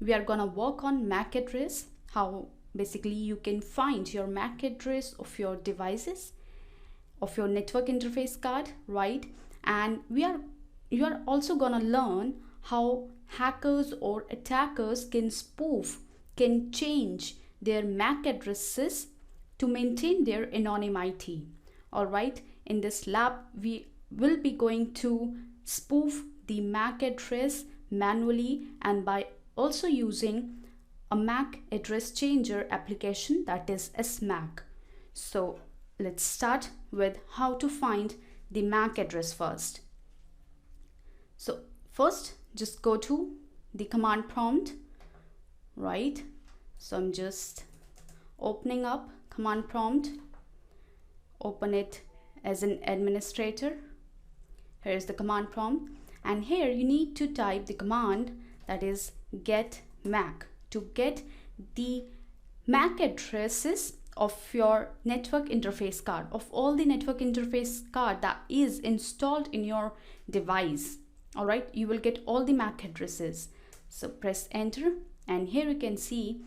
we are gonna work on MAC address, how basically you can find your MAC address of your devices, of your network interface card, right? And you are also gonna learn how hackers or attackers can spoof, can change their MAC addresses to maintain their anonymity. All right, in this lab we will be going to spoof the MAC address manually and by also using a MAC address changer application, that is SMAC. So let's start with how to find the MAC address first. So first, just go to the command prompt, right? So I'm just opening up command prompt, open it as an administrator. Here is the command prompt, and here you need to type the command that is get MAC to get the MAC addresses of your network interface card, of all the network interface card that is installed in your device. All right, you will get all the MAC addresses. So press enter, and here you can see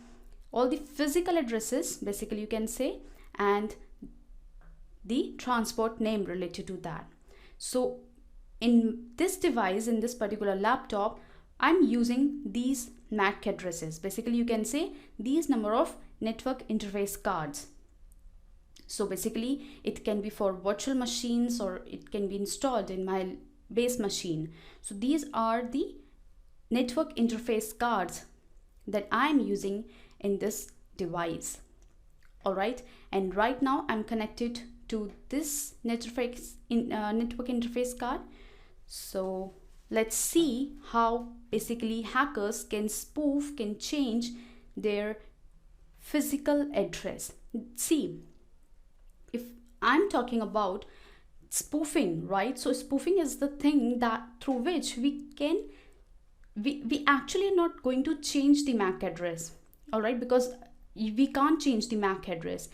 all the physical addresses, basically you can say, and the transport name related to that. So in this device, in this particular laptop, I'm using these MAC addresses. Basically you can say these number of network interface cards. So basically it can be for virtual machines or it can be installed in my base machine. So these are the network interface cards that I'm using in this device. All right, and right now I'm connected to this network interface card. So let's see how basically hackers can spoof, can change their physical address. See, if I'm talking about spoofing, right? So spoofing is the thing that through which we actually are not going to change the MAC address, all right, because we can't change the MAC address.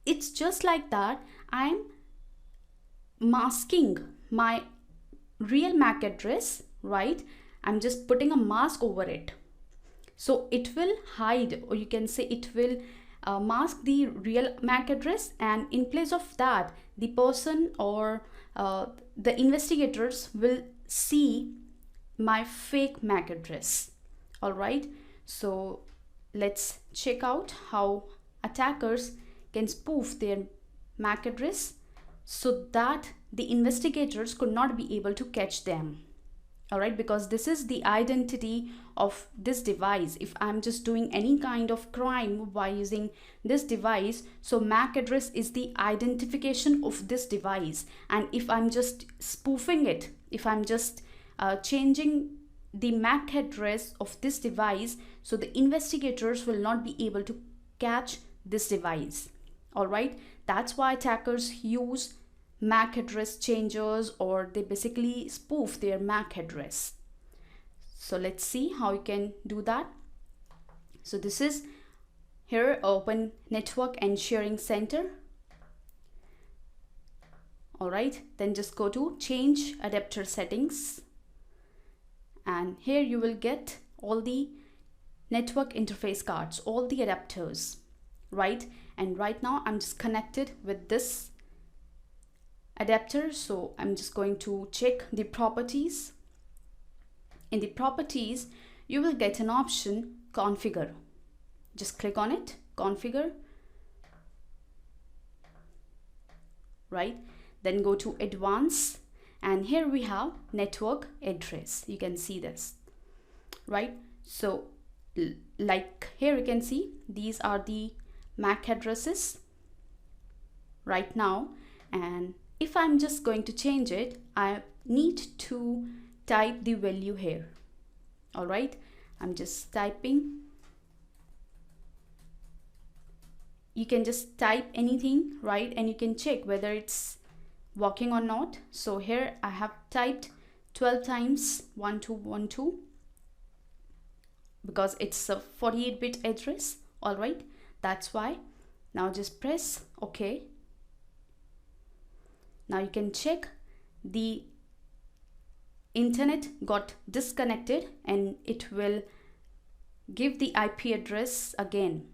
It's just like that I'm masking my real MAC address, right? I'm just putting a mask over it, so it will hide, or you can say it will mask the real MAC address, and in place of that the person or the investigators will see my fake MAC address. All right, so let's check out how attackers can spoof their MAC address so that the investigators could not be able to catch them. All right, because this is the identity of this device. If I'm just doing any kind of crime by using this device, so MAC address is the identification of this device. And if I'm just spoofing it, if I'm just changing the MAC address of this device, so the investigators will not be able to catch this device. All right, that's why attackers use MAC address changers, or they basically spoof their MAC address. So let's see how you can do that. So this is here, Open Network and Sharing Center. All right, then just go to change adapter settings, and here you will get all the network interface cards, all the adapters, right? And right now I'm just connected with this adapter, so I'm just going to check the properties. In the properties you will get an option configure. Just click on it, configure, right? Then go to advanced, and here we have network address. You can see this, right? So like here you can see these are the MAC addresses right now, and if I'm just going to change it, I need to type the value here. All right, I'm just typing. You can just type anything, right? And you can check whether it's working or not. So here I have typed 12 times 1212 because it's a 48-bit address. All right, that's why. Now just press OK. Now you can check the internet got disconnected, and it will give the IP address again,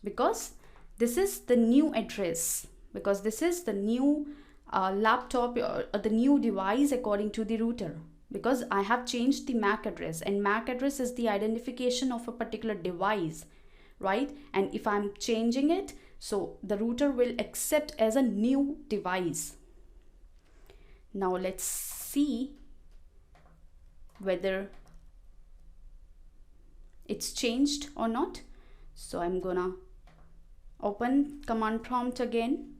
because this is the new address, because this is the new laptop or the new device according to the router, because I have changed the MAC address, and MAC address is the identification of a particular device, right? And if I'm changing it, so the router will accept as a new device. Now let's see whether it's changed or not. So I'm gonna open command prompt again,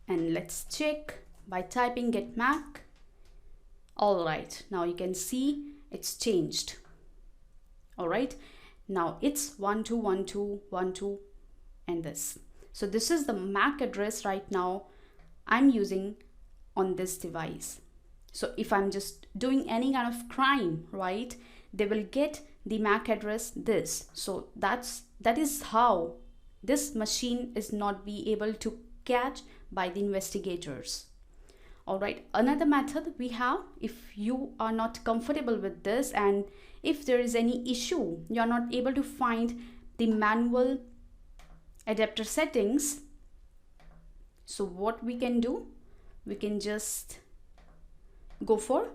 and let's check by typing get MAC. All right, now you can see it's changed. All right, now it's 121212 and this. So this is the MAC address right now I'm using on this device. So if I'm just doing any kind of crime, right, they will get the MAC address this. So that is how this machine is not be able to catch by the investigators. All right, another method we have, if you are not comfortable with this and if there is any issue, you are not able to find the manual adapter settings, so what we can do, we can just go for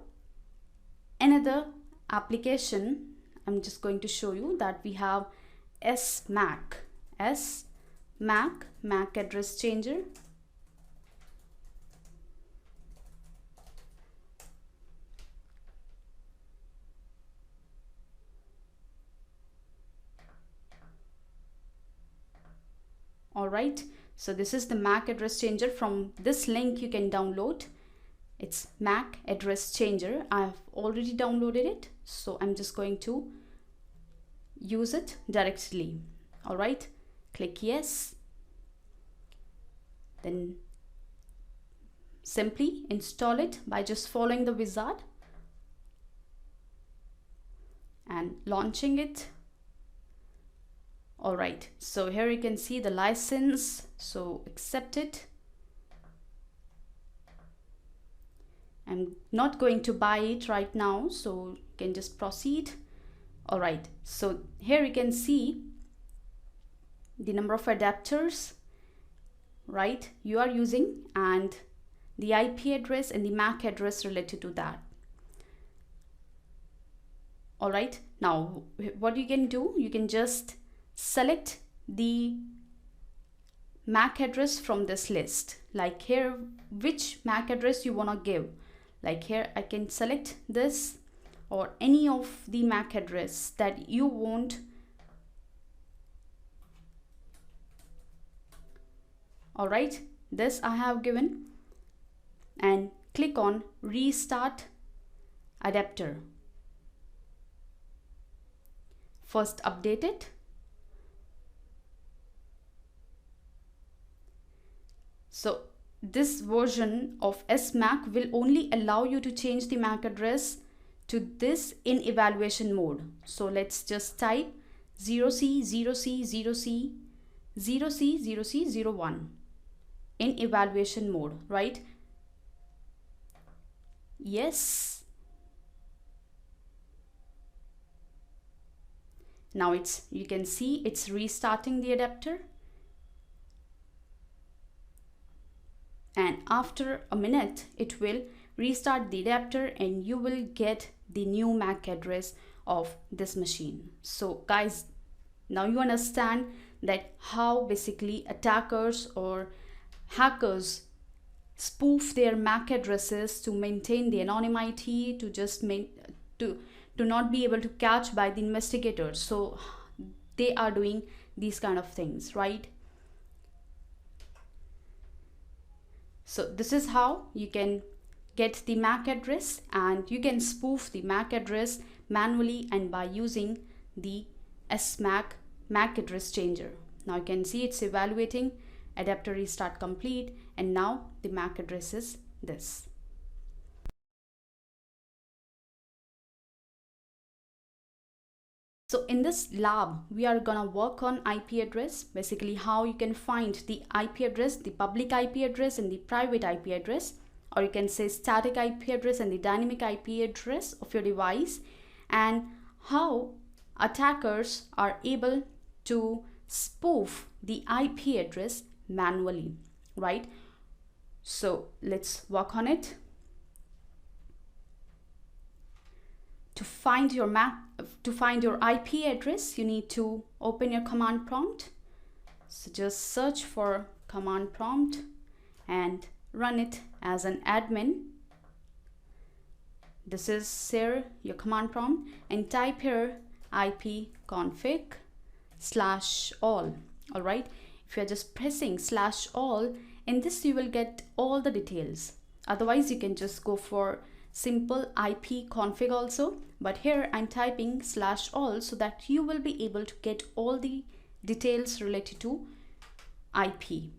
another application. I'm just going to show you that we have SMAC, MAC address changer. All right, so this is the MAC address changer. From this link you can download. It's MAC address changer. I've already downloaded it, so I'm just going to use it directly. All right, click yes, then simply install it by just following the wizard and launching it. All right, so here you can see the license, so accept it. I'm not going to buy it right now, so you can just proceed. All right, so here you can see the number of adapters, right, you are using and the IP address and the MAC address related to that. All right, now what you can do, you can just select the MAC address from this list. Like here, which MAC address you want to give. Like here, I can select this or any of the MAC address that you want. All right, this I have given, and click on restart adapter. First update it. So this version of SMAC will only allow you to change the MAC address to this in evaluation mode. So let's just type 0C, 0C, 0C, 0C, 0C, 01 in evaluation mode, right? Yes. Now you can see it's restarting the adapter. And after a minute, it will restart the adapter and you will get the new MAC address of this machine. So guys, now you understand that how basically attackers or hackers spoof their MAC addresses to maintain the anonymity, to just to not be able to catch by the investigators. So they are doing these kind of things, right? So this is how you can get the MAC address, and you can spoof the MAC address manually and by using the SMAC MAC address changer. Now you can see it's evaluating, adapter restart complete, and now the MAC address is this. So in this lab, we are gonna work on IP address, basically how you can find the IP address, the public IP address and the private IP address or you can say static IP address and the dynamic IP address of your device, and how attackers are able to spoof the IP address manually, right? So let's work on it. To find your IP address, you need to open your command prompt. So just search for command prompt and run it as an admin. This is here your command prompt, and type here ipconfig/all. all right, if you're just pressing /all, in this you will get all the details. Otherwise you can just go for simple IP config also, but here I'm typing /all so that you will be able to get all the details related to IP.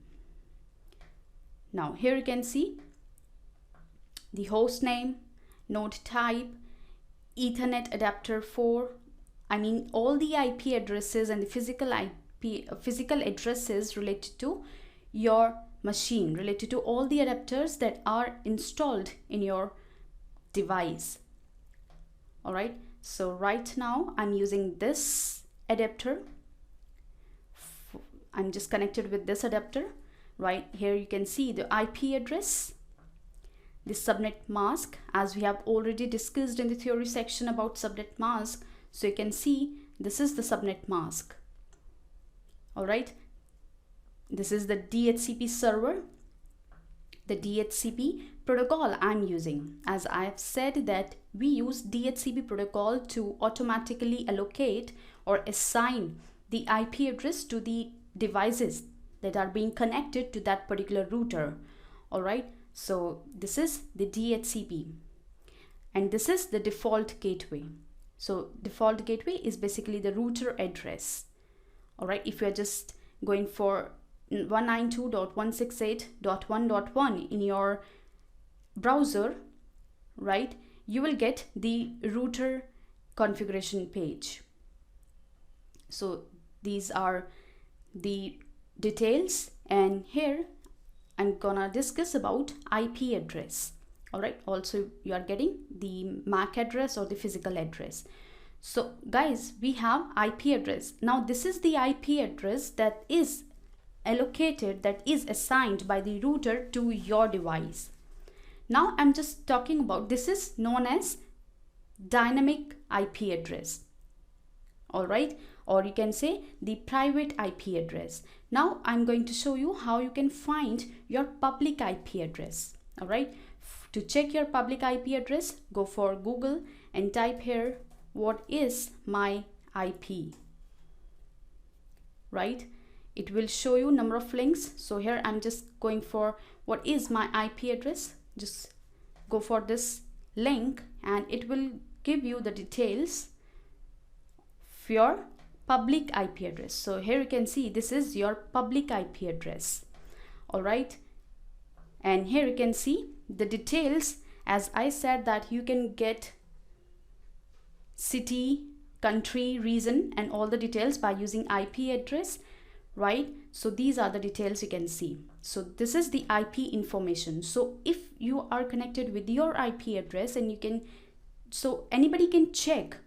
Now here you can see the host name, node type, Ethernet adapter 4, I mean all the IP addresses and the physical addresses related to your machine, related to all the adapters that are installed in your device. All right, so right now I'm using this adapter. I'm just connected with this adapter. Right here you can see the IP address, the subnet mask, as we have already discussed in the theory section about subnet mask. So you can see this is the subnet mask. All right, this is the DHCP server, the DHCP protocol I'm using. As I have said that we use DHCP protocol to automatically allocate or assign the IP address to the devices that are being connected to that particular router. All right, so this is the DHCP and this is the default gateway. So default gateway is basically the router address. All right, if you're just going for 192.168.1.1 in your browser, right, you will get the router configuration page. So these are the details, and here I'm gonna discuss about IP address. All right, also you are getting the MAC address or the physical address. So guys, we have IP address. Now this is the IP address that is allocated, that is assigned by the router to your device. Now I'm just talking about, this is known as dynamic IP address. All right, or you can say the private IP address. Now I'm going to show you how you can find your public IP address. All right, to check your public IP address, go for Google and type here, what is my IP? Right, it will show you number of links. So here I'm just going for what is my IP address. Just go for this link and it will give you the details of your public IP address. So here you can see this is your public IP address. All right, and here you can see the details. As I said that you can get city, country, region and all the details by using IP address, right? So these are the details you can see. So this is the IP information. So if you are connected with your IP address, and you can, so anybody can check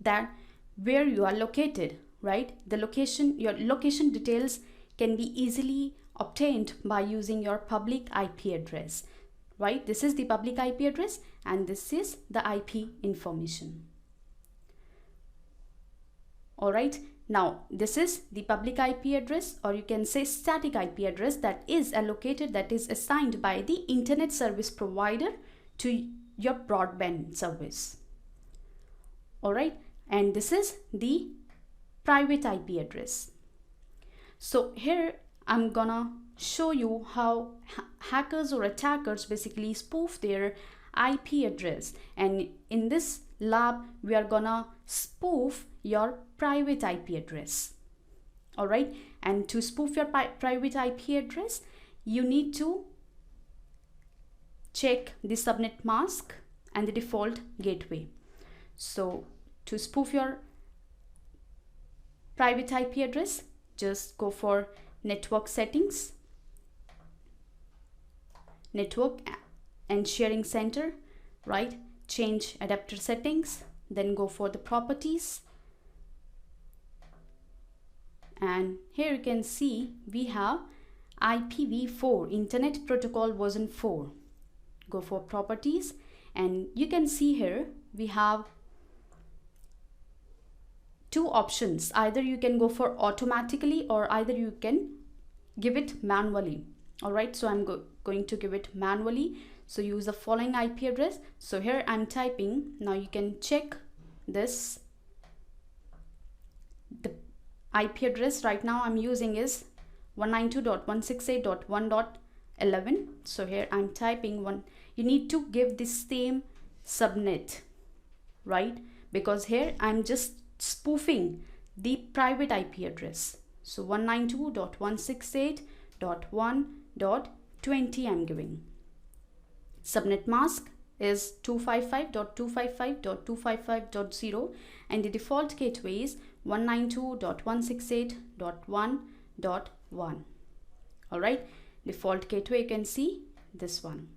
that where you are located, right? The location, your location details can be easily obtained by using your public IP address, right? This is the public IP address and this is the IP information. All right, now this is the public IP address, or you can say static IP address, that is allocated, that is assigned by the internet service provider to your broadband service. All right, and this is the private IP address. So here I'm gonna show you how hackers or attackers basically spoof their IP address, and in this lab we are gonna spoof your private IP address. All right, and to spoof your private IP address, you need to check the subnet mask and the default gateway. So to spoof your private IP address, just go for network settings, network and sharing center, right? Change adapter settings, then go for the properties. And here you can see we have IPv4, Internet Protocol version 4. Go for properties, and you can see here we have two options. Either you can go for automatically or either you can give it manually. All right, so I'm going to give it manually. So use the following IP address. So here I'm typing. Now you can check this. The IP address right now I'm using is 192.168.1.11. So here I'm typing one. You need to give the same subnet, right? Because here I'm just spoofing the private IP address. So 192.168.1.20 I'm giving. Subnet mask is 255.255.255.0 and the default gateway is 192.168.1.1. all right, default gateway, you can see this one.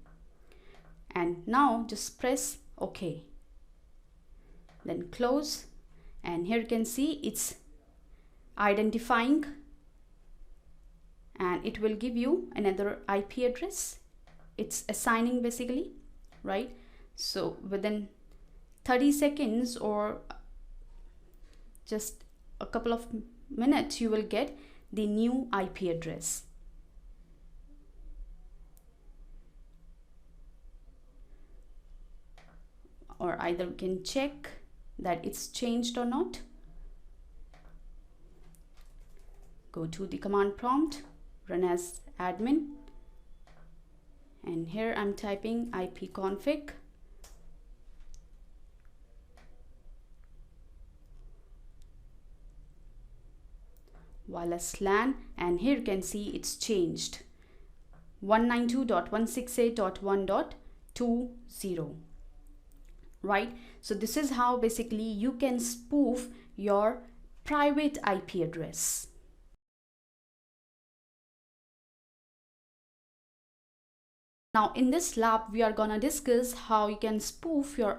And now just press OK, then close, and here you can see it's identifying and it will give you another IP address. It's assigning basically, right? So within 30 seconds or just a couple of minutes you will get the new IP address. Or either you can check that it's changed or not. Go to the command prompt, run as admin, and here I'm typing ipconfig wireless LAN, and here you can see it's changed 192.168.1.20, right? So this is how basically you can spoof your private IP address. Now in this lab we are gonna discuss how you can spoof your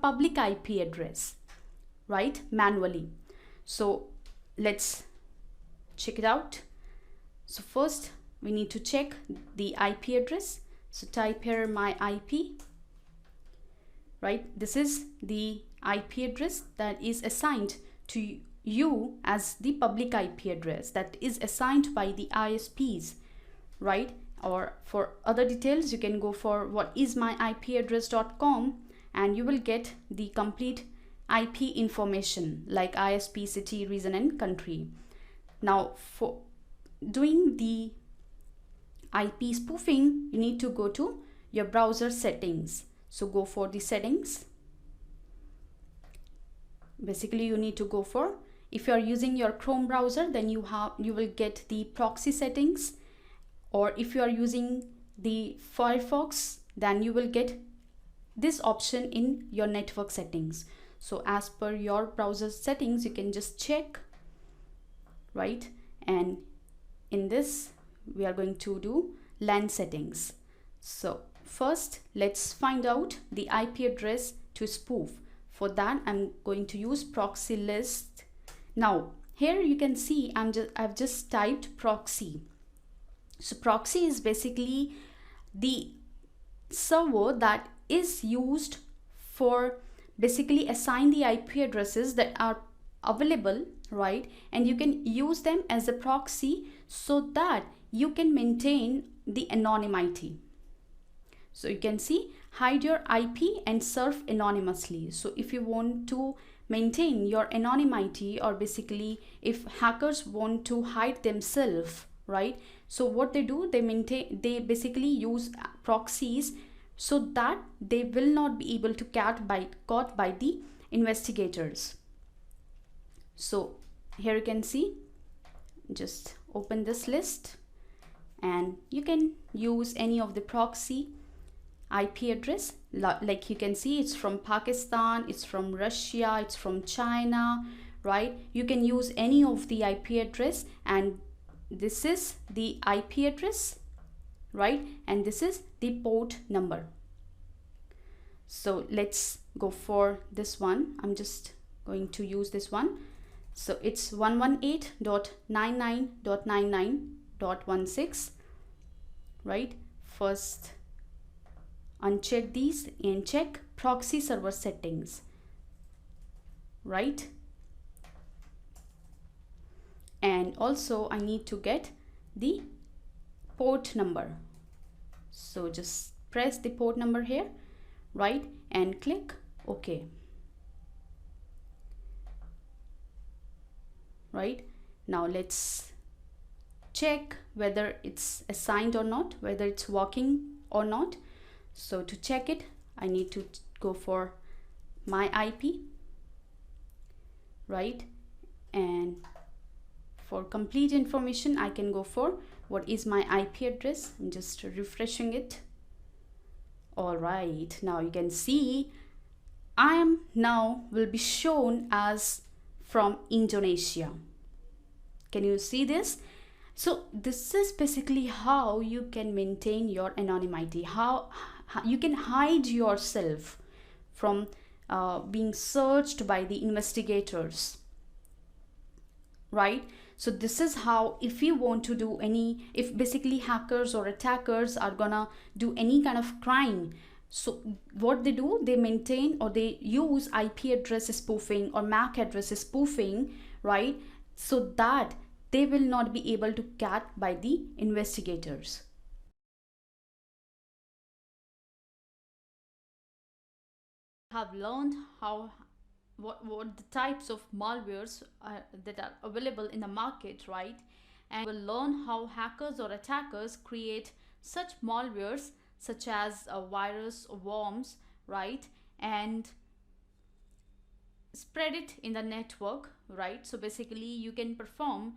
public IP address, right, manually. So let's check it out. So first we need to check the IP address. So type here my IP, right? This is the IP address that is assigned to you as the public IP address that is assigned by the ISPs, right? Or for other details you can go for whatismyipaddress.com and you will get the complete IP information like ISP, city, region and country. Now for doing the IP spoofing you need to go to your browser settings. So go for the settings. Basically you need to go for, if you are using your Chrome browser then you will get the proxy settings, or if you are using the Firefox then you will get this option in your network settings. So as per your browser settings you can just check, right? And in this we are going to do LAN settings. So first let's find out the IP address to spoof. For that I'm going to use proxy list. Now here you can see I've just typed proxy. So proxy is basically the server that is used for basically assign the IP addresses that are available, right? And you can use them as a proxy so that you can maintain the anonymity. So you can see hide your IP and surf anonymously. So if you want to maintain your anonymity, or basically if hackers want to hide themselves, right? So what they do, they basically use proxies so that they will not be able to caught by the investigators. So here you can see, just open this list and you can use any of the proxy IP address. Like you can see it's from Pakistan, it's from Russia, it's from China, right? You can use any of the IP address, and this is the IP address, right? And this is the port number. So let's go for this one. I'm just going to use this one. So it's 118.99.99.16, right? First uncheck these and check proxy server settings, right? And also I need to get the port number. So just press the port number here, right? And click OK. Right? Now let's check whether it's assigned or not, whether it's working or not. So to check it, I need to go for my IP, right? And for complete information, I can go for what is my IP address. I'm just refreshing it. All right, now you can see I am now will be shown as from Indonesia. Can you see this? So this is basically how you can maintain your anonymity, how you can hide yourself from being searched by the investigators, right? So this is how, if you want to do any, if basically hackers or attackers are gonna do any kind of crime, so what they do, they maintain or they use IP address spoofing or MAC address spoofing, right? So that they will not be able to catch by the investigators. Have learned how what the types of malwares that are available in the market, right? And we'll learn how hackers or attackers create such malwares such as a virus or worms, right? And spread it in the network, right? So basically you can perform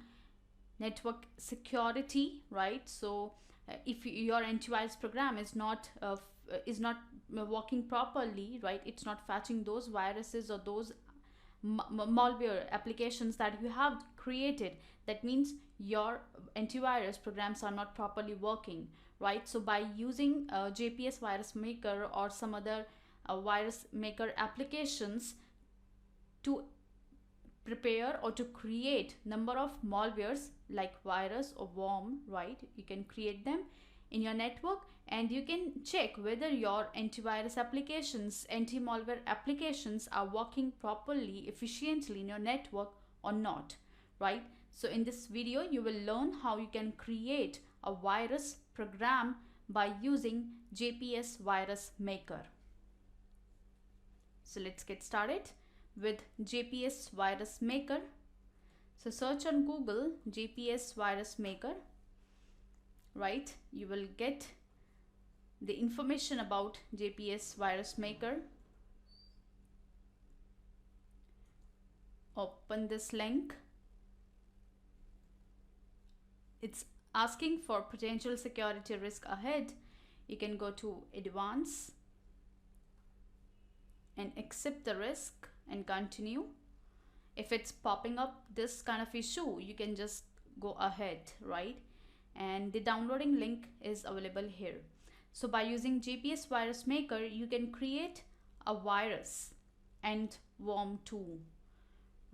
network security, right? So if your antivirus program is not working properly, right, it's not fetching those viruses or those malware applications that you have created, that means your antivirus programs are not properly working, right? So by using JPS Virus Maker or some other virus maker applications to prepare or to create number of malwares like virus or worm, right, you can create them in your network, and you can check whether your antivirus applications, anti-malware applications are working properly, efficiently in your network or not, right? So in this video you will learn how you can create a virus program by using JPS Virus Maker. So let's get started with JPS Virus Maker. So search on Google JPS Virus Maker, right? You will get the information about JPS Virus Maker. Open this link. It's asking for potential security risk ahead. You can go to advanced and accept the risk and continue. If it's popping up this kind of issue, you can just go ahead, right? And the downloading link is available here. So by using JPS Virus Maker, you can create a virus and worm too,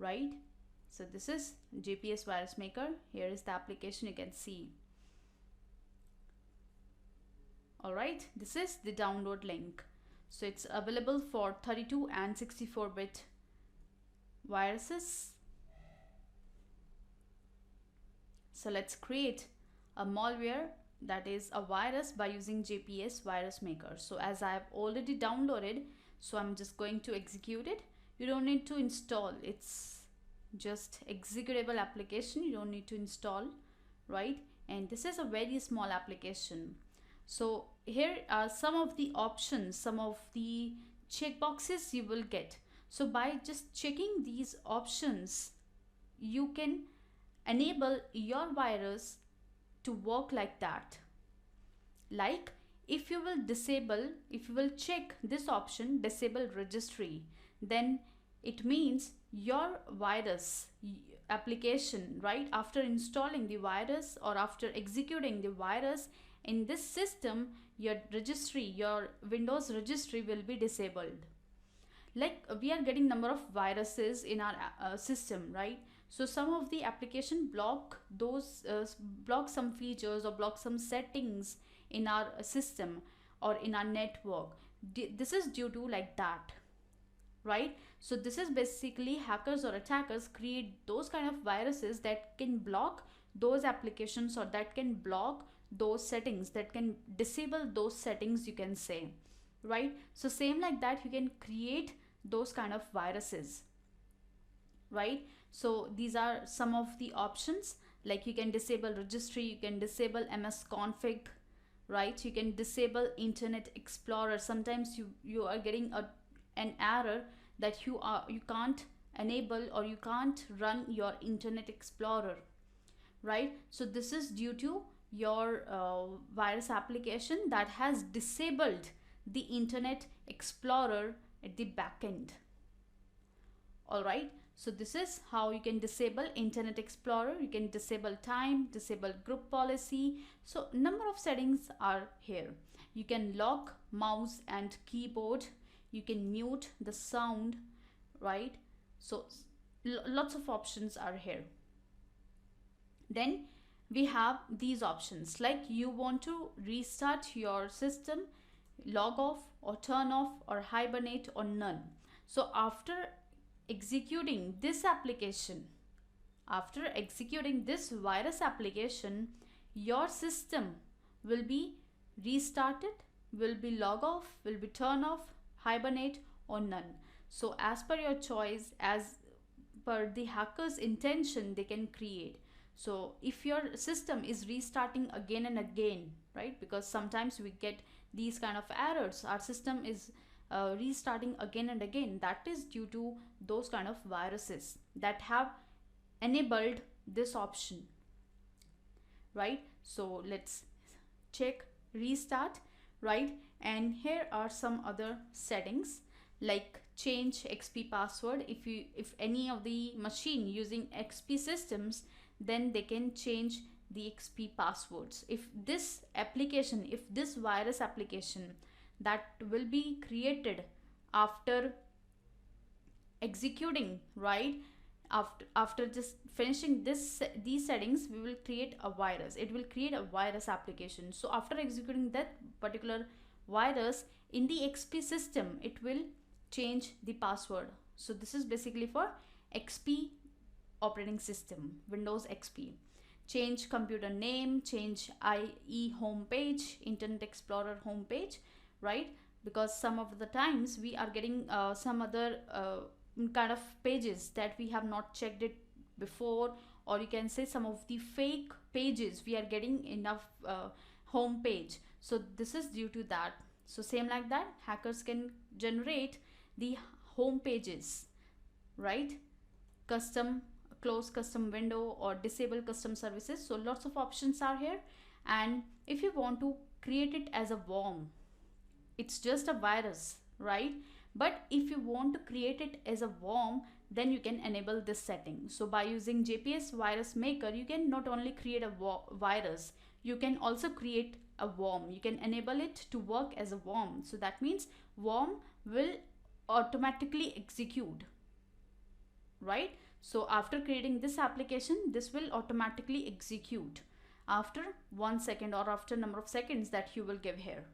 right? So this is JPS Virus Maker. Here is the application, you can see. All right, this is the download link. So it's available for 32 and 64-bit viruses. So let's create a malware, that is a virus, by using JPS Virus Maker. So as I have already downloaded, so I'm just going to execute it. You don't need to install, it's just executable application, you don't need to install, right? And this is a very small application. So here are some of the options, some of the checkboxes you will get. So by just checking these options, you can enable your virus to work like that. Like if you will check this option, disable registry, then it means your virus application, right, after installing the virus or after executing the virus, in this system your registry, your Windows registry will be disabled. Like we are getting number of viruses in our system, right? So some of the application block those block some features or block some settings in our system or in our network. This is due to like that, right? So this is basically hackers or attackers create those kind of viruses that can block those applications or that can block those settings, that can disable those settings, you can say, right? So same like that, you can create those kind of viruses, right? So these are some of the options, like you can disable registry, you can disable msconfig, right? You can disable Internet Explorer. Sometimes you are getting an error that you can't enable or you can't run your Internet Explorer, right? So this is due to your virus application that has disabled the Internet Explorer at the backend. All right, so this is how you can disable Internet Explorer. You can disable time, disable group policy. So number of settings are here. You can lock mouse and keyboard. You can mute the sound, right? So lots of options are here. Then we have these options, like you want to restart your system, log off or turn off or hibernate or none. So after executing this application, after executing this virus application, your system will be restarted, will be log off, will be turn off, hibernate or none. So as per your choice, as per the hacker's intention, they can create. So if your system is restarting again and again, right, because sometimes we get these kind of errors, our system is restarting again and again, that is due to those kind of viruses that have enabled this option, right? So let's check restart, right? And here are some other settings, like change XP password. If any of the machine using XP systems, then they can change the XP passwords. If this application, if this virus application that will be created after executing, right, after just finishing these settings, we will create a virus. It will create a virus application. So after executing that particular virus in the XP system, it will change the password. So this is basically for XP operating system, Windows XP. Change computer name, change IE homepage, Internet Explorer homepage, right? Because some of the times we are getting some other kind of pages that we have not checked it before, or you can say some of the fake pages we are getting enough home page. So this is due to that. So same like that, hackers can generate the home pages, right? Close custom window or disable custom services. So lots of options are here. And if you want to create it as a worm, it's just a virus, right? But if you want to create it as a worm, then you can enable this setting. So by using JPS Virus Maker, you can not only create a virus, you can also create a worm. You can enable it to work as a worm. So that means worm will automatically execute, right? So after creating this application, this will automatically execute after 1 second or after number of seconds that you will give here.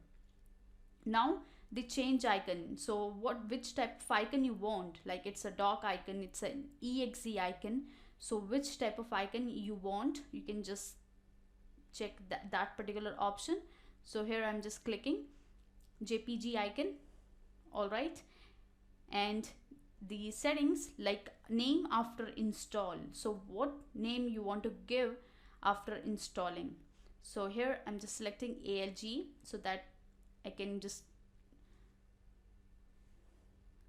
Now the change icon. So which type of icon you want, like it's a dock icon, it's an exe icon. So which type of icon you want, you can just check that particular option. So here I'm just clicking JPG icon. All right, and the settings, like name after install. So what name you want to give after installing. So here I'm just selecting ALG so that I can just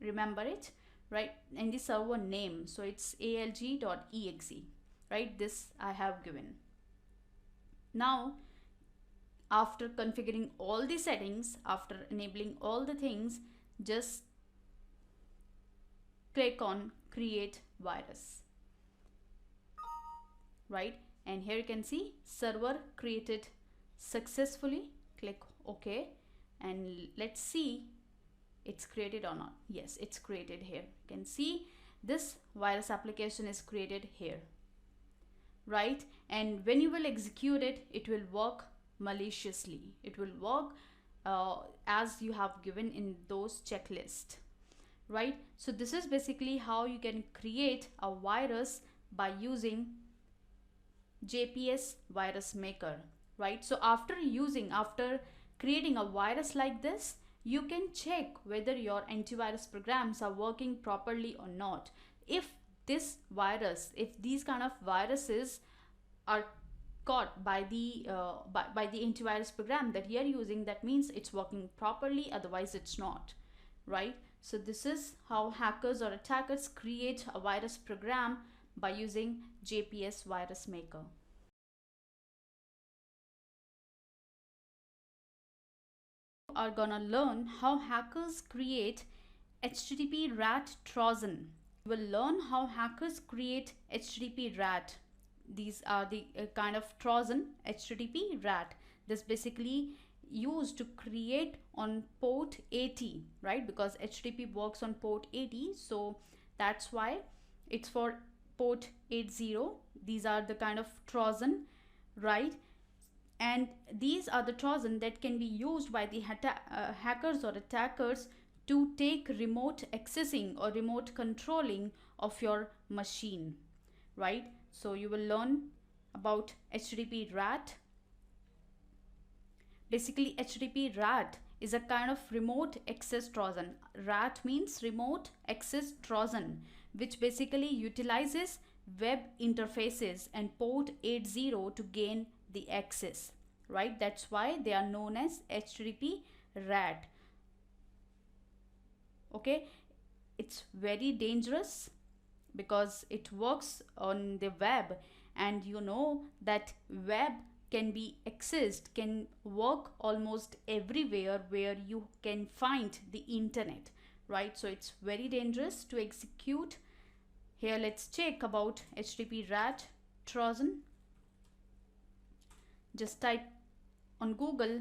remember it, right? And the server name, so it's alg.exe, right? This I have given. Now after configuring all the settings, after enabling all the things, just click on create virus, right? And here you can see server created successfully. Click OK, and let's see it's created or not. Yes, it's created here. You can see this virus application is created here, right? And when you will execute it, it will work maliciously. It will work as you have given in those checklists, right? So this is basically how you can create a virus by using JPS Virus Maker, right? So after creating a virus like this, you can check whether your antivirus programs are working properly or not. If these kind of viruses are caught by the antivirus program that you are using, that means it's working properly, otherwise it's not, right? So this is how hackers or attackers create a virus program by using JPS Virus Maker. Are gonna learn how hackers create HTTP rat Trojan. We'll learn how hackers create HTTP rat. These are the kind of Trojan HTTP rat. This basically used to create on port 80, right? Because HTTP works on port 80, so that's why it's for port 80. These are the kind of Trojan, right? And these are the Trojan that can be used by the hackers or attackers to take remote accessing or remote controlling of your machine, right? So you will learn about HTTP rat. Basically, HTTP rat is a kind of remote access Trojan. Rat means remote access Trojan, which basically utilizes web interfaces and port 80 to gain the access, right? That's why they are known as HTTP rat. Okay, it's very dangerous because it works on the web, and you know that web can be accessed, can work almost everywhere where you can find the internet, right? So it's very dangerous to execute. Here, let's check about HTTP rat Trojan. Just type on Google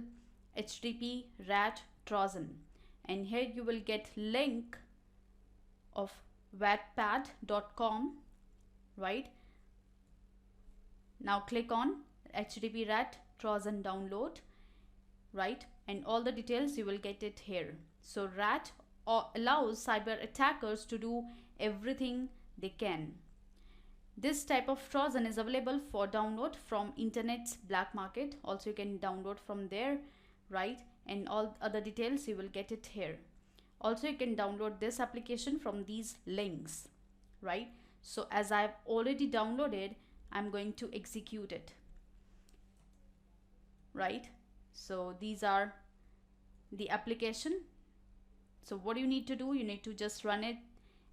HTTP rat Trojan, and here you will get link of wattpad.com, right? Now click on HTTP rat Trojan download, right? And all the details you will get it here. So rat allows cyber attackers to do everything they can. This type of Trojan is available for download from internet's black market. Also, you can download from there, right? And all other details you will get it here. Also, you can download this application from these links, right? So as I've already downloaded, I'm going to execute it, right? So these are the application. So what you need to do, you need to just run it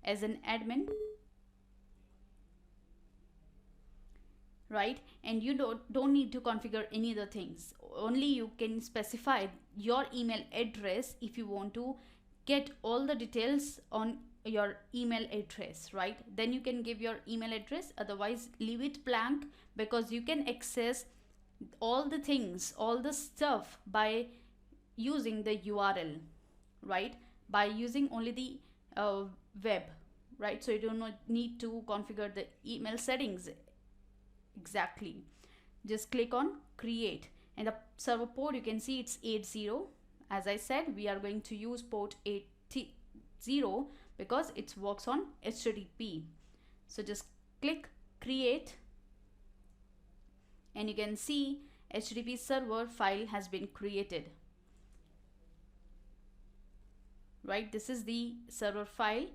as an admin, right? And you don't need to configure any other things. Only you can specify your email address if you want to get all the details on your email address, right? Then you can give your email address, otherwise leave it blank, because you can access all the things, all the stuff by using the URL, right? By using only the web, right? So you do not need to configure the email settings exactly. Just click on create, and the server port, you can see it's 80. As I said, we are going to use port 80 because it works on HTTP. So just click create, and you can see HTTP server file has been created, right? This is the server file,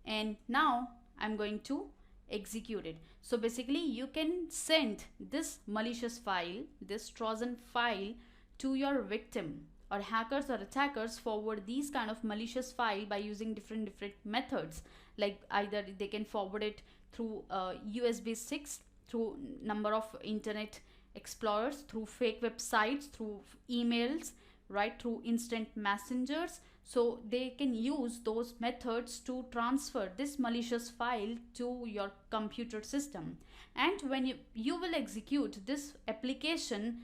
and now I'm going to execute it. So basically you can send this malicious file, this Trojan file, to your victim, or hackers or attackers forward these kind of malicious file by using different methods. Like either they can forward it through USB sticks, through number of internet explorers, through fake websites, through emails, right, through instant messengers. So they can use those methods to transfer this malicious file to your computer system. And when you will execute this application,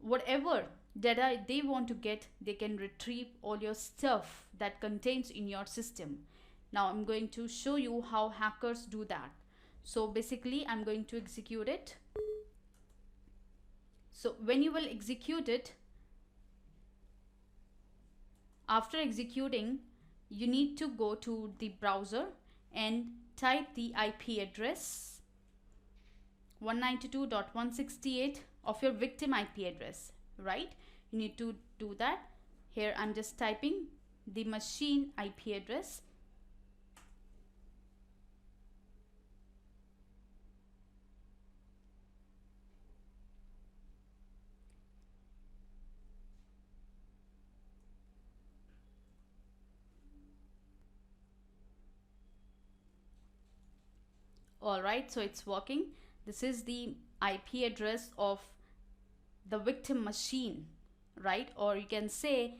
whatever data they want to get, they can retrieve all your stuff that contains in your system. Now I'm going to show you how hackers do that. So basically I'm going to execute it. So when you will execute it, after executing, you need to go to the browser and type the IP address 192.168 of your victim IP address, right? You need to do that. Here I'm just typing the machine IP address. All right, so it's working. This is the IP address of the victim machine, right? Or you can say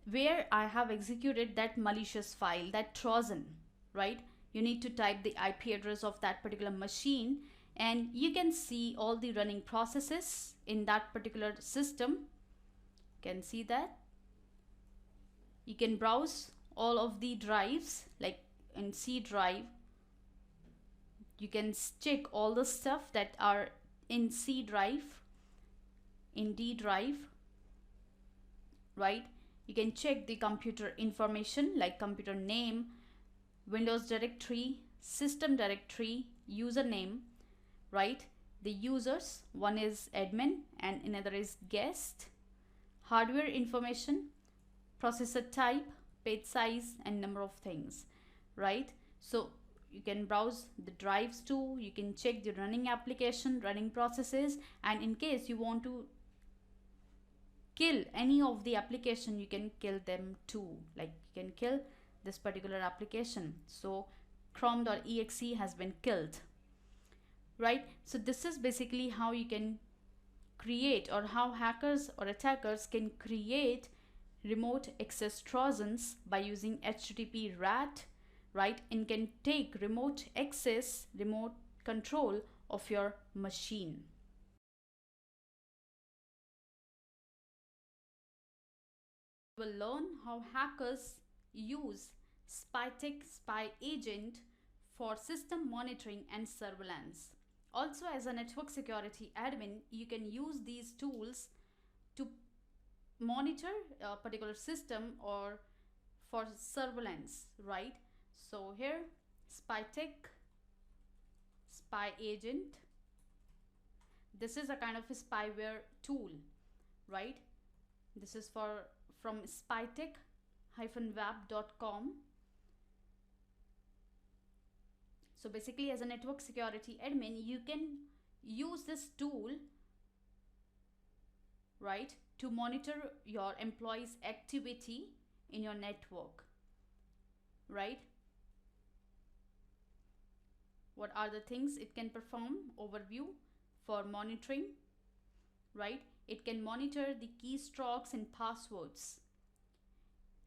where I have executed that malicious file, that Trojan, right? You need to type the IP address of that particular machine, and you can see all the running processes in that particular system. You can see that. You can browse all of the drives, like in C drive. You can check all the stuff that are in C drive, in D drive, right? You can check the computer information like computer name, Windows directory, system directory, username, right? The users, one is admin and another is guest, hardware information, processor type, page size, and number of things, right? So you can browse the drives too. You can check the running application, running processes, and in case you want to kill any of the application, you can kill them too. Like you can kill this particular application. So chrome.exe has been killed, right? So this is basically how you can create, or how hackers or attackers can create remote access trojans by using HTTP RAT, right? And can take remote access, remote control of your machine. We will learn how hackers use Spytech Spyagent for system monitoring and surveillance. Also, as a network security admin, you can use these tools to monitor a particular system or for surveillance, right? So here, Spytech Spyagent. This is a kind of a spyware tool, right? This is from spytech-web.com. So basically, as a network security admin, you can use this tool, right, to monitor your employees' activity in your network, right? What are the things it can perform? Overview for monitoring, right? It can monitor the keystrokes and passwords,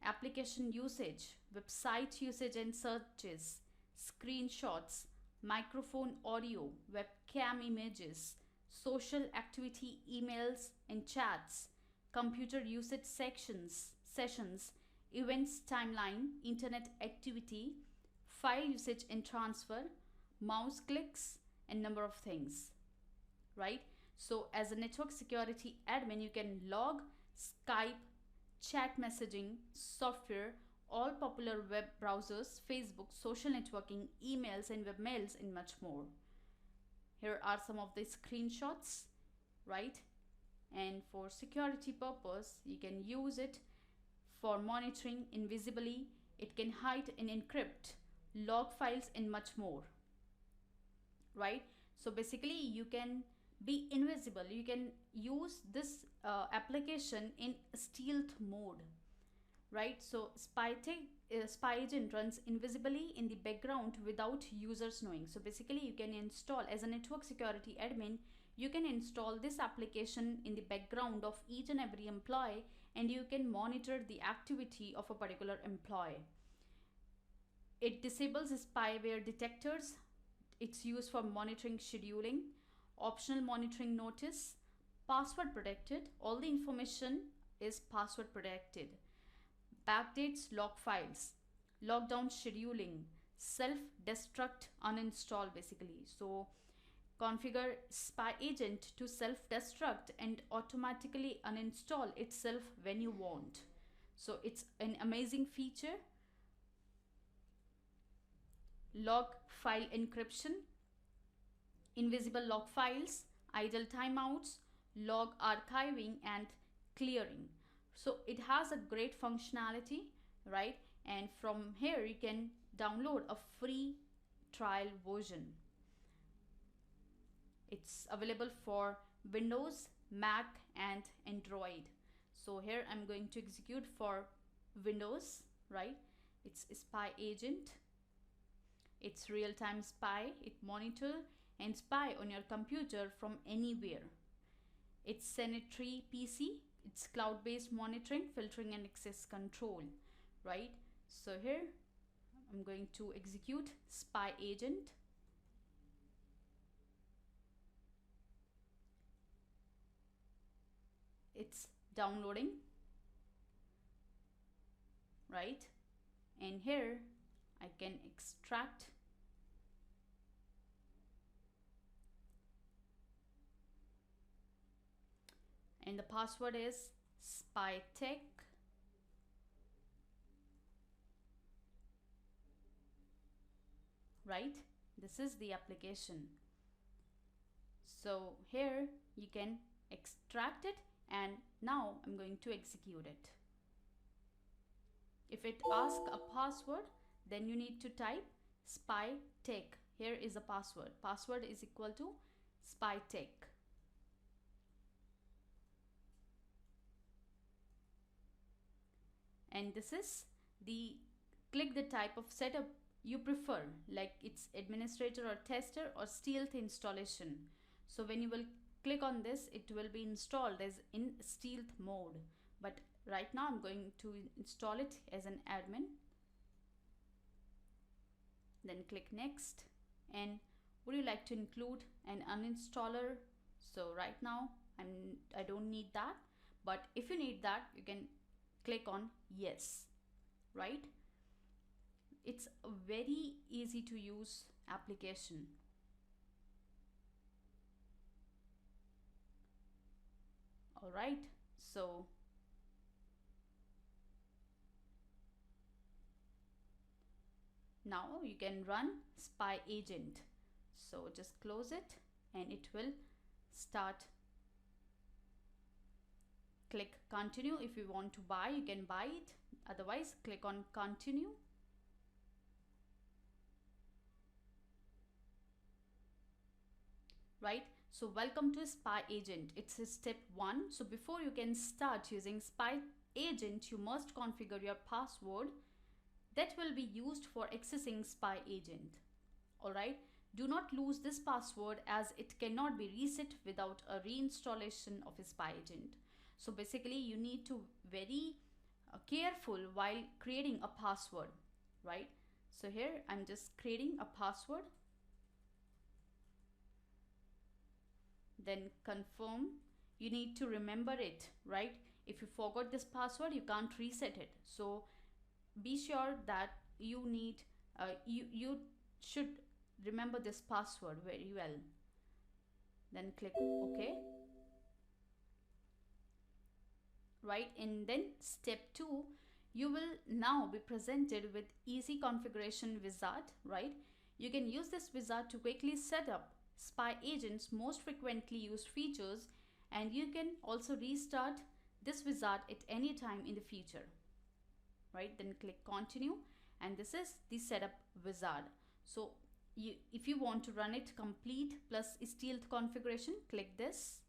application usage, website usage and searches, screenshots, microphone audio, webcam images, social activity emails and chats, computer usage sessions, events timeline, internet activity, file usage and transfer, mouse clicks, and number of things, right? So as a network security admin, you can log Skype, chat messaging, software, all popular web browsers, Facebook, social networking, emails and webmails, and much more. Here are some of the screenshots, right? And for security purpose, you can use it for monitoring invisibly. It can hide and encrypt log files and much more, right? So basically you can be invisible. You can use this application in stealth mode, right? So Spyagent runs invisibly in the background without users knowing. So basically you can install, as a network security admin, you can install this application in the background of each and every employee, and you can monitor the activity of a particular employee. It disables spyware detectors. It's used for monitoring scheduling, optional monitoring notice, password protected. All the information is password protected. Backdates log files, lockdown scheduling, self-destruct uninstall basically. So configure Spyagent to self-destruct and automatically uninstall itself when you want. So it's an amazing feature. Log file encryption, invisible log files, idle timeouts, log archiving and clearing. So it has a great functionality, right? And from here you can download a free trial version. It's available for Windows, Mac and Android. So here I'm going to execute for Windows, right? It's Spyagent. It's real-time spy. It monitor and spy on your computer from anywhere. It's sanitary PC. It's cloud-based monitoring, filtering and access control, right? So here I'm going to execute Spyagent. It's downloading, right? And here I can extract and the password is Spytech right? This is the application. So here you can extract it, and now I'm going to execute it. If it asks a password, then you need to type Spytech. Here is a password. Password is equal to Spytech. And this is the, click the type of setup you prefer, like it's administrator or tester or stealth installation. So when you will click on this, it will be installed as in stealth mode. But right now I'm going to install it as an admin. Then click next. And would you like to include an uninstaller? So right now I don't need that, but if you need that, you can click on yes, right? It's a very easy to use application. All right, so now you can run Spyagent. So just close it and it will start. Click continue. If you want to buy, you can buy it. Otherwise, click on continue. Right? So welcome to Spyagent. It's step 1. So before you can start using Spyagent, you must configure your password that will be used for accessing Spyagent. Alright, do not lose this password as it cannot be reset without a reinstallation of Spyagent. So basically you need to very careful while creating a password, right? So here I'm just creating a password. Then confirm. You need to remember it, right? If you forgot this password, you can't reset it. So be sure that you need you should remember this password very well. Then click OK, right? And then step 2, you will now be presented with easy configuration wizard, right? You can use this wizard to quickly set up Spyagent's most frequently used features, and you can also restart this wizard at any time in the future, right? Then click continue, and this is the setup wizard. So if you want to run it complete plus stealth configuration, click this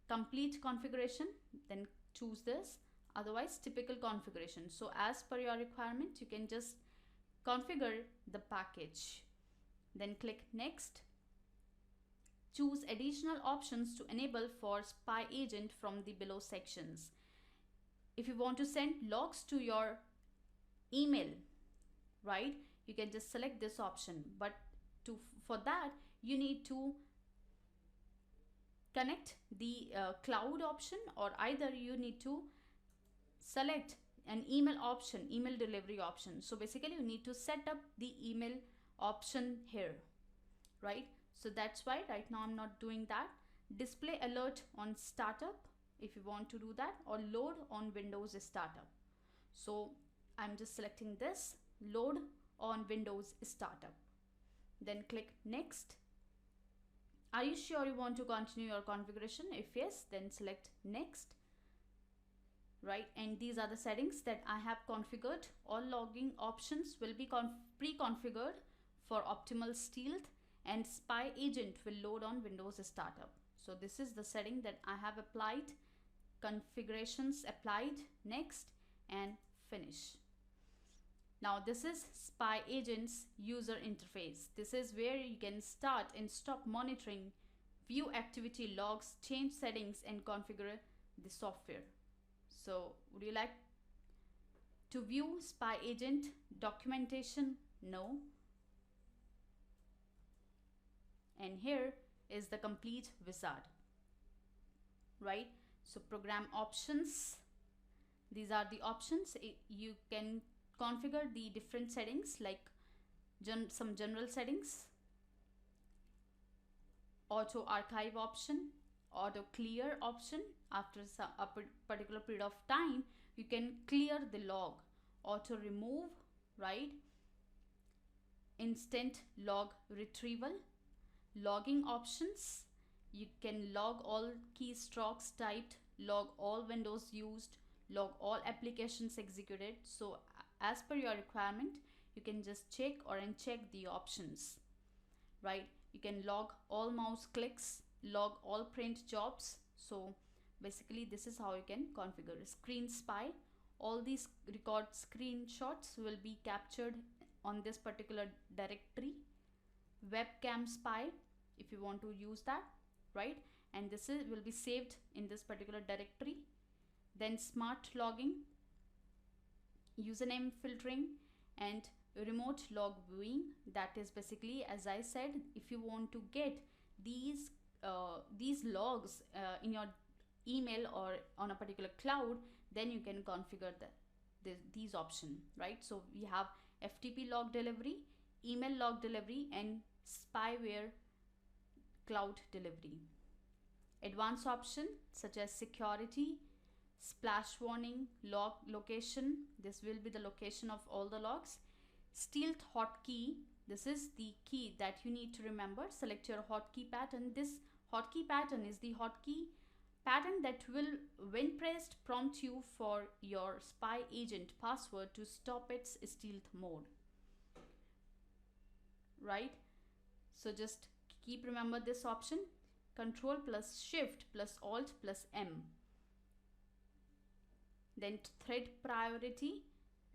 complete configuration, then choose this. Otherwise typical configuration. So as per your requirement, you can just configure the package. Then click next. choose additional options to enable for Spyagent from the below sections. If you want to send logs to your email, right, you can just select this option, but for that you need to connect the cloud option, or either you need to select an email option, email delivery option. So basically you need to set up the email option here, right? So that's why right now I'm not doing that. Display alert on startup if you want to do that, or load on Windows startup. So I'm just selecting this, load on Windows startup. Then click next. Are you sure you want to continue your configuration? If yes, then select next. Right, and these are the settings that I have configured. All logging options will be pre-configured for optimal stealth, and Spyagent will load on Windows startup. So this is the setting that I have applied. Configurations applied, next, and finish. Now this is Spyagent's user interface. This is where you can start and stop monitoring, view activity logs, change settings, and configure the software. So would you like to view Spyagent documentation? No. And here is the complete wizard, right? So program options, these are the options. You can configure the different settings, like some general settings, auto archive option, auto clear option. After a particular period of time you can clear the log, auto remove, right, instant log retrieval, logging options. You can log all keystrokes typed, log all windows used, log all applications executed. So as per your requirement you can just check or uncheck the options, right? You can log all mouse clicks, log all print jobs. So basically this is how you can configure. Screen spy, all these record screenshots will be captured on this particular directory. Webcam spy, if you want to use that, right, and this will be saved in this particular directory. Then smart logging, username filtering, and remote log viewing. That is basically, as I said, if you want to get these logs in your email or on a particular cloud, then you can configure these options, right? So we have FTP log delivery, email log delivery, and spyware cloud delivery. Advanced option such as security, splash warning, log location. This will be the location of all the logs. Stealth hotkey, this is the key that you need to remember. Select your hotkey pattern. This hotkey pattern is the hotkey pattern that will, when pressed, prompt you for your Spyagent password to stop its stealth mode, right? So just keep remember this option. Control plus Shift plus Alt plus M. Then thread priority,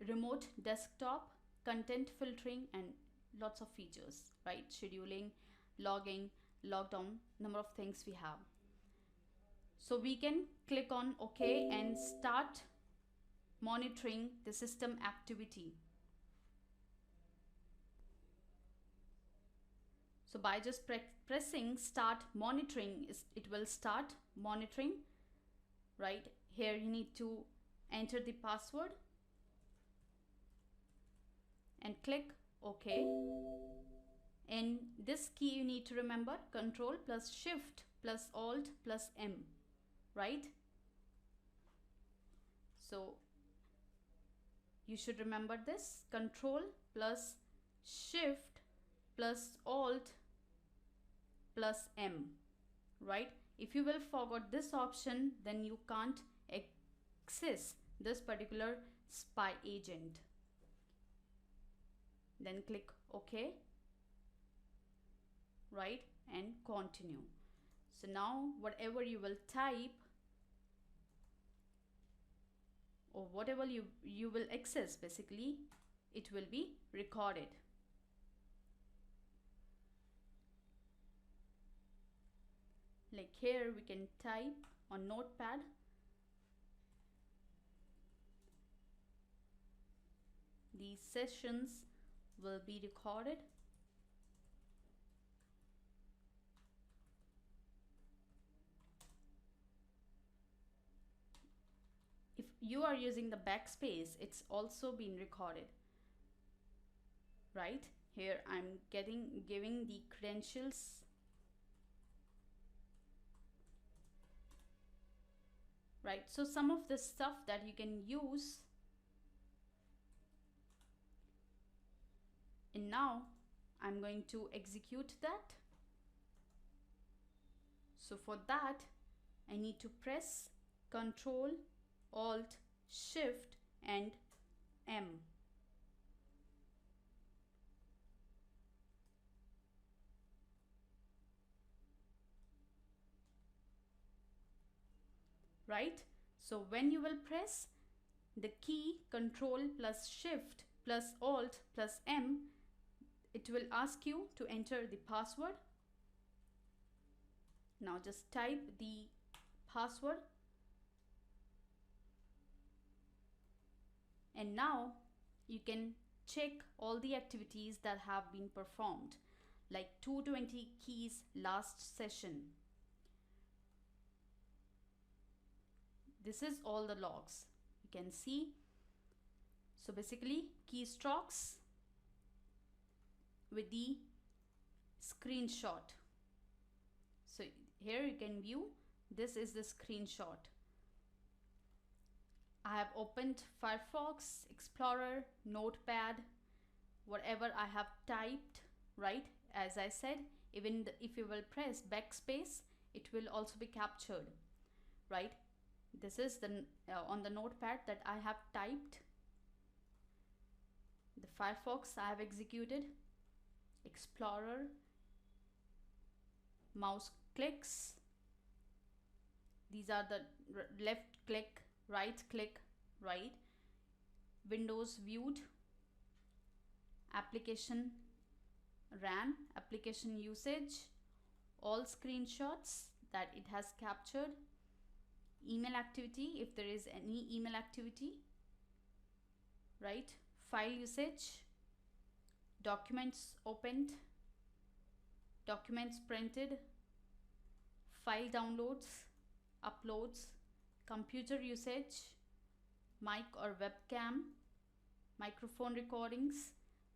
remote desktop, content filtering, and lots of features, right? Scheduling, logging, lockdown, number of things we have. So we can click on OK and start monitoring the system activity. So by just pressing start monitoring, it will start monitoring, right? Here you need to enter the password and click OK. In this key you need to remember Control plus Shift plus Alt plus M, right? So you should remember this, Control plus Shift plus Alt plus M, right? If you will forget this option, then you can't access this particular Spyagent. Then click OK, right, and continue. So now whatever you will type or whatever you will access, basically it will be recorded. Like here we can type on notepad these sessions will be recorded. If you are using the backspace, it's also been recorded. Right here I'm giving the credentials. Right, so some of the stuff that you can use. And now I'm going to execute that. So for that, I need to press Ctrl, Alt, Shift and M. Right? So when you will press the key Ctrl plus Shift plus Alt plus M, it will ask you to enter the password. Now just type the password. And now you can check all the activities that have been performed, like 220 keys last session. This is all the logs you can see. So basically keystrokes with the screenshot. So here you can view, this is the screenshot. I have opened Firefox, Explorer, Notepad, whatever I have typed, right? As I said, even if you will press backspace, it will also be captured, right? This is the on the notepad that I have typed. The Firefox I have executed, Explorer, mouse clicks. These are the left click, right click, right. Windows viewed, application ran, application usage, all screenshots that it has captured, email activity if there is any email activity, right, file usage, documents opened, documents printed, file downloads, uploads, computer usage, mic or webcam, microphone recordings,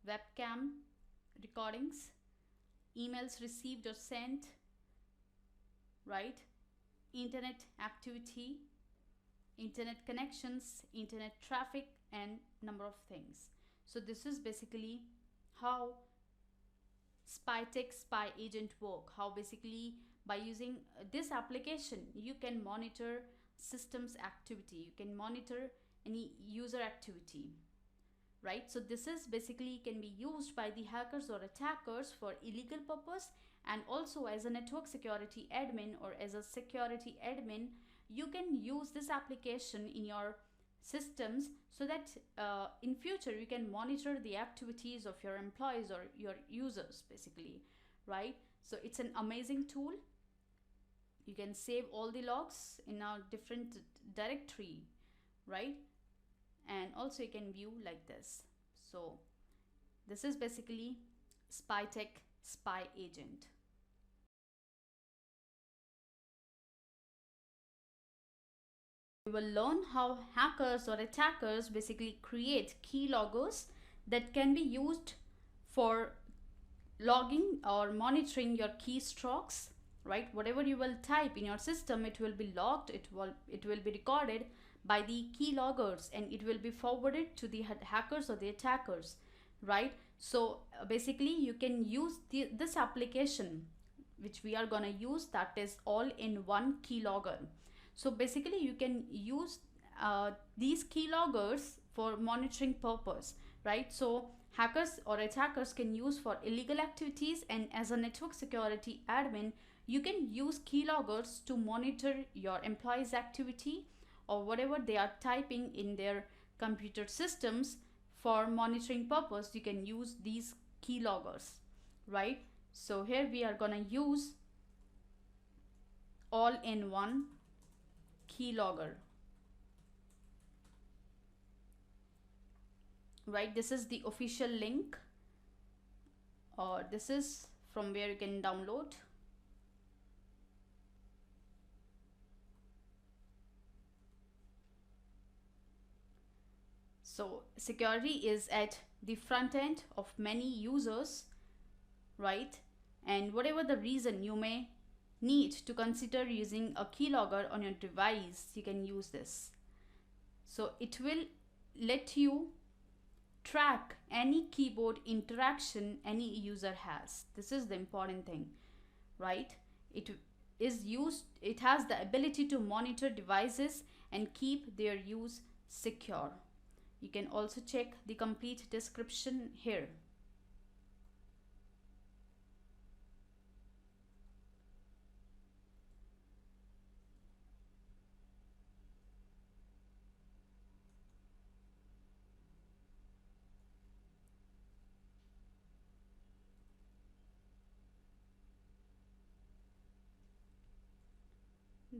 webcam recordings, emails received or sent, right, internet activity, internet connections, internet traffic, and number of things. So this is basically how Spytech Spyagent work, how basically by using this application you can monitor systems activity, you can monitor any user activity, right? So this is basically can be used by the hackers or attackers for illegal purpose, and also as a network security admin or as a security admin, you can use this application in your systems so that in future you can monitor the activities of your employees or your users basically, right? So it's an amazing tool. You can save all the logs in a different directory, right? And also you can view like this. So this is basically Spytech Spyagent. We will learn how hackers or attackers basically create keyloggers that can be used for logging or monitoring your keystrokes, right? Whatever you will type in your system, it will be logged, it will be recorded by the keyloggers, and it will be forwarded to the hackers or the attackers, right? So basically you can use this application which we are going to use, that is all-in-one keylogger. So basically you can use these keyloggers for monitoring purpose, right? So hackers or attackers can use for illegal activities, and as a network security admin, you can use keyloggers to monitor your employees' activity or whatever they are typing in their computer systems. For monitoring purpose, you can use these keyloggers, right? So here we are gonna use all-in-one keylogger. Right, this is the official link, or this is from where you can download. So security is at the front end of many users, right? And whatever the reason you may need to consider using a keylogger on your device, you can use this. So it will let you track any keyboard interaction any user has. This is the important thing, right? It has the ability to monitor devices and keep their use secure. You can also check the complete description here.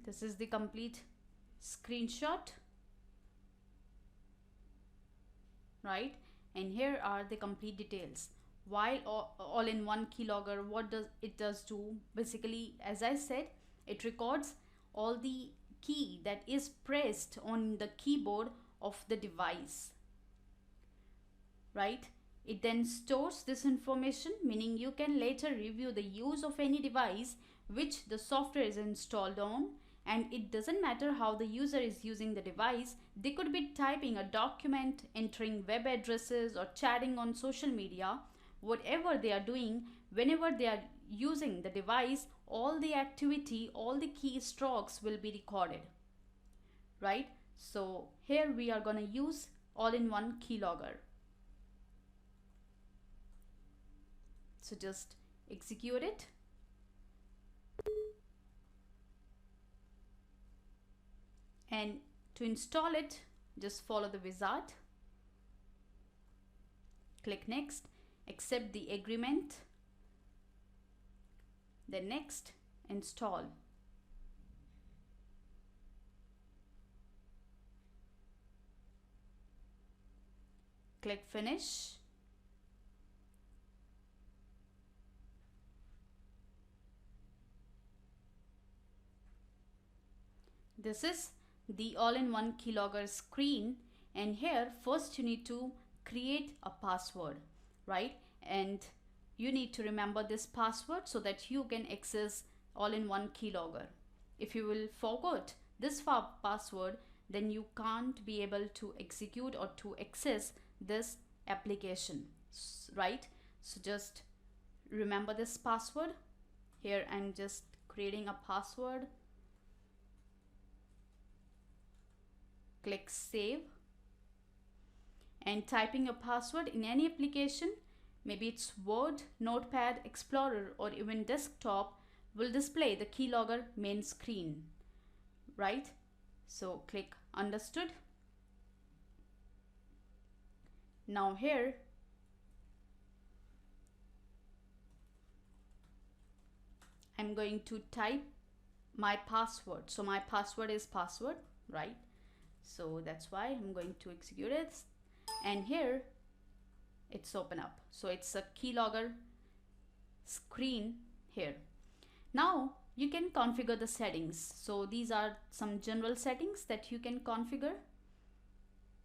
This is the complete screenshot, right? And here are the complete details. While all-in-one keylogger, what does it do? Basically, as I said, it records all the key that is pressed on the keyboard of the device, right? It then stores this information, meaning you can later review the use of any device which the software is installed on. And it doesn't matter how the user is using the device. They could be typing a document, entering web addresses, or chatting on social media. Whatever they are doing, whenever they are using the device, all the activity, all the keystrokes will be recorded, right? So here we are going to use all-in-one keylogger. So just execute it. And to install it, just follow the wizard. Click next, accept the agreement. Then next, install. Click finish. This is the all-in-one keylogger screen, and here first you need to create a password, right? And you need to remember this password so that you can access all-in-one keylogger. If you will forget this password, then you can't be able to execute or to access this application, right? So just remember this password. Here I'm just creating a password. Click save, and typing a password in any application, maybe it's Word, Notepad, Explorer, or even desktop, will display the keylogger main screen, right? So click understood. Now here I'm going to type my password. So my password is password, right? So that's why I'm going to execute it, and here it's open up. So it's a keylogger screen here. Now you can configure the settings. So these are some general settings that you can configure,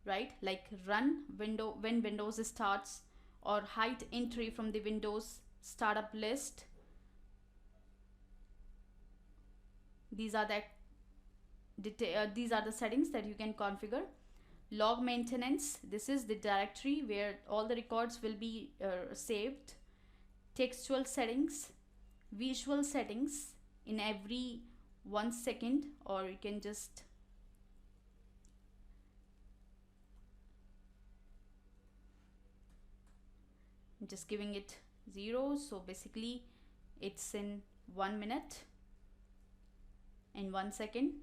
right? Like run window when Windows starts, or hide entry from the Windows startup list. These are the settings that you can configure. Log maintenance, this is the directory where all the records will be saved. Textual settings, visual settings in every 1 second, or you can just I'm just giving it 0. So basically it's in 1 minute and 1 second,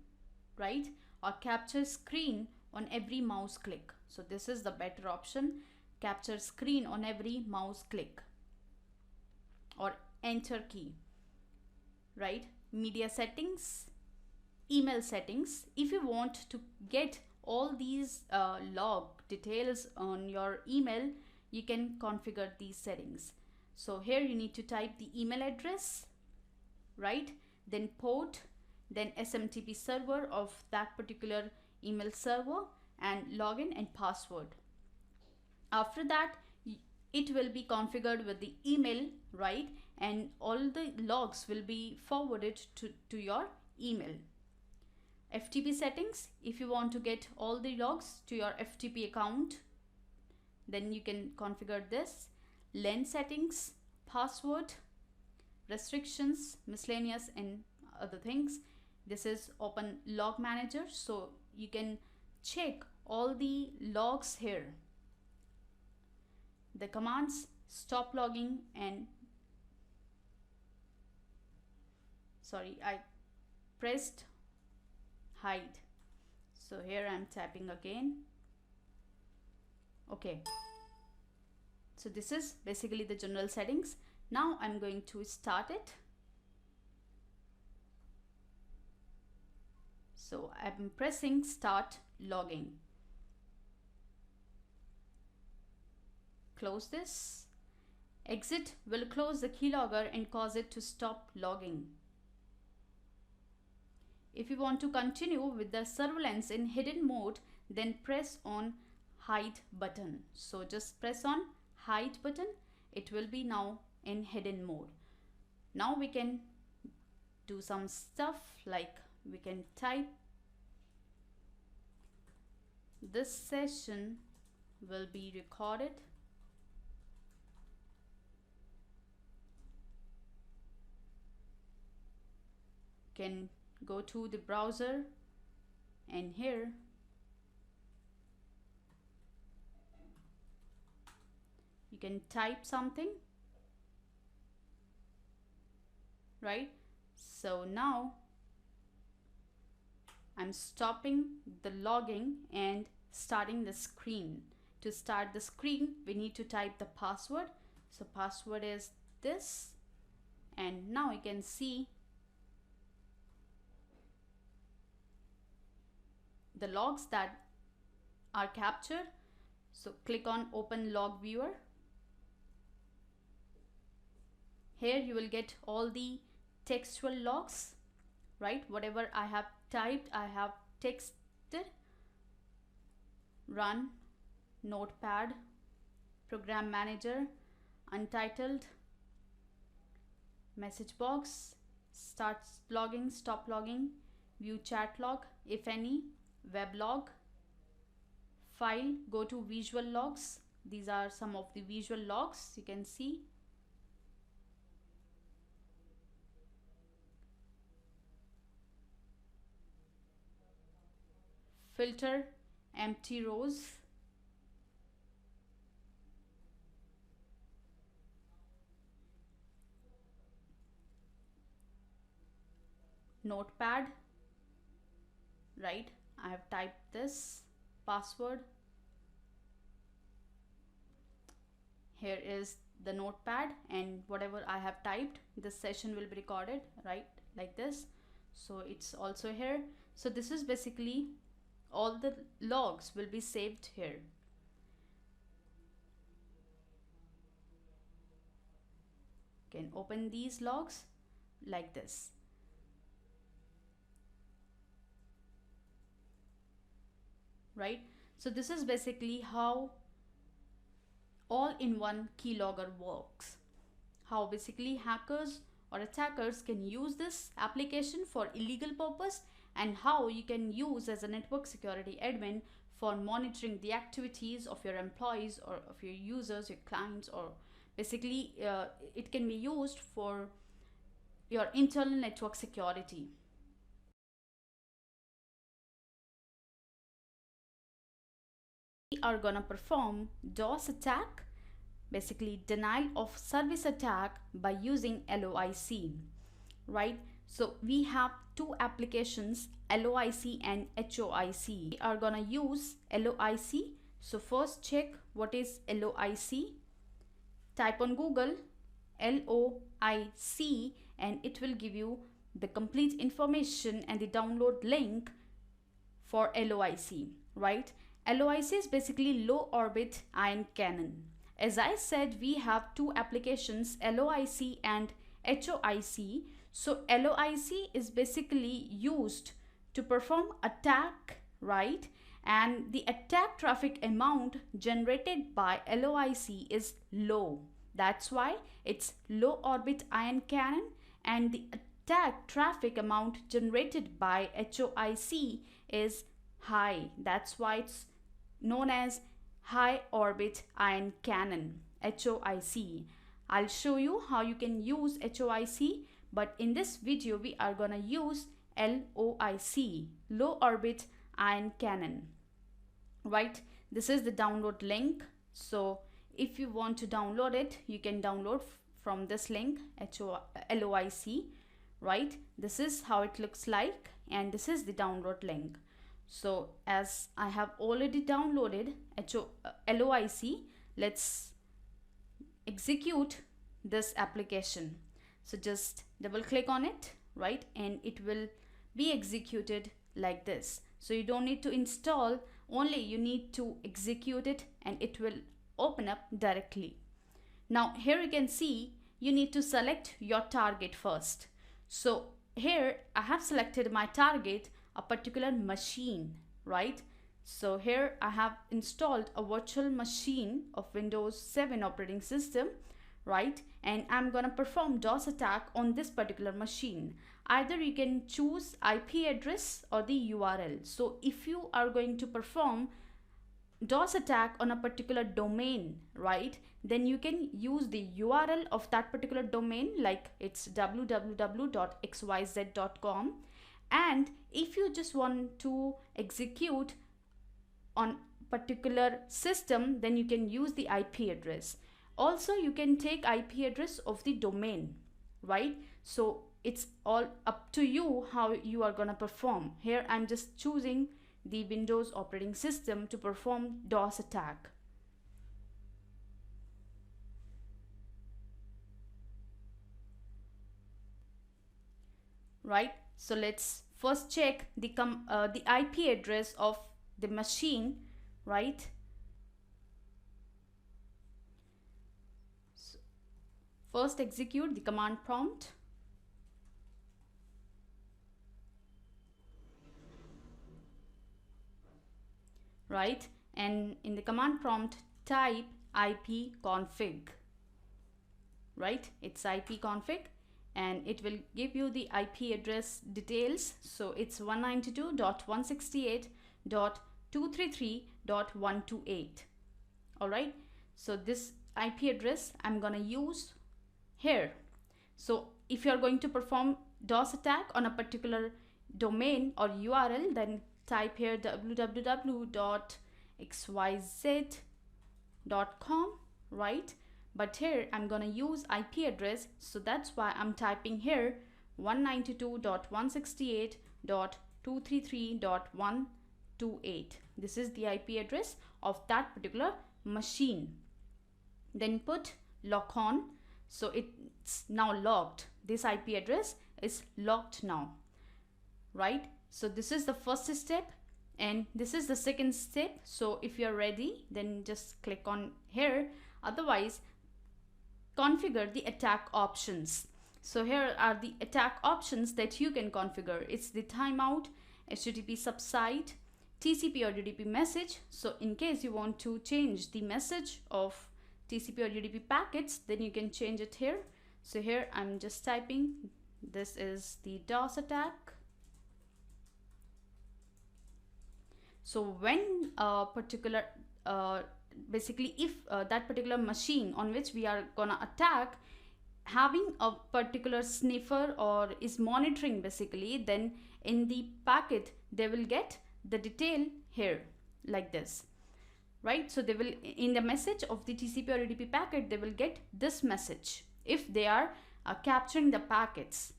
right? Or capture screen on every mouse click. So this is the better option, capture screen on every mouse click, or enter key, right? Media settings, email settings. If you want to get all these log details on your email, you can configure these settings. So here you need to type the email address, right? Then port, then SMTP server of that particular email server, and login and password. After that, it will be configured with the email, right? And all the logs will be forwarded to your email. FTP settings, if you want to get all the logs to your FTP account, then you can configure this. LAN settings, password, restrictions, miscellaneous and other things. This is Open Log Manager, so you can check all the logs here. The commands stop logging and I pressed hide. So here I'm tapping again. Okay. So this is basically the general settings. Now I'm going to start it. So I'm pressing start logging. Close this. Exit will close the keylogger and cause it to stop logging. If you want to continue with the surveillance in hidden mode, then press on hide button. So just press on hide button. It will be now in hidden mode. Now we can do some stuff, like we can type this session will be recorded. Can go to the browser, and here you can type something, right? So now I'm stopping the logging and starting the screen. To start the screen, we need to type the password. So password is this, and now you can see the logs that are captured. So click on open log viewer. Here you will get all the textual logs, right? Whatever I have typed, I have texted. Run, notepad, program manager, untitled, message box, start logging, stop logging, view chat log if any, web log, file, go to visual logs. These are some of the visual logs you can see. Filter empty rows. Notepad, right? I have typed this password. Here is the notepad, and whatever I have typed, this session will be recorded, right? Like this. So it's also here. So this is basically all the logs will be saved here. You can open these logs like this. Right? So this is basically how all-in-one keylogger works. How basically hackers or attackers can use this application for illegal purpose, and how you can use as a network security admin for monitoring the activities of your employees or of your users, your clients, or basically it can be used for your internal network security. We are gonna perform DOS attack, basically denial of service attack, by using LOIC, right? So we have two applications, LOIC and HOIC. We are gonna use LOIC. So first check what is LOIC. Type on Google LOIC and it will give you the complete information and the download link for LOIC, right? LOIC is basically low orbit ion cannon. As I said, we have two applications, LOIC and HOIC. So LOIC is basically used to perform attack, right? And the attack traffic amount generated by LOIC is low. That's why it's low orbit ion cannon, and the attack traffic amount generated by HOIC is high. That's why it's known as high orbit ion cannon, HOIC. I'll show you how you can use HOIC, but in this video we are gonna use LOIC, low orbit ion cannon, right? This is the download link. So if you want to download it, you can download from this link, LOIC, right? This is how it looks like, and this is the download link. So as I have already downloaded LOIC, let's execute this application. So just double click on it, right? And it will be executed like this. So you don't need to install, only you need to execute it and it will open up directly. Now here you can see you need to select your target first. So here I have selected my target, a particular machine, right? So here I have installed a virtual machine of Windows 7 operating system, right? And I'm gonna perform DOS attack on this particular machine. Either you can choose IP address or the URL. So if you are going to perform DOS attack on a particular domain, right, then you can use the URL of that particular domain, like it's www.xyz.com. And if you just want to execute on particular system, then you can use the IP address. Also, you can take IP address of the domain, right? So it's all up to you how you are gonna perform. Here I'm just choosing the Windows operating system to perform DOS attack. Right, so let's first check the IP address of the machine, right? So first execute the command prompt. Right, and in the command prompt type ipconfig, right? It's ipconfig, and it will give you the IP address details. So it's 192.168.233.128. all right, so this IP address I'm gonna use here. So if you are going to perform DOS attack on a particular domain or URL, then type here www.xyz.com, right? But here I'm gonna use IP address, so that's why I'm typing here 192.168.233.128. this is the IP address of that particular machine. Then put lock on, so it's now locked. This IP address is locked now, right? So this is the first step and this is the second step. So if you're ready, then just click on here. Otherwise, configure the attack options. So here are the attack options that you can configure. It's the timeout, HTTP subsite, TCP or UDP message. So in case you want to change the message of TCP or UDP packets, then you can change it here. So here I'm just typing, this is the DOS attack. So when a particular basically if that particular machine on which we are gonna attack having a particular sniffer or is monitoring, basically, then in the packet they will get the detail here like this, right? So they will, in the message of the TCP or UDP packet, they will get this message if they are capturing the packets,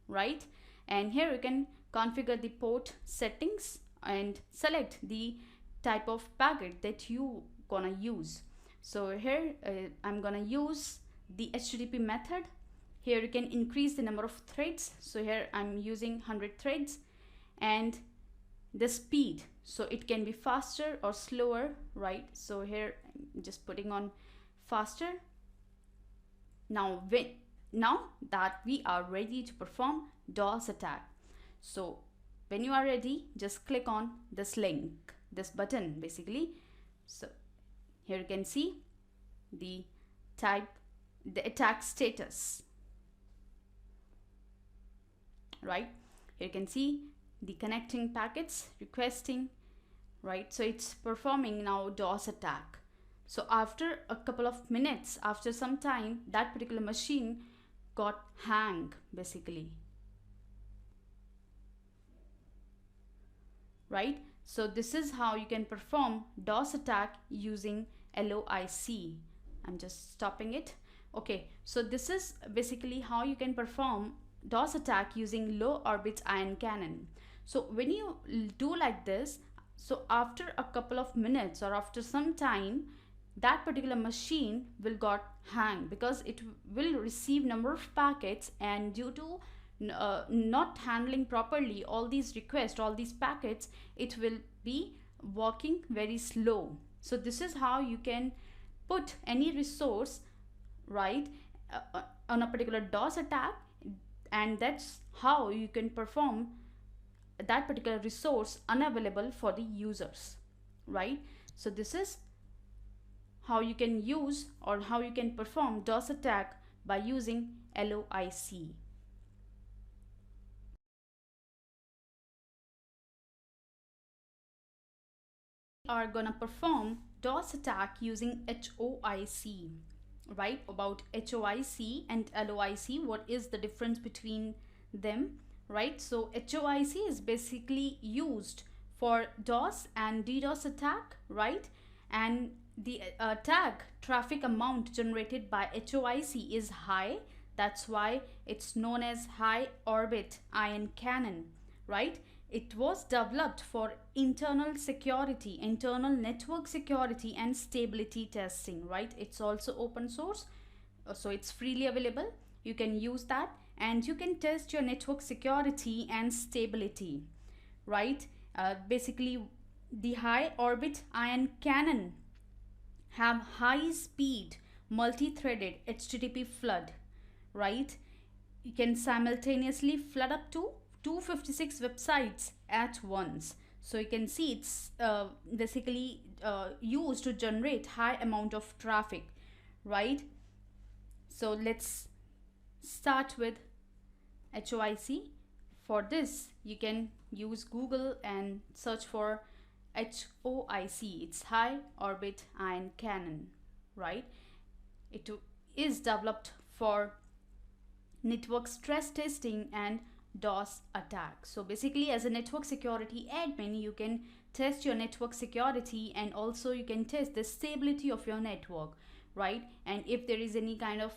right? And here you can configure the port settings and select the type of packet that you gonna use. So here I'm gonna use the HTTP method, Here you can increase the number of threads. So here I'm using 100 threads, and the speed, so it can be faster or slower, right? So here I'm just putting on faster. Now that we are ready to perform DOS attack, so when you are ready, just click on this link, this button basically. So here you can see the attack status, right? Here you can see the connecting packets, requesting, right? So it's performing now DOS attack. So after a couple of minutes, after some time, that particular machine got hang basically, right? So this is how you can perform DOS attack using LOIC. I'm just stopping it. Okay, so this is basically how you can perform DOS attack using low orbit ion cannon. So when you do like this, so after a couple of minutes or after some time, that particular machine will got hang because it will receive number of packets, and due to not handling properly all these requests, all these packets, it will be working very slow. So this is how you can put any resource, right, on a particular DOS attack, and that's how you can perform that particular resource unavailable for the users, right? So this is how you can use or how you can perform DOS attack by using LOIC. We are gonna perform DOS attack using HOIC, right? About HOIC and LOIC, what is the difference between them, right? So HOIC is basically used for DOS and DDoS attack, right? And the attack traffic amount generated by HOIC is high. That's why it's known as high orbit ion cannon, right? It was developed for internal security, internal network security and stability testing, right? It's also open source, so it's freely available. You can use that and you can test your network security and stability, right? Basically, the high orbit ion cannon have high speed multi-threaded HTTP flood, right? You can simultaneously flood up to 256 websites at once. So you can see it's basically used to generate high amount of traffic, right? So let's start with HOIC. For this, you can use Google and search for HOIC. It's high orbit ion cannon, right? It is developed for network stress testing and DOS attack. So basically, as a network security admin, you can test your network security and also you can test the stability of your network, right? And if there is any kind of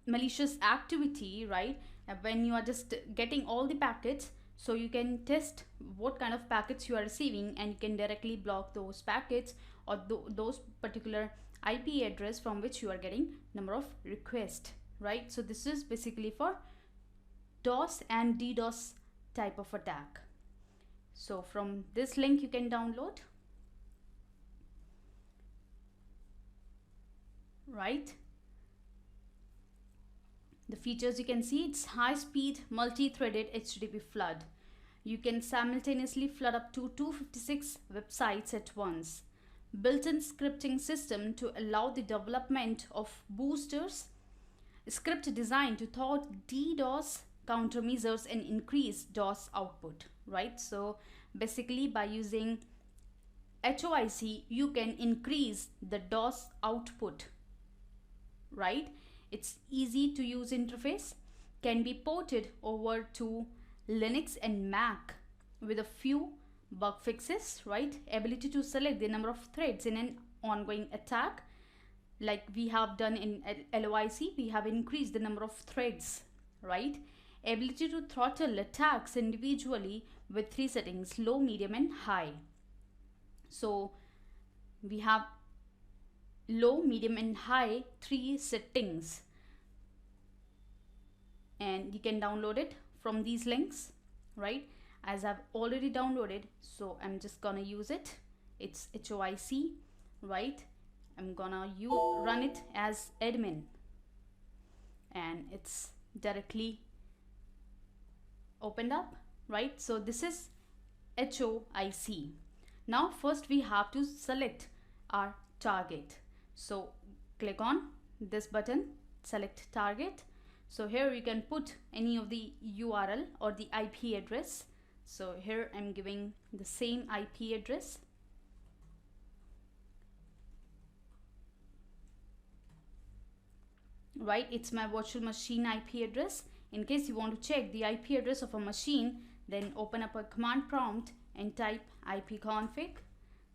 malicious activity, right, when you are just getting all the packets, so you can test what kind of packets you are receiving and you can directly block those packets or those particular IP address from which you are getting number of requests, right? So this is basically for DOS and DDoS type of attack. So from this link you can download, right? The features you can see, it's high speed multi-threaded HTTP flood. You can simultaneously flood up to 256 websites at once. Built-in scripting system to allow the development of boosters. Script designed to thwart DDoS countermeasures and increase DOS output, right? So basically by using HOIC, you can increase the DOS output, right? It's easy to use interface, can be ported over to Linux and Mac with a few bug fixes, right? Ability to select the number of threads in an ongoing attack. Like we have done in LOIC, we have increased the number of threads, right? Ability to throttle attacks individually with 3 settings, low, medium and high. So we have low, medium and high 3 settings. and you can download it from these links, right? As I've already downloaded, so I'm just gonna use it. It's HOIC, right? I'm gonna run it as admin, and it's directly opened up, right? So this is HOIC. Now first we have to select our target. So click on this button, select target. So here you can put any of the URL or the IP address. So here I'm giving the same IP address. Right, it's my virtual machine IP address. In case you want to check the IP address of a machine, then open up a command prompt and type ipconfig.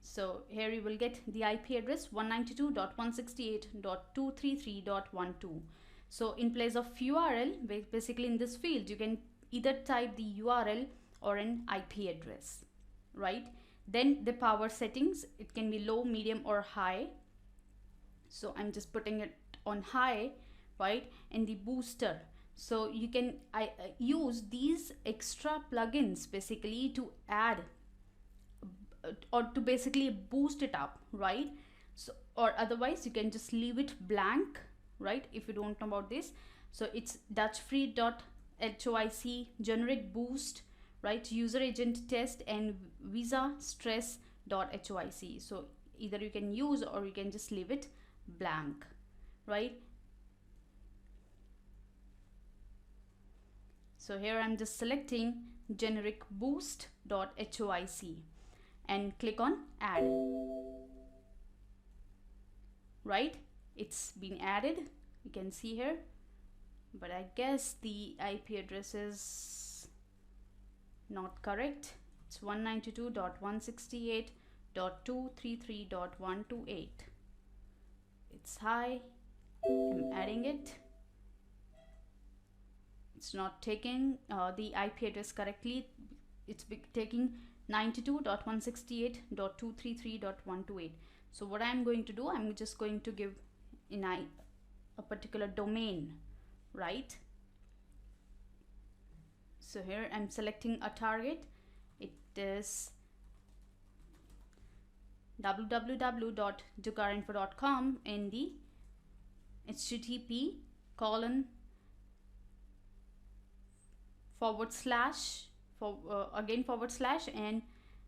So here you will get the IP address 192.168.233.12. So in place of URL, basically in this field, you can either type the URL or an IP address, right? Then the power settings, it can be low, medium or high. So I'm just putting it on high, right? And the booster. So you can use these extra plugins basically to add or to basically boost it up, right? So, or otherwise you can just leave it blank, right? If you don't know about this. So it's dutchfree.hoic, generic boost, right? User agent test and visa stress.hoic. So either you can use or you can just leave it blank, right? So here I'm just selecting generic boost.hoic and click on add, right? It's been added, you can see here, but I guess the IP address is not correct. It's 192.168.233.128. It's high. I'm adding it. It's not taking the IP address correctly. It's taking 92.168.233.128. So what I'm going to do, I'm just going to give in a particular domain, right? So here I'm selecting a target. It is www.dukarinfo.com in the http:// and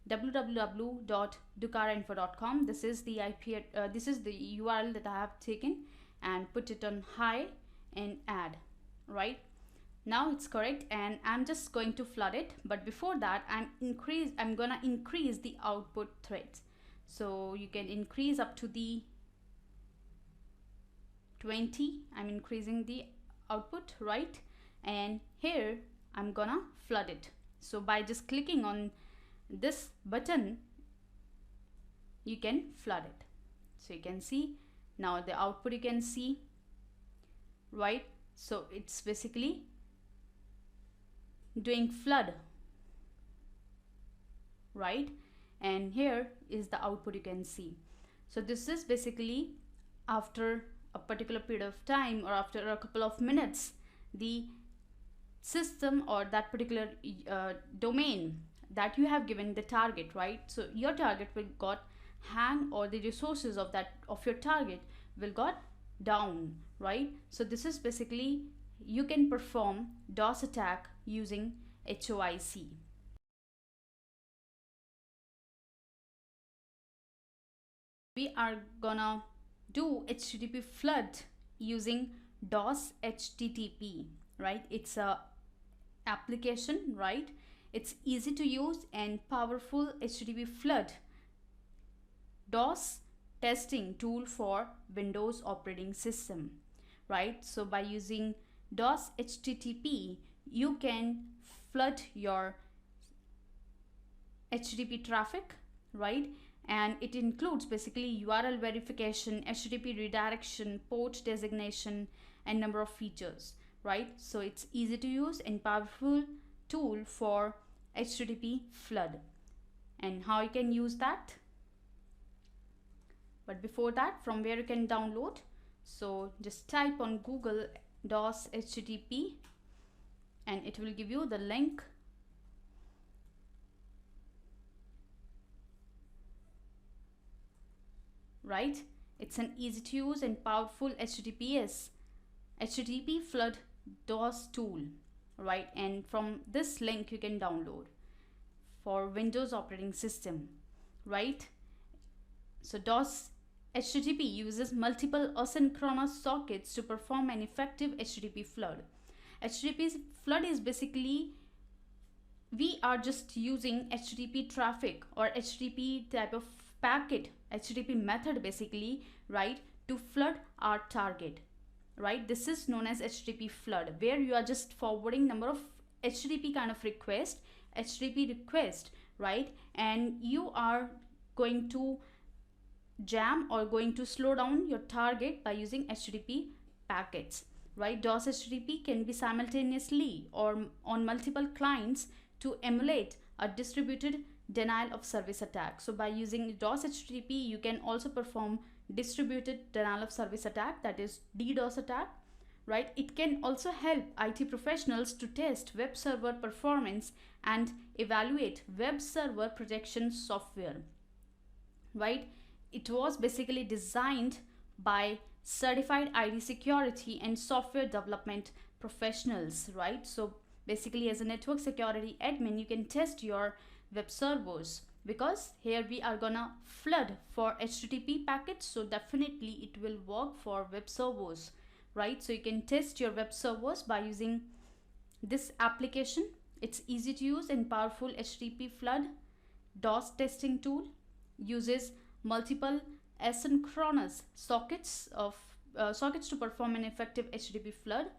www.dukarinfo.com. This is the IP, this is the URL that I have taken and put it on high and add, right? Now it's correct, and I'm just going to flood it. But before that, I'm gonna increase the output threads. So you can increase up to the 20. I'm increasing the output, right? And here I'm gonna flood it. So by just clicking on this button, you can flood it. So you can see now the output, you can see, right? So it's basically doing flood, right? And here is the output, you can see. So this is basically after a particular period of time or after a couple of minutes, the system or that particular domain that you have given the target, right? So your target will got hang, or the resources of your target will got down, right? So this is basically you can perform DOS attack using HOIC. We are gonna do HTTP flood using DosHttp, right? It's a application, right? It's easy to use and powerful HTTP flood DOS testing tool for Windows operating system, right? So by using DosHttp, you can flood your HTTP traffic, right? And it includes basically URL verification, HTTP redirection, port designation, and number of features, right? So it's easy to use and powerful tool for HTTP flood. And how you can use that? But before that, from where you can download, so just type on Google DOSHttp and it will give you the link. Right? It's an easy to use and powerful HTTP flood DOS tool, right? And from this link you can download for Windows operating system, right? So DOS HTTP uses multiple asynchronous sockets to perform an effective HTTP flood. HTTP flood is basically, we are just using HTTP traffic or HTTP type of packet, HTTP method basically, right, to flood our target, right? This is known as HTTP flood, where you are just forwarding number of HTTP kind of request, right? And you are going to jam or going to slow down your target by using HTTP packets, right? DOS HTTP can be simultaneously or on multiple clients to emulate a distributed denial of service attack. So by using DOS HTTP, you can also perform distributed denial of service attack, that is DDoS attack, right? It can also help IT professionals to test web server performance and evaluate web server protection software, right? It was basically designed by certified IT security and software development professionals, right? So basically, as a network security admin, you can test your web servers, because here we are gonna flood for HTTP packets, so definitely it will work for web servers, right? So you can test your web servers by using this application. It's easy to use and powerful HTTP flood DOS testing tool, uses multiple asynchronous sockets to perform an effective HTTP flood.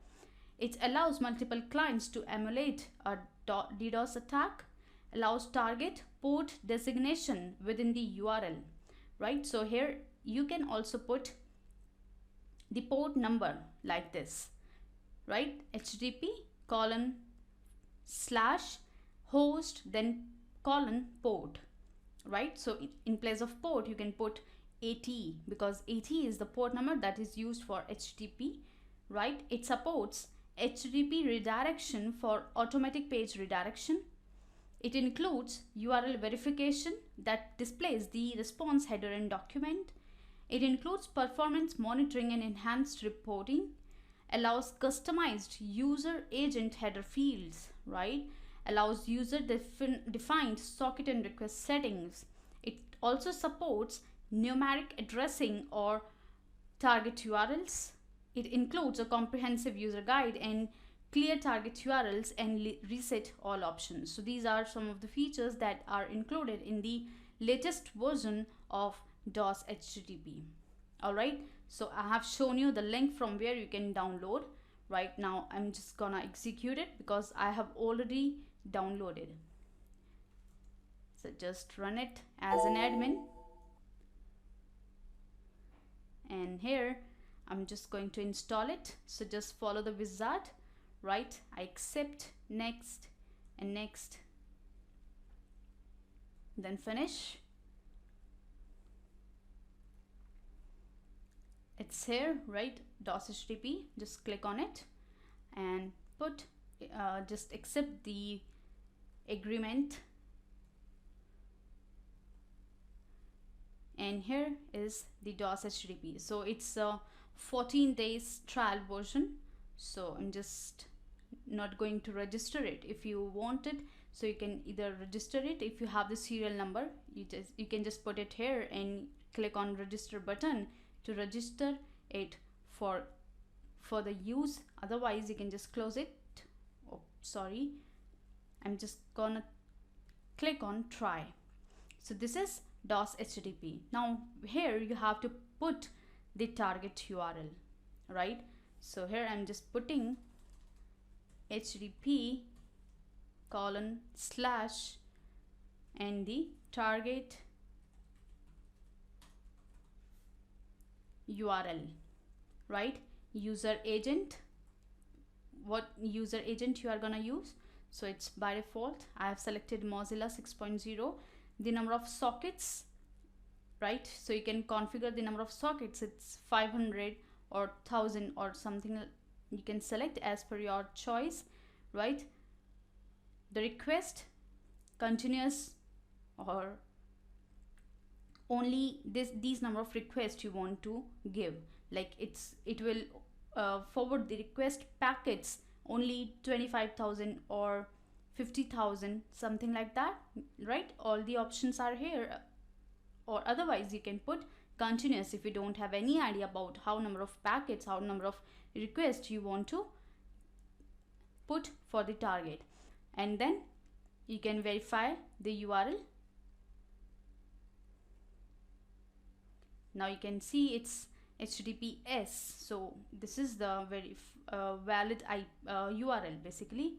It allows multiple clients to emulate a DDoS attack, allows target port designation within the URL, right? So here you can also put the port number like this, right? http:/host then :port, right? So in place of port you can put AT, because AT is the port number that is used for HTTP, right? It supports HTTP redirection for automatic page redirection. It includes URL verification that displays the response header and document. It includes performance monitoring and enhanced reporting. Allows customized user agent header fields, right? Allows user defined socket and request settings. It also supports numeric addressing or target URLs. It includes a comprehensive user guide and clear target URLs and reset all options. So these are some of the features that are included in the latest version of DOS HTTP. All right, so I have shown you the link from where you can download. Right now I'm just gonna execute it because I have already downloaded. So just run it as an admin, and here I'm just going to install it. So just follow the wizard, right? I accept, next, and next, then finish. It's here, right? DOS HTTP, just click on it and put just accept the agreement, and here is the DOS HTTP. So it's a 14 days trial version, so I'm just not going to register it. If you want it, so you can either register it. If you have the serial number, you can just put it here and click on register button to register it for the use. Otherwise you can just close it. Oh, sorry, I'm just gonna click on try. So this is DOS HTTP. Now here you have to put the target URL, right? So here I'm just putting http:/ and the target URL, right? User agent, what user agent you are gonna use. So it's by default I have selected Mozilla 6.0. the number of sockets, right? So you can configure the number of sockets. It's 500 or 1000 or something, you can select as per your choice, right? The request continuous, or only these number of requests you want to give. Like it will forward the request packets only 25,000 or 50,000, something like that, right? All the options are here. Or otherwise you can put continuous if you don't have any idea about how number of packets, how number of requests you want to put for the target. And then you can verify the URL. Now you can see it's HTTPS, so this is the very valid URL basically.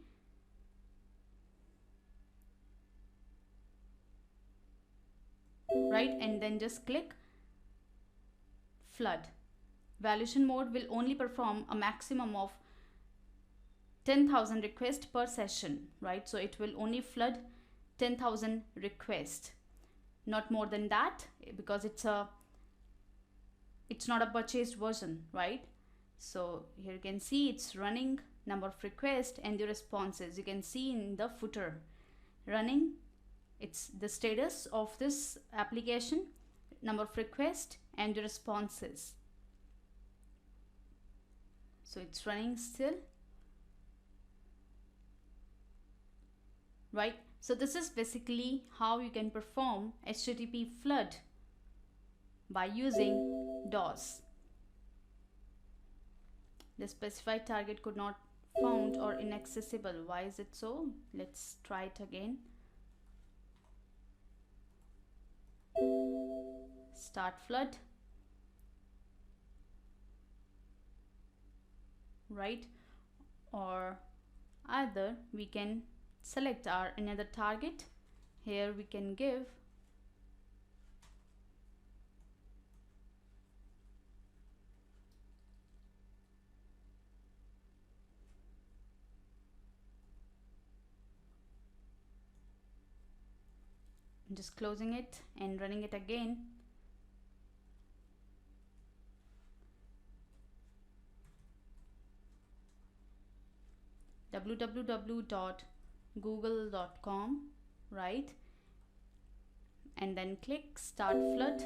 Right, and then just click flood. Valuation mode will only perform a maximum of 10,000 requests per session, right? So it will only flood 10,000 requests, not more than that, because it's not a purchased version, right? So here you can see it's running, number of requests and the responses. You can see in the footer running, it's the status of this application, number of requests and the responses. So it's running still, right? So this is basically how you can perform HTTP flood by using DOS. The specified target could not found or inaccessible. Why is it so? Let's try it again. Start flood, right? Or either we can select our another target. Here we can give just closing it and running it again. www.google.com, right? And then click start flood,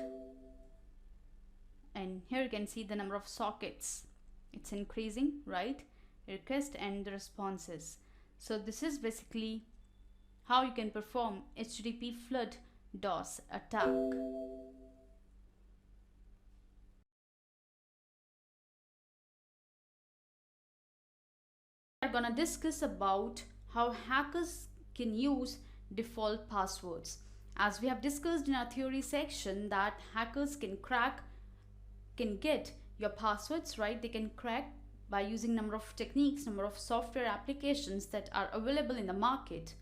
and here you can see the number of sockets. It's increasing, right? Request and the responses. So this is basically how you can perform HTTP flood DOS attack. We are gonna discuss about how hackers can use default passwords. As we have discussed in our theory section that hackers can get your passwords, right? They can crack by using number of techniques, number of software applications that are available in the market.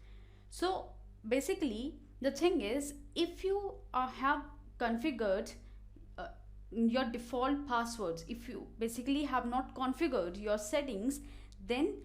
So basically the thing is, if you have configured your default passwords, if you basically have not configured your settings, then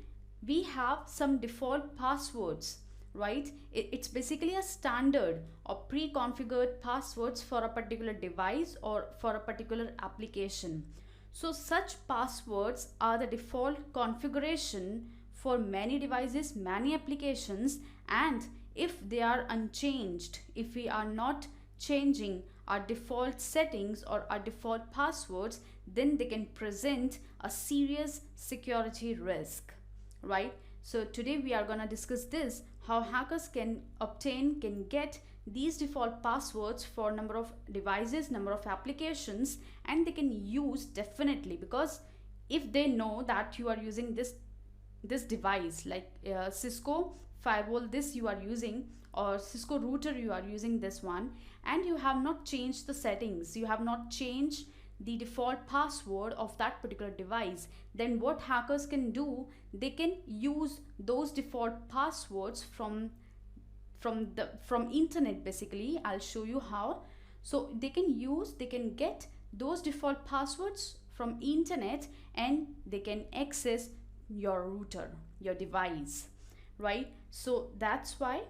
we have some default passwords, right? It's basically a standard or pre-configured passwords for a particular device or for a particular application. So such passwords are the default configuration for many devices, many applications, and if they are unchanged, if we are not changing our default settings or our default passwords, then they can present a serious security risk, right? So today we are going to discuss this, how hackers can get these default passwords for number of devices, number of applications, and they can use definitely, because if they know that you are using this device, like Cisco firewall this you are using, or Cisco router you are using this one, and you have not changed the settings, you have not changed the default password of that particular device, then what hackers can do, they can use those default passwords from internet. Basically I'll show you how. So they can get those default passwords from internet, and they can access your router, your device, right? So that's why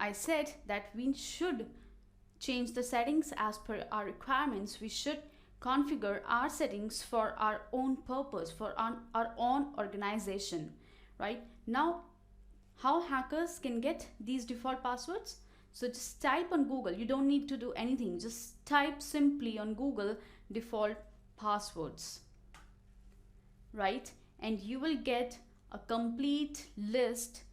I said that we should change the settings as per our requirements. We should configure our settings for our own purpose, for our own organization, right? Now, how hackers can get these default passwords? So just type on Google. You don't need to do anything. Just type simply on Google default passwords, right? And you will get a complete list.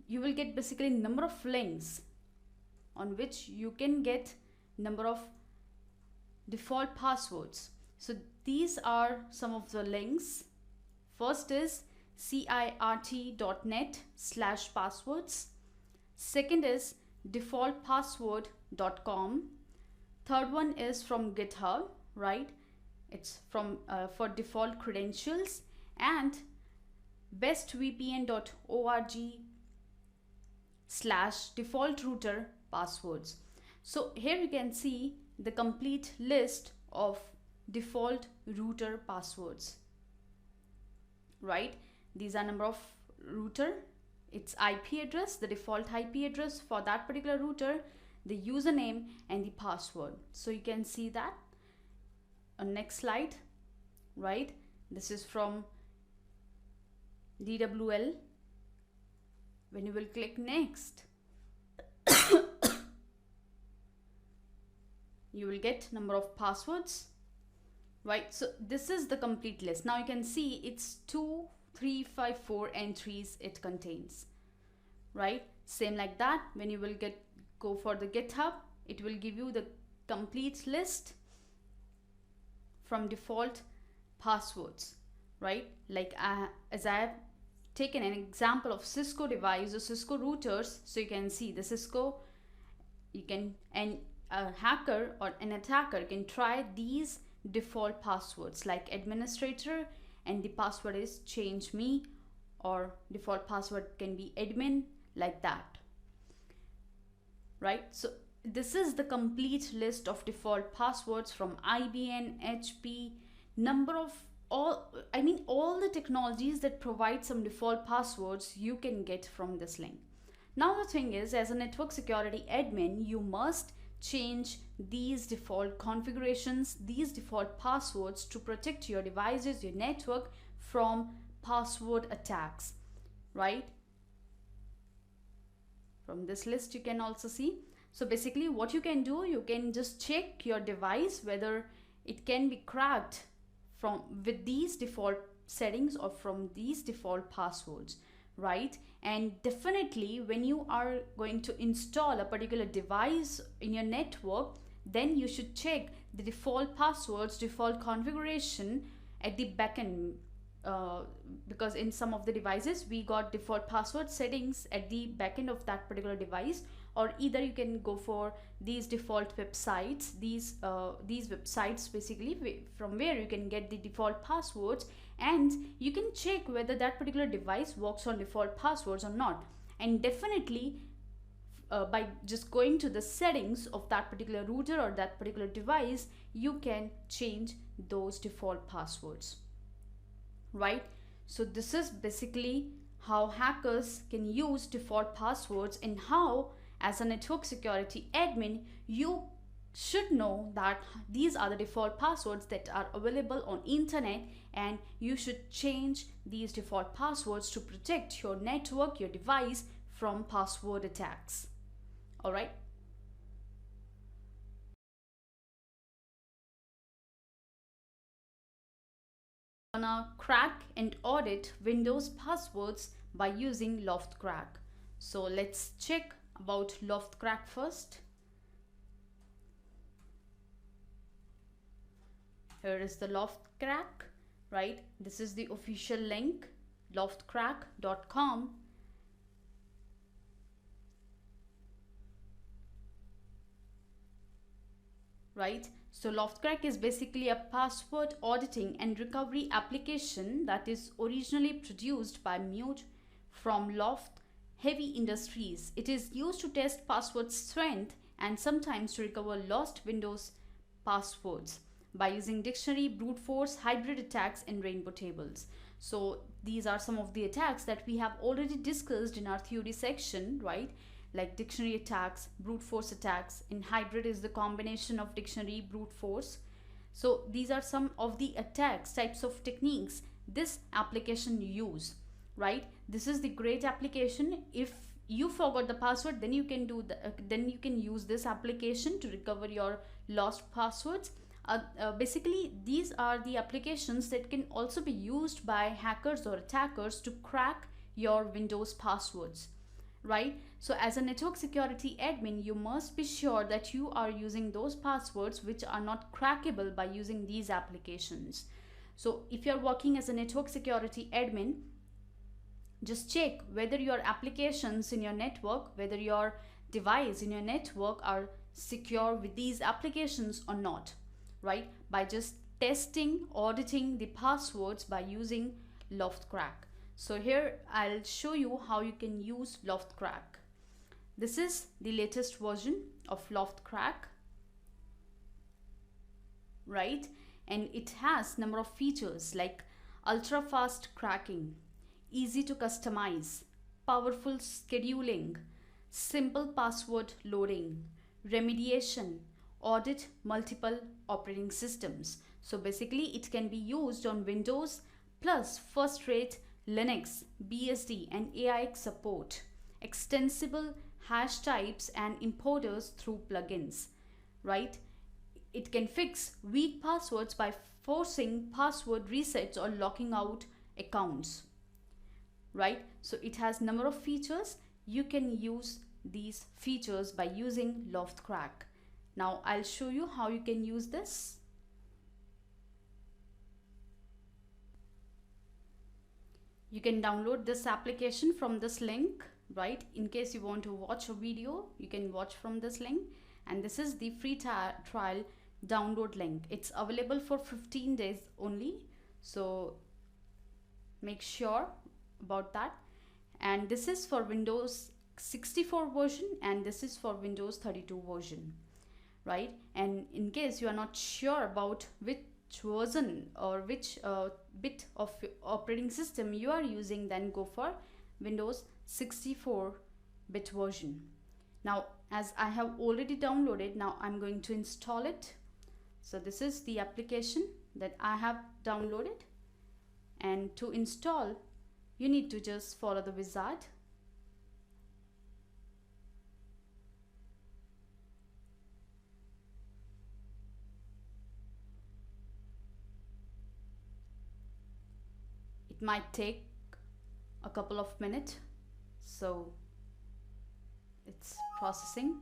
You will get basically number of links on which you can get number of default passwords. So these are some of the links. First is cirt.net/passwords. Second is defaultpassword.com. Third one is from GitHub, right? It's from for default credentials, and bestvpn.org/default router passwords. So here you can see the complete list of default router passwords, right? These are number of router, its IP address, the default IP address for that particular router, the username, and the password. So you can see that on next slide, right? This is from DWL. When you will click next, you will get number of passwords, right? So this is the complete list. Now you can see it's 2,354 entries it contains, right? Same like that, when you will go for the GitHub, it will give you the complete list from default passwords, right? Like as I have taken an example of Cisco device or Cisco routers, so you can see the Cisco, and a hacker or an attacker can try these default passwords like administrator, and the password is change me, or default password can be admin, like that, right? So this is the complete list of default passwords from IBM, HP, number of all the technologies that provide some default passwords you can get from this link. Now the thing is, as a network security admin, you must change these default configurations, these default passwords, to protect your devices, your network from password attacks, right? From this list you can also see. So basically what you can do, you can just check your device whether it can be cracked with these default settings or from these default passwords, right? And definitely when you are going to install a particular device in your network, then you should check the default passwords, default configuration at the backend, because in some of the devices we got default password settings at the backend of that particular device. Or either you can go for these default websites, these websites basically from where you can get the default passwords, and you can check whether that particular device works on default passwords or not. And definitely by just going to the settings of that particular router or that particular device, you can change those default passwords, right? So this is basically how hackers can use default passwords, and how as a network security admin you should know that these are the default passwords that are available on internet, and you should change these default passwords to protect your network, your device from password attacks. All right. Gonna crack and audit Windows passwords by using Lopth crack. So let's check about Lopth crack first. Here is the Lopth crack, right? This is the official link, lophthcrack.com. Right? So Loftcrack is basically a password auditing and recovery application that is originally produced by Mute from Lopth Heavy Industries. It is used to test password strength and sometimes to recover lost Windows passwords by using dictionary, brute force, hybrid attacks, and rainbow tables. So these are some of the attacks that we have already discussed in our theory section, right? Like dictionary attacks, brute force attacks, and hybrid is the combination of dictionary, brute force. So these are some of the attacks types of techniques this application use, right? This is the great application. If you forgot the password, then you can then you can use this application to recover your lost passwords. Basically, these are the applications that can also be used by hackers or attackers to crack your Windows passwords, right? So as a network security admin, you must be sure that you are using those passwords which are not crackable by using these applications. So if you're working as a network security admin, just check whether your applications in your network, whether your device in your network are secure with these applications or not, right? By just testing, auditing the passwords by using Lopth crack. So here I'll show you how you can use Lopth crack. This is the latest version of Lopth crack, right? And it has number of features like ultra fast cracking, easy to customize, powerful scheduling, simple password loading, remediation, audit multiple operating systems. So basically it can be used on Windows plus first-rate Linux, BSD and AIX support, extensible hash types and importers through plugins, right? It can fix weak passwords by forcing password resets or locking out accounts, right? So it has number of features. You can use these features by using Lopth crack. Now I'll show you how you can use this. You can download this application from this link, right? In case you want to watch a video, you can watch from this link. And this is the free trial download link. It's available for 15 days only. So make sure about that. And this is for Windows 64 version and this is for Windows 32 version, right? And in case you are not sure about which version or which bit of operating system you are using, then go for Windows 64-bit version. Now as I have already downloaded, now I'm going to install it. So this is the application that I have downloaded, and to install you need to just follow the wizard. It might take a couple of minutes, so it's processing.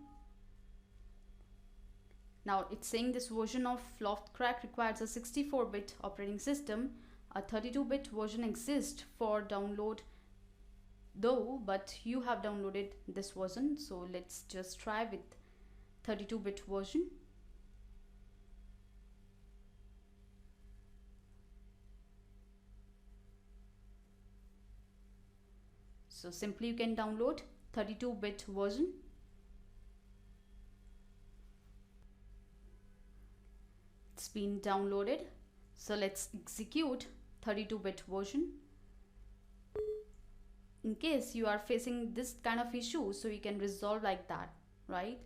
Now it's saying this version of Lopth crack requires a 64-bit operating system. A 32-bit version exists for download though, but you have downloaded this version, so let's just try with 32-bit version. So simply you can download 32-bit version. It's been downloaded. So let's execute 32-bit version. In case you are facing this kind of issue, so you can resolve like that, right?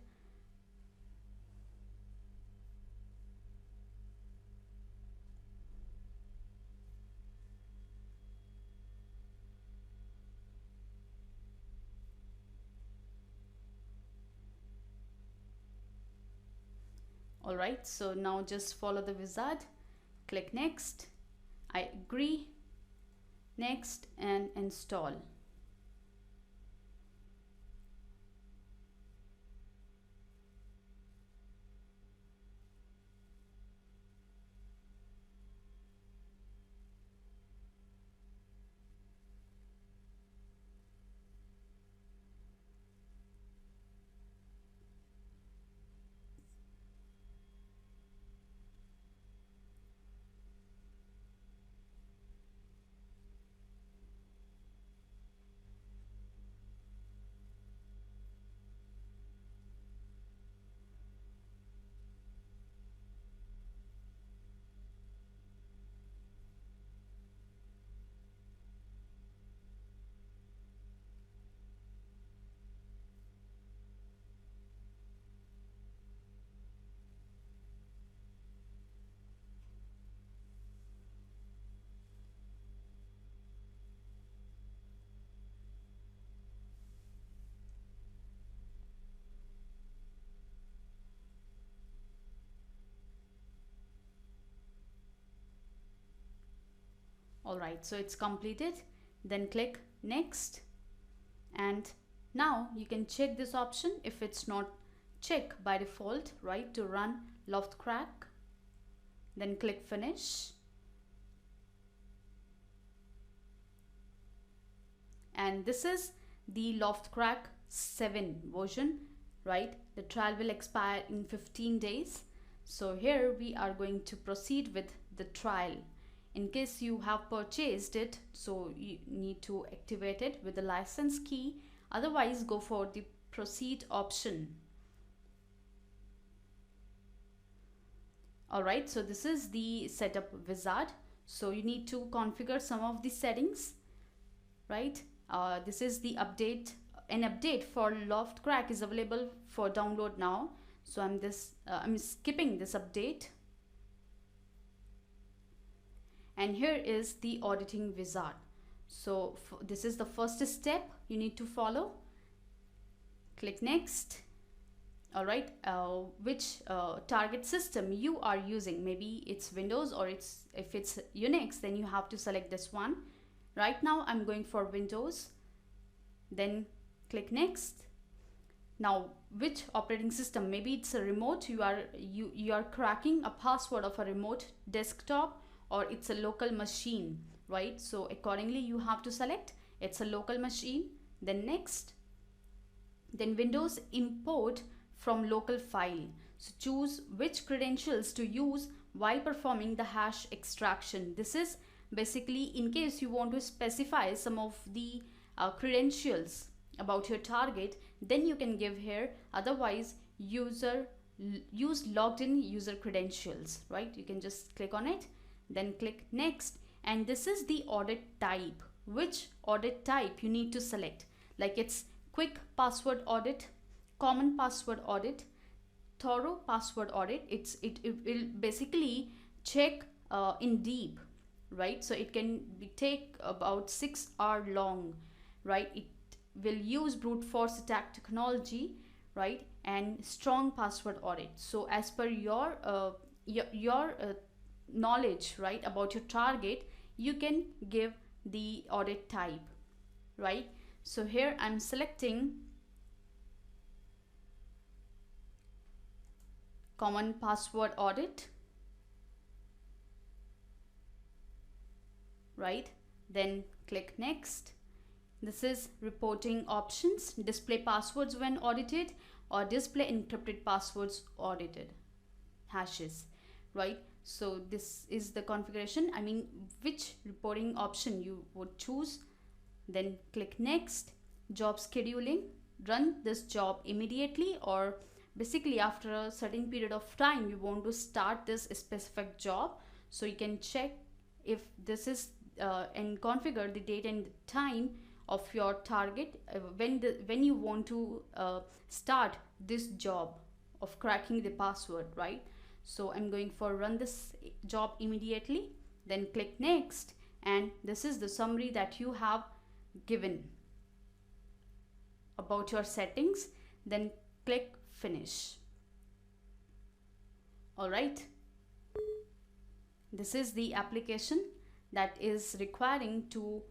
All right, so now just follow the wizard, click next, I agree, next, and install. All right, so it's completed. Then click next, and now you can check this option if it's not checked by default, right, to run Lopth crack. Then click finish, and this is the Lopth crack 7 version, right? The trial will expire in 15 days. So here we are going to proceed with the trial. In case you have purchased it, so you need to activate it with the license key. Otherwise, go for the proceed option. All right, so this is the setup wizard. So you need to configure some of the settings, right? This is the update. An update for Lopth crack is available for download now. So I'm skipping this update. And here is the auditing wizard. So this is the first step you need to follow. Click next. All right, which target system you are using? Maybe it's Windows, or if it's Unix, then you have to select this one. Right now I'm going for Windows. Then click next. Now, which operating system? Maybe it's a remote. You are cracking a password of a remote desktop, or it's a local machine, right? So accordingly you have to select it's a local machine. Then next. Then Windows import from local file. So choose which credentials to use while performing the hash extraction. This is basically in case you want to specify some of the credentials about your target, then you can give here. Otherwise, use logged in user credentials, right? You can just click on it, then click next. And this is the audit type. Which audit type you need to select? Like it's quick password audit, common password audit, thorough password audit. It will basically check in deep, right? So it can take about 6 hours long, right? It will use brute force attack technology, right? And strong password audit. So as per your knowledge, right, about your target, you can give the audit type, right? So here I'm selecting common password audit, right? Then click next. This is reporting options: display passwords when audited, or display encrypted passwords audited hashes, right? So this is the configuration, I mean which reporting option you would choose. Then click next. Job scheduling: run this job immediately, or basically after a certain period of time you want to start this specific job. So you can check if this is and configure the date and time of your target when you want to start this job of cracking the password, right? So I'm going for run this job immediately. Then click next, and this is the summary that you have given about your settings. Then click finish. All right, this is the application that is requiring to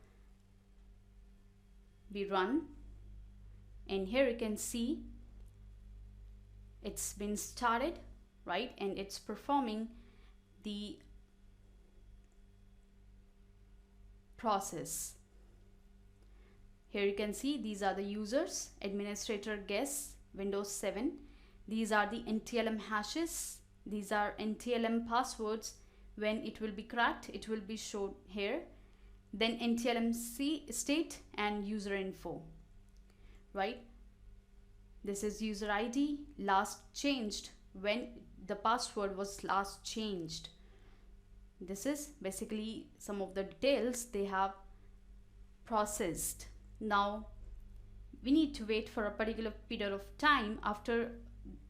be run, and here you can see it's been started, right? And it's performing the process. Here you can see these are the users, administrator, guests, Windows 7. These are the NTLM hashes. These are NTLM passwords. When it will be cracked, it will be shown here. Then NTLM state and user info, right? This is user ID, last changed, when the password was last changed. This is basically some of the details they have processed. Now we need to wait for a particular period of time. After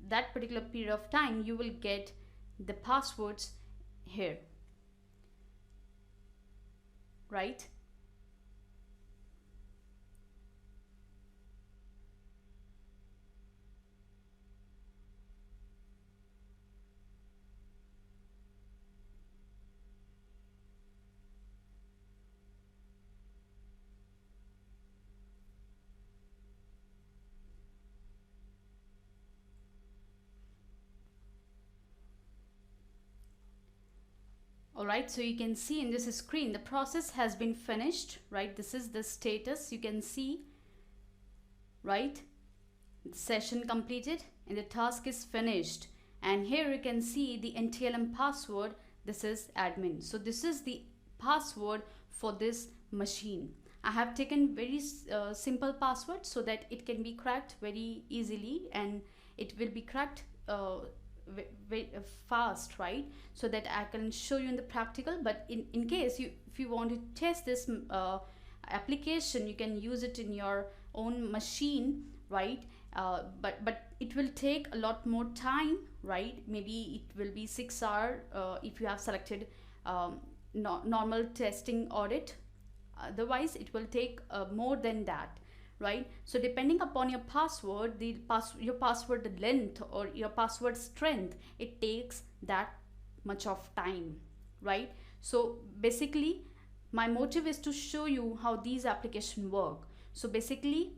that particular period of time, you will get the passwords here, right? All right, so you can see in this screen the process has been finished, right? This is the status. You can see, right, the session completed and the task is finished. And here you can see the NTLM password. This is admin. So this is the password for this machine. I have taken very simple password so that it can be cracked very easily, and it will be cracked very fast, right? So that I can show you in the practical. But in case if you want to test this application, you can use it in your own machine, right? But it will take a lot more time, right? Maybe it will be 6 hours if you have selected normal testing audit. Otherwise it will take more than that, right? So depending upon your password, your password length or your password strength, it takes that much of time, right? So basically my motive is to show you how these applications work. So basically,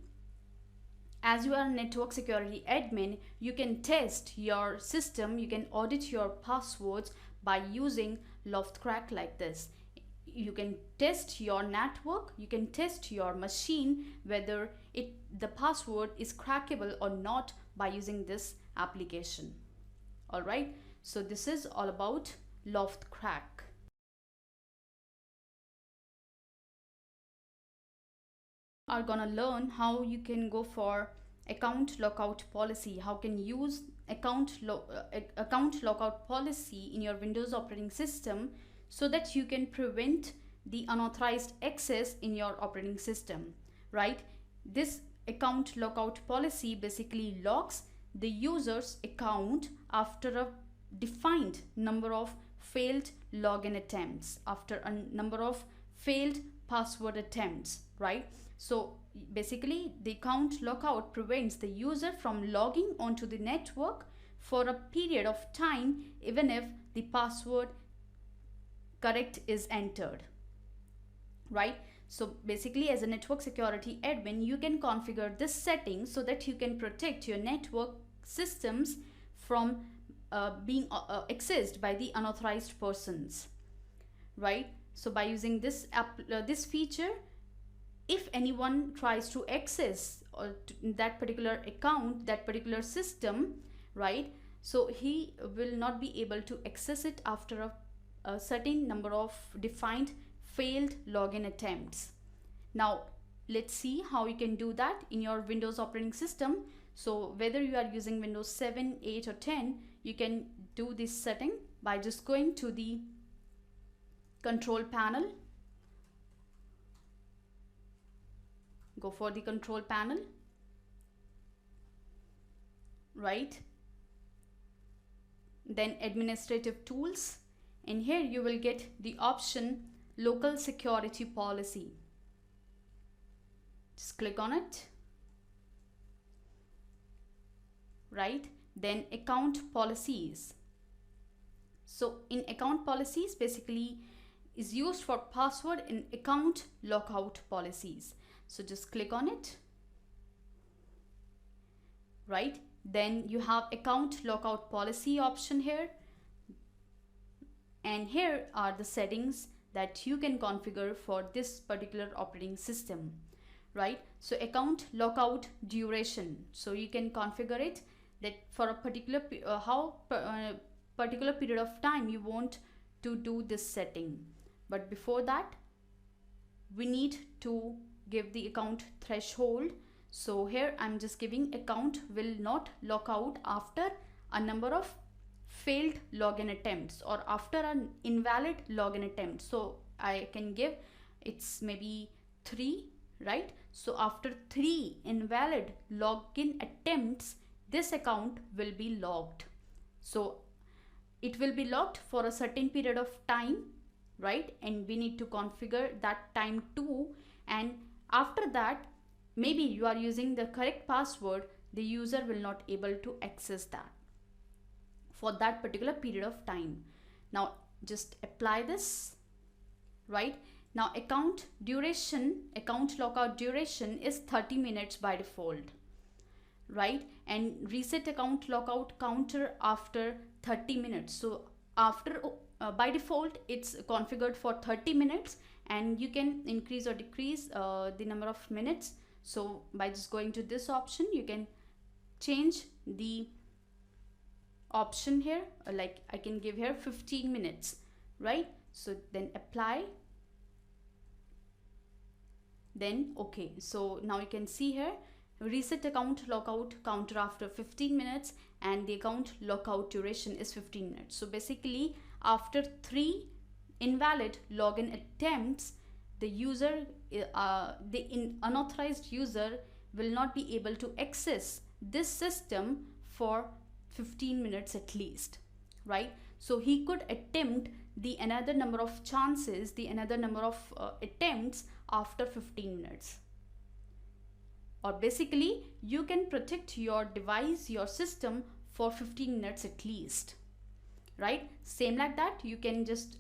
as you are a network security admin, you can test your system, you can audit your passwords by using Lopth crack like this. You can test your network, you can test your machine whether the password is crackable or not by using this application. All right, so this is all about Lopth crack. Are gonna learn how you can go for account lockout policy, how can use account lockout policy in your Windows operating system so that you can prevent the unauthorized access in your operating system, right? This account lockout policy basically locks the user's account after a defined number of failed login attempts, after a number of failed password attempts, right? So basically the account lockout prevents the user from logging onto the network for a period of time even if the password correct is entered, right? So basically, as a network security admin, you can configure this setting so that you can protect your network systems from being accessed by the unauthorized persons, right? So by using this this feature, if anyone tries to access that particular account, that particular system, right, so he will not be able to access it after a certain number of defined failed login attempts. Now let's see how you can do that in your Windows operating system. So whether you are using Windows 7, 8 or 10, you can do this setting by just going to the control panel. Go for the control panel, right? Then administrative tools, and here you will get the option local security policy. Just click on it, right? Then account policies. So in account policies basically is used for password and account lockout policies. So just click on it, right? Then you have account lockout policy option here, and here are the settings that you can configure for this particular operating system, right? So account lockout duration, so you can configure it that for a particular particular period of time you want to do this setting. But before that, we need to give the account threshold. So here I'm just giving account will not lock out after a number of failed login attempts or after an invalid login attempt. So I can give it's maybe 3, right? So after 3 invalid login attempts, this account will be locked. So it will be locked for a certain period of time, right? And we need to configure that time too. And after that, maybe you are using the correct password, the user will not able to access that for that particular period of time. Now just apply this, right? Now account duration, account lockout duration is 30 minutes by default, right? And reset account lockout counter after 30 minutes. So after by default it's configured for 30 minutes, and you can increase or decrease the number of minutes. So by just going to this option, you can change the option here, like I can give here 15 minutes, right? So then apply, then okay. So now you can see here, reset account lockout counter after 15 minutes, and the account lockout duration is 15 minutes. So basically after 3 invalid login attempts, the user, unauthorized user will not be able to access this system for 15 minutes at least, right? So he could attempt the another number of chances, the another number of attempts after 15 minutes. Or basically you can protect your device, your system for 15 minutes at least, right? Same like that, you can just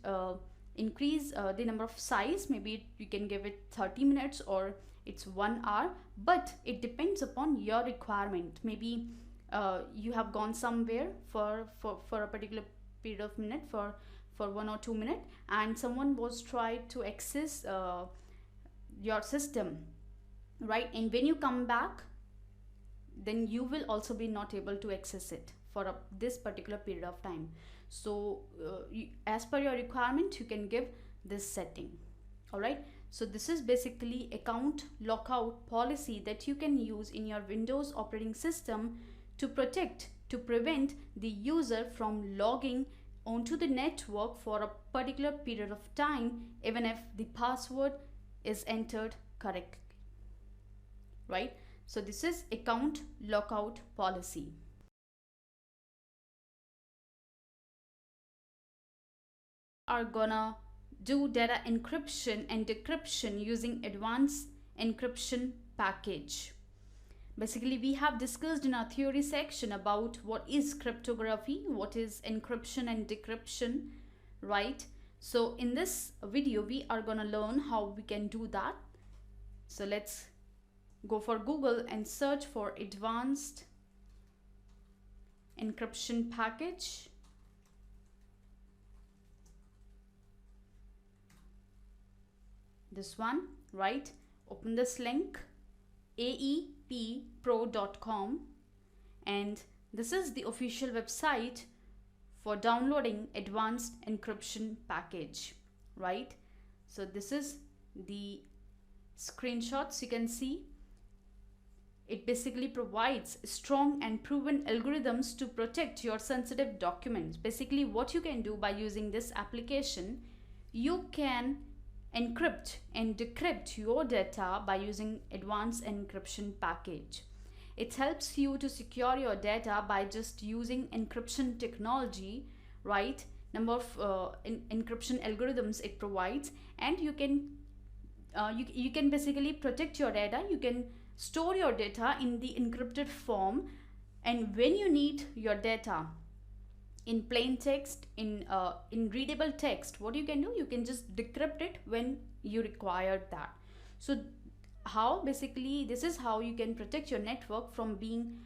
increase the number of size. Maybe you can give it 30 minutes or it's 1 hour, but it depends upon your requirement. Maybe you have gone somewhere for a particular period of minute, for 1 or 2 minutes, and someone was tried to access your system, right? And when you come back, then you will also be not able to access it for this particular period of time. So as per your requirement, you can give this setting. All right, so this is basically account lockout policy that you can use in your Windows operating system to prevent the user from logging onto the network for a particular period of time, even if the password is entered correctly, right? So this is account lockout policy. Are gonna do data encryption and decryption using advanced encryption package. Basically, we have discussed in our theory section about what is cryptography, what is encryption and decryption, right? So in this video, we are gonna learn how we can do that. So let's go for Google and search for advanced encryption package. This one, right? Open this link, aeppro.com, and this is the official website for downloading advanced encryption package, right? So this is the screenshots you can see. It basically provides strong and proven algorithms to protect your sensitive documents. Basically, what you can do by using this application, you can encrypt and decrypt your data by using advanced encryption package. It helps you to secure your data by just using encryption technology, right? Number of encryption algorithms it provides, and you can basically protect your data. You can store your data in the encrypted form, and when you need your data in plain text, in readable text, what you can do, you can just decrypt it when you require that. So how basically this is how you can protect your network from being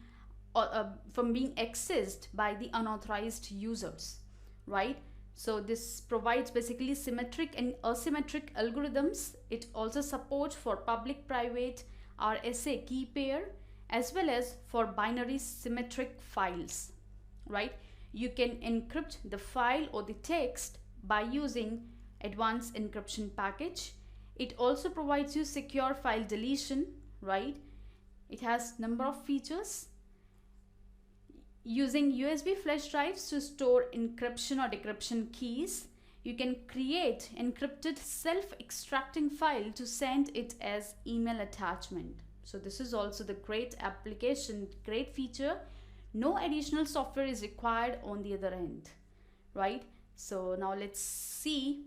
accessed by the unauthorized users, right? So this provides basically symmetric and asymmetric algorithms. It also supports for public private RSA key pair, as well as for binary symmetric files, right? You can encrypt the file or the text by using advanced encryption package. It also provides you secure file deletion, right? It has number of features. Using USB flash drives to store encryption or decryption keys, you can create encrypted self-extracting file to send it as email attachment. So this is also the great application, great feature. No additional software is required on the other end, right? So now let's see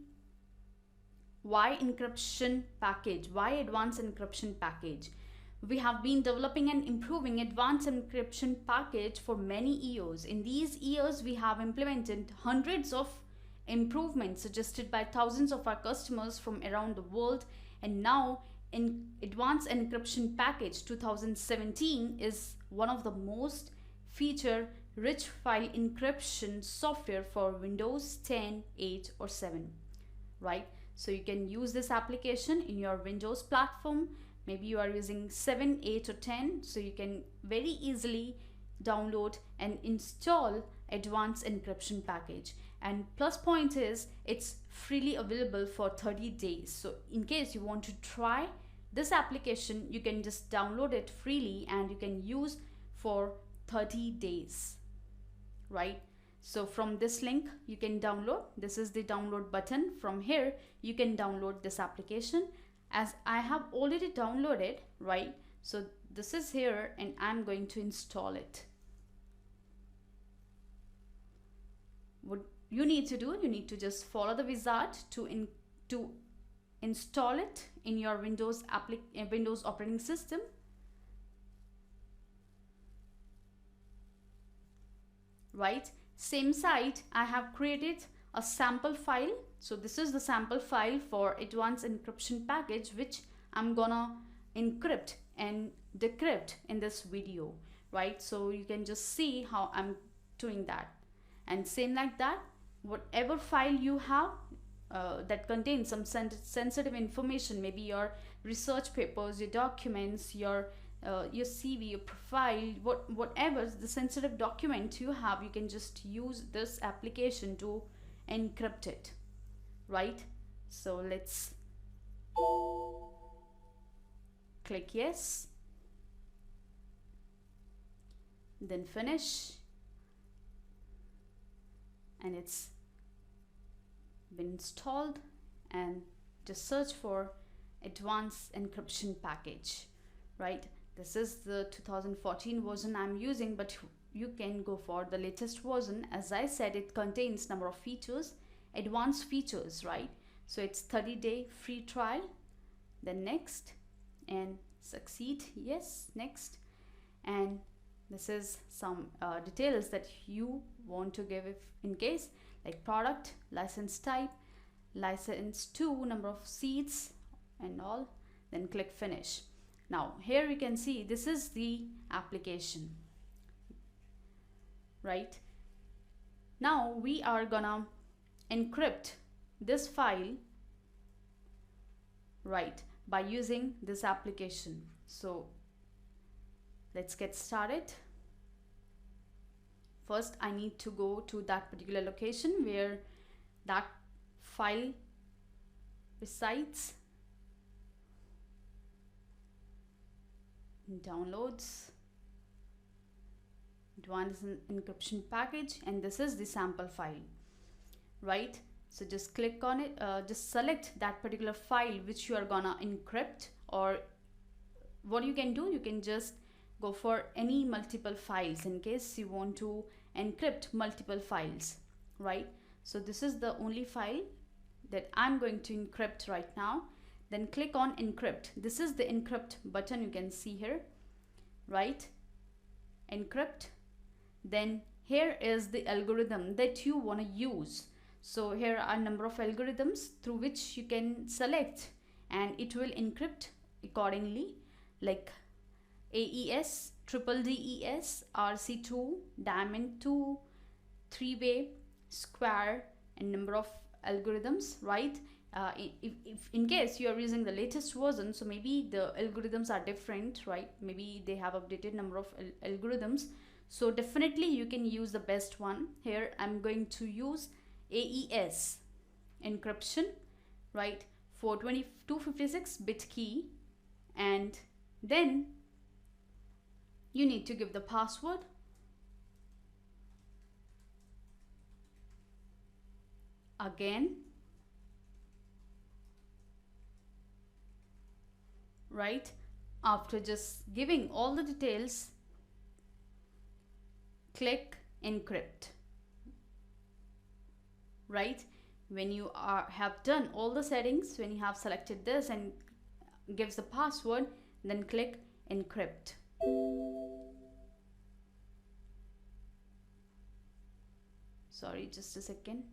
why encryption package, why advanced encryption package. We have been developing and improving advanced encryption package for many years. In these years, we have implemented hundreds of improvements suggested by thousands of our customers from around the world, and now in advanced encryption package 2017 is one of the most feature rich file encryption software for Windows 10, 8 or 7, right? So you can use this application in your Windows platform. Maybe you are using 7, 8 or 10, so you can very easily download and install advanced encryption package. And plus point is it's freely available for 30 days. So in case you want to try this application, you can just download it freely and you can use for 30 days, right? So from this link you can download. This is the download button. From here you can download this application. As I have already downloaded, right? So this is here and I'm going to install it. What you need to do, you need to just follow the wizard to install it in your Windows operating system. Right, same site, I have created a sample file. So this is the sample file for advanced encryption package, which I'm gonna encrypt and decrypt in this video, right? So you can just see how I'm doing that. And same like that, whatever file you have that contains some sensitive information, maybe your research papers, your documents, your CV, your profile, whatever the sensitive document you have, you can just use this application to encrypt it, right? So let's click yes, then finish, and it's been installed. And just search for advanced encryption package, right? This is the 2014 version I'm using, but you can go for the latest version. As I said, it contains number of features, advanced features, right? So it's 30-day free trial. Then next, and succeed, yes, next. And this is some details that you want to give, if in case, like product, license type, license to, number of seats and all. Then click finish. Now here you can see this is the application, right? Now we are gonna encrypt this file, right, by using this application. So let's get started. First I need to go to that particular location where that file resides. Downloads, advanced encryption package, and this is the sample file, right? So just click on it, just select that particular file which you are gonna encrypt, or what you can do, you can just go for any multiple files in case you want to encrypt multiple files, right? So this is the only file that I'm going to encrypt right now. Then click on encrypt. This is the encrypt button you can see here, right? Encrypt. Then here is the algorithm that you want to use. So here are a number of algorithms through which you can select and it will encrypt accordingly, like AES, triple DES, RC2, diamond 2, 3-way, square, and number of algorithms, right? If in case you are using the latest version, so maybe the algorithms are different, right? Maybe they have updated number of algorithms. So definitely you can use the best one. Here I'm going to use AES encryption, right, for 256-bit key, and then you need to give the password. Again, right, after just giving all the details, click encrypt, right? When you have done all the settings, when you have selected this and gives the password, then click encrypt. Sorry, just a second.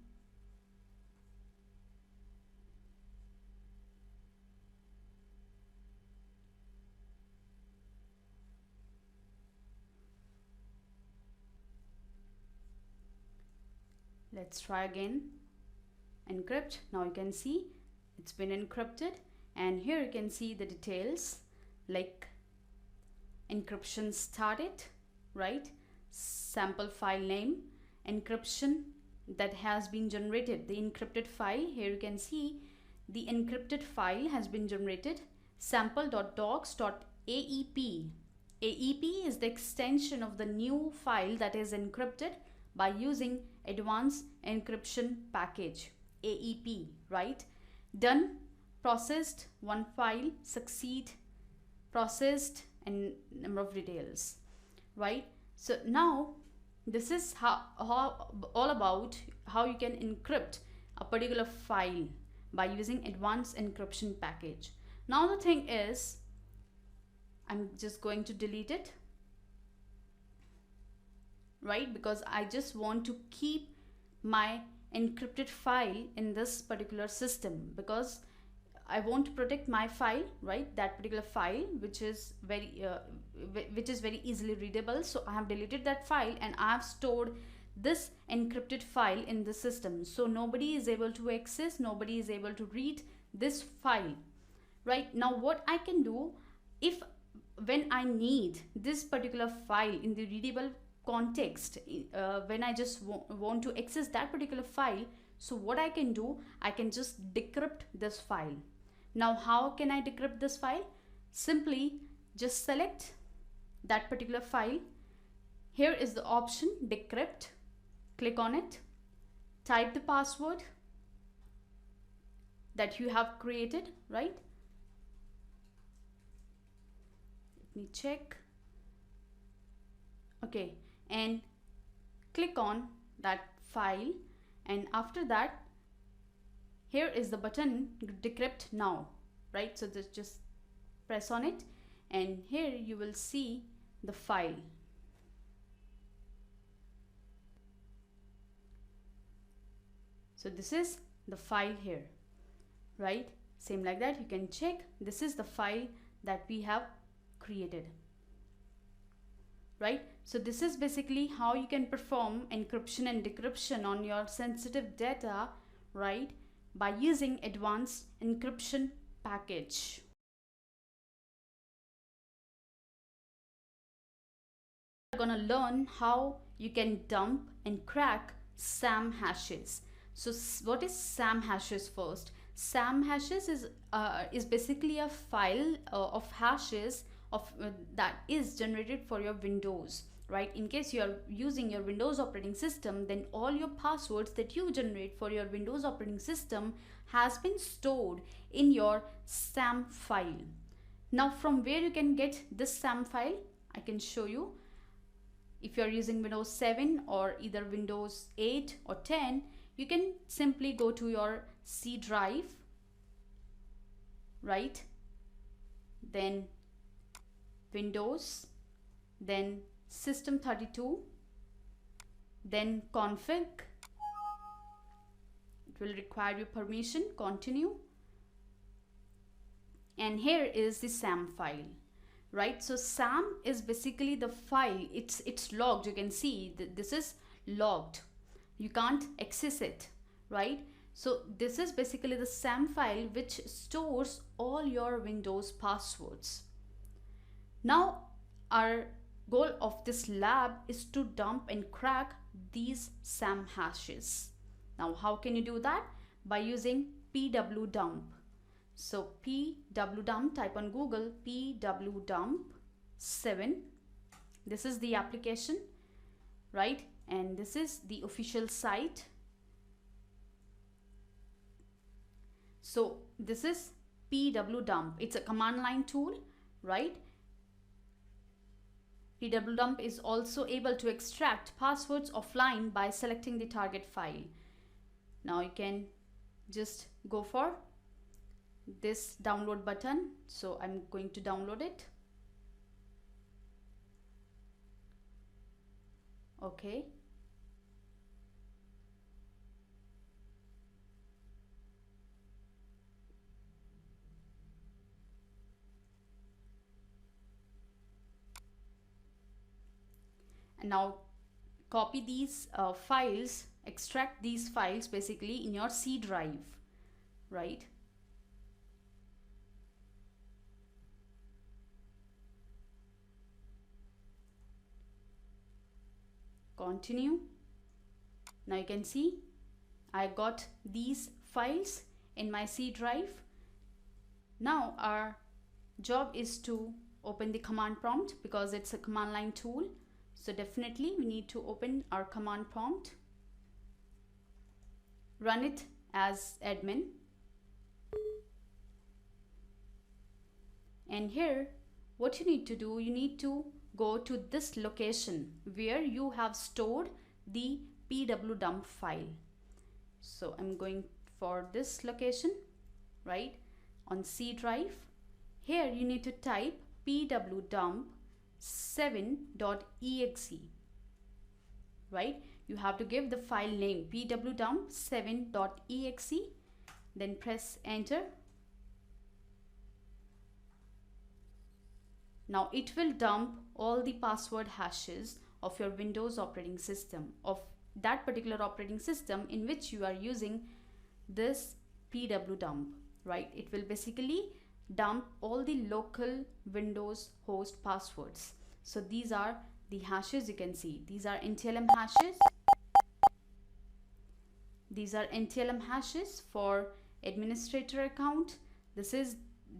Let's try again. Encrypt. Now you can see it's been encrypted, and here you can see the details like encryption started, right? Sample file name, encryption that has been generated, the encrypted file. Here you can see the encrypted file has been generated, sample.docs.aep. AEP is the extension of the new file that is encrypted by using advanced encryption package, AEP, right? Done, processed, one file, succeed, processed, and number of details, right? So now this is how all about how you can encrypt a particular file by using advanced encryption package. Now the thing is, I'm just going to delete it, right? Because I just want to keep my encrypted file in this particular system, because I want to protect my file, right? That particular file, which is very easily readable. So I have deleted that file and I have stored this encrypted file in the system. So nobody is able to access, nobody is able to read this file, right? Now what I can do, if when I need this particular file in the readable context, when I just want to access that particular file, so what I can do, I can just decrypt this file. Now how can I decrypt this file? Simply just select that particular file. Here is the option decrypt. Click on it. Type the password that you have created, right? Let me check. Okay, and click on that file, and after that, here is the button decrypt now, right? So just press on it, and here you will see the file. So this is the file here, right? Same like that, you can check. This is the file that we have created, right? So this is basically how you can perform encryption and decryption on your sensitive data, right? By using advanced encryption package. We're gonna learn how you can dump and crack SAM hashes. So what is SAM hashes first? SAM hashes is basically a file of hashes that is generated for your Windows, right? In case you are using your Windows operating system, then all your passwords that you generate for your Windows operating system has been stored in your SAM file. Now from where you can get this SAM file, I can show you. If you are using Windows 7 or either Windows 8 or 10, you can simply go to your C drive, right? Then Windows, then System32, then config. It will require your permission, continue. And here is the SAM file, right? So SAM is basically the file, it's logged. You can see that this is logged. You can't access it, right? So this is basically the SAM file which stores all your Windows passwords. Now our goal of this lab is to dump and crack these SAM hashes. Now how can you do that? By using PWDump. So PWDump, type on Google PWDump 7. This is the application, right? And this is the official site. So this is PWDump. It's a command line tool, right? PWDump is also able to extract passwords offline by selecting the target file. Now you can just go for this download button. So I'm going to download it. Okay. And now copy these files, extract these files basically in your C drive, right? Continue. Now you can see I got these files in my C drive. Now our job is to open the command prompt because it's a command line tool. So definitely we need to open our command prompt, run it as admin, and here what you need to do, you need to go to this location where you have stored the pwdump file. So I'm going for this location, right, on C drive. Here you need to type pwdump7.exe, right? You have to give the file name pwdump7.exe, then press enter. Now it will dump all the password hashes of your Windows operating system, of that particular operating system in which you are using this pwdump, right? It will basically dump all the local Windows host passwords. So these are the hashes you can see. These are NTLM hashes. These are NTLM hashes for administrator account.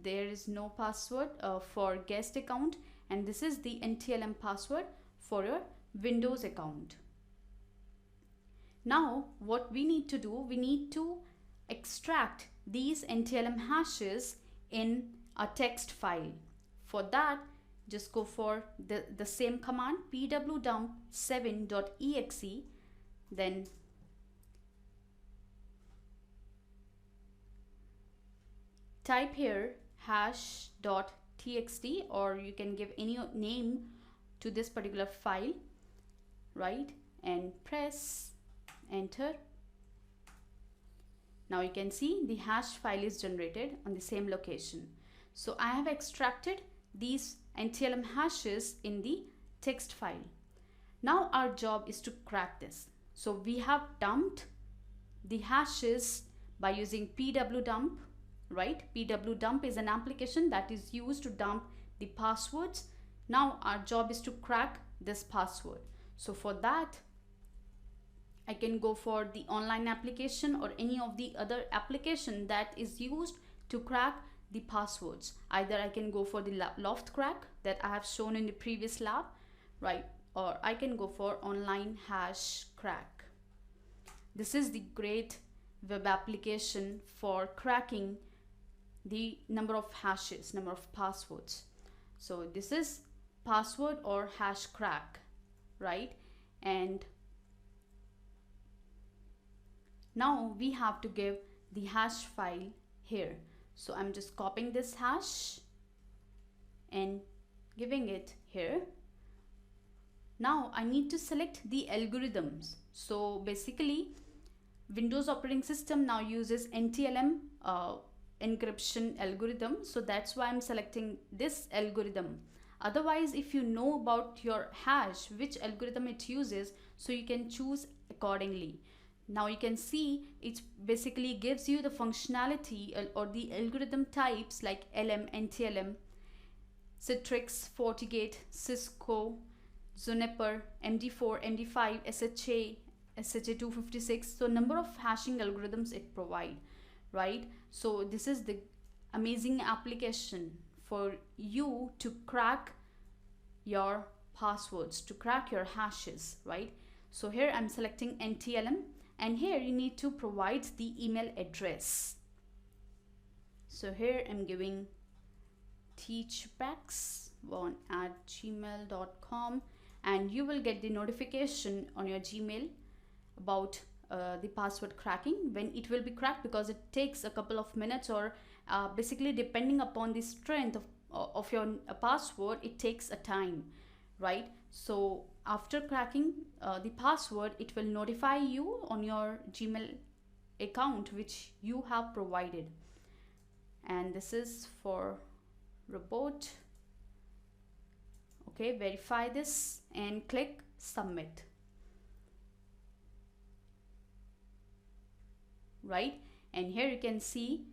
There is no password for guest account, and this is the NTLM password for your Windows account. Now what we need to do, we need to extract these NTLM hashes in a text file. For that, just go for the same command pwdump7.exe, then type here hash.txt, or you can give any name to this particular file, right, and press enter. Now you can see the hash file is generated on the same location. So I have extracted these NTLM hashes in the text file. Now our job is to crack this. So we have dumped the hashes by using pwdump, right? pwdump is an application that is used to dump the passwords. Now our job is to crack this password. So for that, I can go for the online application or any of the other application that is used to crack the passwords. Either I can go for the Lopth crack that I have shown in the previous lab, right? Or I can go for online hash crack. This is the great web application for cracking the number of hashes, number of passwords. So this is password or hash crack, right? And now we have to give the hash file here. So I'm just copying this hash and giving it here. Now I need to select the algorithms. So basically Windows operating system now uses NTLM encryption algorithm. So that's why I'm selecting this algorithm. Otherwise, if you know about your hash, which algorithm it uses, so you can choose accordingly. Now you can see it basically gives you the functionality or the algorithm types like LM, NTLM, Citrix, FortiGate, Cisco, Juniper, MD4, MD5, SHA, SHA-256. So number of hashing algorithms it provides, right? So this is the amazing application for you to crack your passwords, to crack your hashes, right? So here I'm selecting NTLM, and here you need to provide the email address. So here I'm giving teachpacks1@gmail.com, and you will get the notification on your Gmail about the password cracking when it will be cracked, because it takes a couple of minutes, or basically depending upon the strength of your password, it takes a time, right? So after cracking the password, it will notify you on your Gmail account which you have provided. And this is for robot. Okay, verify this and click submit. right? And here you can see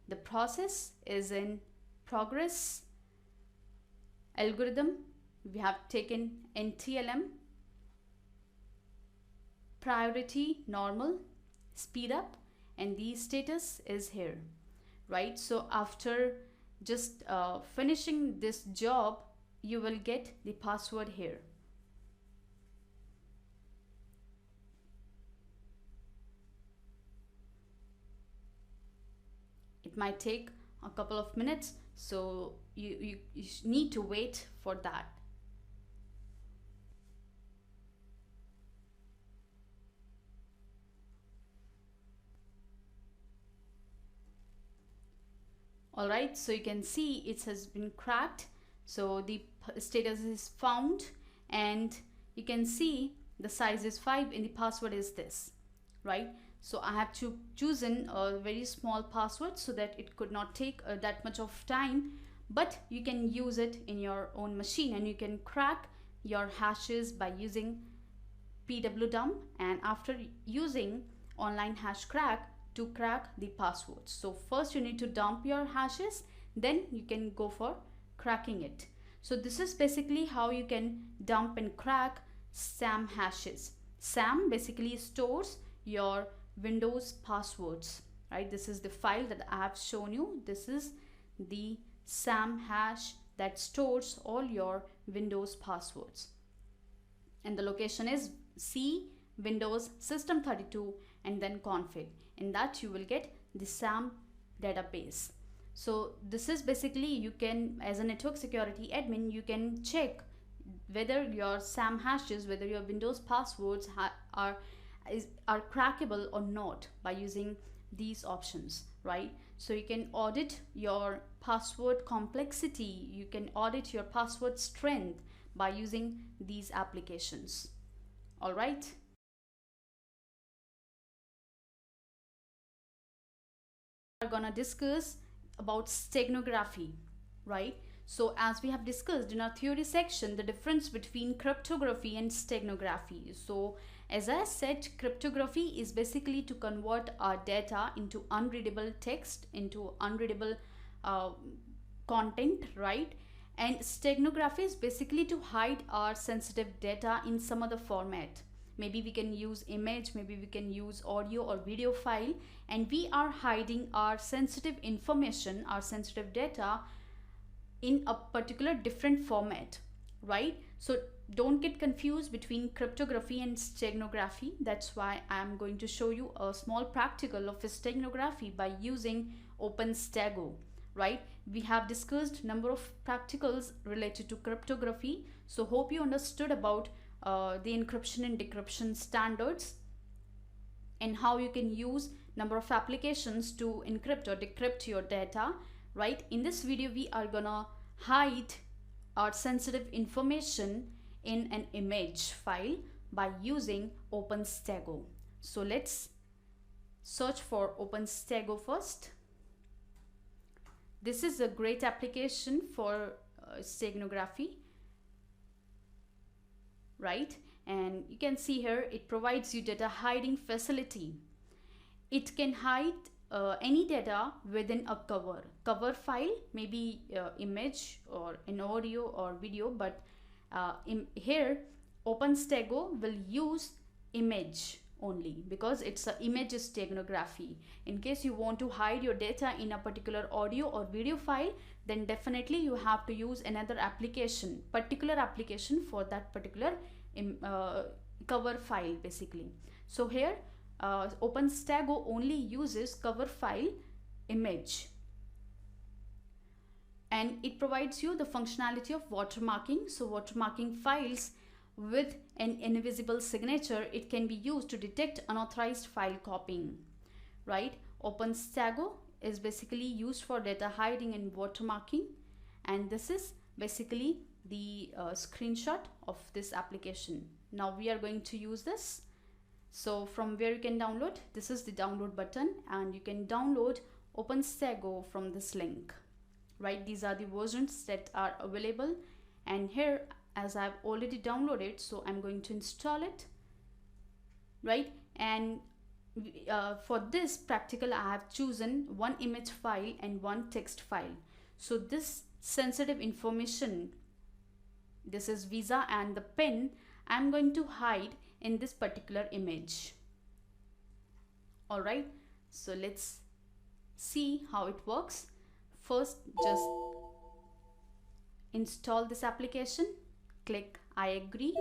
the process is in progress. Algorithm, we have taken NTLM, priority, normal, speed up, and the status is here, right? So after just finishing this job, you will get the password here. It might take a couple of minutes, so you need to wait for that. All right, so you can see it has been cracked. So the status is found, and you can see the size is 5 and the password is this, right? So I have chosen a very small password so that it could not take that much of time, but you can use it in your own machine, and you can crack your hashes by using PWDump, and after using online hash crack to crack the passwords. So first you need to dump your hashes, then you can go for cracking it. So this is basically how you can dump and crack SAM hashes. SAM basically stores your Windows passwords, right? This is the file that I have shown you. This is the SAM hash that stores all your Windows passwords. And the location is C Windows System 32 and then config. In that you will get the SAM database. So this is basically, you can, as a network security admin, you can check whether your SAM hashes, whether your Windows passwords are crackable or not by using these options, right? So you can audit your password complexity, you can audit your password strength by using these applications. All right. We're gonna discuss about steganography, right? So as we have discussed in our theory section, the difference between cryptography and steganography. So as I said, cryptography is basically to convert our data into unreadable text, into unreadable content, right? And steganography is basically to hide our sensitive data in some other format. Maybe we can use image, maybe we can use audio or video file, and we are hiding our sensitive information, our sensitive data in a particular different format, right? So don't get confused between cryptography and steganography. That's why I'm going to show you a small practical of steganography by using OpenStego, right? We have discussed number of practicals related to cryptography. So hope you understood about the encryption and decryption standards and how you can use number of applications to encrypt or decrypt your data, right? In this video, we are gonna hide our sensitive information in an image file by using OpenStego. So let's search for OpenStego first. This is a great application for steganography, right? And you can see here it provides you data hiding facility. It can hide any data within a cover file, maybe image or an audio or video, but here OpenStego will use image only because it's an image steganography. In case you want to hide your data in a particular audio or video file, then definitely you have to use another application, particular application for that particular cover file basically. So here OpenStego only uses cover file image, and it provides you the functionality of watermarking. So watermarking files with an invisible signature, it can be used to detect unauthorized file copying, right? OpenStego is basically used for data hiding and watermarking, and this is basically the screenshot of this application. Now we are going to use this. So from where you can download, this is the download button, and you can download OpenStego from this link, right? These are the versions that are available, and here, as I've already downloaded, so I'm going to install it, right? And for this practical, I have chosen one image file and one text file. So this sensitive information, this is visa and the PIN, I'm going to hide in this particular image. Alright, so let's see how it works. First, just install this application, click I agree.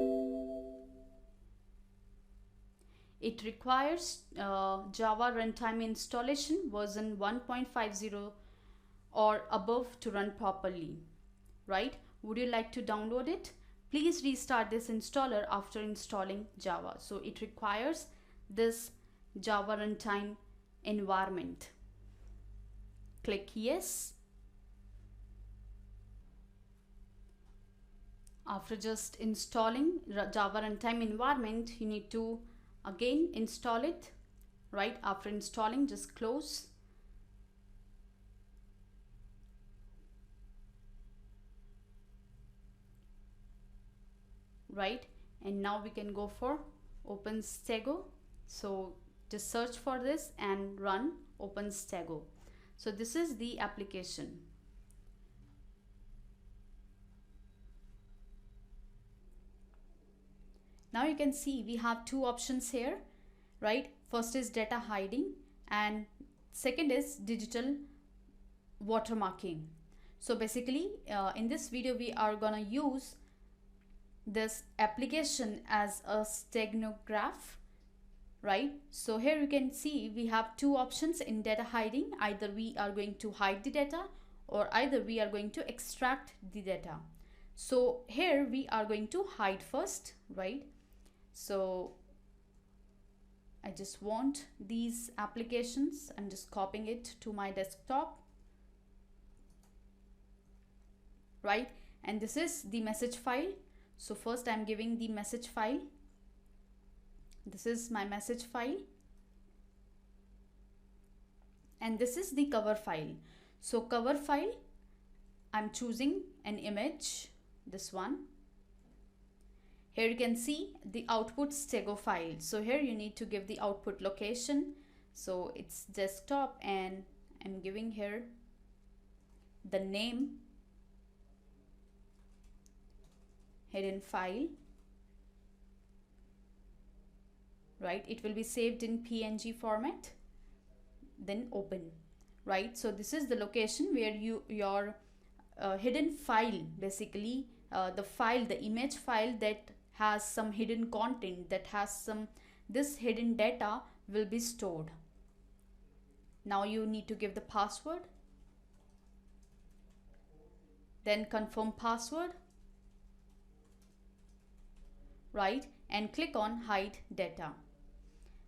It requires Java runtime installation version 1.50 or above to run properly, right? Would you like to download it? Please restart this installer after installing Java. So it requires this Java runtime environment. Click yes. After just installing Java runtime environment, you need to again install it, right? After installing, just close. Right, and now we can go for OpenStego. So just search for this and run OpenStego. So this is the application. Now you can see we have two options here, right? First is data hiding and second is digital watermarking. So basically in this video we are gonna use this application as a steganograph, right? So here you can see we have two options in data hiding. Either we are going to hide the data or either we are going to extract the data. So here we are going to hide first, right? So I just want these applications. I'm just copying it to my desktop, right? And this is the message file. So first I'm giving the message file. This is my message file. And this is the cover file. So cover file, I'm choosing an image, this one. Here you can see the output stego file. So here you need to give the output location. So it's desktop and I'm giving here the name, hidden file, right? It will be saved in PNG format, then open, right? So this is the location where your hidden file, basically the image file that has some hidden content, that has this hidden data will be stored. Now you need to give the password, then confirm password, right? And click on hide data.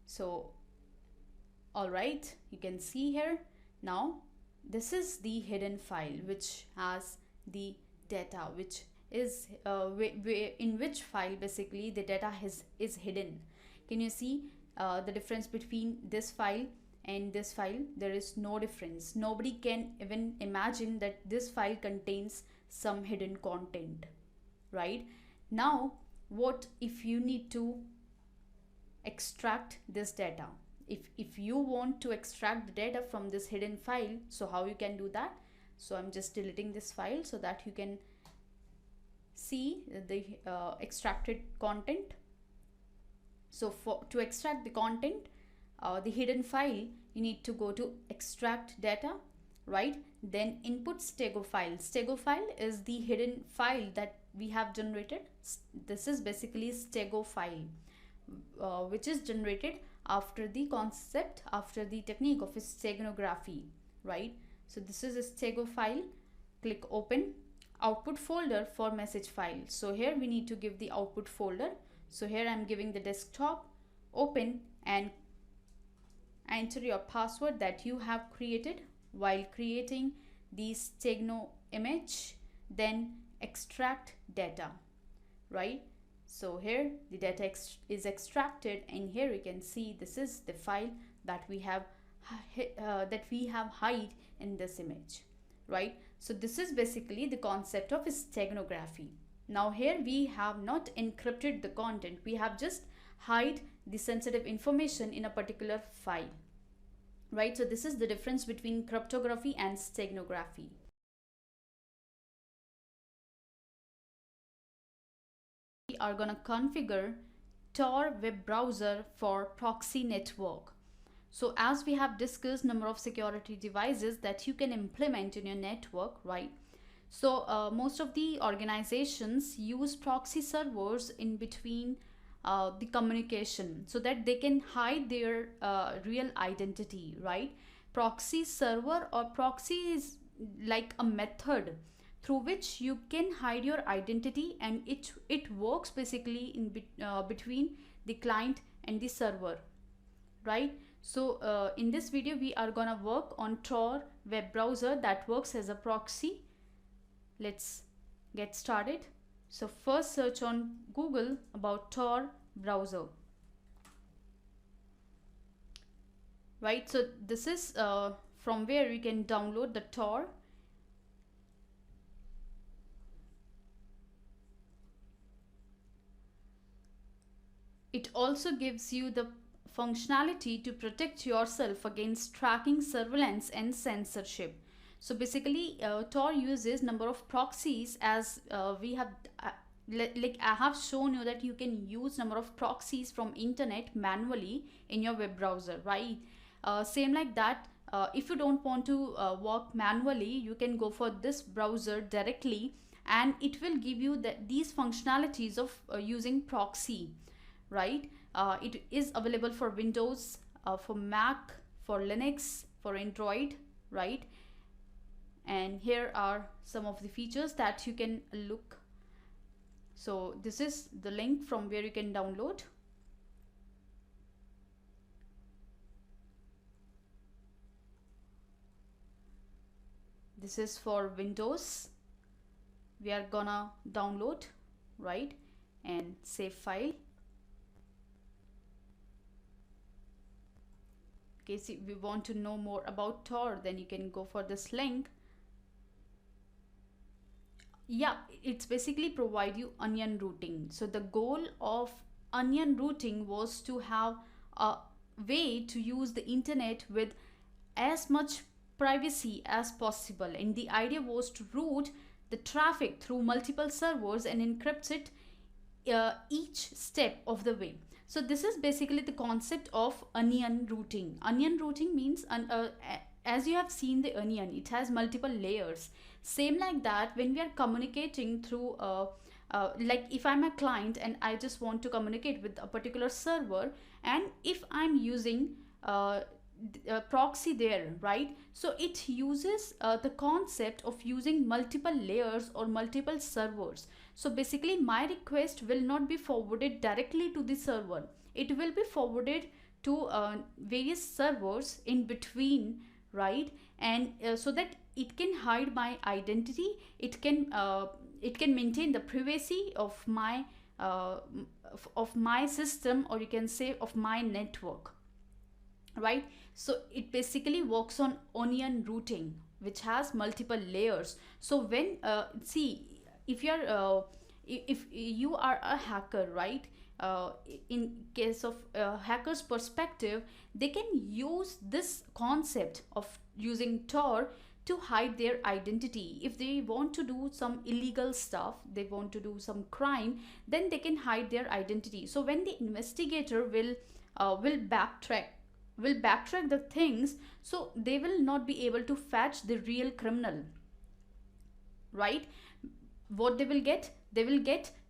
So all right, you can see here now this is the hidden file which has the data, which is in which file basically the data is hidden. Can you see the difference between this file and this file? There is no difference. Nobody can even imagine that this file contains some hidden content, right? Now what if you need to extract this data? If you want to extract the data from this hidden file, so how you can do that? So I'm just deleting this file so that you can see the extracted content. So to extract the content, the hidden file, you need to go to extract data, right? Then input stego file. Stego file is the hidden file that we have generated. This is basically stego file, which is generated after the technique of steganography, right? So this is a stego file. Click open. Output folder for message file. So here we need to give the output folder. So here I'm giving the desktop, open, and enter your password that you have created while creating the stegno image, then extract data, right? So here the data is extracted, and here you can see this is the file that we have hide in this image, right? So this is basically the concept of steganography. Now here we have not encrypted the content, we have just hide the sensitive information in a particular file, right? So this is the difference between cryptography and steganography. We are gonna configure Tor web browser for proxy network. So as we have discussed number of security devices that you can implement in your network, right? So most of the organizations use proxy servers in between the communication so that they can hide their real identity, right? Proxy server or proxy is like a method through which you can hide your identity, and it works basically in between the client and the server, right? So in this video we are gonna work on Tor web browser that works as a proxy. Let's get started. So first search on Google about Tor browser, right? So this is from where you can download the Tor. It also gives you the functionality to protect yourself against tracking, surveillance and censorship. So basically Tor uses number of proxies, as we have like I have shown you that you can use number of proxies from internet manually in your web browser, right? Same like that, if you don't want to work manually, you can go for this browser directly and it will give you these functionalities of using proxy, right? It is available for Windows, for Mac, for Linux, for Android, right? And here are some of the features that you can look. So this is the link from where you can download. This is for Windows. We are gonna download, right? And save file. Okay, see, we want to know more about Tor, then you can go for this link. Yeah, it's basically provide you onion routing. So the goal of onion routing was to have a way to use the internet with as much privacy as possible, and the idea was to route the traffic through multiple servers and encrypt it each step of the way. So this is basically the concept of onion routing. Onion routing means as you have seen the onion, it has multiple layers. Same like that, when we are communicating through like if I'm a client and I just want to communicate with a particular server, and if I'm using proxy there, right? So it uses the concept of using multiple layers or multiple servers. So basically my request will not be forwarded directly to the server. It will be forwarded to various servers in between, right? And so that it can hide my identity, it can maintain the privacy of my system, or you can say of my network, right? So it basically works on onion routing, which has multiple layers. So when see, if you are a hacker, right? In case of hacker's perspective, they can use this concept of using Tor to hide their identity. If they want to do some illegal stuff, they want to do some crime, then they can hide their identity. So when the investigator will backtrack the things, so they will not be able to fetch the real criminal, right? What they will get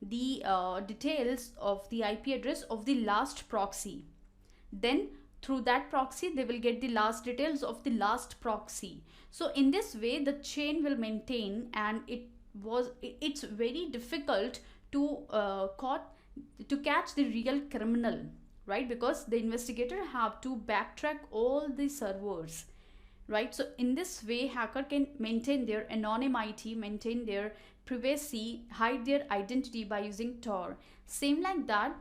the details of the IP address of the last proxy. Then through that proxy they will get the last details of the last proxy. So in this way the chain will maintain, and it's very difficult to catch the real criminal, right? Because the investigator have to backtrack all the servers, right? So in this way hacker can maintain their anonymity, maintain their privacy, hide their identity by using Tor. Same like that,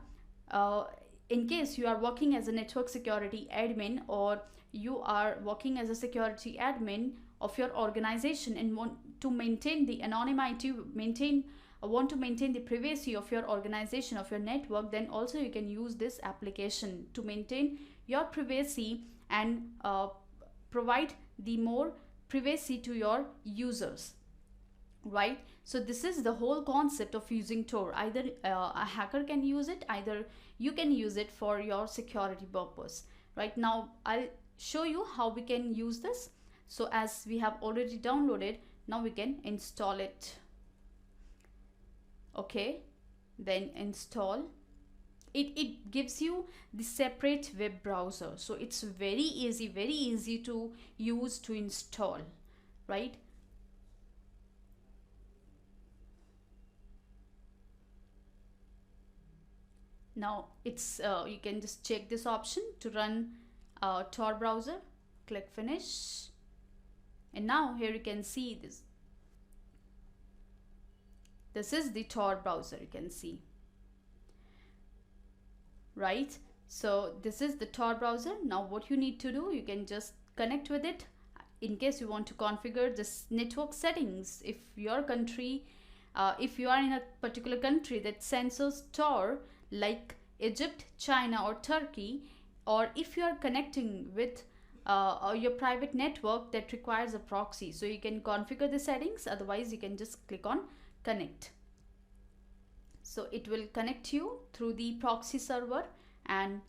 in case you are working as a network security admin, or you are working as a security admin of your organization and want to maintain the anonymity, maintain want to maintain the privacy of your organization, of your network, then also you can use this application to maintain your privacy and provide the more privacy to your users, right? So this is the whole concept of using Tor. Either a hacker can use it, either you can use it for your security purpose. Right now I'll show you how we can use this. So as we have already downloaded, now we can install it. Okay, then install it. It gives you the separate web browser, so it's very easy to use, to install, right? Now it's you can just check this option to run Tor browser, click finish, and now here you can see this is the Tor browser, you can see, right? So this is the Tor browser. Now what you need to do, you can just connect with it in case you want to configure this network settings. If your country, if you are in a particular country that censors Tor, like Egypt, China or Turkey, or if you are connecting with your private network that requires a proxy, so you can configure the settings. Otherwise you can just click on connect. So it will connect you through the proxy server, and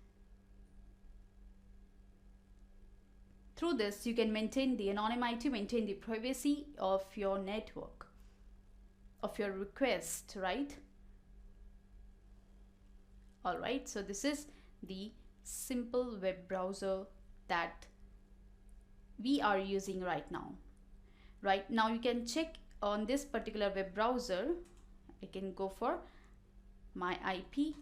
through this you can maintain the anonymity, maintain the privacy of your network, of your request, right? All right, so this is the simple web browser that we are using right now. Right now you can check on this particular web browser. I can go for my IP.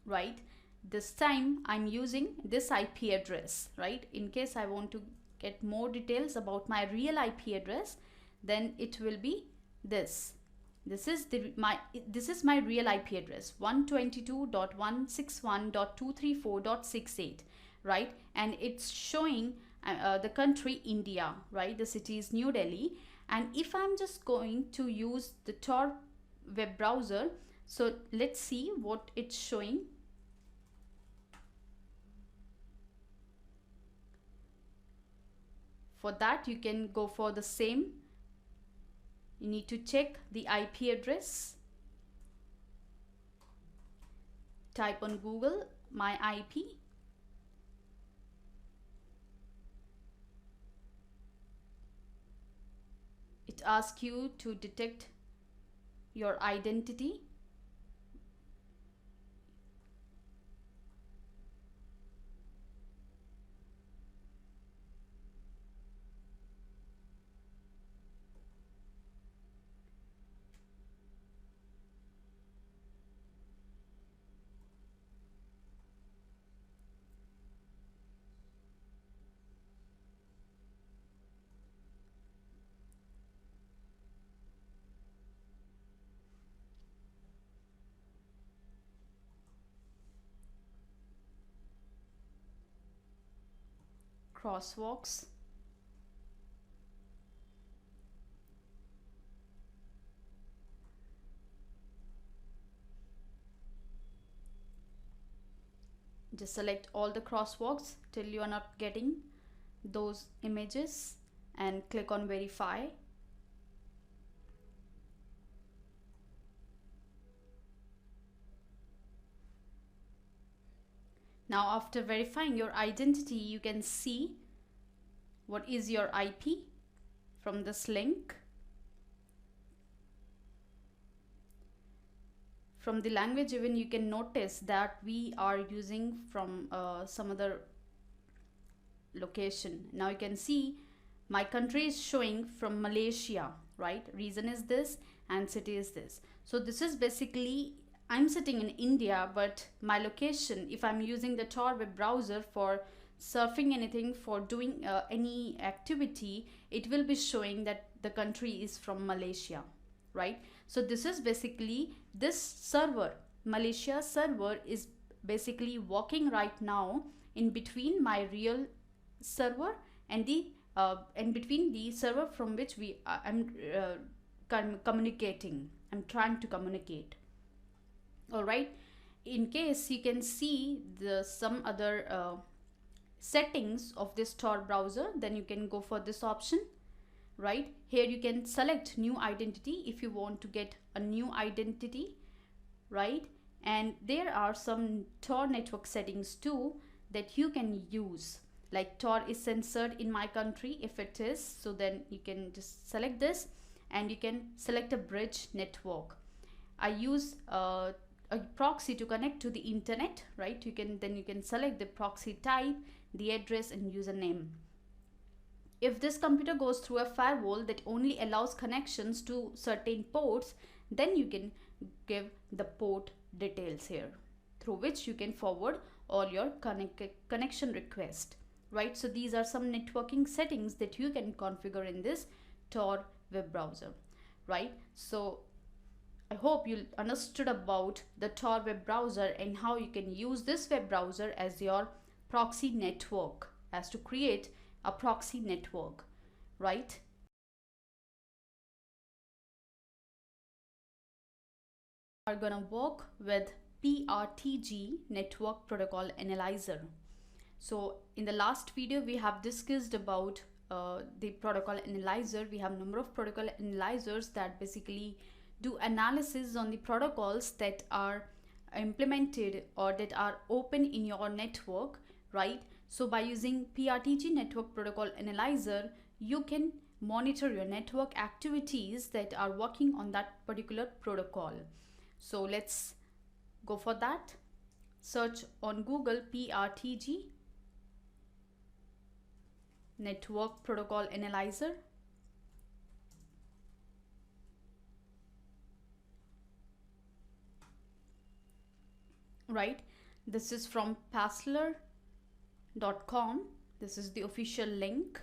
Right, this time I'm using this IP address, right? In case I want to get more details about my real IP address, then it will be this. This is my real IP address, 122.161.234.68, right? And it's showing the country India, right? The city is New Delhi. And if I'm just going to use the Tor web browser, so let's see what it's showing. For that you can go for the same. You need to check the IP address. Type on Google my IP. It asks you to detect your identity. Crosswalks. Just select all the crosswalks till you are not getting those images and click on verify. Now after verifying your identity, you can see what is your IP from this link. From the language even you can notice that we are using from some other location. Now you can see my country is showing from Malaysia, right? Reason is this and city is this. So this is basically, I'm sitting in India, but my location, if I'm using the Tor web browser for surfing anything, for doing any activity, it will be showing that the country is from Malaysia, right? So this is basically, this server, Malaysia server, is basically working right now in between my real server and the and between the server from which I'm communicating. I'm trying to communicate. All right. In case you can see some other settings of this Tor browser, then you can go for this option. Right here you can select new identity if you want to get a new identity, right? And there are some Tor network settings too that you can use, like Tor is censored in my country. If it is, so then you can just select this and you can select a bridge network. I use a proxy to connect to the internet, right? You can select the proxy type, the address and username. If this computer goes through a firewall that only allows connections to certain ports, then you can give the port details here through which you can forward all your connection request, right? So these are some networking settings that you can configure in this Tor web browser, right? So I hope you understood about the Tor web browser and how you can use this web browser as your proxy network, as to create a proxy network, right? Are gonna work with PRTG network protocol analyzer. So in the last video we have discussed about the protocol analyzer. We have number of protocol analyzers that basically do analysis on the protocols that are implemented or that are open in your network, right? So by using PRTG network protocol analyzer, you can monitor your network activities that are working on that particular protocol. So let's go for that. Search on Google PRTG network protocol analyzer. Right, this is from Passler.com. This is the official link,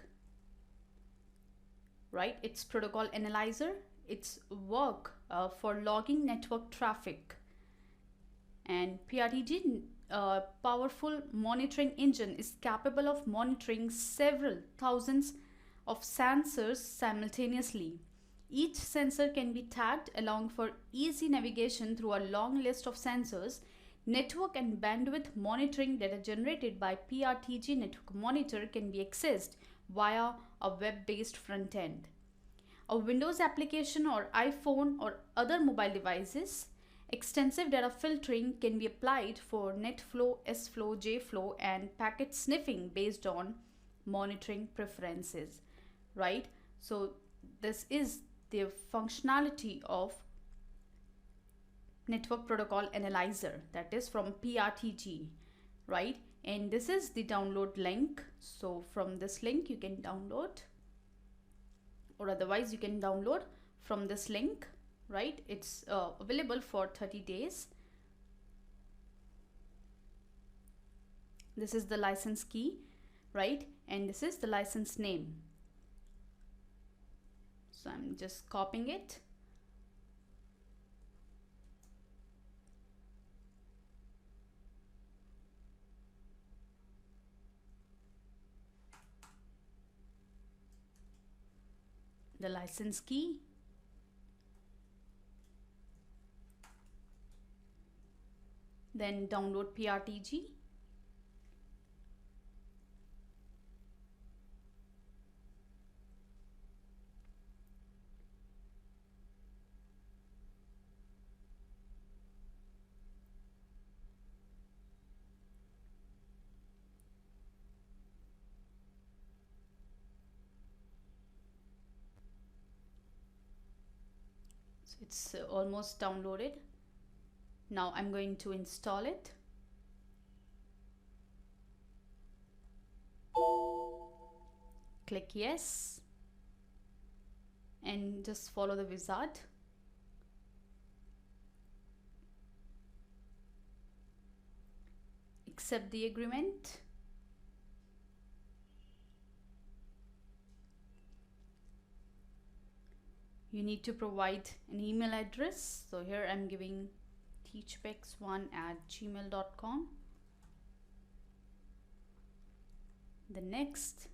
right? It's protocol analyzer. It's work for logging network traffic, and PRTG powerful monitoring engine is capable of monitoring several thousands of sensors simultaneously. Each sensor can be tagged along for easy navigation through a long list of sensors. Network and bandwidth monitoring data generated by PRTG network monitor can be accessed via a web-based front end. A Windows application or iPhone or other mobile devices, extensive data filtering can be applied for NetFlow, SFlow, JFlow and packet sniffing based on monitoring preferences, right? So this is the functionality of network protocol analyzer, that is from PRTG, right? And this is the download link. So from this link you can download, or otherwise you can download from this link, right? It's available for 30 days. This is the license key, right? And this is the license name. So I'm just copying it. The license key, then download PRTG, so it's almost downloaded. Now I'm going to install it. Click yes and just follow the wizard. Accept the agreement. You need to provide an email address. So here I'm giving teachpex1@gmail.com. the next.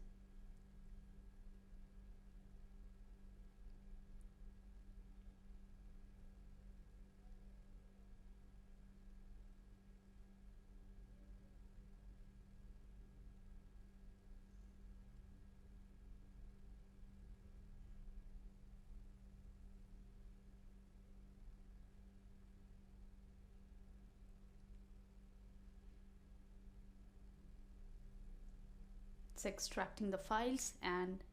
It's extracting the files and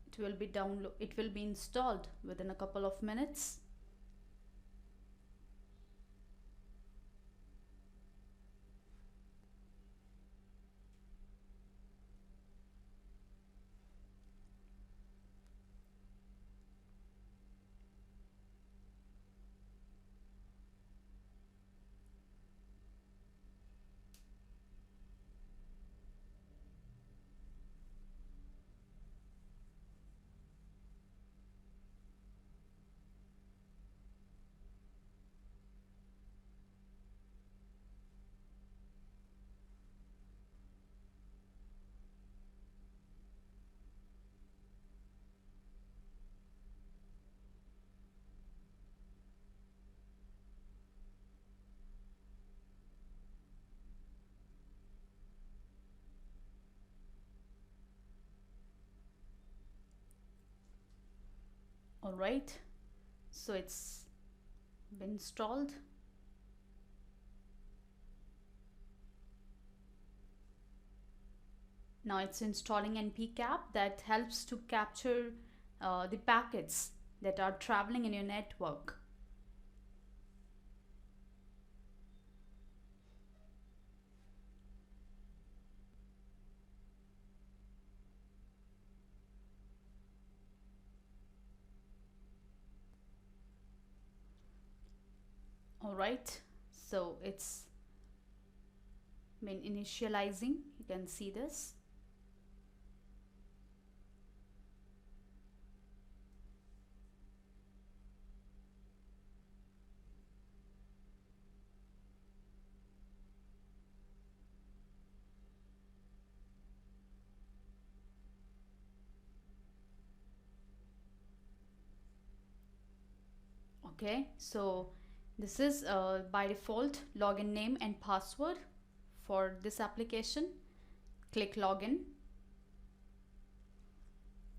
it will be installed within a couple of minutes. All right, so it's been installed. Now it's installing npcap that helps to capture the packets that are traveling in your network. All right, so it's been initializing. You can see this. Okay, so this is by default login name and password for this application. Click login.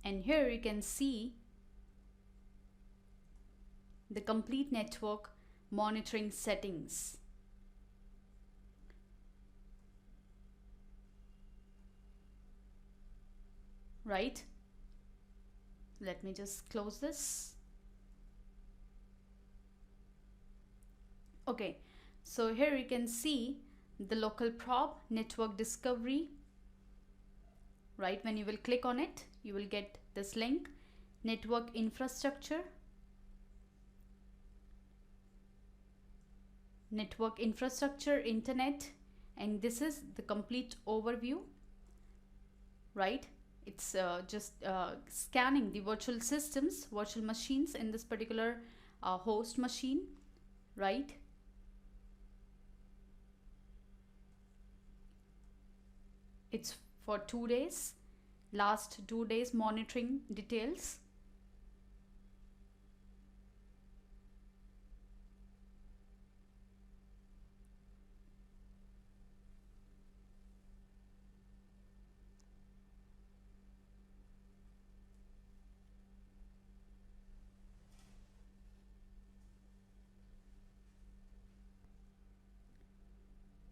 And here you can see the complete network monitoring settings. Right? Let me just close this. Okay, so here you can see the local probe network discovery. Right, when you will click on it, you will get this link, network infrastructure, internet, and this is the complete overview. Right, it's just scanning the virtual systems, virtual machines in this particular host machine. Right, it's for 2 days, last 2 days monitoring details.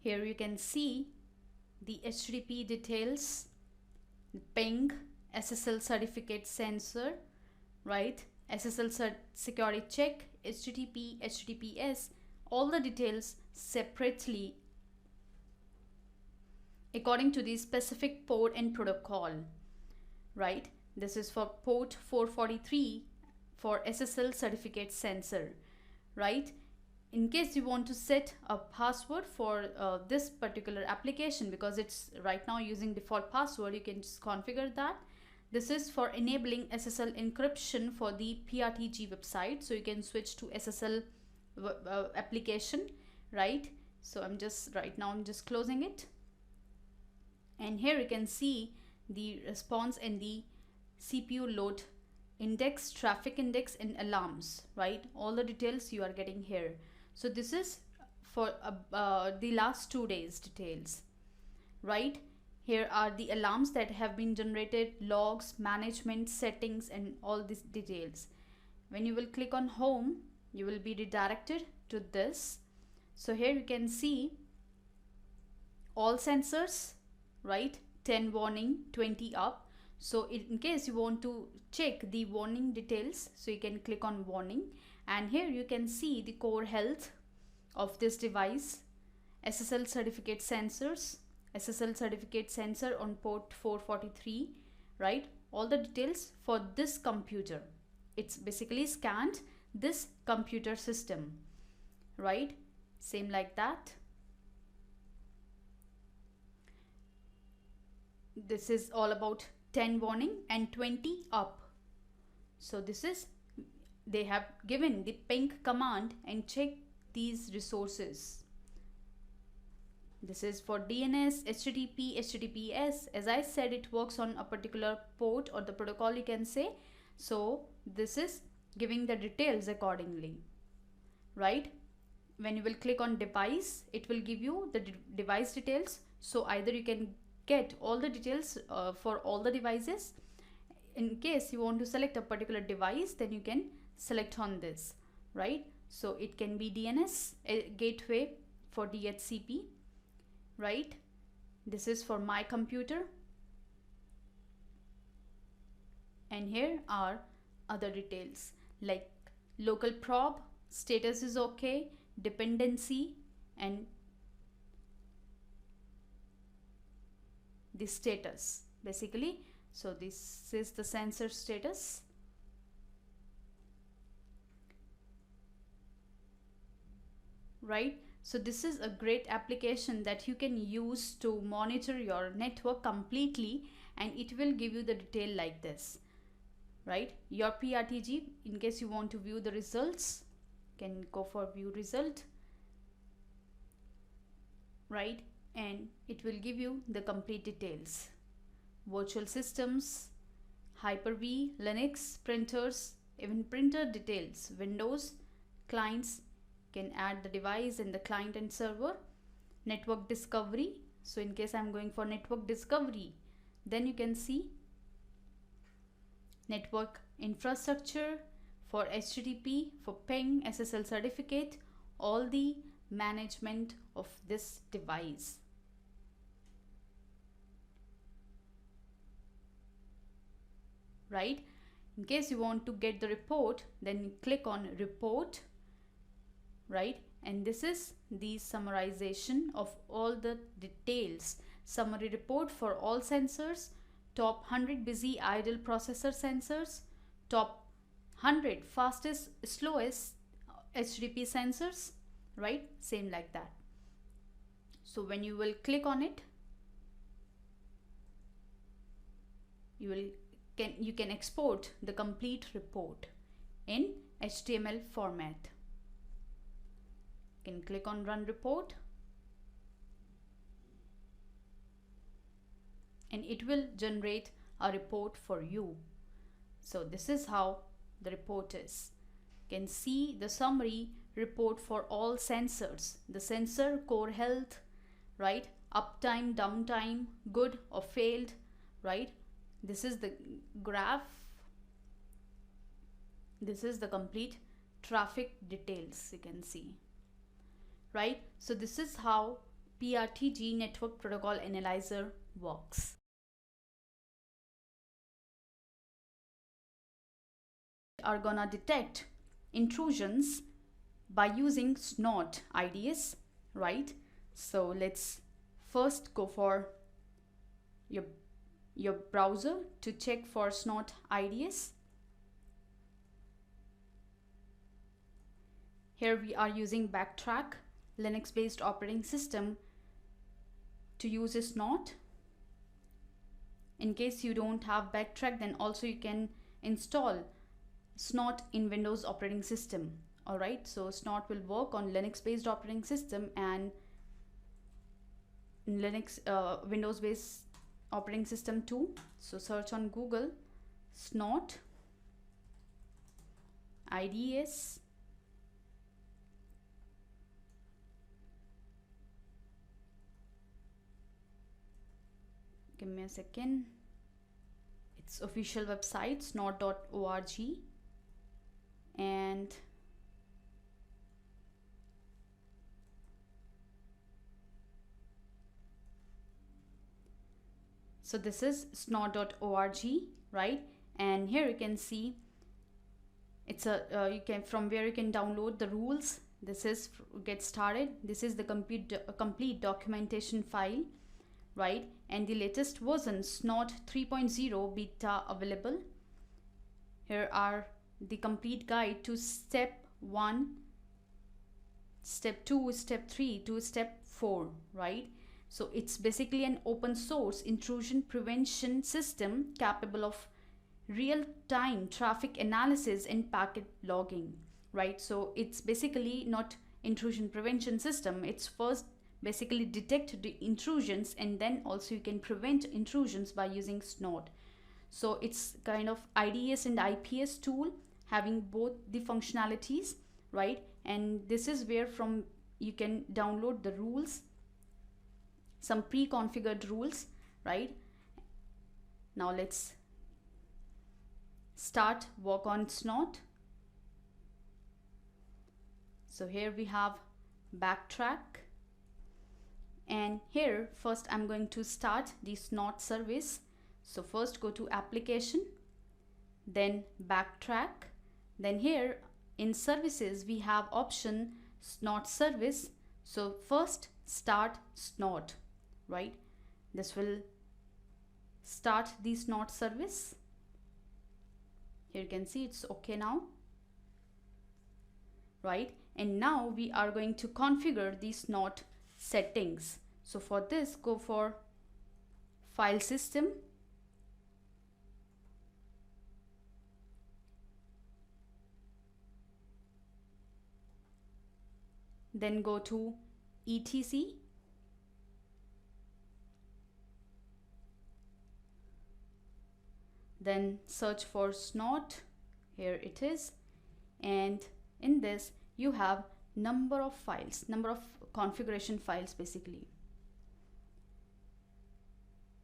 Here you can see the HTTP details, the ping, SSL certificate sensor, right? SSL security check, HTTP, HTTPS, all the details separately according to the specific port and protocol, right? This is for port 443 for SSL certificate sensor, right? In case you want to set a password for this particular application, because it's right now using default password, you can just configure that. This is for enabling SSL encryption for the PRTG website, so you can switch to SSL application, right? So I'm just closing it, And here you can see the response and the CPU load index, traffic index, and alarms, right? All the details you are getting here. So this is for the last 2 days details, right? Here are the alarms that have been generated, logs, management, settings, and all these details. When you will click on home, you will be redirected to this. So here you can see all sensors, right? 10 warning, 20 up. So in case you want to check the warning details, so you can click on warning, and here you can see the core health of this device, SSL certificate sensors, SSL certificate sensor on port 443, right? All the details for this computer. It's basically scanned this computer system, right? Same like that. This is all about 10 warning and 20 up. So this is, they have given the ping command and check these resources. This is for DNS, HTTP, HTTPS. As I said, it works on a particular port or the protocol, you can say. So this is giving the details accordingly, right? When you will click on device, it will give you the device details. So either you can get all the details for all the devices. In case you want to select a particular device, then you can select on this, right? So it can be DNS, a gateway for DHCP, right? This is for my computer. And here are other details like local probe, status is okay, dependency, and the status basically. So this is the sensor status, right? So this is a great application that you can use to monitor your network completely, and it will give you the detail like this, right? Your PRTG, in case you want to view the results, can go for view result, right? And it will give you the complete details. Virtual systems, Hyper-V, Linux, printers, even printer details, Windows, clients, can add the device and the client and server. Network discovery, so in case I'm going for network discovery, then you can see network infrastructure for HTTP, for ping, SSL certificate, all the management of this device. Right? In case you want to get the report, then you click on report, right? And this is the summarization of all the details. Summary report for all sensors, top 100 busy idle processor sensors, top 100 fastest slowest HTTP sensors, right? Same like that. So when you will click on it, you can export the complete report in HTML format. You can click on run report and it will generate a report for you. So this is how the report is. You can see the summary report for all sensors, the sensor core health, right? Uptime, downtime, good or failed, right? This is the graph. This is the complete traffic details, you can see, right? So this is how PRTG network protocol analyzer works. Are gonna detect intrusions by using SNORT IDS, right? So let's first go for your browser to check for SNORT IDS. Here we are using Backtrack, Linux based operating system, to use a SNORT. In case you don't have Backtrack, then also you can install SNORT in Windows operating system. Alright, so SNORT will work on Linux based operating system and Linux Windows based operating system 2. So search on Google SNORT IDS. Give me a second. Its official website snort.org, and so this is snort.org, right? And here you can see it's a you can, from where you can download the rules. This is get started. This is the complete documentation file, right? And the latest version SNORT 3.0 beta available. Here are the complete guide to step 1, step 2, step 3 to step 4, right? So it's basically an open source intrusion prevention system capable of real-time traffic analysis and packet logging, right? So it's basically not intrusion prevention system. It's first basically detect the intrusions, and then also you can prevent intrusions by using SNORT. So it's kind of IDS and IPS tool having both the functionalities, right? And this is where from you can download the rules, some pre-configured rules, right? Now let's start work on SNORT. So here we have backtrack, and here first I'm going to start the SNORT service. So first go to application, then backtrack, then here in services we have option SNORT service. So first start SNORT, right? This will start the SNORT service. Here you can see it's okay now, right? And now we are going to configure the SNORT settings. So for this, go for file system, then go to etc, then search for SNORT. Here it is, and in this you have number of files, number of configuration files basically,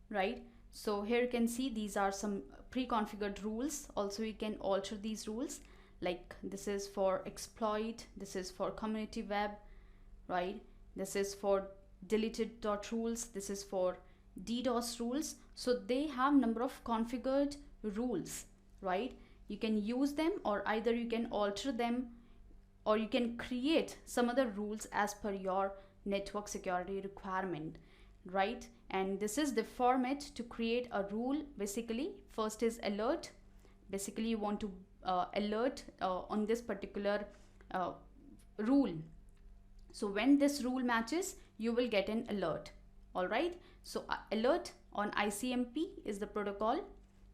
right? So here you can see these are some pre-configured rules. Also you can alter these rules, like this is for exploit, this is for community web, right? This is for deleted rules, this is for DDoS rules. So they have number of configured rules, right? You can use them, or either you can alter them, or you can create some other rules as per your network security requirement, right? And this is the format to create a rule. Basically first is alert. Basically you want to alert on this particular rule. So when this rule matches, you will get an alert. All right, so alert on ICMP is the protocol,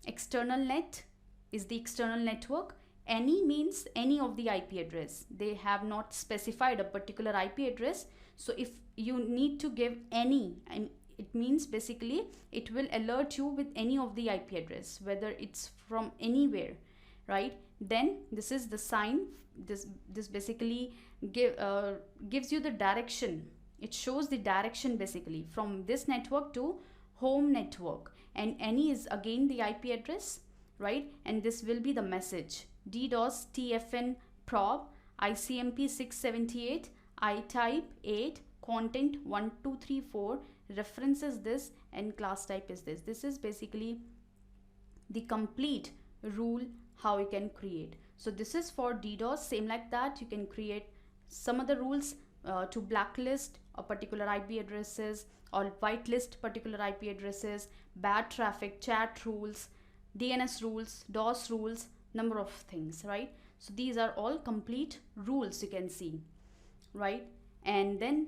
external net is the external network, any means any of the IP address. They have not specified a particular IP address. So if you need to give any, and it means basically it will alert you with any of the IP address, whether it's from anywhere, right? Then this is the sign. This basically gives you the direction. It shows the direction basically from this network to home network, and any is again the IP address, right? And this will be the message DDoS TFN prob ICMP 678 itype 8 content 1234 references this, and class type is this. This is basically the complete rule how you can create. So this is for DDoS. Same like that, you can create some other rules to blacklist a particular IP addresses, or whitelist particular IP addresses, bad traffic, chat rules, DNS rules, DOS rules, number of things, right? So these are all complete rules you can see, right? And then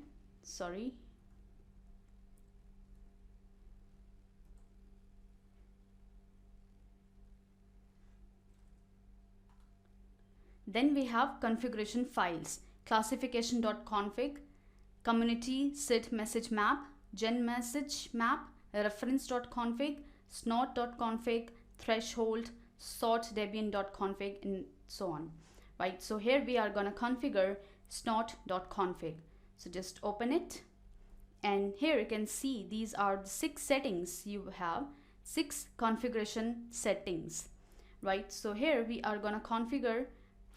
then we have configuration files, classification.config, community SID message map, gen message map, reference.config, snort.config, threshold, sort debian.config, and so on, right? So here we are going to configure snort.config. So just open it, and here you can see these are the 6 settings. You have 6 configuration settings, right? So here we are going to configure,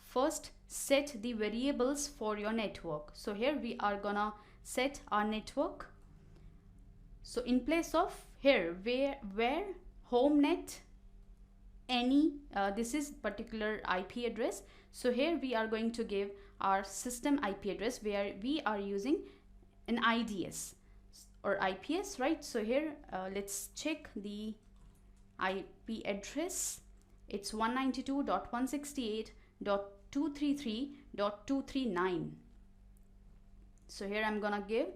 first set the variables for your network. So here we are gonna set our network. So in place of here where home net any this is particular IP address, so here we are going to give our system IP address where we are using an IDS or IPS, right? So here let's check the IP address. It's 192.168.233.239. so here I'm gonna give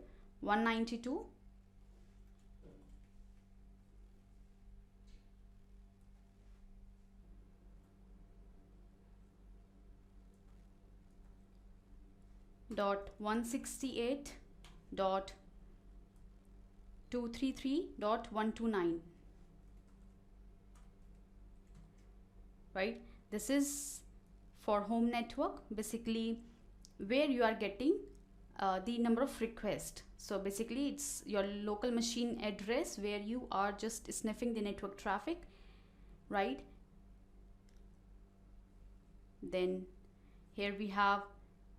192.168.233.129, right? This is for home network, basically where you are getting the number of requests. So basically it's your local machine address where you are just sniffing the network traffic, right? Then here we have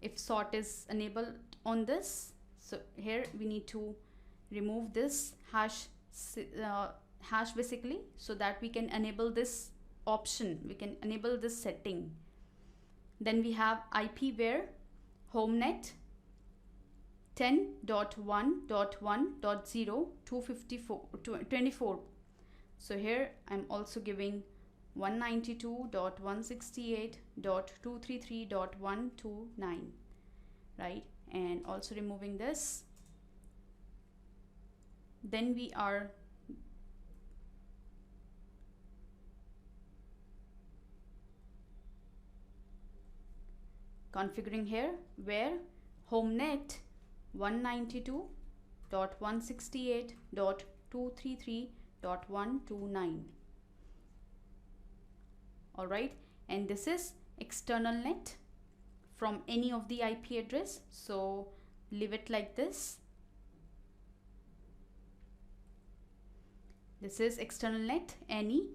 if sort is enabled on this, so here we need to remove this hash basically, so that we can enable this option, we can enable this setting. Then we have IP where homenet 10.1.1.0 so here I'm also giving 192.168.233.129, right? And also removing this. Then we are configuring here where homenet 192.168.233.129. all right, and this is external net from any of the IP address, so leave it like this. This is external net any,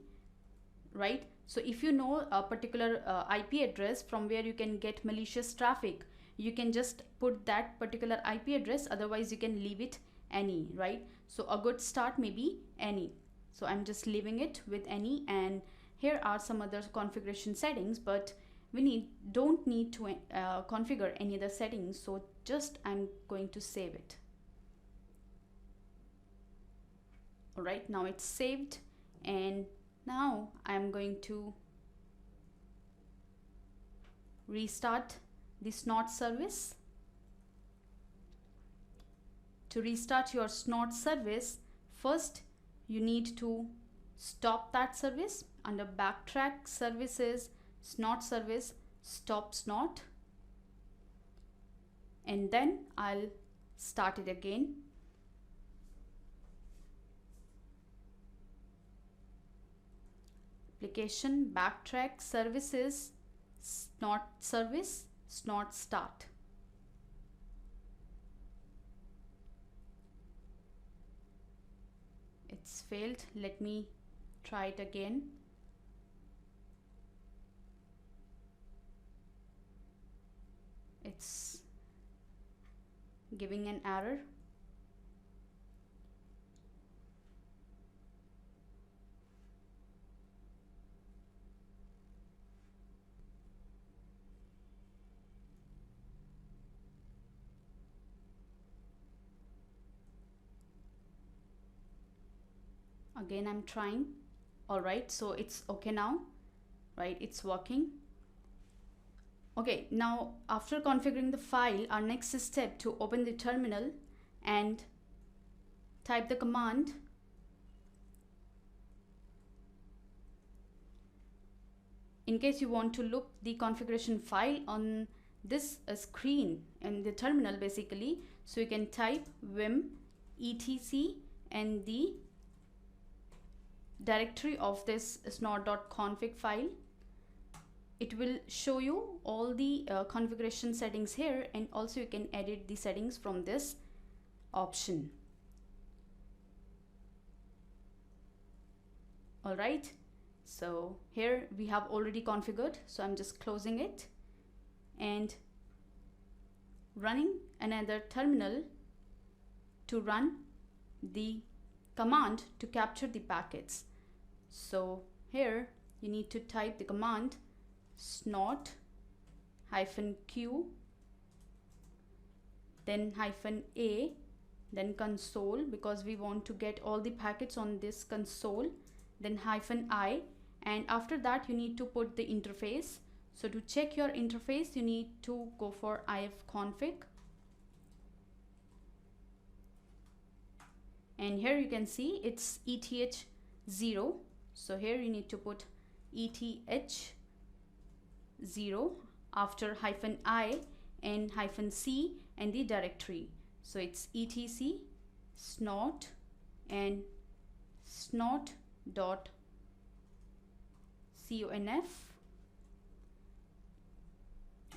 right? So if you know a particular IP address from where you can get malicious traffic, you can just put that particular IP address, otherwise you can leave it any, right? So a good start may be any, so I'm just leaving it with any. And here are some other configuration settings, but we don't need to configure any other settings, so just I'm going to save it. All right, now it's saved, and now I'm going to restart the SNORT service. To restart your SNORT service, first you need to stop that service. Under backtrack services, SNORT service, stop SNORT, and then I'll start it again. Application, backtrack services, SNORT service, SNORT start. It's failed. Let me try it again. It's giving an error. Again I'm trying. All right, so it's okay now, right? It's working. Okay, now after configuring the file, our next step to open the terminal and type the command in case you want to look the configuration file on this screen in the terminal basically. So you can type vim etc and the directory of this snort.config file, it will show you all the configuration settings here, and also you can edit the settings from this option. Alright, so here we have already configured, so I'm just closing it and running another terminal to run the command to capture the packets. So here you need to type the command snort -q, then -a, then console, because we want to get all the packets on this console, then -i, and after that you need to put the interface. So to check your interface, you need to go for ifconfig, and here you can see it's ETH0. So here you need to put ETH0 after -i and -c and the directory. So it's etc snort and snort.conf.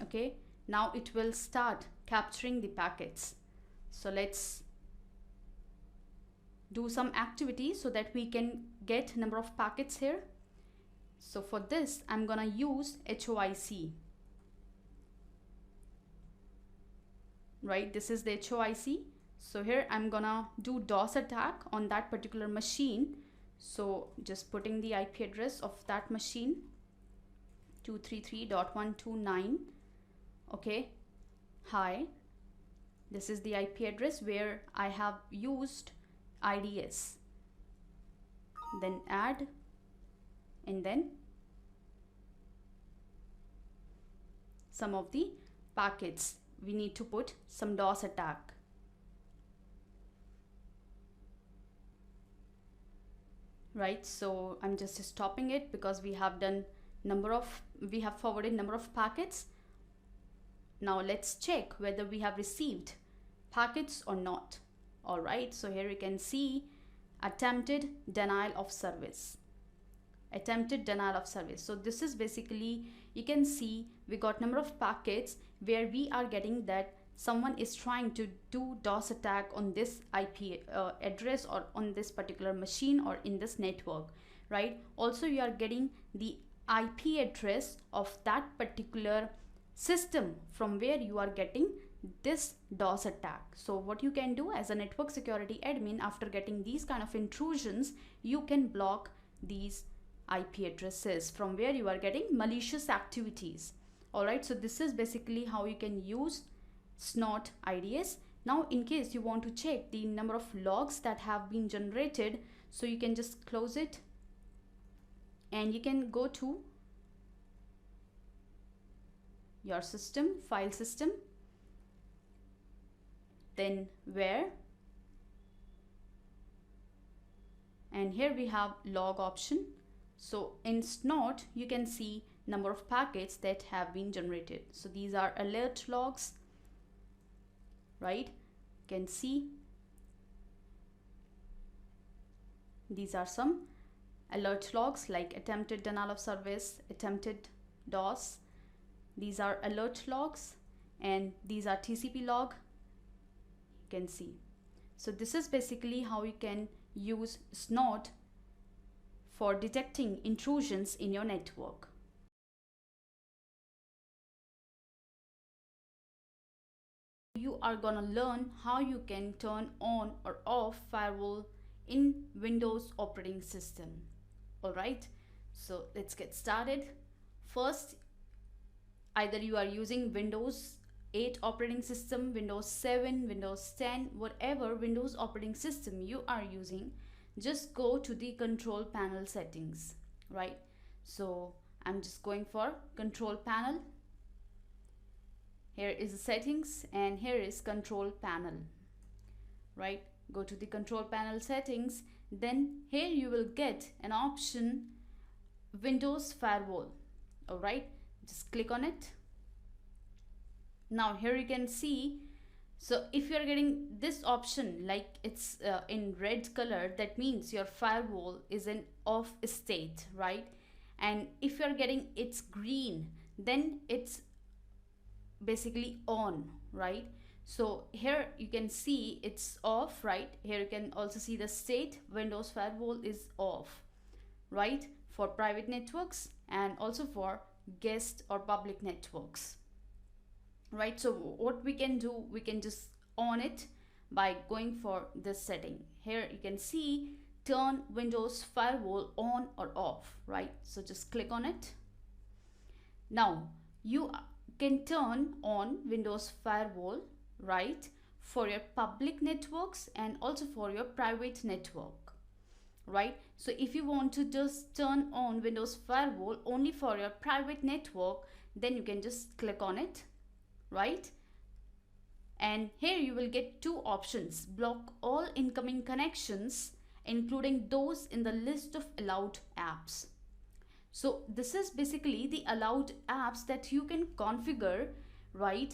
Okay, now it will start capturing the packets. So let's do some activity so that we can get number of packets here. So for this, I'm gonna use HOIC. Right, this is the HOIC. So here I'm gonna do DOS attack on that particular machine. So just putting the IP address of that machine, 233.129. Okay, hi, this is the IP address where I have used IDS. Then add, and then some of the packets. We need to put some DOS attack. Right, so I'm just stopping it because we have forwarded number of packets. Now let's check whether we have received packets or not. All right, so here you can see attempted denial of service. Attempted denial of service. So this is basically, you can see we got number of packets where we are getting that someone is trying to do DOS attack on this IP address or on this particular machine or in this network, right? Also, you are getting the IP address of that particular system from where you are getting this DOS attack. So what you can do as a network security admin, after getting these kind of intrusions, you can block these IP addresses from where you are getting malicious activities. All right, so this is basically how you can use snort IDS. Now in case you want to check the number of logs that have been generated, so you can just close it and you can go to your system, file system, then where, and here we have log option. So in snort you can see number of packets that have been generated. So these are alert logs, right? You can see these are some alert logs like attempted denial of service, attempted DOS. These are alert logs, and these are TCP log. You can see. So this is basically how you can use snort for detecting intrusions in your network. You are gonna learn how you can turn on or off firewall in Windows operating system. All right, so let's get started. First, either you are using Windows 8 operating system, Windows 7, Windows 10, whatever Windows operating system you are using, just go to the control panel settings, right? So I'm just going for control panel. Here is the settings and here is control panel, right? Go to the control panel settings, then here you will get an option Windows Firewall. All right, just click on it. Now here you can see So if you're getting this option, like it's in red color, that means your firewall is in off state, right? And if you're getting it's green, then it's basically on, right? So here you can see it's off, right? Here you can also see the state, Windows Firewall is off, right? For private networks and also for guest or public networks, right? So what we can do, we can just on it by going for this setting. Here you can see turn Windows Firewall on or off, right? So just click on it. Now you can turn on Windows Firewall, right, for your public networks and also for your private network, right? So if you want to just turn on Windows Firewall only for your private network, then you can just click on it, right? And here you will get two options: block all incoming connections, including those in the list of allowed apps. So this is basically the allowed apps that you can configure, right,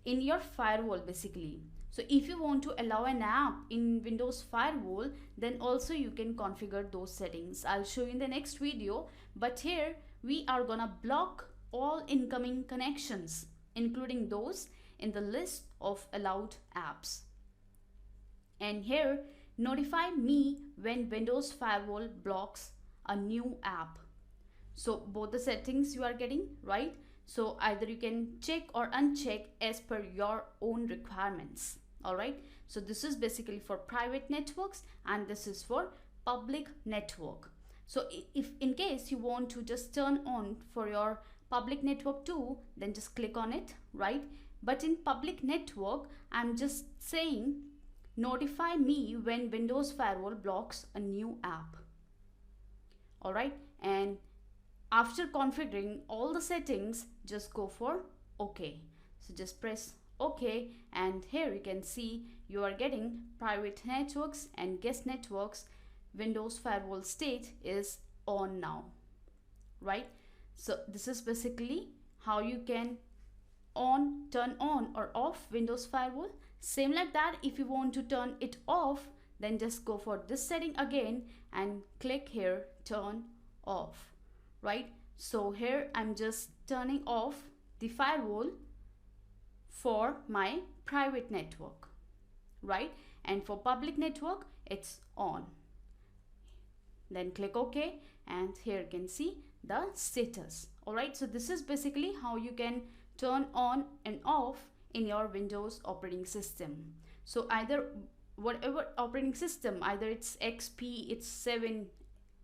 in your firewall basically. So if you want to allow an app in Windows Firewall, then also you can configure those settings. I'll show you in the next video, but here we are gonna block all incoming connections, including those in the list of allowed apps. And here, notify me when Windows Firewall blocks a new app. So both the settings you are getting, right? So either you can check or uncheck as per your own requirements. All right. So this is basically for private networks and this is for public network. So if in case you want to just turn on for your public network too, then just click on it, right? But in public network, I'm just saying notify me when Windows Firewall blocks a new app. All right. And after configuring all the settings, just go for OK. So just press OK, and here you can see you are getting private networks and guest networks. Windows Firewall state is on now, right? So this is basically how you can turn on or off Windows Firewall. Same like that, if you want to turn it off, then just go for this setting again and click here turn off, right? So here I'm just turning off the firewall for my private network, right? And for public network it's on. Then click OK, and here you can see the status. All right, so this is basically how you can turn on and off in your Windows operating system. So either whatever operating system, either it's XP, it's 7,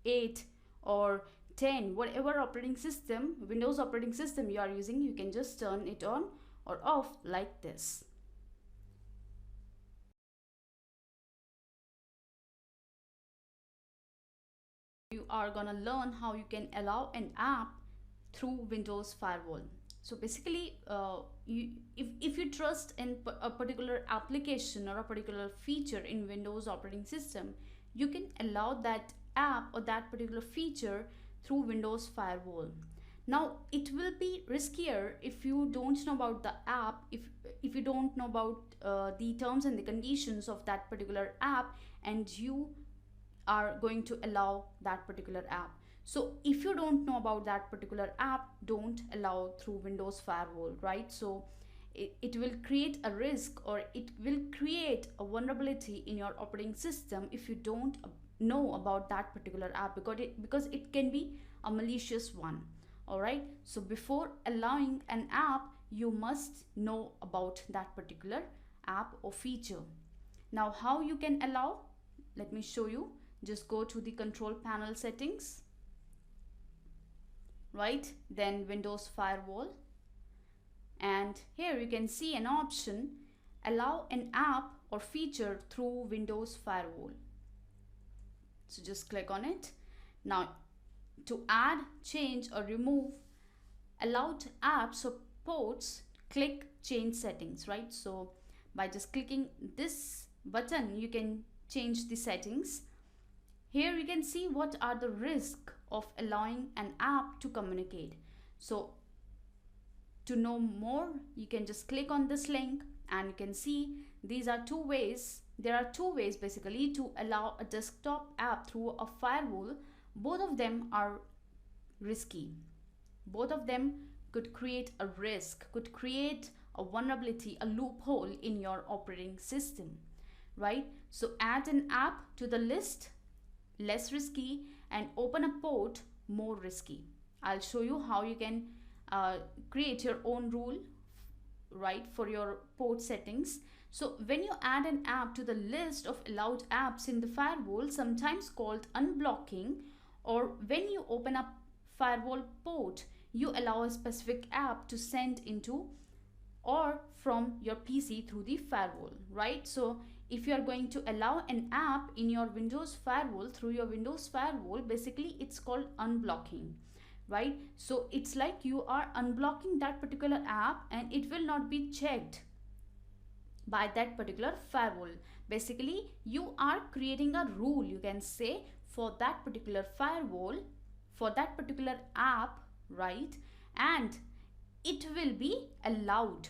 8 or 10, whatever operating system, Windows operating system you are using, you can just turn it on or off like this. You are gonna learn how you can allow an app through Windows Firewall. So basically, if you trust in a particular application or a particular feature in Windows operating system, you can allow that app or that particular feature through Windows Firewall. Now it will be riskier if you don't know about the app, if you don't know about the terms and the conditions of that particular app, and you are going to allow that particular app. So if you don't know about that particular app, don't allow through Windows Firewall, right? So it will create a risk, or it will create a vulnerability in your operating system if you don't know about that particular app, because it can be a malicious one. All right, so before allowing an app, you must know about that particular app or feature. Now how you can allow, let me show you. Just go to the control panel settings, right? Then Windows Firewall, and here you can see an option, allow an app or feature through Windows Firewall. So just click on it. Now to add, change or remove allowed apps or ports, click change settings, right? So by just clicking this button, you can change the settings. Here you can see what are the risks of allowing an app to communicate. So to know more, you can just click on this link And you can see these are two ways. There are two ways basically to allow a desktop app through a firewall. Both of them are risky. Both of them could create a risk, could create a vulnerability, a loophole in your operating system, right? So add an app to the list, less risky, and open a port, more risky. I'll show you how you can create your own rule, right, for your port settings. So when you add an app to the list of allowed apps in the firewall, sometimes called unblocking, or when you open up firewall port, you allow a specific app to send into or from your PC through the firewall, right? So if you are going to allow an app in your Windows firewall through your Windows firewall, basically it's called unblocking, right? So it's like you are unblocking that particular app and it will not be checked by that particular firewall. Basically you are creating a rule, you can say, for that particular firewall, for that particular app, right? And it will be allowed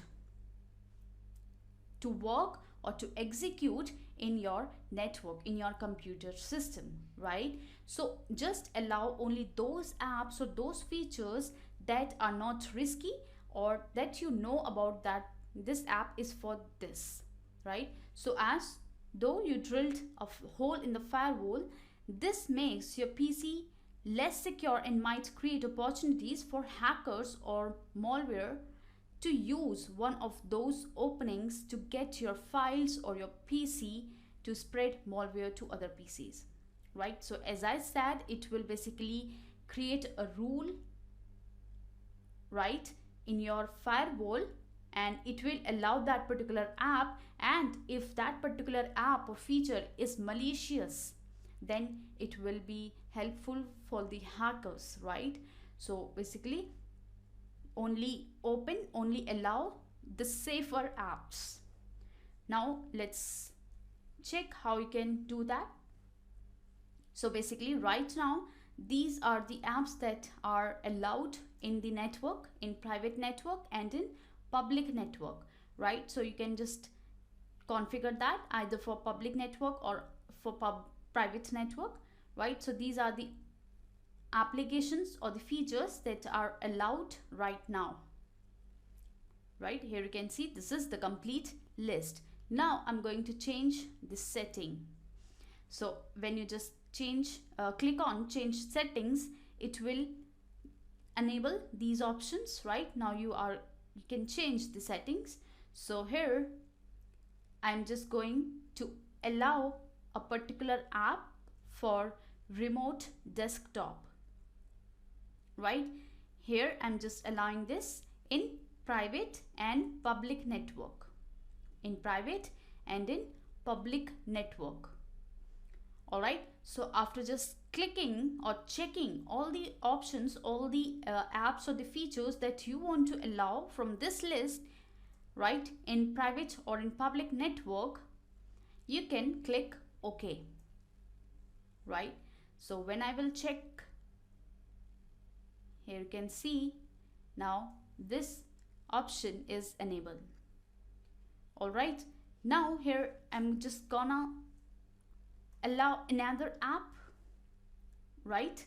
to work or to execute in your network, in your computer system, right? So just allow only those apps or those features that are not risky, or that you know about that this app is for this, right? So as though you drilled a hole in the firewall, this makes your PC less secure and might create opportunities for hackers or malware to use one of those openings to get your files or your PC to spread malware to other PCs, right? So as I said, it will basically create a rule, right, in your firewall, and it will allow that particular app. And if that particular app or feature is malicious, then it will be helpful for the hackers, right? So basically only allow the safer apps. Now let's check how you can do that. So basically right now these are the apps that are allowed in the network, in private network and in public network, right? So you can just configure that either for public network or for private network, right? So these are the applications or the features that are allowed right now, right? Here you can see this is the complete list. Now I'm going to change the setting. So when you just click on change settings, it will enable these options, right? Now you can change the settings. So here I'm just going to allow a particular app for remote desktop, right? Here I'm just allowing this in private and public network, in private and in public network. All right, so after just clicking or checking all the options, all the apps or the features that you want to allow from this list, right, in private or in public network, you can click OK, right? So when I will check, here you can see now this option is enabled. All right, now here I'm just gonna allow another app, right?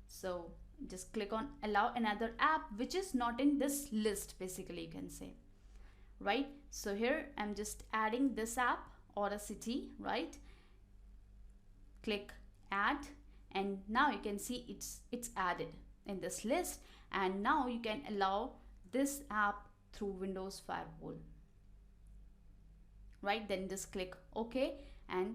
So just click on allow another app which is not in this list, basically you can say, right? So here I'm just adding this app, Audacity, right? Click add, and now you can see it's added in this list, and now you can allow this app through Windows Firewall, right? Then just click OK and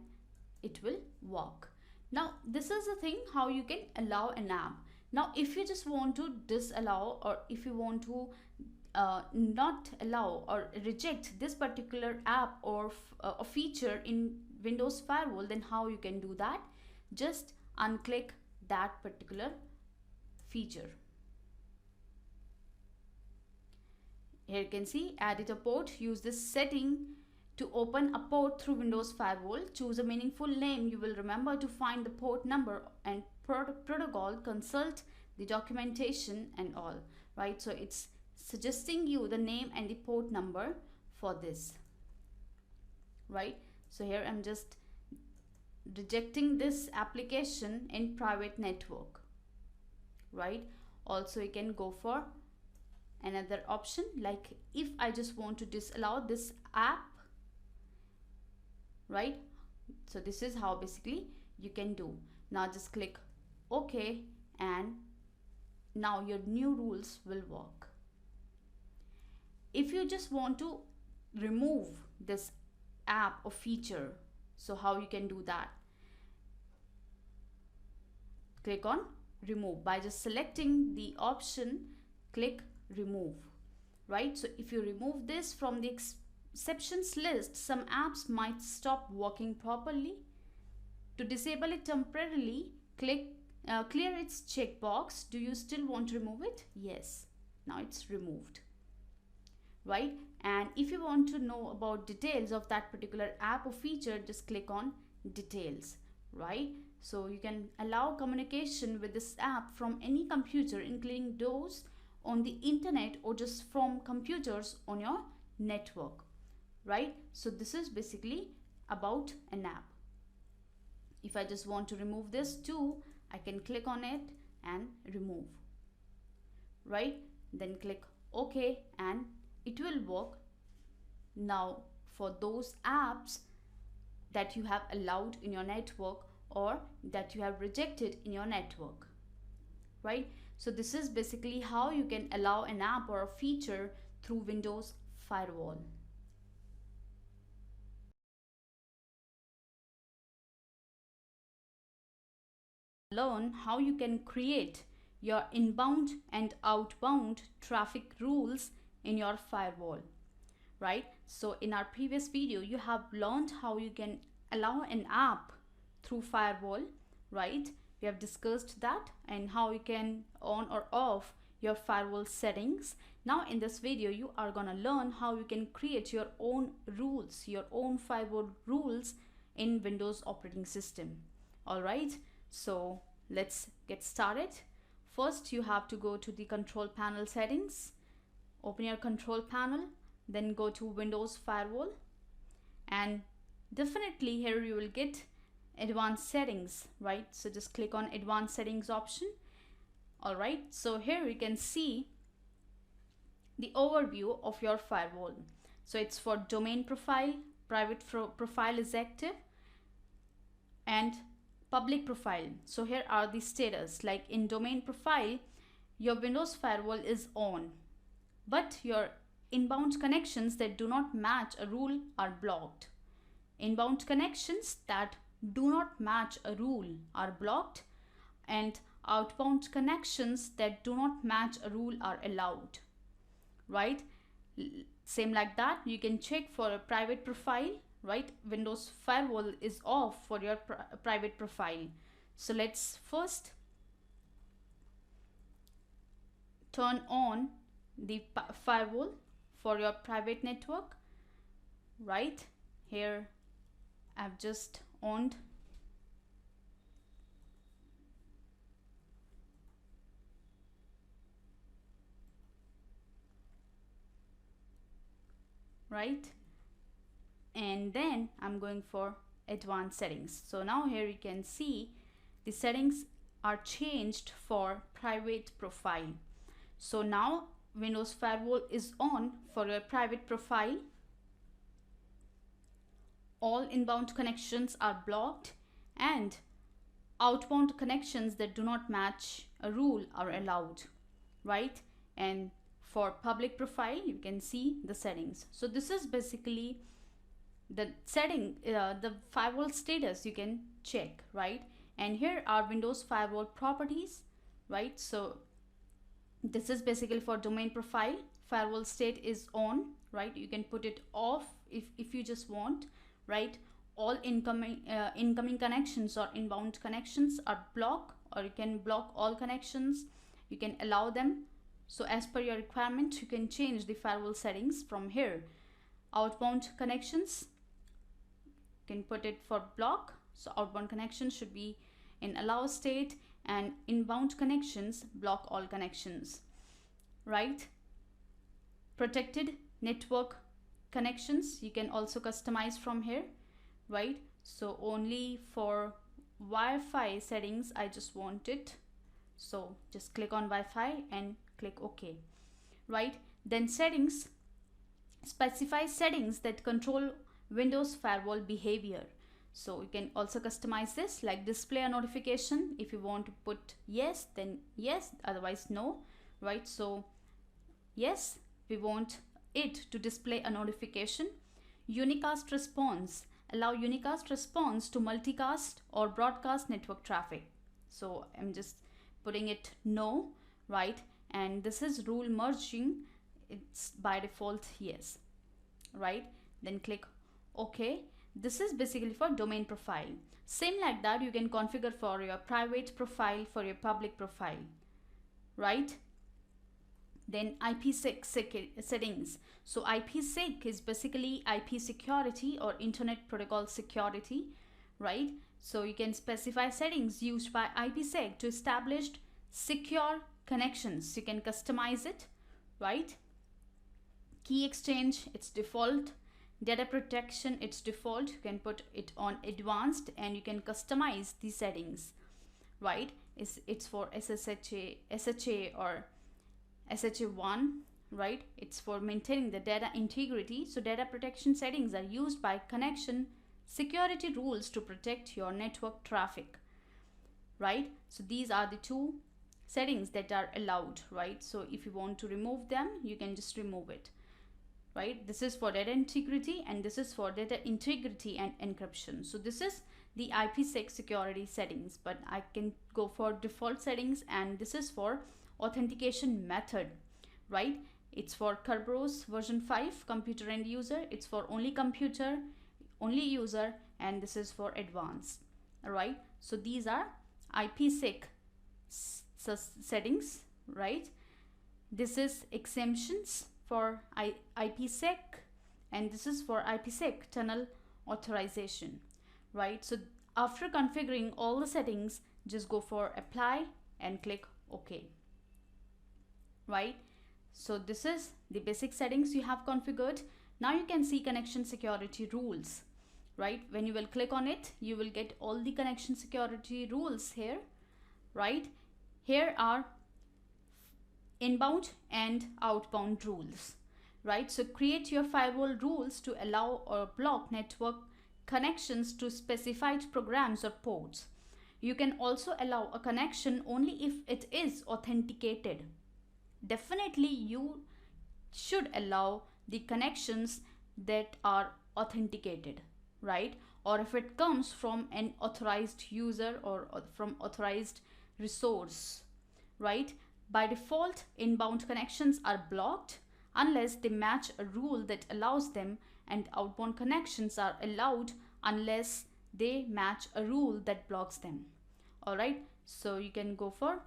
it will work. Now this is the thing how you can allow an app. Now if you just want to disallow, or if you want to not allow or reject this particular app or a feature in Windows Firewall, then how you can do that? Just unclick that particular feature. Here you can see edit a port. Use this setting to open a port through Windows Firewall. Choose a meaningful name. You will remember to find the port number and protocol, consult the documentation and all, right? So it's suggesting you the name and the port number for this, right? So here I'm just rejecting this application in private network, right? Also you can go for another option, like if I just want to disallow this app, right? So this is how basically you can do. Now just click OK, and now your new rules will work. If you just want to remove this app or feature, so how you can do that? Click on remove. By just selecting the option, click remove, right? So if you remove this from the exceptions list, some apps might stop working properly. To disable it temporarily, click clear its checkbox. Do you still want to remove it? Yes. Now it's removed, right? And if you want to know about details of that particular app or feature, just click on details, right? So you can allow communication with this app from any computer, including those on the internet or just from computers on your network, right? So this is basically about an app. If I just want to remove this too, I can click on it and remove, right? Then click OK, and it will work now for those apps that you have allowed in your network or that you have rejected in your network, right? So this is basically how you can allow an app or a feature through Windows Firewall. Learn how you can create your inbound and outbound traffic rules in your firewall, right? So in our previous video, you have learned how you can allow an app through firewall, right? We have discussed that, and how you can on or off your firewall settings. Now in this video, you are gonna learn how you can create your own rules, your own firewall rules in Windows operating system. All right, so let's get started. First, you have to go to the control panel settings, open your control panel, then go to Windows Firewall, and definitely here you will get advanced settings, right? So just click on advanced settings option. All right, so here you can see the overview of your firewall. So it's for domain profile, private profile is active, and public profile. So here are the status. Like in domain profile, your Windows Firewall is on, but your inbound connections that do not match a rule are blocked. Inbound connections that do not match a rule are blocked, and outbound connections that do not match a rule are allowed, right? Same like that, you can check for a private profile, right? Windows Firewall is off for your private profile. So let's first turn on the firewall for your private network, right? Here I've just on. Right, and then I'm going for advanced settings. So now here you can see the settings are changed for private profile. So now Windows Firewall is on for your private profile. All inbound connections are blocked, and outbound connections that do not match a rule are allowed, right? And for public profile, you can see the settings. So this is basically the setting, the firewall status you can check, right? And here are Windows Firewall properties, right? So this is basically for domain profile. Firewall state is on, right? You can put it off if you just want, right? All incoming connections or inbound connections are blocked, or you can block all connections. You can allow them. So as per your requirement, you can change the firewall settings from here. Outbound connections, you can put it for block. So outbound connections should be in allow state, and inbound connections block all connections, right? Protected network connections you can also customize from here, right? So only for Wi-Fi settings I just want it, so just click on Wi-Fi and click OK, right? Then settings, specify settings that control Windows firewall behavior. So you can also customize this, like display a notification. If you want to put yes, then yes, otherwise no, right? So yes, we want it to display a notification. Unicast response, allow unicast response to multicast or broadcast network traffic. So I'm just putting it no, right? And this is rule merging, it's by default yes, right? Then click OK. This is basically for domain profile. Same like that, you can configure for your private profile, for your public profile, right? Then IPsec settings. So IPsec is basically IP security or internet protocol security, right? So you can specify settings used by IPsec to establish secure connections. You can customize it, right? Key exchange, it's default. Data protection, it's default. You can put it on advanced and you can customize the settings, right? It's for SHA or SHA1, right? It's for maintaining the data integrity. So data protection settings are used by connection security rules to protect your network traffic, right? So these are the two settings that are allowed, right? So if you want to remove them, you can just remove it, right? This is for data integrity and this is for data integrity and encryption. So this is the IPsec security settings, but I can go for default settings, and this is for authentication method, right? It's for Kerberos version 5 computer end user, it's for only computer, only user, and this is for advanced. All right, so these are IPsec settings, right? This is exemptions for IPsec, and this is for IPsec tunnel authorization, right? So after configuring all the settings, just go for apply and click OK, right? So this is the basic settings you have configured. Now you can see connection security rules, right? When you will click on it, you will get all the connection security rules here, right? Here are inbound and outbound rules, right? So create your firewall rules to allow or block network connections to specified programs or ports. You can also allow a connection only if it is authenticated. Definitely you should allow the connections that are authenticated, right? Or if it comes from an authorized user or from authorized resource, right? By default, inbound connections are blocked unless they match a rule that allows them, and outbound connections are allowed unless they match a rule that blocks them. All right, so you can go for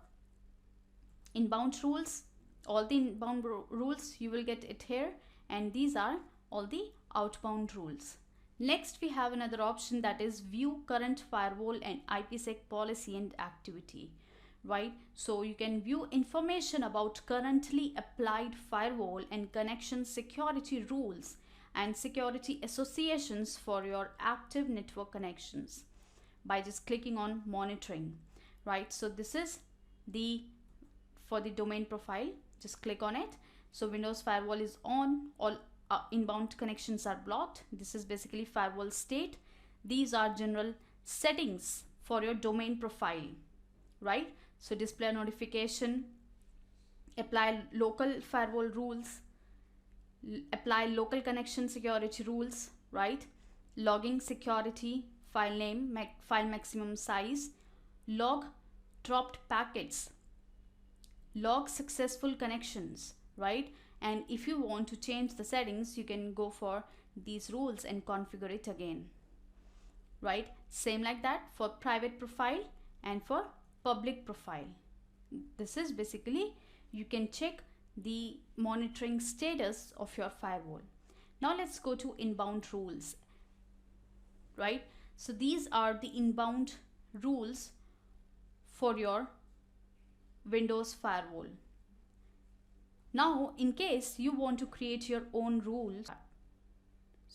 inbound rules. All the inbound rules you will get it here, and these are all the outbound rules. Next, we have another option, that is view current firewall and IPsec policy and activity, right? So you can view information about currently applied firewall and connection security rules and security associations for your active network connections by just clicking on monitoring, right? So this is for the domain profile, just click on it. So Windows firewall is on, all inbound connections are blocked. This is basically firewall state. These are general settings for your domain profile, right? So display notification, apply local firewall rules, apply local connection security rules, right? Logging security, file name, file maximum size, log dropped packets, log successful connections, right? And if you want to change the settings, you can go for these rules and configure it again, right? Same like that for private profile and for public profile. This is basically, you can check the monitoring status of your firewall. Now let's go to inbound rules, right? So these are the inbound rules for your Windows firewall. Now, in case you want to create your own rules,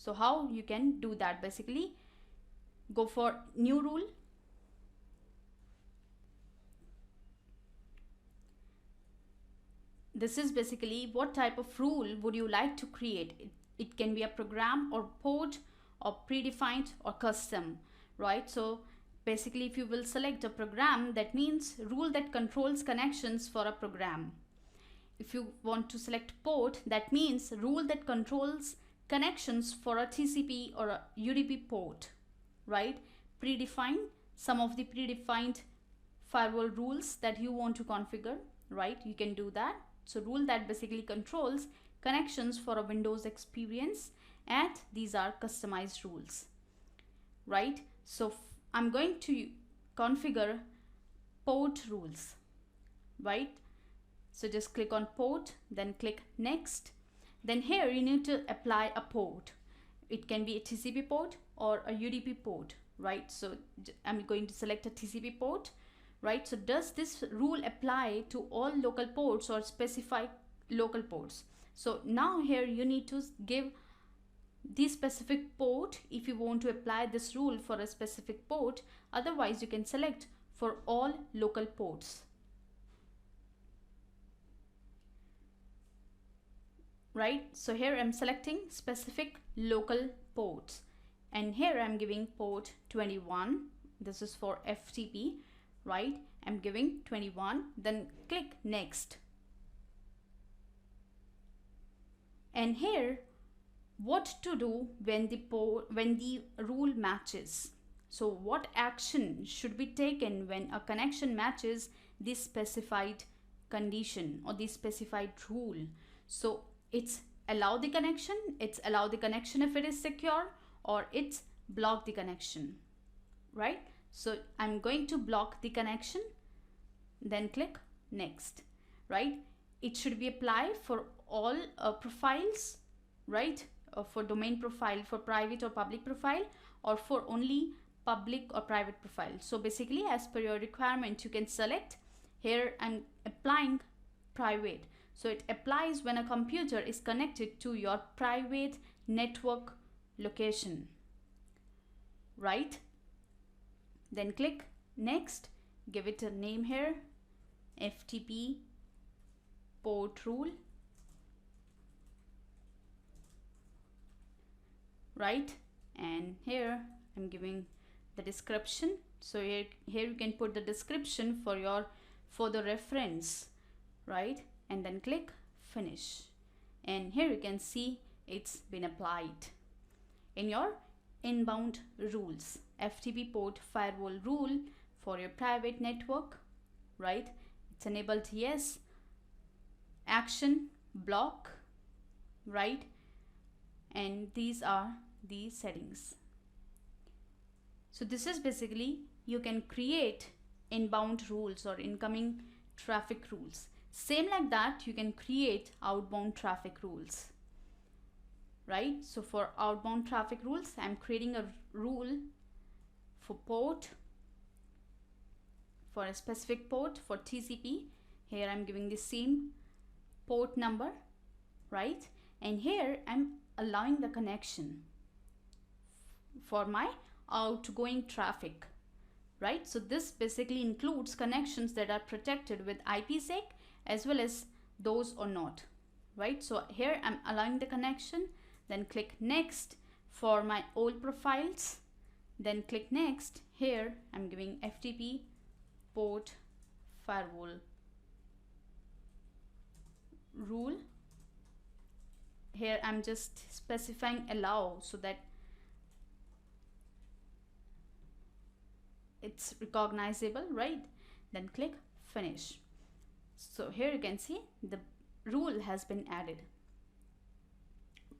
So how you can do that? Basically, go for new rule. This is basically what type of rule would you like to create. It can be a program or port or predefined or custom, right? So basically, if you will select a program, that means rule that controls connections for a program. If you want to select port, that means rule that controls connections for a TCP or a UDP port, right? Predefine some of the predefined firewall rules that you want to configure, right? You can do that. So rule that basically controls connections for a Windows experience, and these are customized rules, right? So I'm going to configure port rules, right? So just click on port, then click next. Then here you need to apply a port. It can be a TCP port or a UDP port, right? So I'm going to select a TCP port, right? So does this rule apply to all local ports or specify local ports? So now here you need to give the specific port if you want to apply this rule for a specific port. Otherwise, you can select for all local ports. Right, so here I'm selecting specific local ports, and here I'm giving port 21. This is for FTP, right? I'm giving 21, then click next. And here, what to do when the rule matches. So what action should be taken when a connection matches the specified condition or the specified rule? So it's allow the connection, it's allow the connection if it is secure, or it's block the connection, right? So I'm going to block the connection, then click next, right? It should be applied for all profiles, right? For domain profile, for private or public profile, or for only public or private profile. So basically, as per your requirement, you can select. Here I'm applying private. So it applies when a computer is connected to your private network location, right? Then click next, give it a name here, FTP port rule, right? And here I'm giving the description. So here you can put the description for the reference, right? And then click finish, and here you can see it's been applied. In your inbound rules, FTP port firewall rule for your private network, right? It's enabled yes, action block, right? And these are the settings. So this is basically you can create inbound rules or incoming traffic rules. Same like that, you can create outbound traffic rules, right? So for outbound traffic rules, I'm creating a rule for port, for a specific port for TCP. Here I'm giving the same port number, right? And here I'm allowing the connection for my outgoing traffic, right? So this basically includes connections that are protected with IPsec as well as those or not, right? So here I'm allowing the connection, then click next for my old profiles, then click next. Here I'm giving FTP port firewall rule. Here I'm just specifying allow so that it's recognizable, right? Then click finish. So here you can see the rule has been added.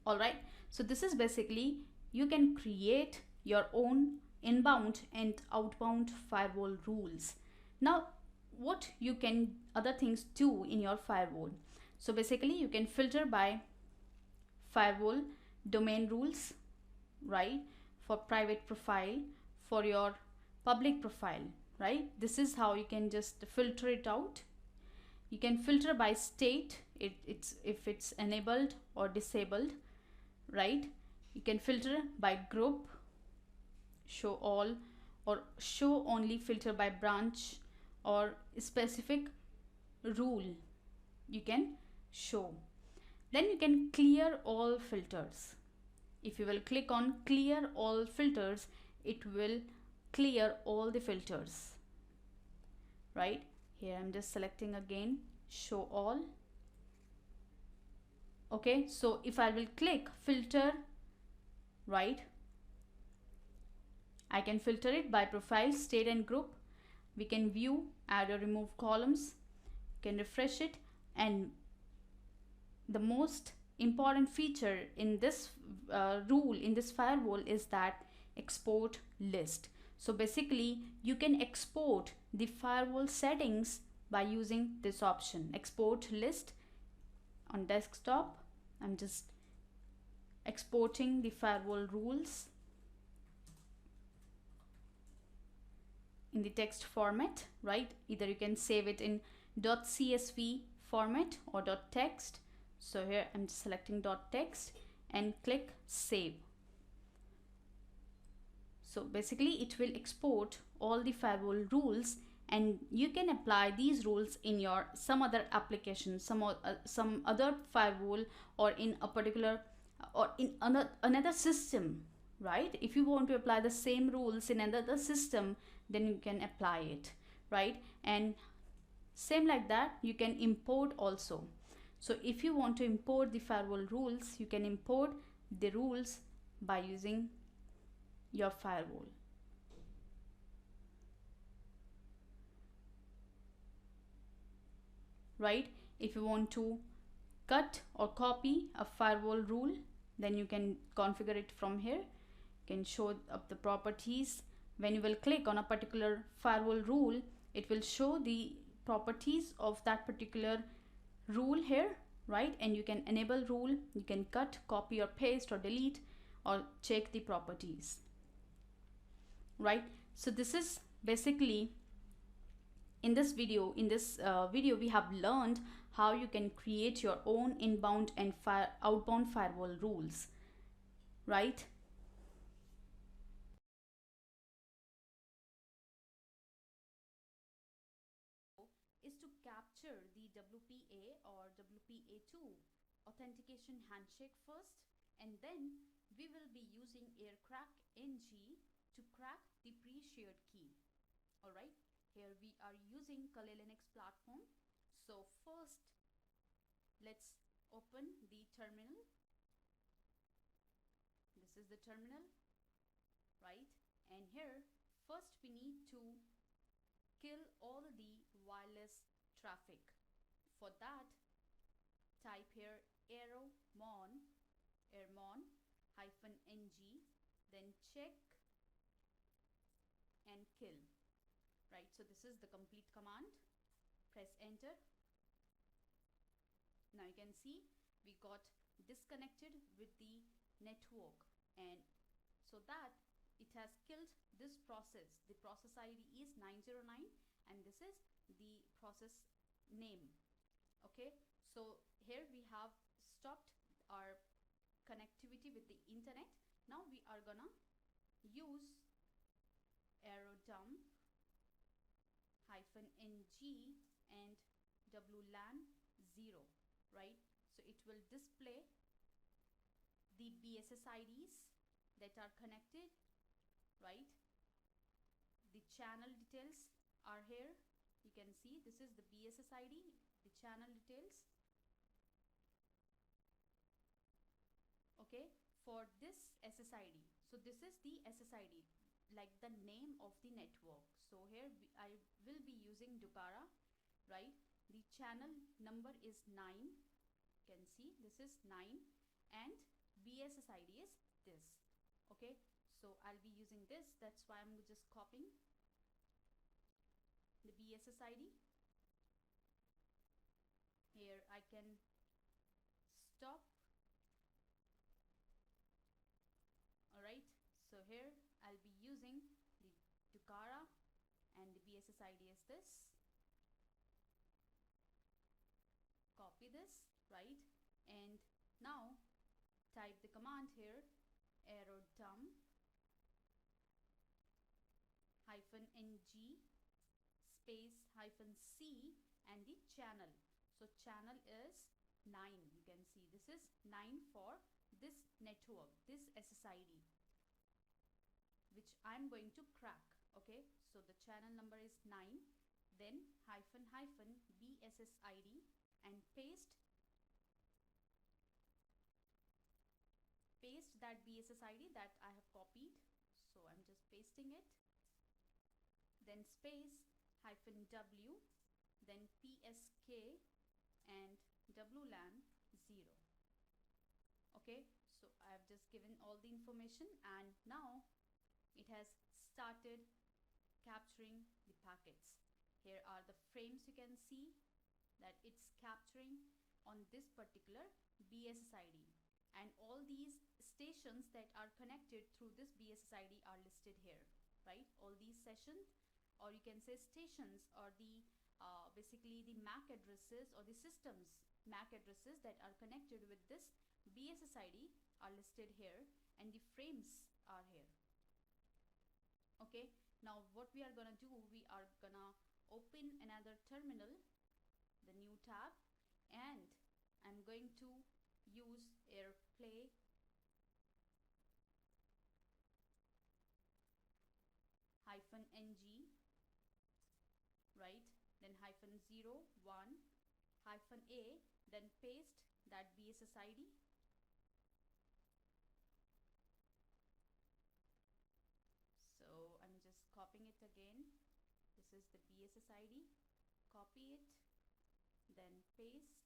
All right, so this is basically you can create your own inbound and outbound firewall rules. Now what you can other things do in your firewall. So basically you can filter by firewall domain rules, right? For private profile, for your public profile, right? This is how you can just filter it out. You can filter by state, if it's enabled or disabled, right? You can filter by group, show all, or show only, filter by branch, or specific rule you can show. Then you can clear all filters. If you will click on clear all filters, it will clear all the filters. Right here I'm just selecting again show all. Okay, so if I will click filter, right, I can filter it by profile, state and group. We can view, add or remove columns, can refresh it, and the most important feature in this rule in this firewall is that export list. So basically you can export the firewall settings by using this option, export list. On desktop I'm just exporting the firewall rules in the text format, right? Either you can save it in .csv format or .text. So here I'm selecting .text and click save. So basically it will export all the firewall rules, and you can apply these rules in your some other application, some other firewall, or in a particular or in another system, right? If you want to apply the same rules in another system, then you can apply it, right? And same like that you can import also. So if you want to import the firewall rules, you can import the rules by using your firewall. Right? If you want to cut or copy a firewall rule, then you can configure it from here. You can show up the properties. When you will click on a particular firewall rule, it will show the properties of that particular rule here, right? And you can enable rule, you can cut, copy or paste or delete or check the properties, right? So this is basically in this video. Video we have learned how you can create your own inbound and outbound firewall rules, right? Is to capture the WPA or WPA2 authentication handshake first, and then we will be using Aircrack-ng to crack the pre-shared key. All right, here we are using Kali Linux platform. So first let's open the terminal. This is the terminal, right? And here first we need to kill all the wireless traffic. For that, type here airmon -ng, then check and kill, right? So this is the complete command. Press enter. Now you can see we got disconnected with the network, and so that it has killed this process. The process ID is 909 and this is the process name. Okay, so here we have stopped our connectivity with the internet. Now we are gonna use -ng and WLAN 0, right? So it will display the BSS IDs that are connected, right? The channel details are here. You can see this is the BSS ID, the channel details. Okay, for this SSID, so this is the SSID, like the name of the network. So here I will be using Dukara, right? The channel number is 9. You can see this is 9 and BSS ID is this. Okay, so I'll be using this. That's why I'm just copying the BSS ID. Here I can stop. Alright, so here I'll be using the Dukara and the BSS ID is this. Copy this, right? And now type the command here -ng space -c and the channel. So channel is 9. You can see this is 9 for this network, this SSID, which I'm going to crack. Okay, so the channel number is 9, then -- BSSID and paste that BSSID that I have copied. So I'm just pasting it, then space -w, then PSK and WLAN 0. Okay, so I have just given all the information and now it has started capturing the packets. Here are the frames. You can see that it's capturing on this particular BSSID, and all these stations that are connected through this BSSID are listed here, right? All these sessions, or you can say stations, or the basically the MAC addresses or the systems MAC addresses that are connected with this BSSID are listed here, and the frames are here. Okay, now what we are gonna do, we are gonna open another terminal, the new tab, and I'm going to use airplay -ng, right, then -0 1 -a, then paste that BSSID, so I'm just copying it again. This is the BSSID, copy it, then paste,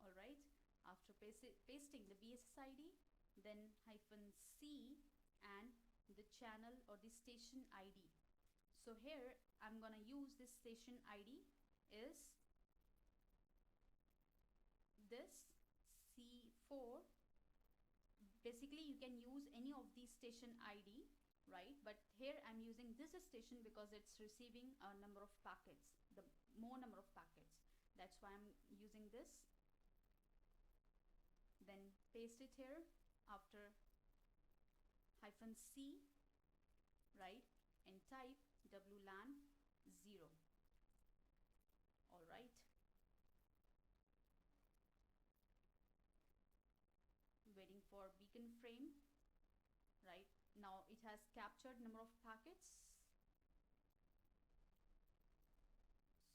alright. After pasting the BSSID, then -c and the channel or the station ID. So here I'm gonna use this station ID is this C4. Basically you can use any of these station ID, right? But here I'm using this station because it's receiving a number of packets, the more number of packets. That's why I'm using this. Then paste it here after -c, right, and type WLAN 0. All right, waiting for beacon frame. Right now it has captured number of packets.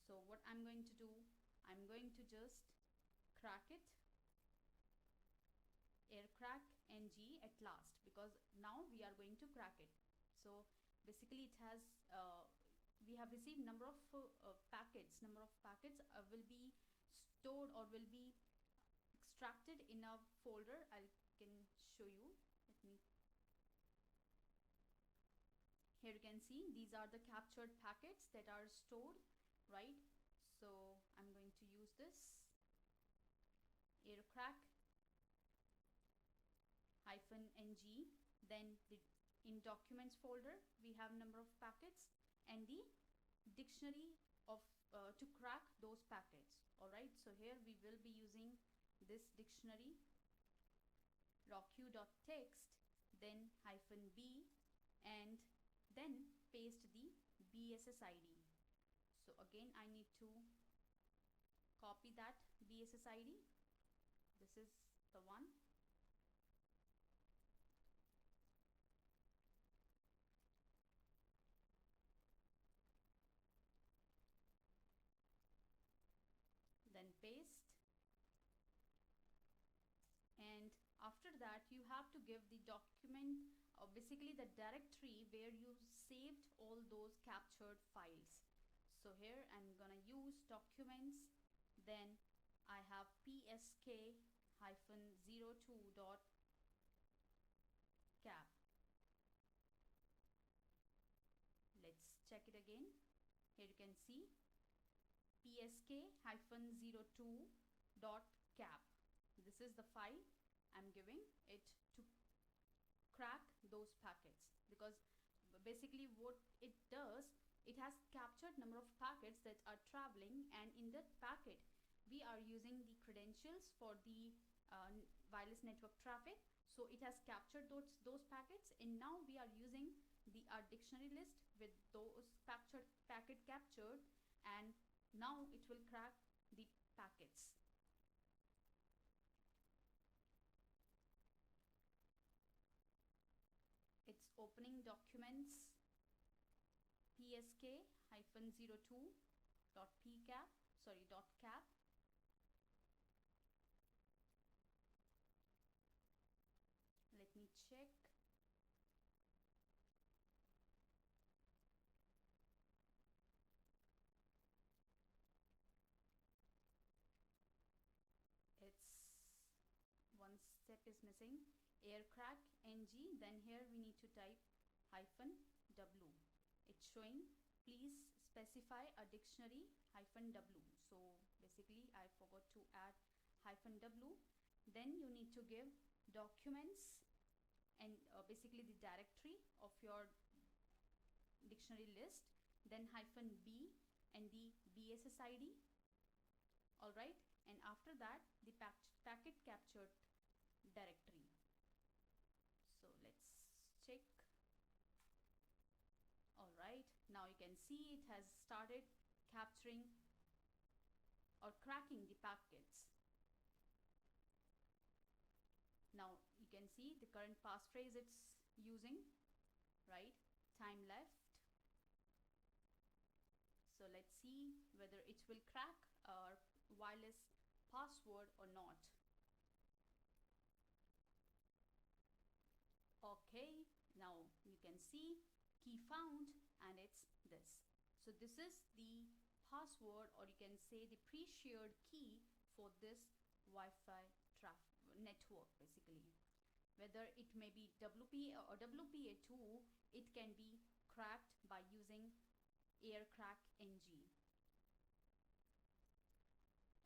So what I'm going to do, I'm going to just crack it, Aircrack-ng at last, because now we are going to crack it. So basically it has we have received number of packets. Number of packets will be stored or will be extracted in a folder. I can show you. Let me. Here you can see these are the captured packets that are stored, right? So I'm going to use this Aircrack-ng, then in documents folder we have number of packets and the dictionary of to crack those packets. All right, so here we will be using this dictionary, roq.txt, then -b, and then paste the BSSID. So again I need to copy that BSSID. This is the one. Then paste, and after that you have to give the document basically the directory where you saved all those captured files. So here I'm gonna use documents, then I have psk-02.cap. Let's check it again. Here you can see psk-02.cap. this is the file I'm giving it to crack those packets, because basically what it does, it has captured number of packets that are traveling, and in that packet we are using the credentials for the wireless network traffic. So it has captured those packets, and now we are using our dictionary list with those packet captured, and now it will crack the packets. It's opening documents psk-02.pcap, Let me check. It's one step is missing. Aircrack-ng, then here we need to type -w. It's showing please specify a dictionary -w. So basically I forgot to add -w. Then you need to give documents and basically the directory of your dictionary list, then -b and the BSSID. All right, and after that the packet captured directory. So let's check. All right, now you can see it has started capturing or cracking the packets. Now you can see the current passphrase it's using, right? Time left. So let's see whether it will crack our wireless password or not. Okay, now you can see key found, and it's this. So this is the password, or you can say the pre-shared key for this Wi-Fi network. Basically, whether it may be WPA or WPA2, it can be cracked by using Aircrack-ng.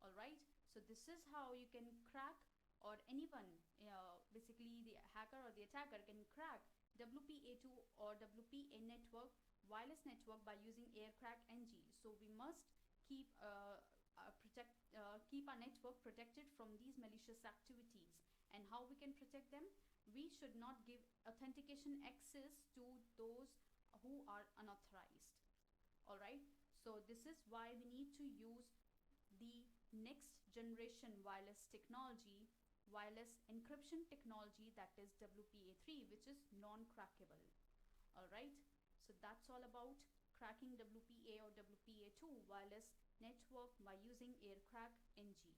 All right, so this is how you can crack, or anyone, basically the hacker or the attacker can crack WPA2 or WPA network, wireless network, by using Aircrack-ng. So we must keep keep our network protected from these malicious activities. And how we can protect them? We should not give authentication access to those who are unauthorized. All right, so this is why we need to use the next generation wireless technology, wireless encryption technology, that is WPA3, which is non-crackable. All right, so that's all about cracking WPA or WPA2 wireless network by using Aircrack-ng.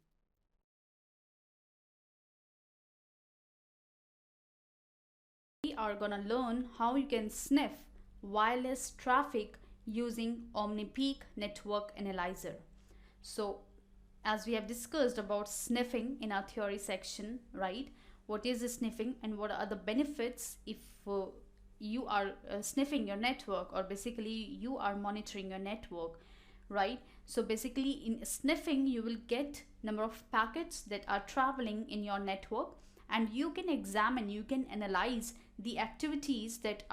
We are gonna learn how you can sniff wireless traffic using Omni network analyzer. So as we have discussed about sniffing in our theory section, right? What is the sniffing and what are the benefits if you are sniffing your network, or basically you are monitoring your network, right? So basically in sniffing you will get number of packets that are traveling in your network, and you can examine, you can analyze the activities that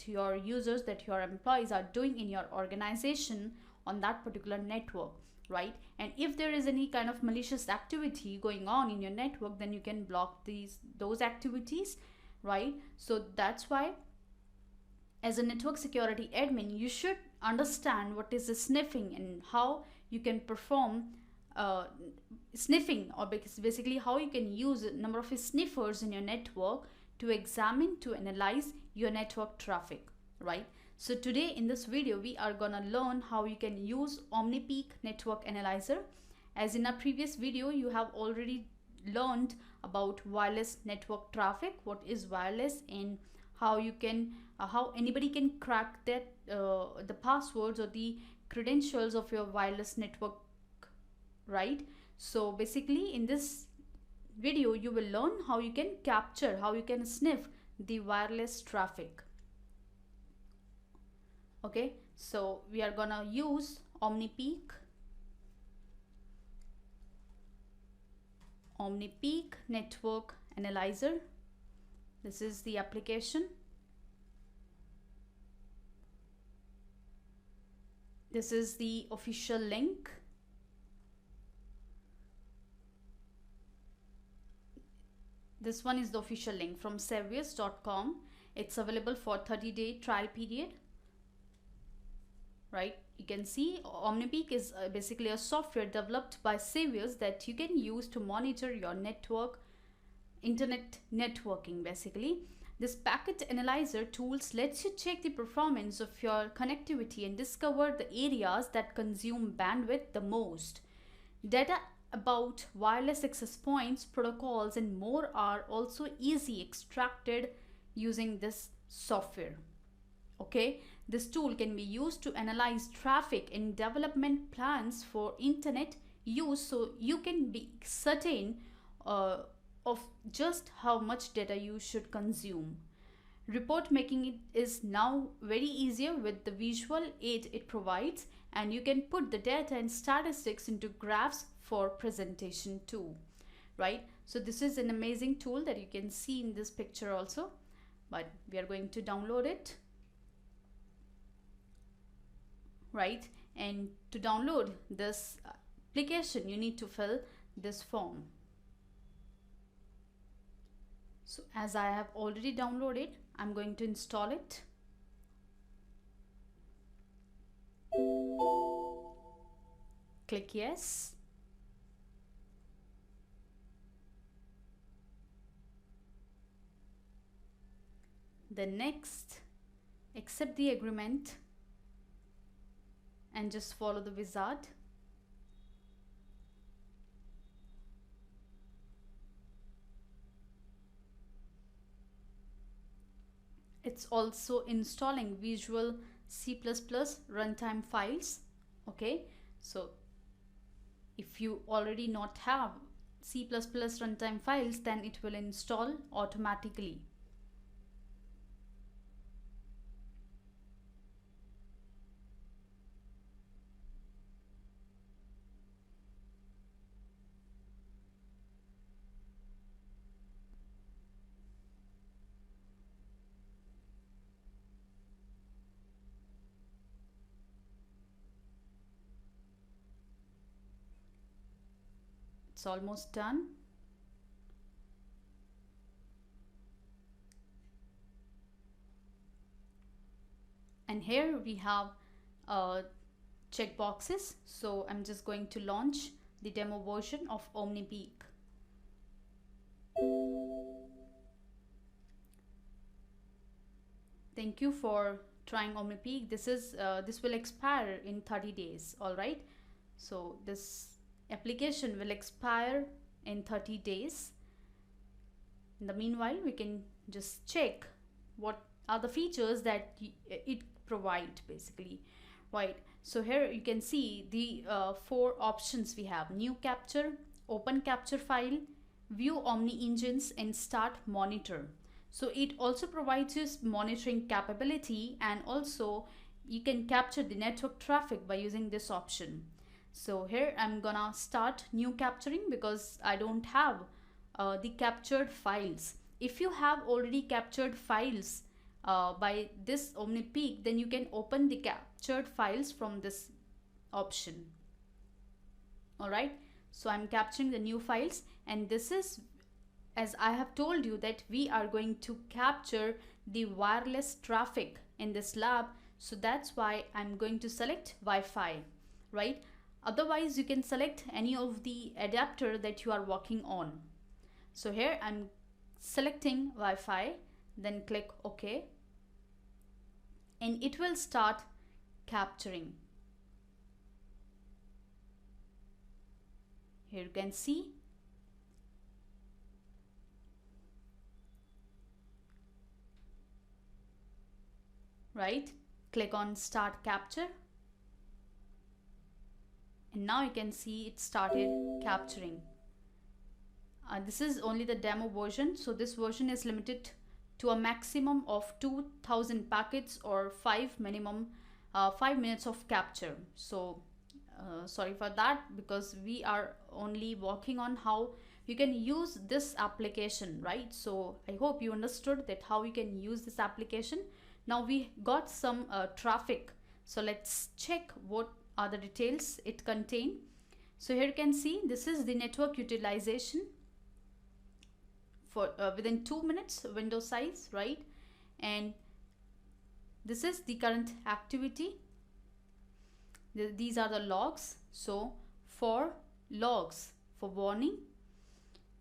your users, that your employees are doing in your organization on that particular network, right? And if there is any kind of malicious activity going on in your network, then you can block those activities, right? So that's why as a network security admin, you should understand what is the sniffing and how you can perform sniffing, or basically how you can use a number of sniffers in your network to examine, to analyze your network traffic, right? So today in this video we are gonna learn how you can use Omni network analyzer. As in a previous video you have already learned about wireless network traffic, what is wireless, and how you can how anybody can crack that the passwords or the credentials of your wireless network, right? So basically in this video you will learn how you can capture, how you can sniff the wireless traffic. Okay, so we are gonna use Omni OmniPeak Network Analyzer. This is the application. This is the official link. This one is the official link from Savius.com. It's available for 30-day trial period. Right, you can see OmniPeak is basically a software developed by Savius that you can use to monitor your network, internet networking basically. This packet analyzer tools lets you check the performance of your connectivity and discover the areas that consume bandwidth the most. Data about wireless access points, protocols, and more are also easily extracted using this software. Okay, this tool can be used to analyze traffic and development plans for internet use, so you can be certain of just how much data you should consume. Report making is now very easier with the visual aid it provides, and you can put the data and statistics into graphs for presentation too. Right, so this is an amazing tool that you can see in this picture also, but we are going to download it. Right, and to download this application you need to fill this form. So as I have already downloaded, I'm going to install it. Click yes. Then next, accept the agreement and just follow the wizard. It's also installing Visual C++ runtime files. Okay, so if you already not have C++ runtime files, then it will install automatically. It's almost done. And here we have checkboxes. So I'm just going to launch the demo version of OmniPeak. Thank you for trying OmniPeak. This will expire in 30 days. All right. So this application will expire in 30 days. In the meanwhile, we can just check what are the features that it provides basically. Right, so here you can see the 4 options we have: new capture, open capture file, view Omni engines, and start monitor. So it also provides you monitoring capability, and also you can capture the network traffic by using this option. So here I'm gonna start new capturing because I don't have the captured files. If you have already captured files by this OmniPeak, then you can open the captured files from this option. Alright, so I'm capturing the new files, and this is, as I have told you, that we are going to capture the wireless traffic in this lab. So that's why I'm going to select Wi-Fi, right? Otherwise, you can select any of the adapter that you are working on. So here I'm selecting Wi-Fi, then click OK, and it will start capturing. Here you can see. Right, click on Start Capture. And now you can see it started capturing. This is only the demo version, so this version is limited to a maximum of 2000 packets or 5 minutes of capture. So sorry for that, because we are only working on how you can use this application, right? So I hope you understood that how you can use this application. Now we got some traffic, so let's check what are the details it contain. So here you can see this is the network utilization for within 2 minutes window size, right? And this is the current activity. These are the logs. So for logs, for warning,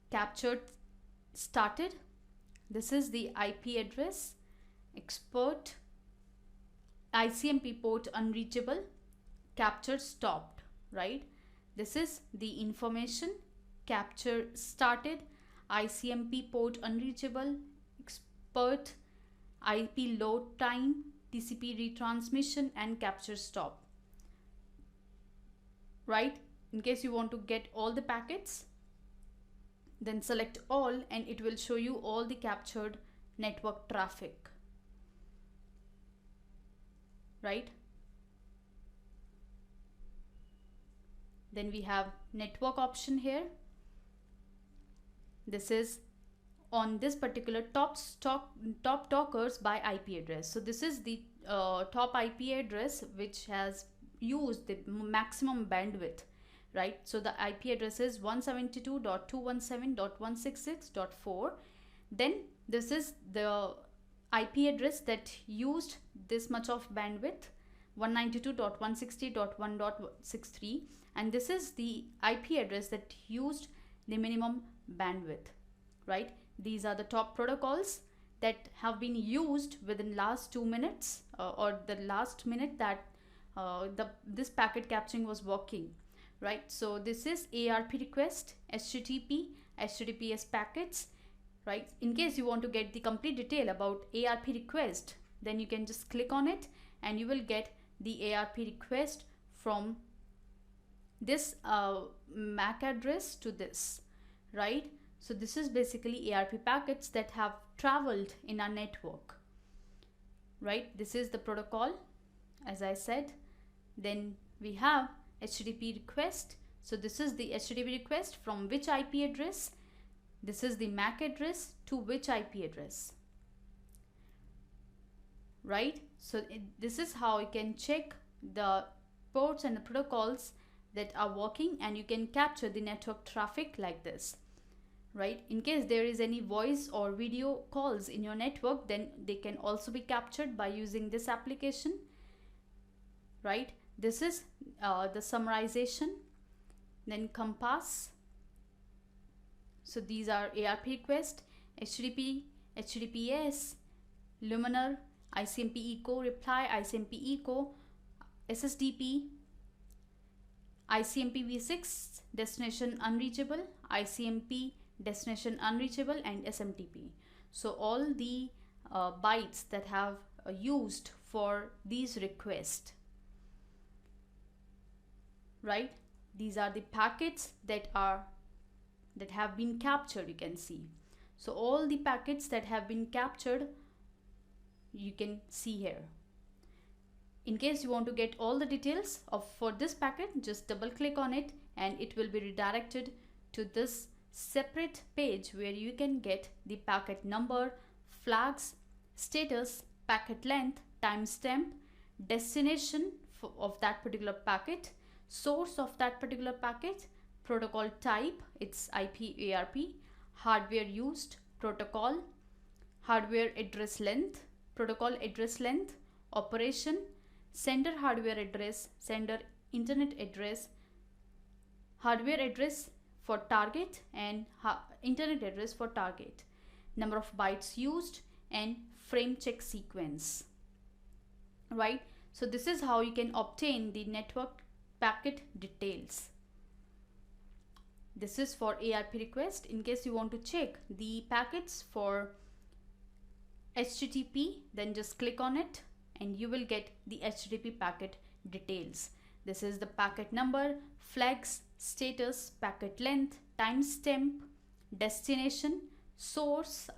captured started, this is the IP address, expert, ICMP port unreachable, capture stopped, right? This is the information, capture started, ICMP port unreachable, expert, IP load time, TCP retransmission, and capture stop, right? In case you want to get all the packets, then select all and it will show you all the captured network traffic, right? Then we have network option here. This is on this particular top talkers by IP address. So this is the top IP address which has used the maximum bandwidth, right? So the IP address is 172.217.166.4. Then this is the IP address that used this much of bandwidth, 192.160.1.63, and this is the IP address that used the minimum bandwidth, right? These are the top protocols that have been used within last 2 minutes or the last minute that this packet capturing was working, right? So this is ARP request, HTTP, HTTPS packets, right? In case you want to get the complete detail about ARP request, then you can just click on it and you will get the ARP request from this MAC address to this, right? So this is basically ARP packets that have traveled in our network, right? This is the protocol, as I said. Then we have HTTP request. So this is the HTTP request from which IP address. This is the MAC address to which IP address, right? So this is how you can check the ports and the protocols that are working, and you can capture the network traffic like this, right? In case there is any voice or video calls in your network, then they can also be captured by using this application, right? This is the summarization, then compass. So these are ARP request, HTTP, HTTPS, Luminar, ICMP echo reply, ICMP echo, SSDP, ICMP v6 destination unreachable, ICMP destination unreachable, and SMTP. So all the bytes that have used for these requests, right? These are the packets that have been captured, you can see. So all the packets that have been captured, you can see here. In case you want to get all the details for this packet, just double click on it and it will be redirected to this separate page where you can get the packet number, flags, status, packet length, timestamp, destination of that particular packet, source of that particular packet, protocol type, it's IP ARP, hardware used, protocol, hardware address length, protocol address length, operation, sender hardware address, sender internet address, hardware address for target and internet address for target, number of bytes used, and frame check sequence, right? So this is how you can obtain the network packet details. This is for ARP request. In case you want to check the packets for HTTP, then just click on it and you will get the HTTP packet details. This is the packet number, flags, status, packet length, timestamp, destination, source,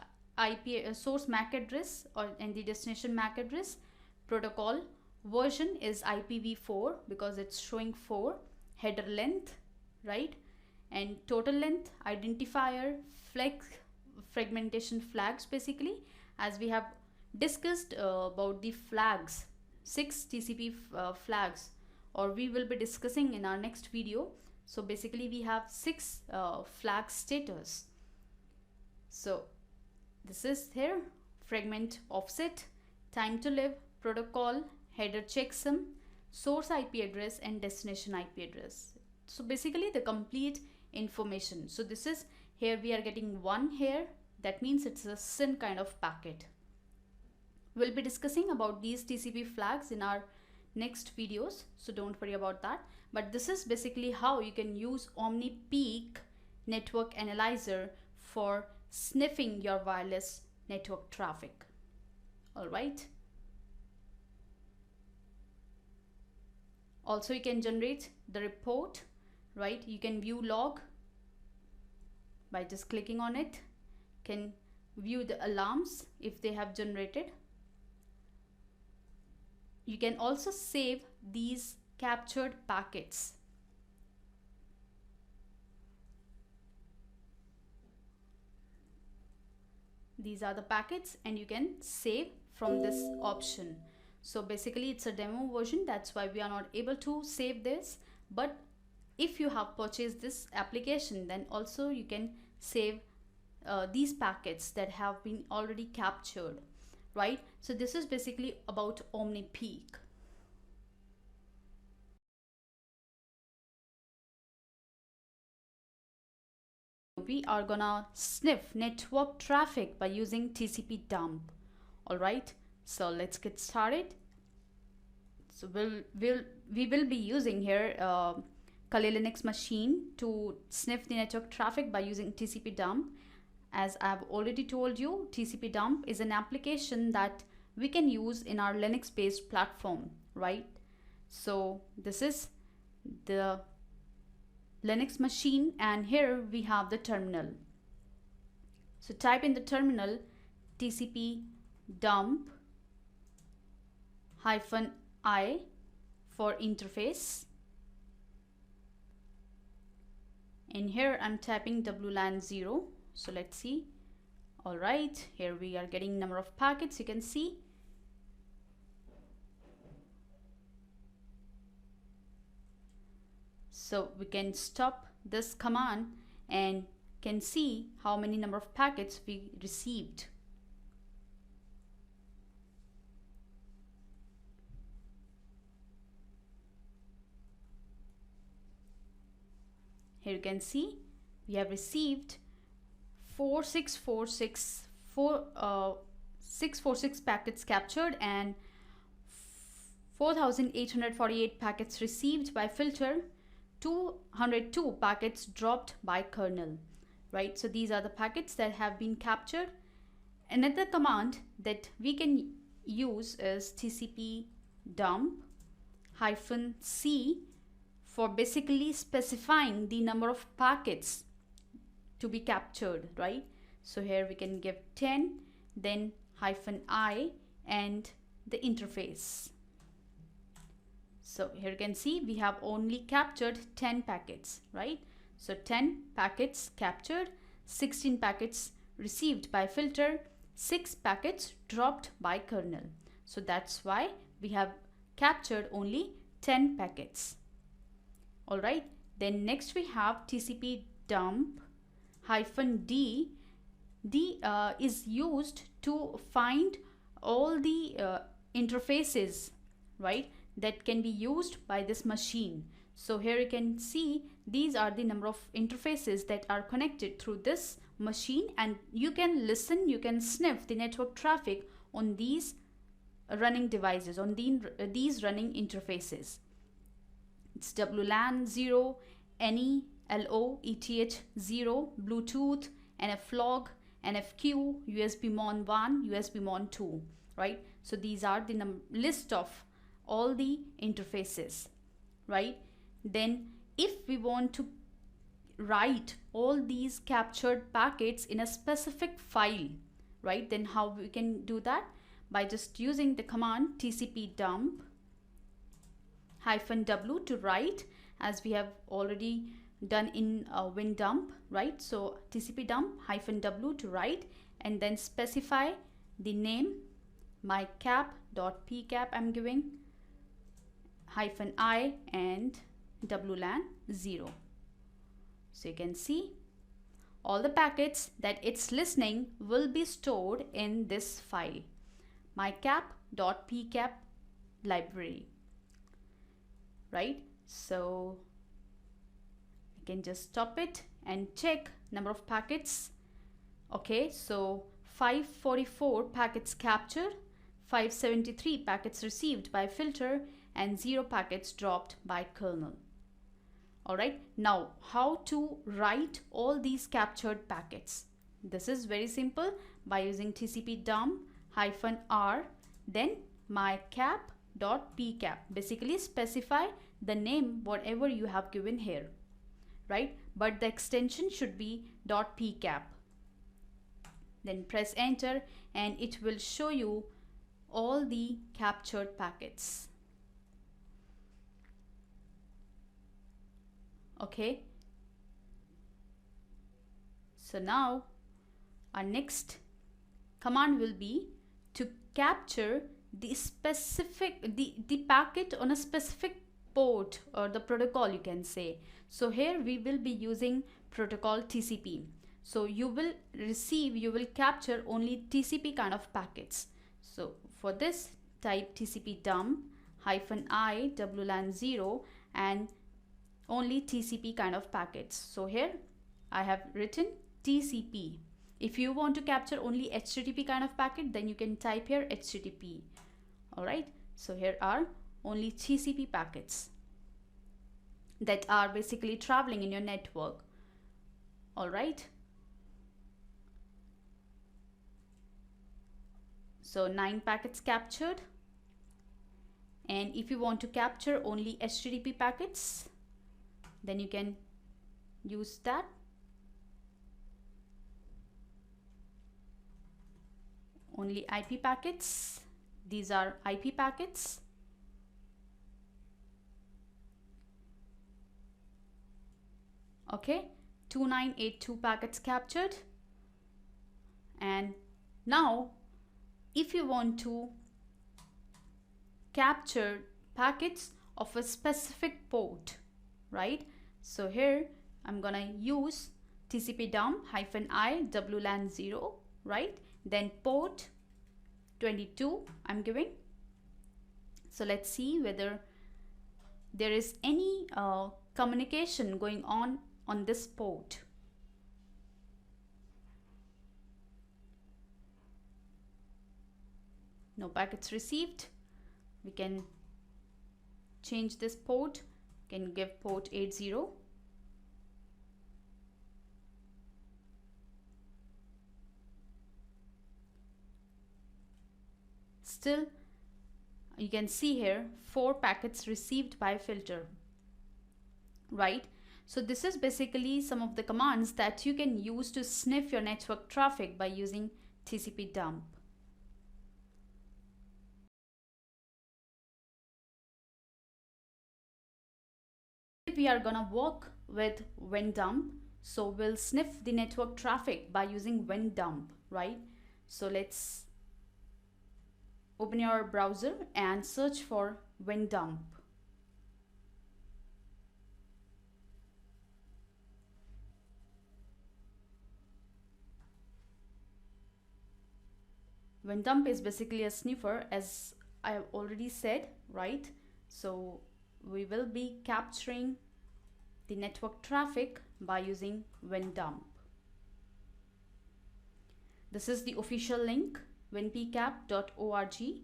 IP source MAC address and the destination MAC address, protocol, version is IPv4 because it's showing 4, header length, right? and total length, identifier, fragmentation flags, basically, as we have discussed about the flags, 6 TCP flags, or we will be discussing in our next video. So basically we have 6 flag status. So this is here: fragment offset, time to live, protocol, header checksum, source IP address, and destination IP address. So basically the complete information. So this is, here we are getting 1 here, that means it's a SYN kind of packet. We'll be discussing about these TCP flags in our next videos, so don't worry about that. But this is basically how you can use Omni Peak network analyzer for sniffing your wireless network traffic. All right. Also, you can generate the report, right? You can view log by just clicking on it. Can view the alarms if they have generated. You can also save these captured packets. These are the packets, and you can save from this option. So basically it's a demo version, that's why we are not able to save this. But if you have purchased this application, then also you can save these packets that have been already captured, right? So this is basically about Omni Peak. We are gonna sniff network traffic by using TCPDump. All right, so let's get started. So we will be using here Kali Linux machine to sniff the network traffic by using TCPDump. As I've already told you, TCPDump is an application that we can use in our Linux based platform, right? So this is the Linux machine, and here we have the terminal. So type in the terminal TCPDump -I for interface. In here I'm typing WLAN 0. So let's see. All right, here we are getting number of packets, you can see. So we can stop this command and can see how many number of packets we received. Here you can see we have received 646 packets captured and 4,848 packets received by filter, 202 packets dropped by kernel, right? So these are the packets that have been captured. Another command that we can use is TCPDump-C for basically specifying the number of packets to be captured, right? So here we can give 10, then -I and the interface. So here you can see we have only captured 10 packets, right? So 10 packets captured, 16 packets received by filter, 6 packets dropped by kernel. So that's why we have captured only 10 packets. All right, then next we have TCPDump-D. D is used to find all the interfaces, right, that can be used by this machine. So here you can see these are the number of interfaces that are connected through this machine, and you can listen, you can sniff the network traffic on these running devices, on these running interfaces. It's WLAN 0, NE, LO, ETH 0, Bluetooth, NFlog, NFQ, USB Mon 1, USB Mon 2, right? So these are the list of all the interfaces, right? Then if we want to write all these captured packets in a specific file, right, then how we can do that? By just using the command TCPDump-W to write, as we have already done in WinDump, right? So TCPDump -w to write, and then specify the name, my cap.pcap I'm giving, -i and WLAN 0. So you can see all the packets that it's listening will be stored in this file, my cap.pcap library, right? So I can just stop it and check number of packets. Okay, so 544 packets captured, 573 packets received by filter, and 0 packets dropped by kernel. Alright, now how to write all these captured packets? This is very simple by using TCPDump -r, then my cap.pcap. Basically specify the name whatever you have given here, right? But the extension should be .pcap. Then press enter and it will show you all the captured packets. Okay, so now our next command will be to capture the specific the packet on a specific port, or the protocol you can say. So here we will be using protocol TCP. So you will capture only TCP kind of packets. So for this, type TCPDump -i WLAN 0 and only TCP kind of packets. So here I have written TCP. If you want to capture only HTTP kind of packet, then you can type here HTTP. Alright, so here are only TCP packets that are basically traveling in your network. Alright, so 9 packets captured. And if you want to capture only HTTP packets, then you can use that. Only IP packets. These are IP packets. Okay, 2982 packets captured. And now if you want to capture packets of a specific port, right? So here I'm gonna use TCPDump -i WLAN 0, right? Then port 22 I'm giving. So let's see whether there is any communication going on this port. No packets received. We can change this port, can give port 80. Still, you can see here 4 packets received by filter, right? So this is basically some of the commands that you can use to sniff your network traffic by using TCPDump. We are gonna work with WinDump, so we'll sniff the network traffic by using WinDump, right? So let's open your browser and search for WinDump. WinDump is basically a sniffer, as I have already said, right? So we will be capturing the network traffic by using WinDump. This is the official link, winpcap.org.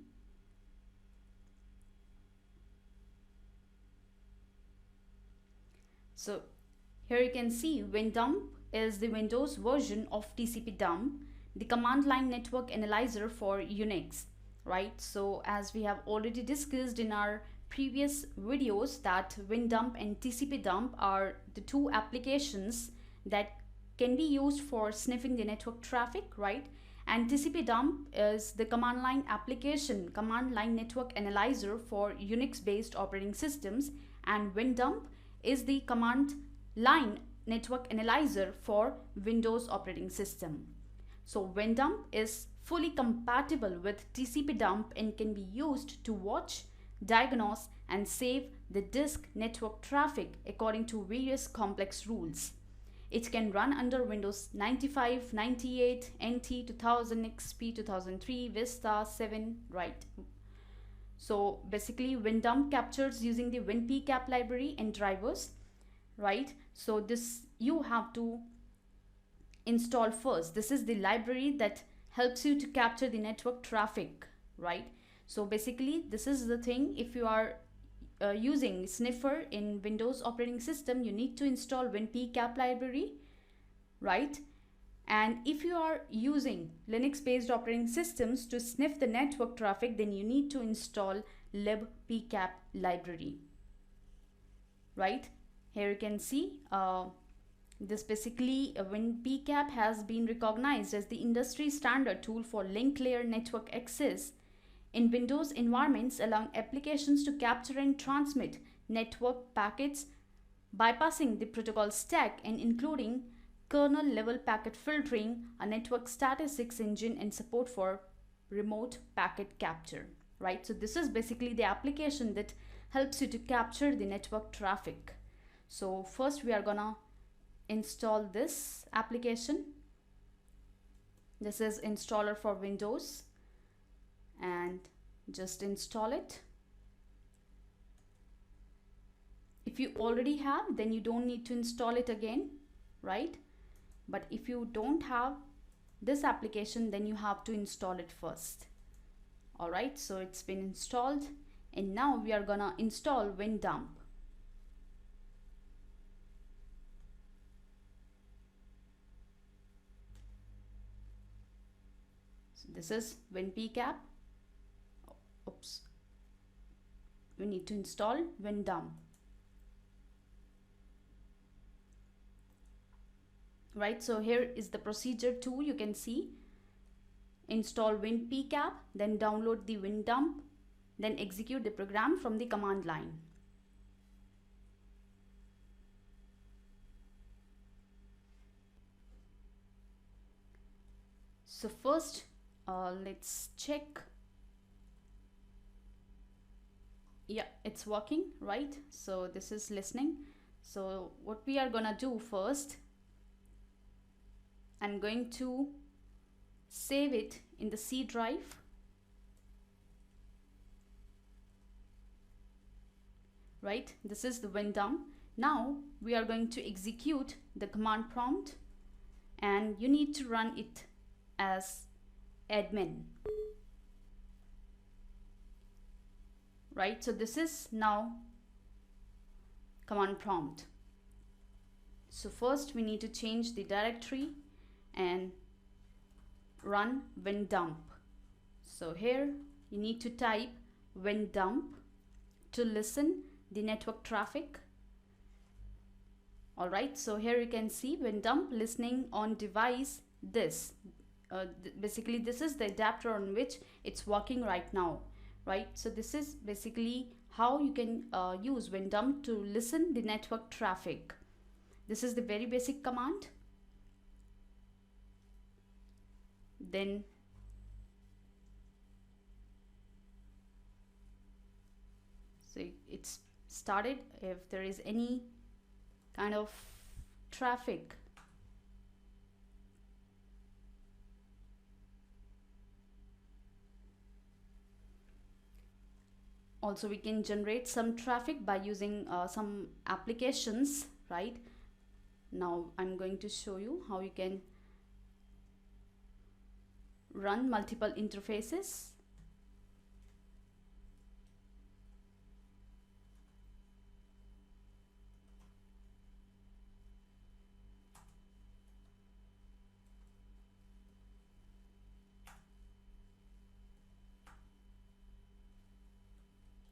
So here you can see WinDump is the Windows version of TCPDump, the command line network analyzer for Unix, right? So as we have already discussed in our previous videos, that WinDump and TCPDump are the 2 applications that can be used for sniffing the network traffic, right? And TCPDump is the command line application, command line network analyzer for Unix based operating systems, and WinDump is the command line network analyzer for Windows operating system. So WinDump is fully compatible with TCPDump and can be used to watch, diagnose, and save the disk network traffic according to various complex rules. It can run under Windows 95, 98, NT, 2000, XP, 2003, Vista, 7, right? So basically WinDump captures using the WinPCap library and drivers, right? So this you have to install first. This is the library that helps you to capture the network traffic, right? So basically this is the thing. If you are using Sniffer in Windows operating system, you need to install WinPCap library, right? And if you are using Linux based operating systems to sniff the network traffic, then you need to install libpcap library, right? Here you can see this basically WinPCap has been recognized as the industry standard tool for link layer network access in Windows environments, allowing applications to capture and transmit network packets, bypassing the protocol stack and including kernel level packet filtering, a network statistics engine, and support for remote packet capture, right? So this is basically the application that helps you to capture the network traffic. So first we are gonna install this application. This is installer for Windows, and just install it. If you already have, then you don't need to install it again, right? But if you don't have this application, then you have to install it first. All right, so it's been installed, and now we are gonna install WinDump. So this is WinPCap. Oops. We need to install WinDump. Right, so here is the procedure too. You can see install WinPCap, then download the WinDump, then execute the program from the command line. So first let's check. Yeah, it's working, right? So this is listening. So what we are gonna do first, I'm going to save it in the C drive. Right, this is the WinDump. Now we are going to execute the command prompt, and you need to run it as admin. Right, so this is now command prompt. So first we need to change the directory and run WinDump. So here you need to type WinDump to listen the network traffic. All right, so here you can see WinDump listening on device this. Basically this is the adapter on which it's working right now, right? So this is basically how you can use WinDump to listen the network traffic. This is the very basic command. Then so it's started. If there is any kind of traffic, also we can generate some traffic by using some applications, right? Now I'm going to show you how you can run multiple interfaces.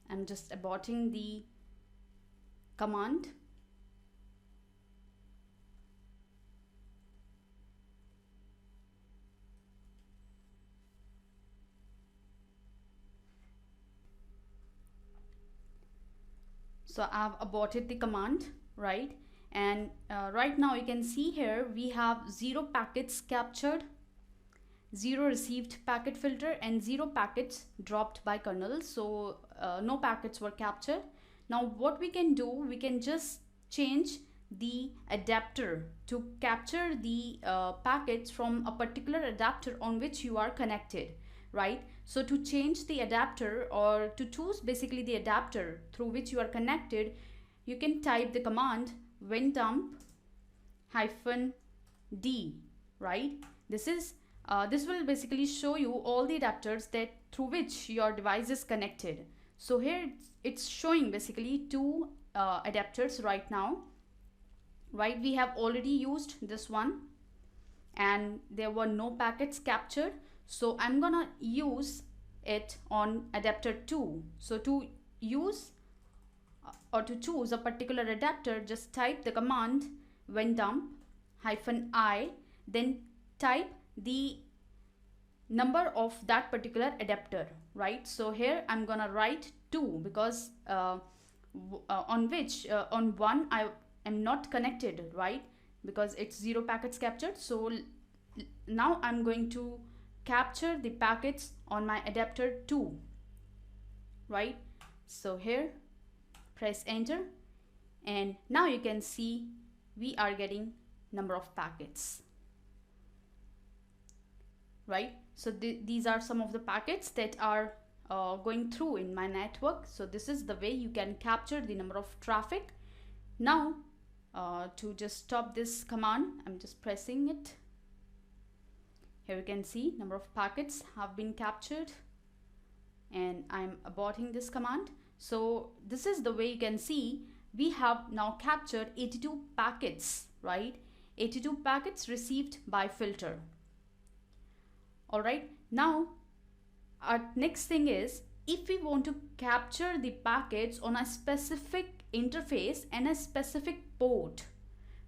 I'm just aborting the command. So I've aborted the command, right? And right now you can see here we have 0 packets captured, 0 received packet filter, and 0 packets dropped by kernel. So no packets were captured. Now what we can do, we can just change the adapter to capture the packets from a particular adapter on which you are connected, right? So to change the adapter, or to choose basically the adapter through which you are connected, you can type the command WinDump -d, right? This will basically show you all the adapters that through which your device is connected. So here it's showing basically 2 adapters right now, right? We have already used this one and there were no packets captured, so I'm gonna use it on adapter 2. So to use or to choose a particular adapter, just type the command WinDump -i, then type the number of that particular adapter, right? So here I'm gonna write 2 because on one I am not connected, right? Because it's 0 packets captured. So now I'm going to capture the packets on my adapter 2, right? So here press enter, and now you can see we are getting number of packets, right? So these are some of the packets that are going through in my network. So this is the way you can capture the number of traffic. Now to just stop this command, I'm just pressing it. Here you can see number of packets have been captured, and I'm aborting this command. So this is the way you can see we have now captured 82 packets, right? 82 packets received by filter. All right, now our next thing is, if we want to capture the packets on a specific interface and a specific port,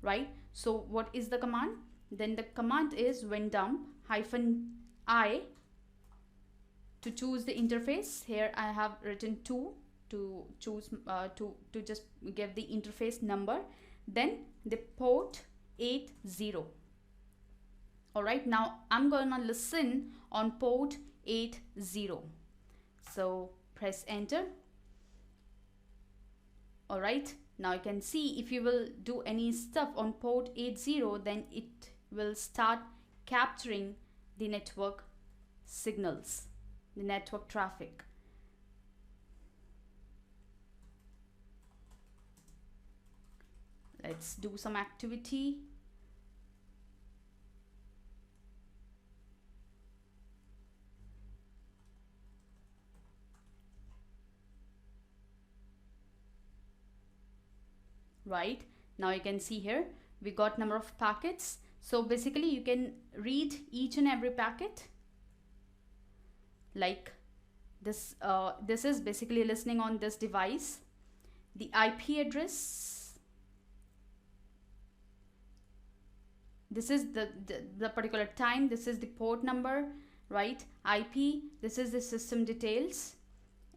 right? So what is the command? Then the command is WinDump -i to choose the interface. Here I have written 2 to choose to just give the interface number, then the port 80. All right, now I'm gonna listen on port 80. So press enter. All right, now you can see if you will do any stuff on port 80, then it will start capturing the network signals, the network traffic. Let's do some activity. Right, now you can see here we got number of packets. So basically you can read each and every packet like this. This is basically listening on this device, the IP address, this is the particular time, this is the port number, right? IP, this is the system details,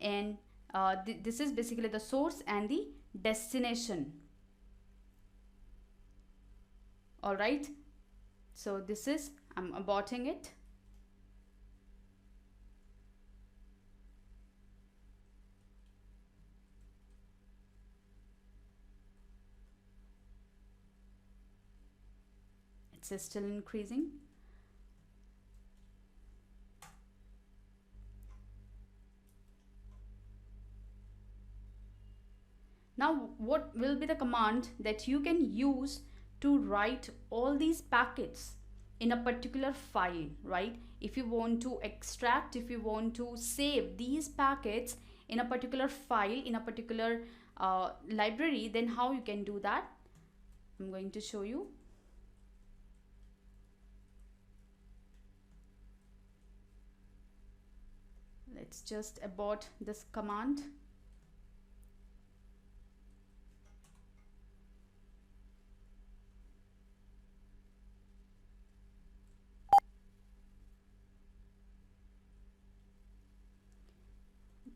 and this is basically the source and the destination. All right, so this is, I'm aborting it. It's still increasing. Now what will be the command that you can use to write all these packets in a particular file, right? If you want to extract, if you want to save these packets in a particular file, in a particular library, then how you can do that? I'm going to show you. Let's just abort this command.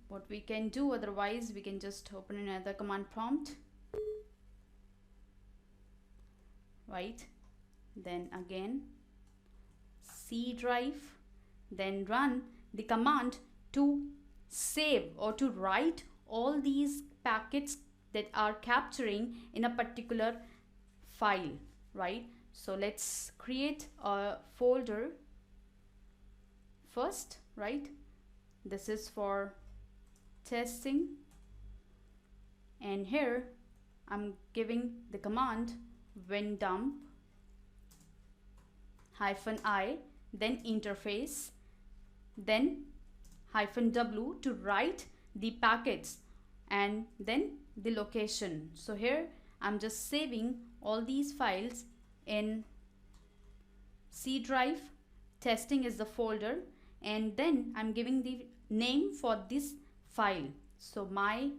What we can do, otherwise we can just open another command prompt. right? Then again C drive, then run the command to save or to write all these packets that are capturing in a particular file, right? So let's create a folder first, right? This is for testing, and here I'm giving the command WinDump -I, then interface, then -w to write the packets, and then the location. So here I'm just saving all these files in C drive. Testing is the folder, and then I'm giving the name for this file. So my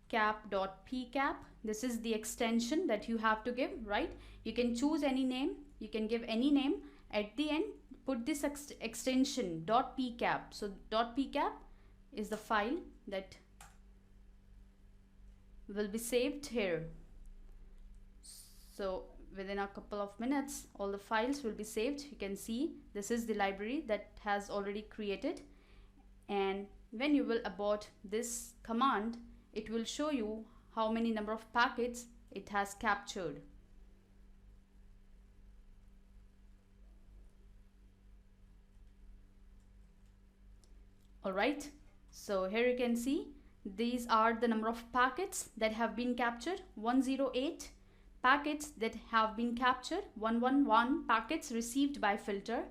cap.pcap, this is the extension that you have to give, right? You can choose any name, you can give any name. At the end, put this extension .pcap. So .pcap is the file that will be saved here. So within a couple of minutes, all the files will be saved. You can see this is the library that has already created, and when you will abort this command, it will show you how many number of packets it has captured. Alright, so here you can see these are the number of packets that have been captured. 108 packets that have been captured, 111 packets received by filter,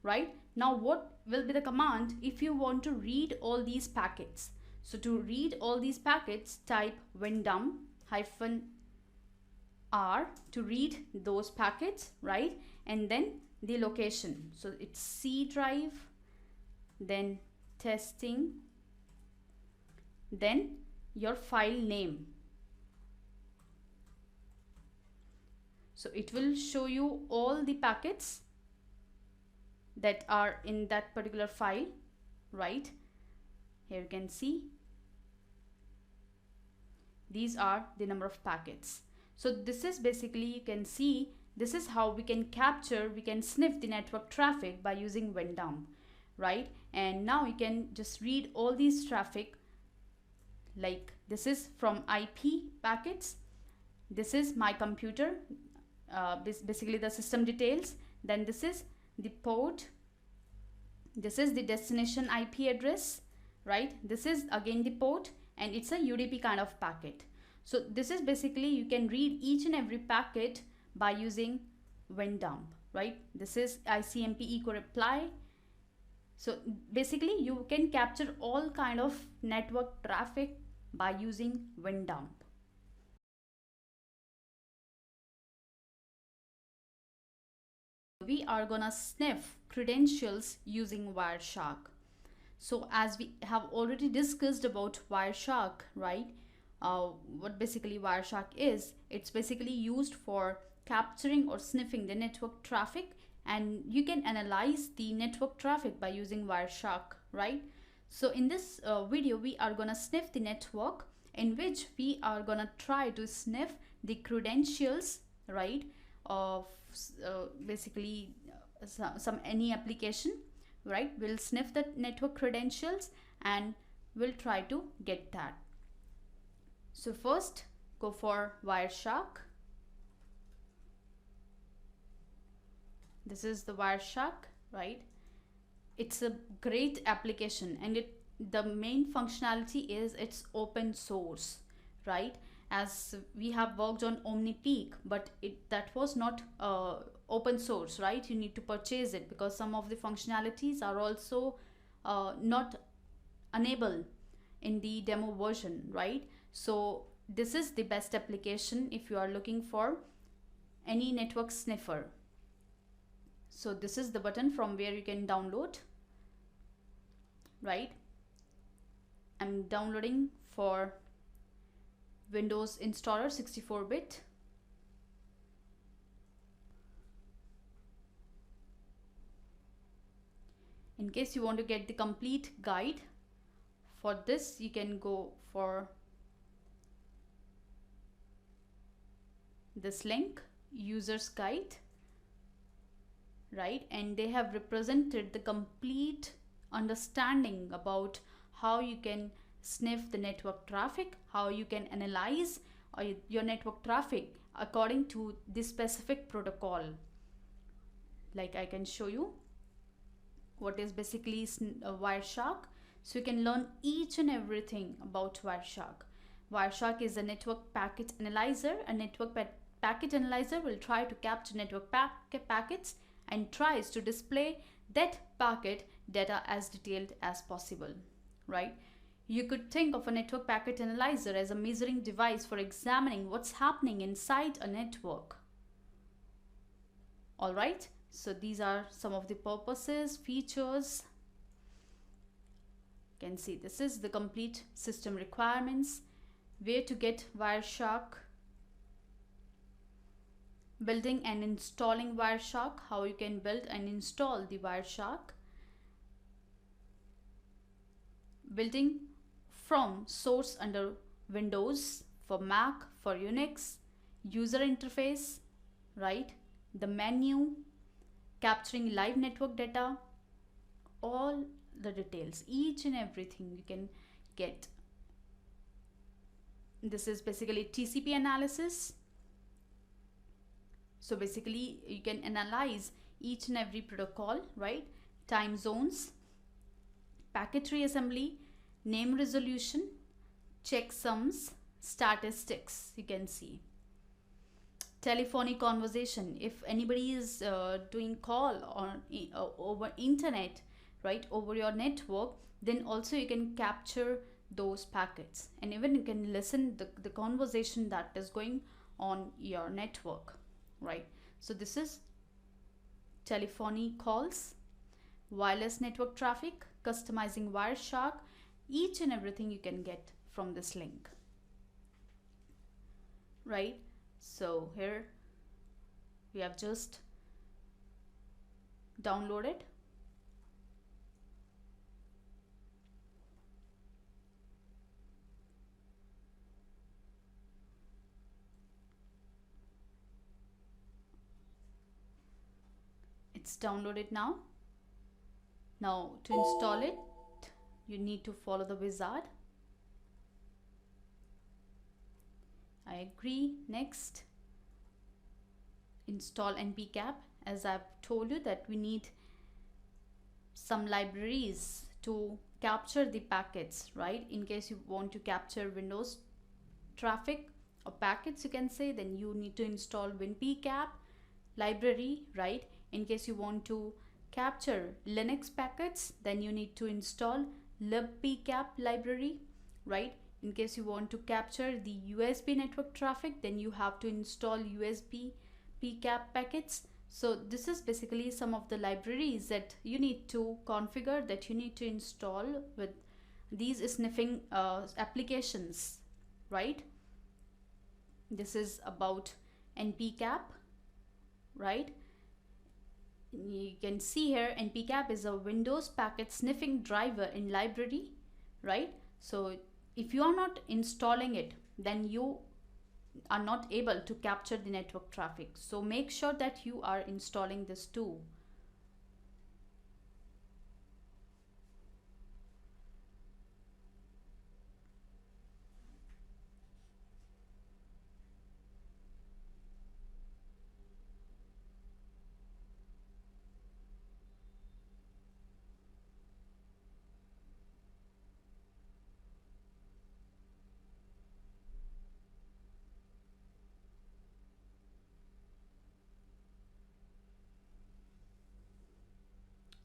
right? Now what will be the command if you want to read all these packets? So to read all these packets, type WinDump -r to read those packets, right? And then the location. So it's C drive, then testing, then your file name. So it will show you all the packets that are in that particular file, right? Here you can see these are the number of packets. So this is basically, you can see, this is how we can capture, we can sniff the network traffic by using WinDump, right? And now you can just read all these traffic, like this is from IP packets, this is my computer, basically the system details, then this is the port, this is the destination IP address, right? This is again the port, and it's a UDP kind of packet. So this is basically, you can read each and every packet by using WinDump, right? This is ICMP echo reply. So basically you can capture all kind of network traffic by using WinDump. We are gonna sniff credentials using Wireshark. So as we have already discussed about Wireshark, right? What basically Wireshark is, it's basically used for capturing or sniffing the network traffic, and you can analyze the network traffic by using Wireshark, right? So in this video, we are gonna sniff the network, in which we are gonna try to sniff the credentials, right, of basically any application, right? We'll sniff the network credentials and we'll try to get that. So first, go for Wireshark. This is the Wireshark, right? It's a great application, and the main functionality is it's open source, right? As we have worked on Omni Peak, but that was not open source, right? You need to purchase it because some of the functionalities are also not enabled in the demo version, right? So this is the best application if you are looking for any network sniffer. So this is the button from where you can download, right? I'm downloading for Windows installer 64-bit. In case you want to get the complete guide for this, you can go for this link, user's guide, right? And they have represented the complete understanding about how you can sniff the network traffic, how you can analyze your network traffic according to this specific protocol. Like I can show you what is basically Wireshark. So you can learn each and everything about Wireshark. Wireshark is a network packet analyzer. A network packet analyzer will try to capture network packets and tries to display that packet data as detailed as possible, right? You could think of a network packet analyzer as a measuring device for examining what's happening inside a network. All right, so these are some of the purposes, features. You can see this is the complete system requirements, where to get Wireshark, building and installing Wireshark, how you can build and install the Wireshark, building from source under Windows, for Mac, for Unix, user interface, right? The menu, capturing live network data, all the details, each and everything you can get. This is basically TCP analysis. So basically you can analyze each and every protocol, right? Time zones, packet reassembly, name resolution, checksums, statistics, you can see. Telephonic conversation, if anybody is doing call on over internet, right, over your network, then also you can capture those packets, and even you can listen the conversation that is going on your network, right? So this is telephony calls, wireless network traffic, customizing Wireshark, each and everything you can get from this link, right? So here we have just downloaded. It's downloaded now. Now to install it, you need to follow the wizard. I agree. Next, install npcap. As I've told you that we need some libraries to capture the packets, right? In case you want to capture Windows traffic or packets, you can say, then you need to install WinPcap library, right? In case you want to capture Linux packets, then you need to install libpcap library, right? In case you want to capture the USB network traffic, then you have to install USB pcap packets. So this is basically some of the libraries that you need to configure, that you need to install with these sniffing applications, right? This is about npcap, right? You can see here npcap is a Windows packet sniffing driver in library, right? So if you are not installing it, then you are not able to capture the network traffic. So make sure that you are installing this too.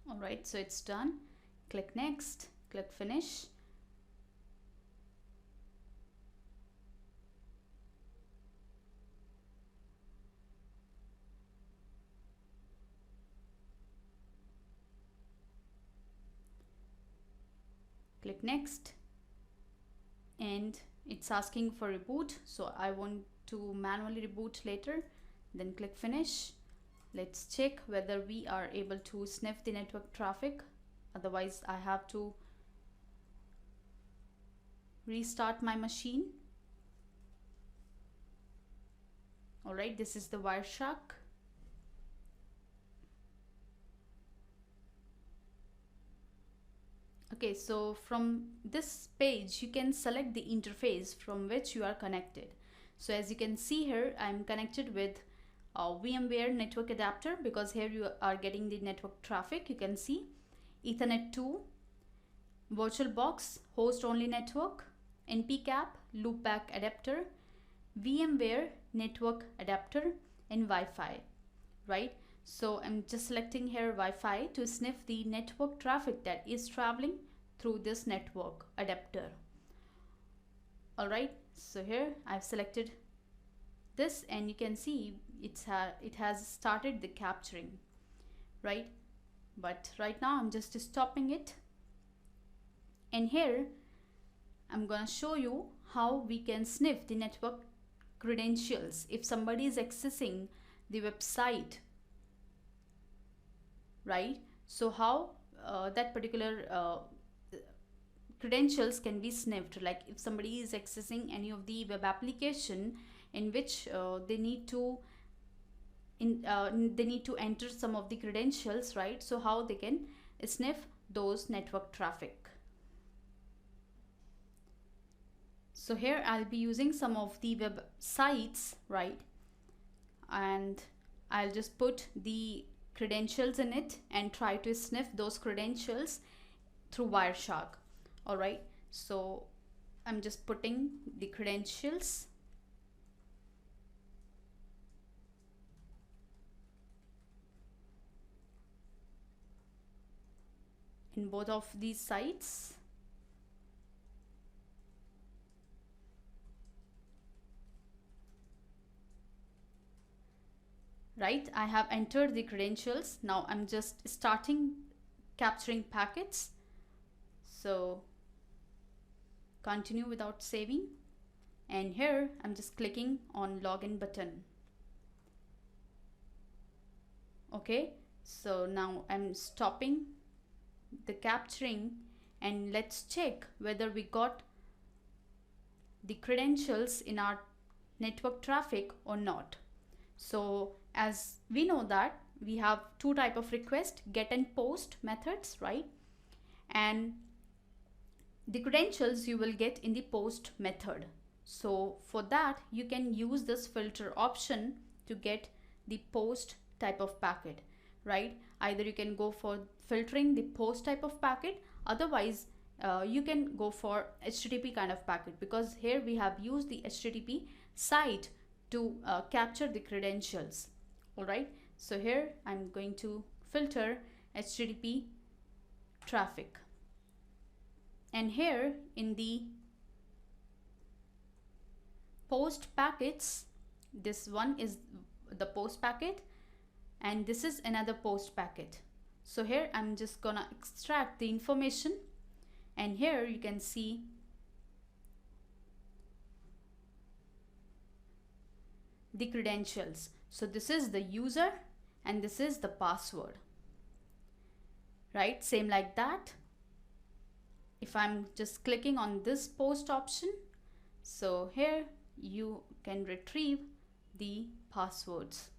All right, so it's done. Click next, click finish. Click next, and it's asking for reboot, so I want to manually reboot later. Then click finish. Let's check whether we are able to sniff the network traffic. Otherwise, I have to restart my machine. All right, this is the Wireshark. Okay, so from this page, you can select the interface from which you are connected. So as you can see here, I'm connected with a VMware network adapter, because here you are getting the network traffic. You can see Ethernet 2, VirtualBox, host only network, NPCap, loopback adapter, VMware network adapter, and Wi-Fi, right? So I'm just selecting here Wi-Fi to sniff the network traffic that is traveling through this network adapter. All right, so here I've selected this, and you can see it has started the capturing, right? But right now I'm just stopping it. And here I'm gonna show you how we can sniff the network credentials if somebody is accessing the website, right? So how that particular credentials can be sniffed, like if somebody is accessing any of the web application in which they need to enter some of the credentials, right? So how they can sniff those network traffic. So here I'll be using some of the websites, right? And I'll just put the credentials in it and try to sniff those credentials through Wireshark. All right, so I'm just putting the credentials. In both of these sites. Right, I have entered the credentials. Now I'm just starting capturing packets. So continue without saving. And here I'm just clicking on login button. Okay, so now I'm stopping the capturing, and let's check whether we got the credentials in our network traffic or not. So as we know that we have two type of request, get and post methods, right? And the credentials you will get in the post method. So for that you can use this filter option to get the post type of packet, right? Either you can go for filtering the post type of packet, otherwise you can go for HTTP kind of packet, because here we have used the HTTP site to capture the credentials. All right, so here I'm going to filter HTTP traffic, and here in the post packets, this one is the post packet and this is another post packet. So here I'm just gonna extract the information, and here you can see the credentials. So this is the user and this is the password, right? Same like that. If I'm just clicking on this post option, so here you can retrieve the passwords.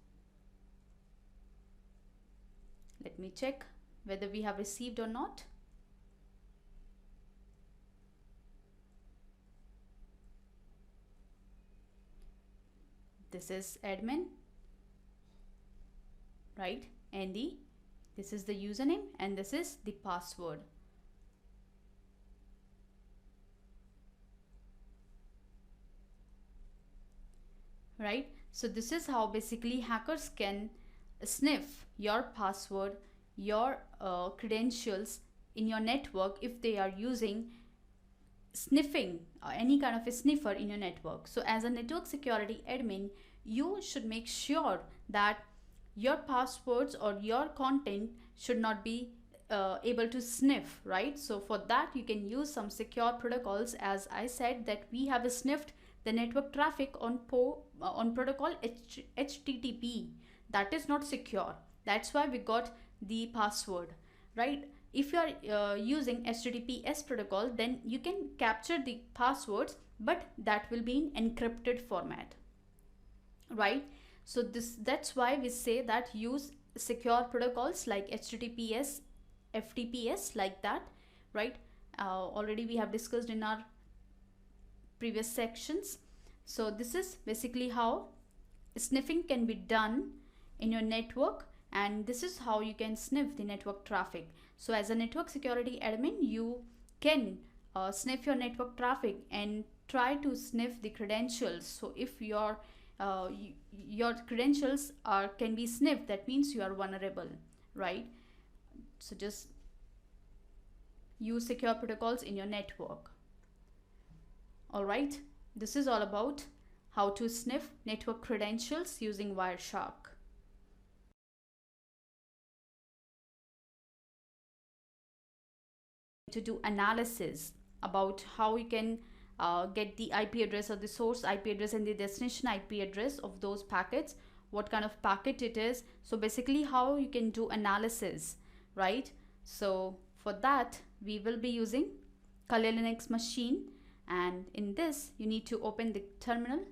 Let me check whether we have received or not. This is admin, right? And this is the username and this is the password. Right? So this is how basically hackers can sniff your password, your credentials in your network if they are using sniffing, any kind of a sniffer in your network. So as a network security admin, you should make sure that your passwords or your content should not be able to sniff, right? So for that you can use some secure protocols. As I said that we have sniffed the network traffic on protocol HTTP. That is not secure. That's why we got the password, right? If you are using HTTPS protocol, then you can capture the passwords, but that will be in encrypted format, right? So that's why we say that use secure protocols like HTTPS, FTPS, like that, right? Already we have discussed in our previous sections. So this is basically how sniffing can be done in your network, and this is how you can sniff the network traffic. So as a network security admin, you can sniff your network traffic and try to sniff the credentials. So if your credentials can be sniffed, that means you are vulnerable, right? So just use secure protocols in your network. All right, this is all about how to sniff network credentials using Wireshark. To do analysis about how you can get the IP address or the source IP address and the destination IP address of those packets, what kind of packet it is. So basically how you can do analysis, right? So for that we will be using Kali Linux machine, and in this you need to open the terminal,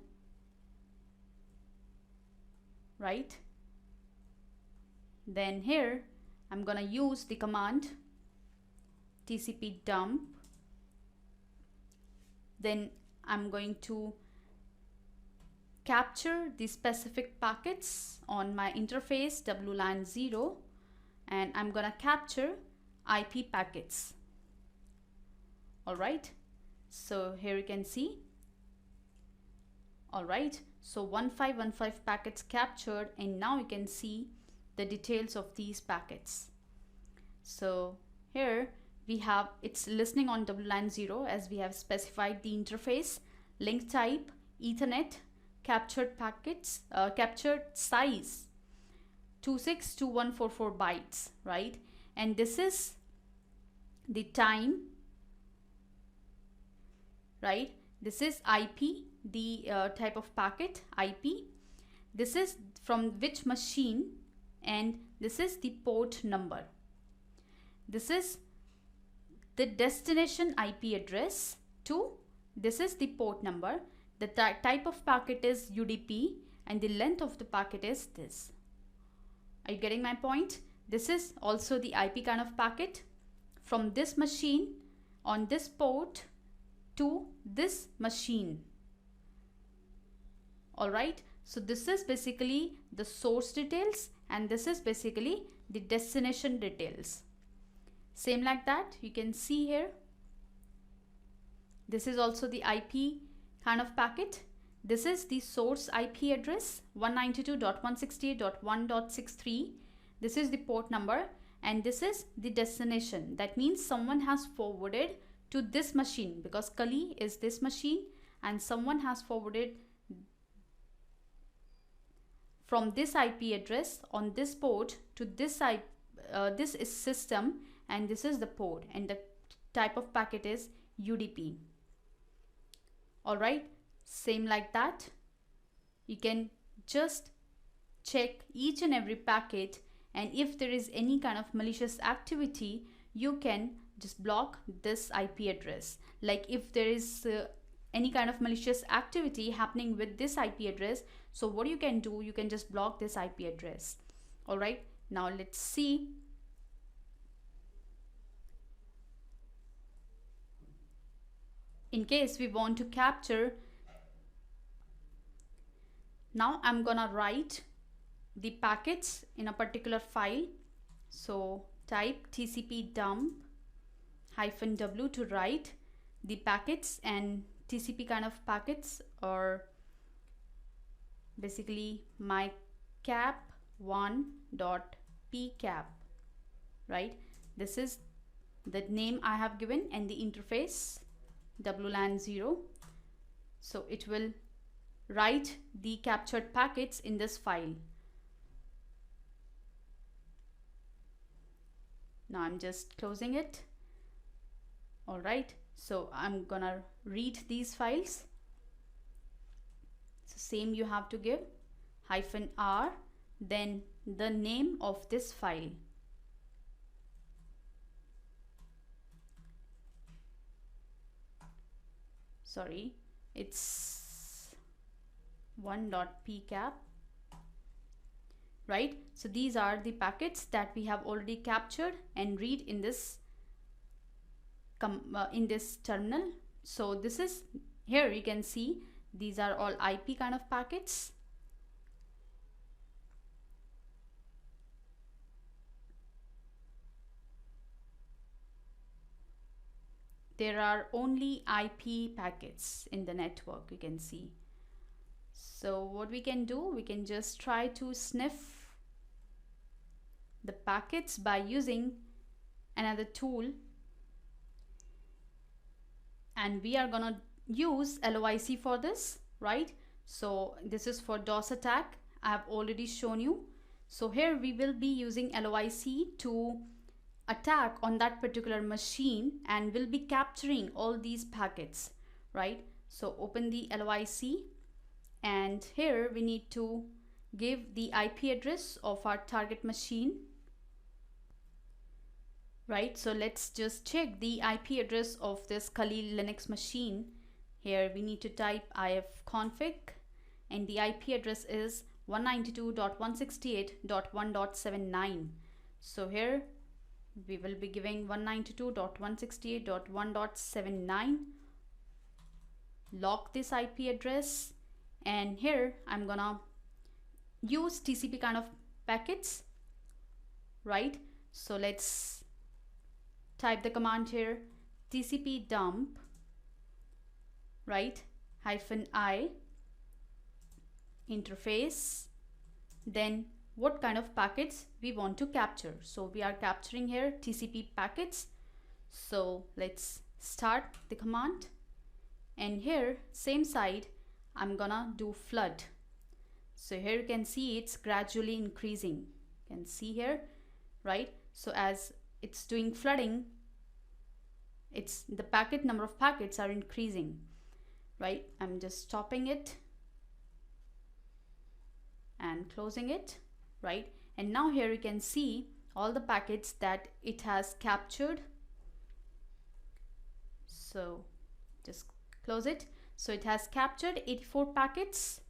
right? Then here I'm gonna use the command TCPDump. Then I'm going to capture the specific packets on my interface WLAN 0, and I'm gonna capture IP packets. All right, so here you can see. All right, so 1515 packets captured, and now you can see the details of these packets. So here we have, it's listening on WLAN 0 as we have specified the interface, link type, Ethernet, captured packets, captured size 262144 bytes, right? And this is the time, right? This is IP, the type of packet, IP. This is from which machine, and this is the port number. This is the destination IP address to, this is the port number. The type of packet is UDP, and the length of the packet is this. Are you getting my point? This is also the IP kind of packet from this machine on this port to this machine. All right, so this is basically the source details, and this is basically the destination details. Same like that, you can see here. This is also the IP kind of packet. This is the source IP address 192.168.1.63. This is the port number, and this is the destination. That means someone has forwarded to this machine, because Kali is this machine, and someone has forwarded from this IP address on this port to this this is system, and this is the port, and the type of packet is UDP. All right, same like that, you can just check each and every packet, and if there is any kind of malicious activity, you can just block this IP address. Like if there is any kind of malicious activity happening with this IP address, so what you can do, you can just block this IP address. All right, now let's see. In case we want to capture, now I'm gonna write the packets in a particular file. So type TCPDump -w to write the packets, and TCP kind of packets are basically my cap1.pcap, right? This is the name I have given, and the interface WLAN 0. So it will write the captured packets in this file. Now I'm just closing it. All right, so I'm gonna read these files. So same you have to give -r, then the name of this file. Sorry, it's 1.pcap, right? So these are the packets that we have already captured and read in this terminal. So this is, here you can see these are all IP kind of packets. There are only IP packets in the network, you can see. So what we can do, we can just try to sniff the packets by using another tool, and we are gonna use LOIC for this, right? So this is for DOS attack, I have already shown you. So here we will be using LOIC to attack on that particular machine, and will be capturing all these packets, right? So open the LOIC, and here we need to give the IP address of our target machine, right? So let's just check the IP address of this Kali Linux machine. Here we need to type ifconfig, and the IP address is 192.168.1.79. So here we will be giving 192.168.1.79. Lock this IP address, and here I'm gonna use TCP kind of packets, right? So let's type the command here, TCPDump, right, -I interface, then what kind of packets we want to capture. So we are capturing here TCP packets. So let's start the command, and here same side I'm gonna do flood. So here you can see it's gradually increasing, you can see here, right? So as it's doing flooding, it's the packet number of packets are increasing, right? I'm just stopping it and closing it, right? And now here you can see all the packets that it has captured. So just close it. So it has captured 84 packets,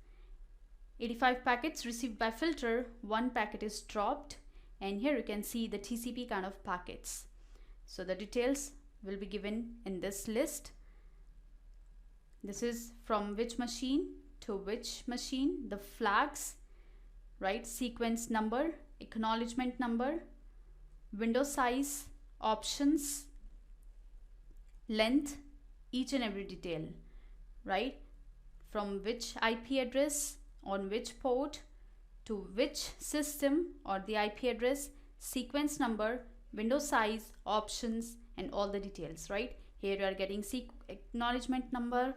85 packets received by filter, 1 packet is dropped, and here you can see the TCP kind of packets. So the details will be given in this list. This is from which machine to which machine, the flags, right, sequence number, acknowledgement number, window size, options, length, each and every detail, right? From which IP address, on which port, to which system, or the IP address, sequence number, window size, options, and all the details, right? Here you are getting acknowledgement number,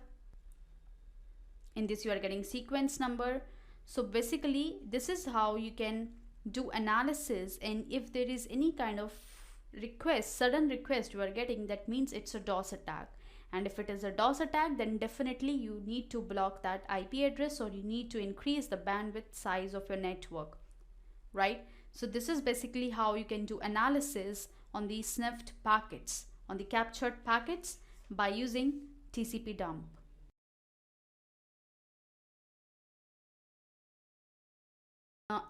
in this you are getting sequence number. So basically this is how you can do analysis, and if there is any kind of request, sudden request you are getting, that means it's a DOS attack. And if it is a DOS attack, then definitely you need to block that IP address, or you need to increase the bandwidth size of your network, right? So this is basically how you can do analysis on the sniffed packets, on the captured packets, by using TCPDump.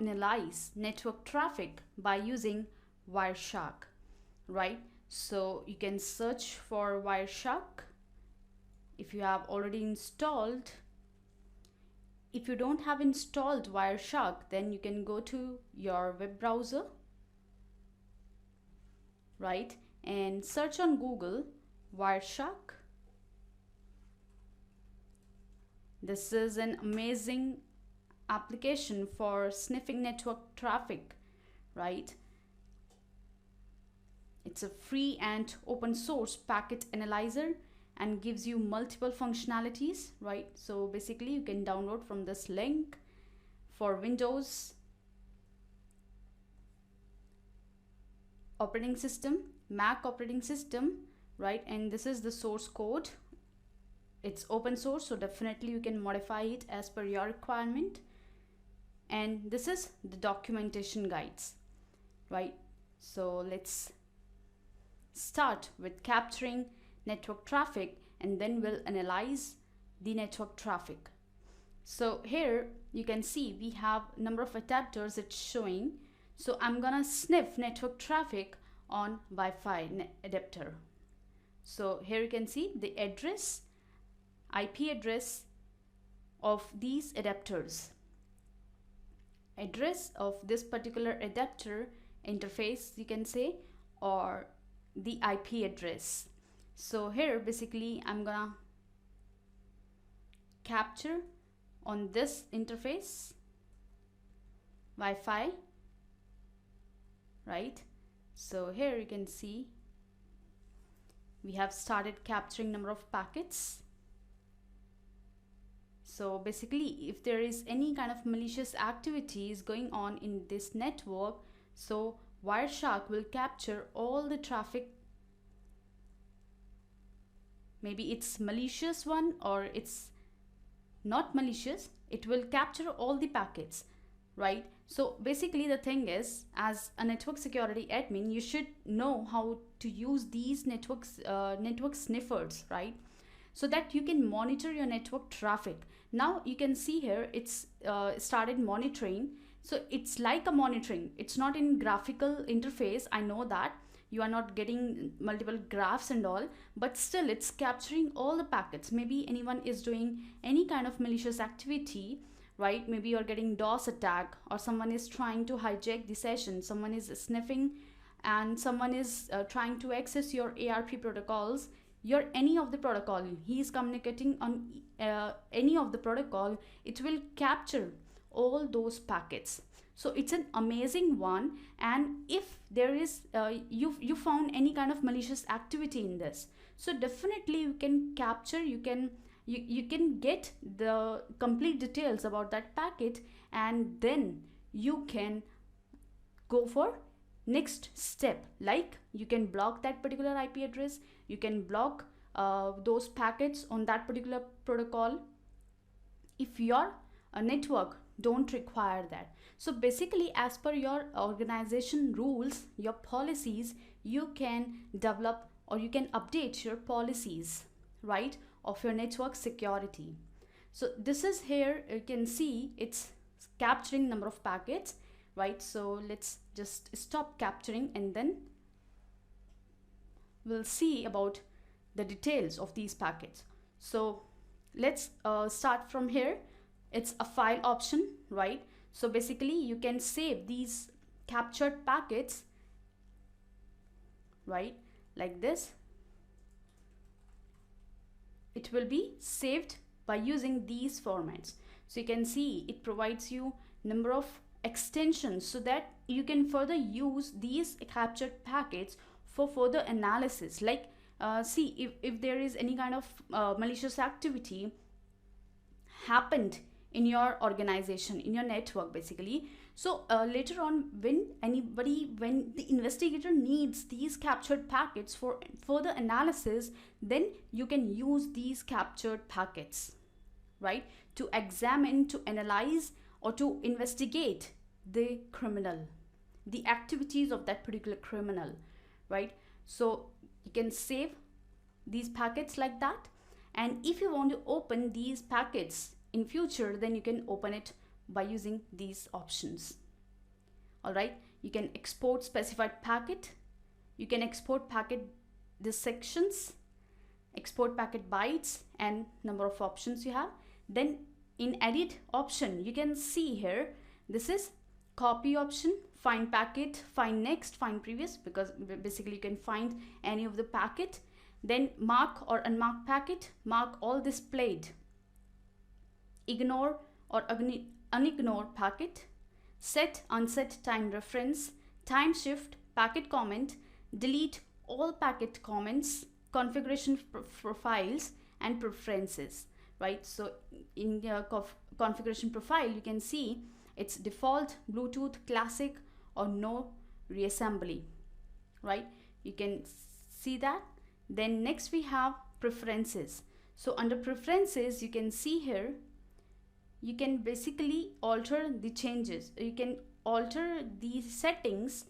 Analyze network traffic by using Wireshark, right? So you can search for Wireshark if you have already installed. If you don't have installed Wireshark, then you can go to your web browser, right, and search on Google Wireshark. This is an amazing application for sniffing network traffic, right? It's a free and open source packet analyzer and gives you multiple functionalities, right? So basically you can download from this link for Windows operating system, Mac operating system, right? And this is the source code. It's open source, so definitely you can modify it as per your requirement. And this is the documentation guides, right? So let's start with capturing network traffic, and then we'll analyze the network traffic. So here you can see we have number of adapters it's showing. So I'm gonna sniff network traffic on Wi-Fi adapter. So here you can see the address, IP address of these adapters. Address of this particular adapter interface, you can say, or the IP address. So here basically I'm gonna capture on this interface Wi-Fi, right? So here you can see we have started capturing number of packets. So basically if there is any kind of malicious activities going on in this network, so Wireshark will capture all the traffic. Maybe it's malicious one or it's not malicious, it will capture all the packets, right? So basically the thing is, as a network security admin, you should know how to use these network sniffers, right? So that you can monitor your network traffic. Now you can see here it's started monitoring. So it's like a monitoring, it's not in graphical interface. I know that you are not getting multiple graphs and all, but still it's capturing all the packets. Maybe anyone is doing any kind of malicious activity, right? Maybe you're getting DOS attack, or someone is trying to hijack the session, someone is sniffing, and someone is trying to access your ARP protocols, your any of the protocol, he is communicating on any of the protocol, it will capture all those packets. So it's an amazing one. And if there is you found any kind of malicious activity in this, so definitely you can capture, you can get the complete details about that packet, and then you can go for next step. Like you can block that particular IP address, you can block those packets on that particular protocol if your network don't require that. So basically as per your organization rules, your policies, you can develop or you can update your policies, right, of your network security. So this is here, you can see it's capturing number of packets, right? So let's just stop capturing and then we'll see about the details of these packets. So let's start from here. It's a file option, right? So basically you can save these captured packets, right, like this. It will be saved by using these formats. So you can see it provides you number of extensions so that you can further use these captured packets for further analysis. Like see if there is any kind of malicious activity happened in your organization, in your network basically. So later on when the investigator needs these captured packets for further analysis, then you can use these captured packets, right, to examine, to analyze, or to investigate the criminal, the activities of that particular criminal, right? So you can save these packets like that. And if you want to open these packets in future, then you can open it by using these options. All right, you can export specified packet, you can export packet dissections, export packet bytes, and number of options you have. Then in edit option, you can see here, this is copy option, find packet, find next, find previous, because basically you can find any of the packet. Then mark or unmarked packet, mark all displayed, ignore or unignore packet, set unset time reference, time shift, packet comment, delete all packet comments, configuration profiles, and preferences, right? So in the configuration profile, you can see it's default, Bluetooth, classic, or no reassembly, right? You can see that. Then next we have preferences. So under preferences, you can see here, you can basically alter the changes. You can alter the settings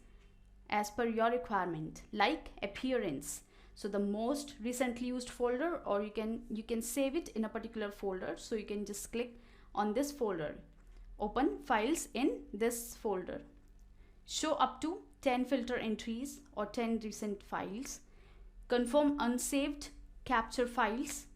as per your requirement, like appearance. So the most recently used folder, or you can save it in a particular folder. So you can just click on this folder. Open files in this folder. Show up to 10 filter entries or 10 recent files. Confirm unsaved capture files.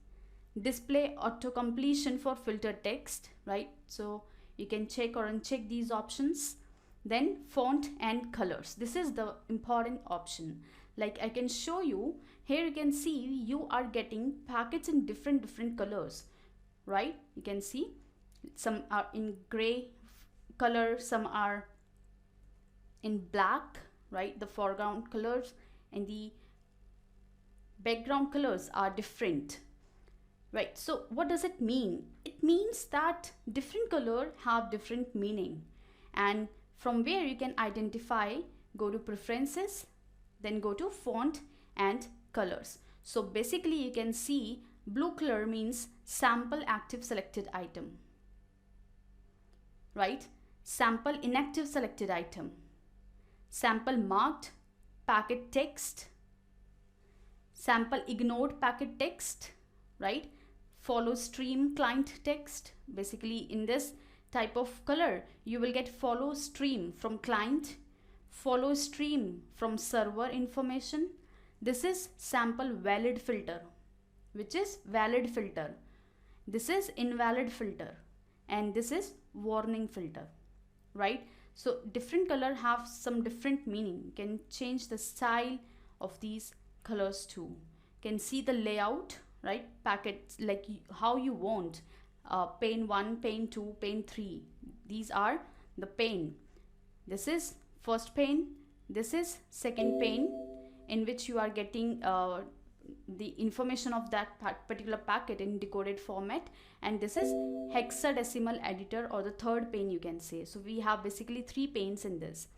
Display auto completion for filter text, right? So you can check or uncheck these options. Then font and colors. This is the important option. Like I can show you here, you can see you are getting packets in different colors, right? You can see some are in gray color, some are in black, right? The foreground colors and the background colors are different, right? So what does it mean? It means that different color have different meaning, and from where you can identify, go to preferences, then go to font and colors. So basically you can see blue color means sample active selected item, right? Sample inactive selected item, sample marked packet text, sample ignored packet text, right? Follow stream client text. Basically in this type of color you will get follow stream from client, follow stream from server information. This is sample valid filter, which is valid filter. This is invalid filter, and this is warning filter, right? So different color have some different meaning. You can change the style of these colors too. You can see the layout, right? Packets like how you want, pane 1, pane 2, pane 3. These are the pane. This is first pane, this is second pane, in which you are getting the information of that particular packet in decoded format, and this is hexadecimal editor, or the third pane you can say. So we have basically 3 panes in this.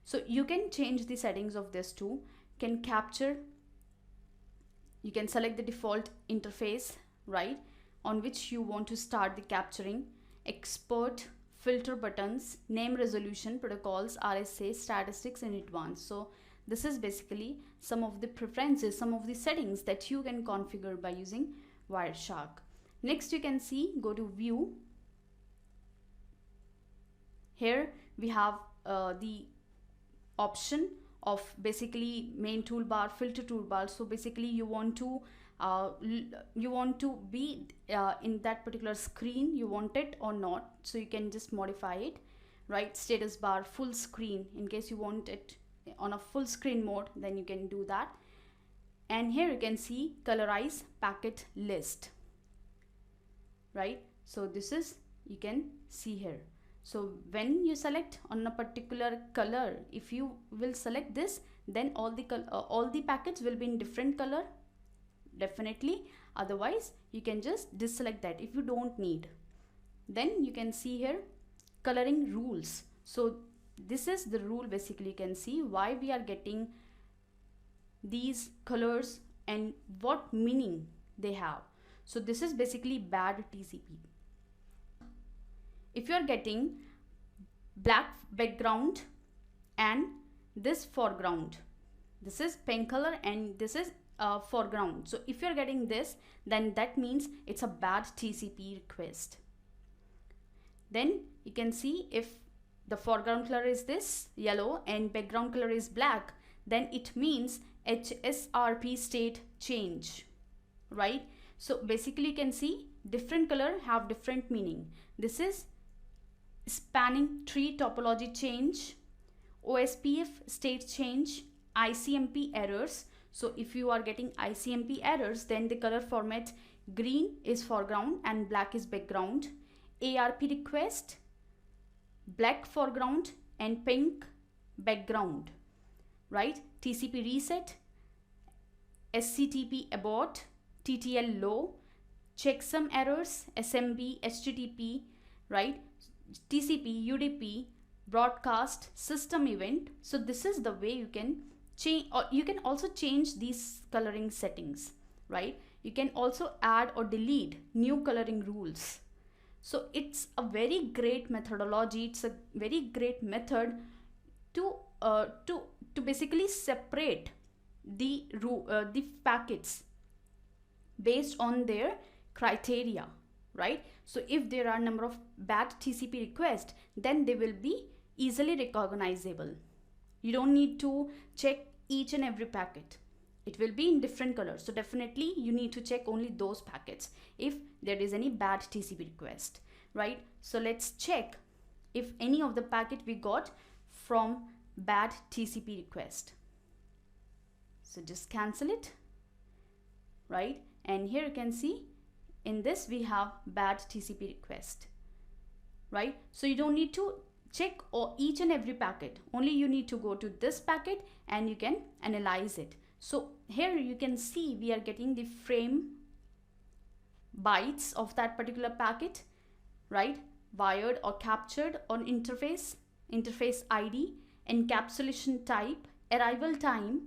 So you can change the settings of this too. You can capture, you can select the default interface, right, on which you want to start the capturing, export, filter buttons, name resolution, protocols, RSA, statistics in advance. So this is basically some of the preferences, some of the settings that you can configure by using Wireshark. Next you can see, go to view. Here we have the option of basically main toolbar, filter toolbar. So basically you want to be in that particular screen, you want it or not, so you can just modify it, right? Status bar, full screen, in case you want it on a full screen mode, then you can do that. And here you can see colorize packet list, right? So this is, you can see here. So when you select on a particular color, if you will select this, then all the packets will be in different color, definitely. Otherwise you can just deselect that if you don't need. Then you can see here coloring rules. So this is the rule. Basically you can see why we are getting these colors and what meaning they have. So this is basically bad TCP. If you are getting black background and this foreground, this is pink color and this is foreground. So if you're getting this, then that means it's a bad TCP request. Then you can see if the foreground color is this yellow and background color is black, then it means HSRP state change, right? So basically you can see different color have different meaning. This is spanning tree topology change, OSPF state change, ICMP errors. So if you are getting ICMP errors, then the color format green is foreground and black is background. ARP request, black foreground and pink background, right? TCP reset, SCTP abort, TTL low, checksum errors, SMB, HTTP, right? TCP, UDP, broadcast, system event. So this is the way you can change, or you can also change these coloring settings, right? You can also add or delete new coloring rules. So it's a very great methodology. It's a very great method to basically separate the packets based on their criteria, right? So if there are number of bad TCP requests, then they will be easily recognizable. You don't need to check each and every packet. It will be in different colors. So definitely you need to check only those packets if there is any bad TCP request, right? So let's check if any of the packet we got from bad TCP request. So just cancel it, right? And here you can see in this we have bad TCP request, right? So you don't need to check each and every packet. Only you need to go to this packet and you can analyze it. So here you can see we are getting the frame bytes of that particular packet, right? Wired or captured on interface, interface ID, encapsulation type, arrival time,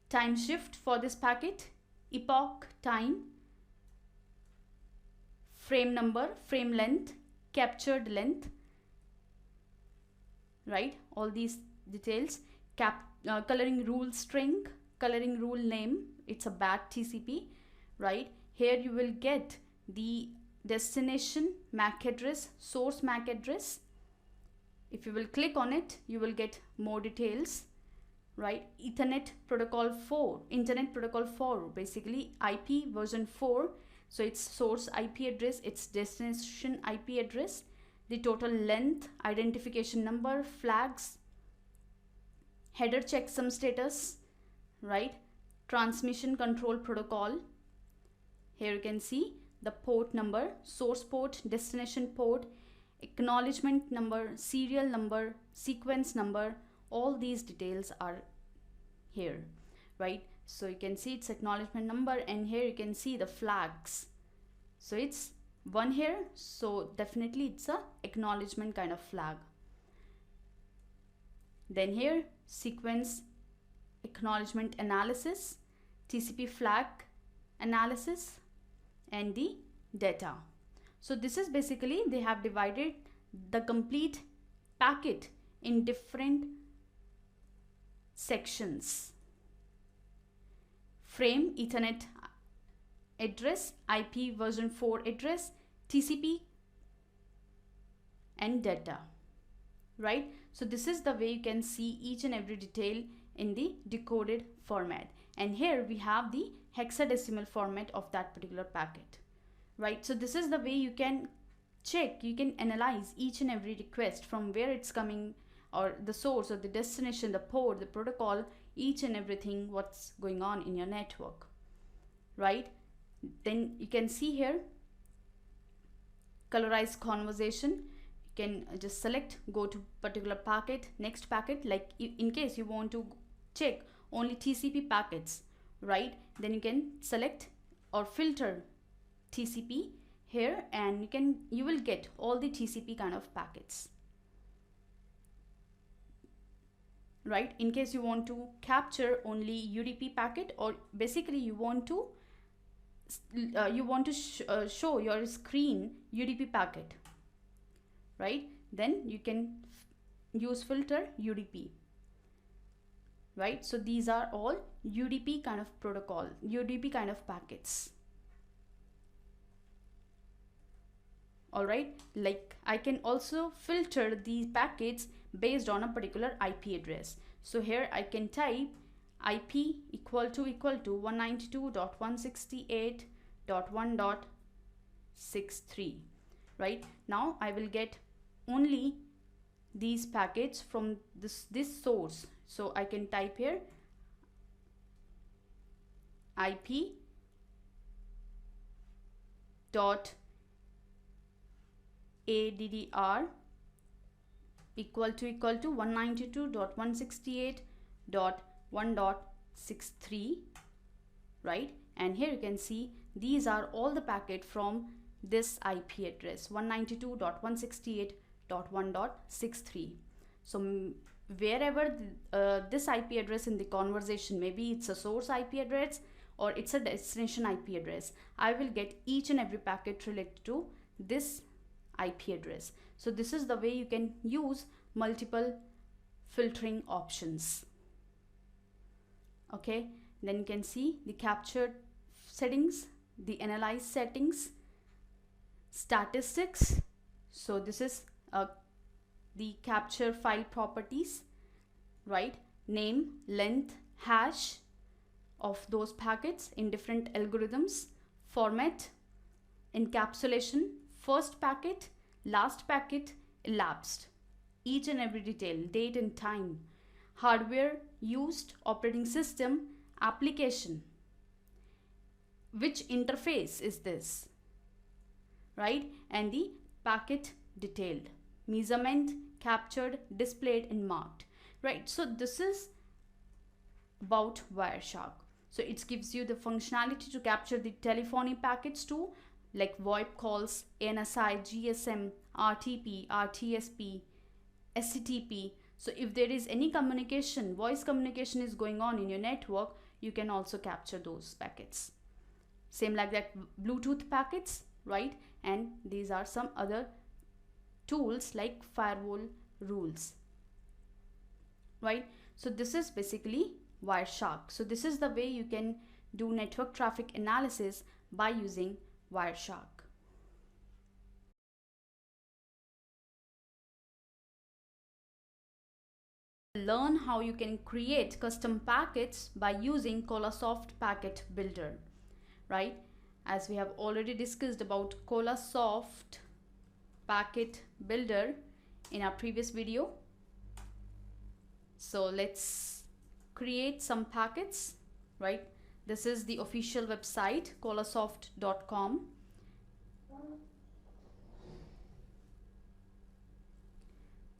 time shift for this packet, epoch time, frame number, frame length, captured length, right? All these details, coloring rule string, coloring rule name, it's a bad TCP, right? Here you will get the destination MAC address, source MAC address. If you will click on it, you will get more details, right? Ethernet protocol 4, Internet protocol 4, basically IP version 4. So it's source IP address, it's destination IP address, the total length, identification number, flags, header checksum status, right? Transmission control protocol. Here you can see the port number, source port, destination port, acknowledgement number, serial number, sequence number, all these details are here, right? So you can see its acknowledgement number, and here you can see the flags. So it's one here, so definitely it's a acknowledgement kind of flag. Then here, sequence acknowledgement analysis, TCP flag analysis, and the data. So this is basically, they have divided the complete packet in different sections. Frame, Ethernet address, IP version 4 address, TCP, and data, right? So this is the way you can see each and every detail in the decoded format. And here we have the hexadecimal format of that particular packet, right? So this is the way you can check, you can analyze each and every request from where it's coming, or the source or the destination, the port, the protocol, each and everything what's going on in your network, right? Then you can see here colorized conversation. You can just select, go to particular packet, next packet, like in case you want to check only TCP packets, right? Then you can select or filter TCP here, and you will get all the TCP kind of packets, right? In case you want to capture only UDP packet, or basically you want to show your screen UDP packet, right? Then you can use filter UDP, right? So these are all UDP kind of protocol, UDP kind of packets. All right, like I can also filter these packets based on a particular IP address. So here I can type IP equal to 192.168.1.63, right? Now I will get only these packets from this source. So I can type here IP dot ADDR equal to 192.168.1.63, right? And here you can see these are all the packet from this IP address 192.168.1.63. So wherever this IP address in the conversation, maybe it's a source IP address or it's a destination IP address, I will get each and every packet related to this IP address. So this is the way you can use multiple filtering options. Okay, then you can see the captured settings, the analyze settings, statistics. So this is the capture file properties, right? Name, length, hash of those packets in different algorithms, format, encapsulation, first packet, last packet, elapsed, each and every detail, date and time, hardware used, operating system, application, which interface is this, right? And the packet detailed, measurement, captured, displayed and marked, right? So this is about Wireshark. So it gives you the functionality to capture the telephony packets too, like VoIP calls, ANSI, GSM, RTP, RTSP, SCTP. So if there is any communication, voice communication is going on in your network, you can also capture those packets. Same like that, Bluetooth packets, right? And these are some other tools like firewall rules, right? So this is basically Wireshark. So this is the way you can do network traffic analysis by using Wireshark. Learn how you can create custom packets by using Colasoft Packet Builder, right? As we have already discussed about Colasoft Packet Builder in our previous video. So let's create some packets, right? This is the official website, colasoft.com.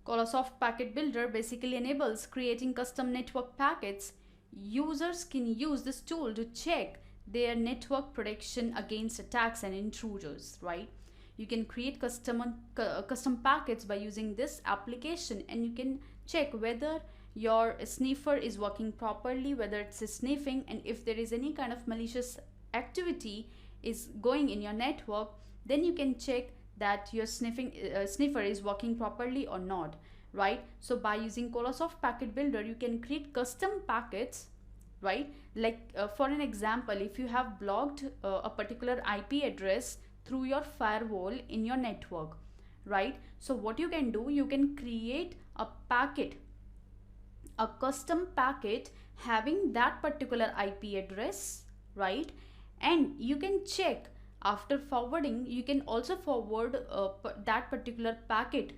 Colasoft Packet Builder basically enables creating custom network packets. Users can use this tool to check their network protection against attacks and intruders, right? You can create custom packets by using this application, and you can check whether your sniffer is working properly, whether it's sniffing, and if there is any kind of malicious activity is going in your network, then you can check that your sniffer is working properly or not, right? So by using Colasoft Packet Builder, you can create custom packets, right? Like for an example, if you have blocked a particular IP address through your firewall in your network, right? So what you can do, you can create a packet, a custom packet having that particular IP address, right? And you can check after forwarding, you can also forward that particular packet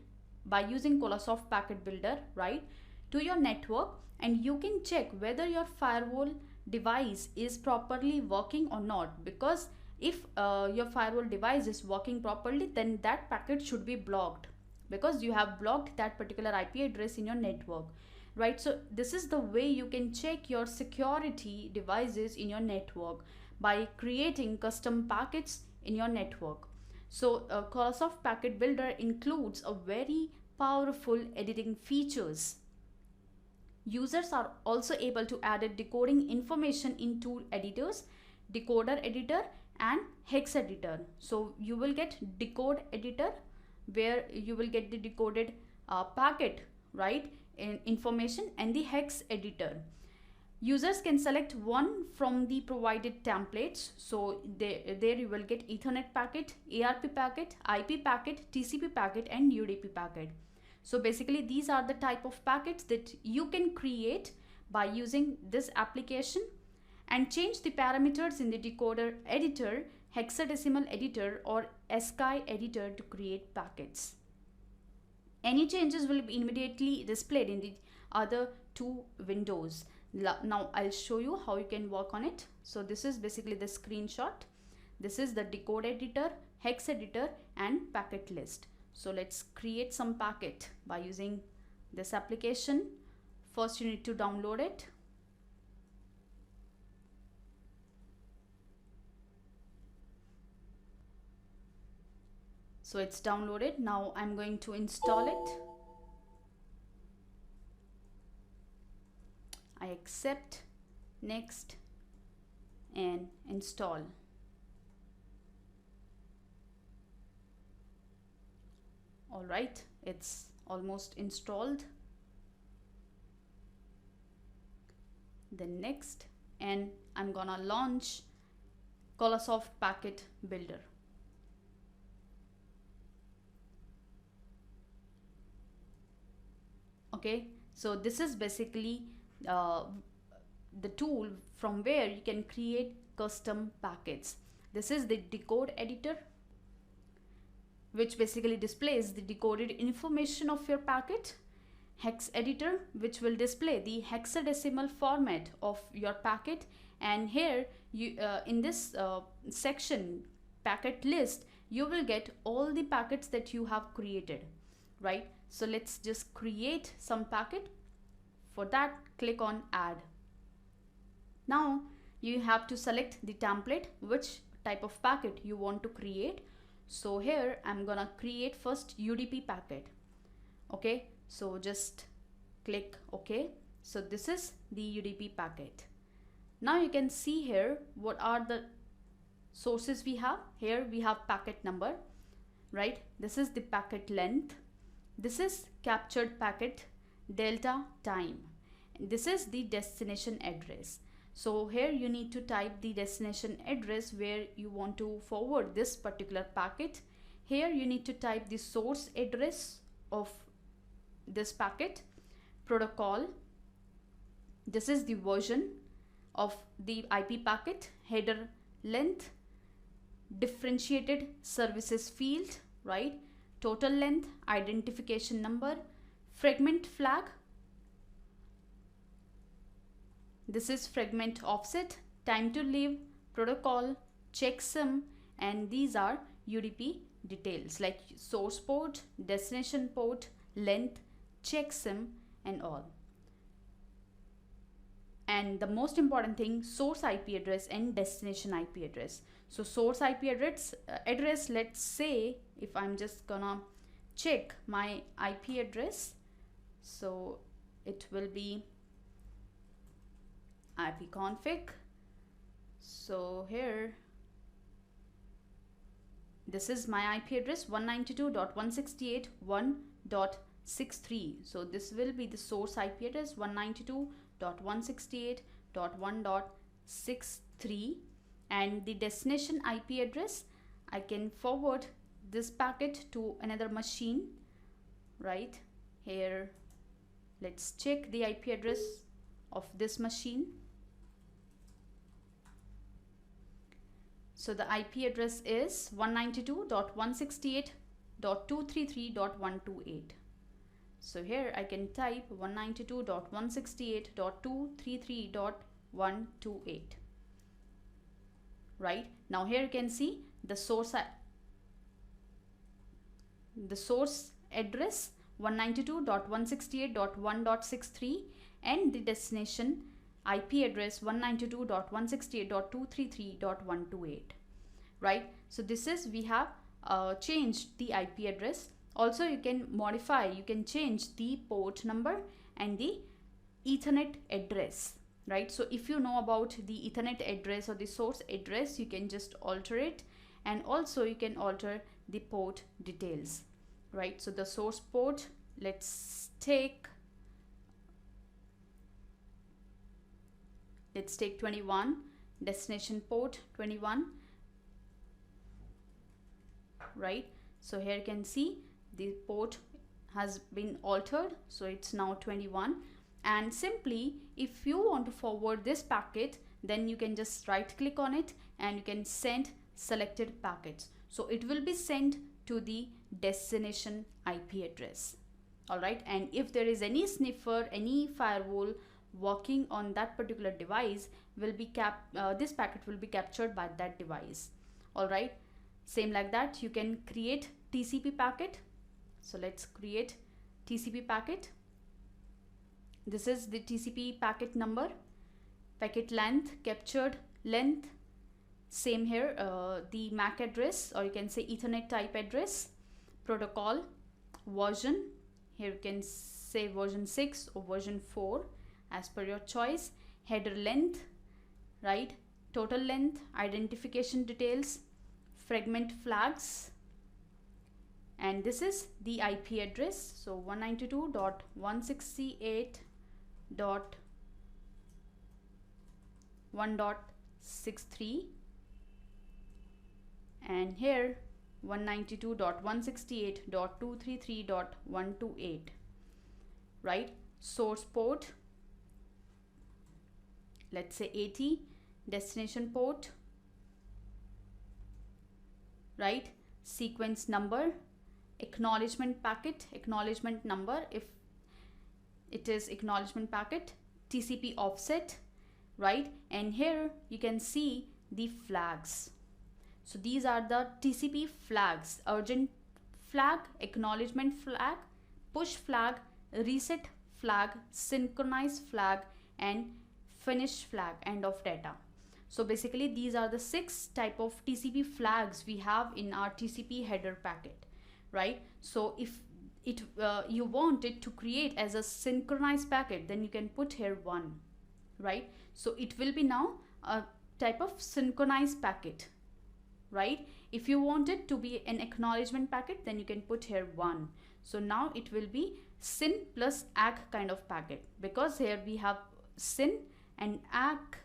by using Colasoft Packet Builder, right, to your network, and you can check whether your firewall device is properly working or not. Because if your firewall device is working properly, then that packet should be blocked because you have blocked that particular IP address in your network, right? So this is the way you can check your security devices in your network, by creating custom packets in your network. So Colasoft Packet Builder includes a very powerful editing features. Users are also able to add decoding information into editors, decoder editor and hex editor. So you will get decode editor where you will get the decoded packet, right, in information, and the hex editor. Users can select one from the provided templates. So there you will get Ethernet packet, ARP packet, IP packet, TCP packet and UDP packet. So basically these are the type of packets that you can create by using this application, and change the parameters in the decoder editor, hexadecimal editor or ASCII editor to create packets. Any changes will be immediately displayed in the other two windows. Now I'll show you how you can work on it. So this is basically the screenshot. This is the decode editor, hex editor and packet list. So let's create some packet by using this application. First you need to download it. So it's downloaded. Now I'm going to install it. I accept, next, and install. All right, it's almost installed. Then next, and I'm gonna launch Colasoft Packet Builder. Okay, so this is basically the tool from where you can create custom packets. This is the decode editor, which basically displays the decoded information of your packet. Hex editor, which will display the hexadecimal format of your packet. And here you in this section, packet list, you will get all the packets that you have created, right? So let's just create some packet. For that, click on add. Now you have to select the template, which type of packet you want to create. So here I'm gonna create first UDP packet. Okay, so just click OK. So this is the UDP packet. Now you can see here what are the sources we have. Here we have packet number, right? This is the packet length. This is captured packet delta time. This is the destination address. So here you need to type the destination address where you want to forward this particular packet. Here you need to type the source address of this packet, protocol. This is the version of the IP packet, header length, differentiated services field, right? Total length, identification number, fragment flag. This is fragment offset, time to live, protocol, checksum, and these are UDP details like source port, destination port, length, checksum, and all. And the most important thing, source IP address and destination IP address. So source IP address, let's say if I'm just gonna check my IP address, so it will be ipconfig. So here, this is my IP address 192.168.1.63. So this will be the source IP address 192.168.1.63, and the destination IP address, I can forward this packet to another machine, right? Here, let's check the IP address of this machine. So the IP address is 192.168.233.128. So here I can type 192.168.233.128. Right, now here you can see the source address 192.168.1.63 and the destination IP address 192.168.233.128. right? So this is, we have changed the IP address. Also you can modify, you can change the port number and the Ethernet address, right? So if you know about the Ethernet address or the source address, you can just alter it, and also you can alter the port details, right? So the source port, let's take 21, destination port 21, right? So here you can see the port has been altered, so it's now 21. And simply, if you want to forward this packet, then you can just right click on it and you can send selected packets. So it will be sent to the destination IP address. All right, and if there is any sniffer, any firewall working on that particular device, will be this packet will be captured by that device. All right, same like that, you can create TCP packet. So let's create TCP packet. This is the TCP packet number, packet length, captured length. Same here, the MAC address, or you can say Ethernet type address, protocol, version. Here you can say version 6 or version 4 as per your choice. Header length, right? Total length, identification details, fragment flags, and this is the IP address. So 192.168.1.63, and here 192.168.233.128. right? Source port, let's say 80, destination port, right? Sequence number, acknowledgement packet, acknowledgement number if it is acknowledgement packet, TCP offset, right? And here you can see the flags. So these are the TCP flags: urgent flag, acknowledgement flag, push flag, reset flag, synchronize flag, and finish flag, end of data. So basically these are the 6 type of TCP flags we have in our TCP header packet, right? So if it you want it to create as a synchronized packet, then you can put here 1, right? So it will be now a type of synchronized packet, right? If you want it to be an acknowledgement packet, then you can put here 1. So now it will be syn plus ACK kind of packet, because here we have syn and ACK,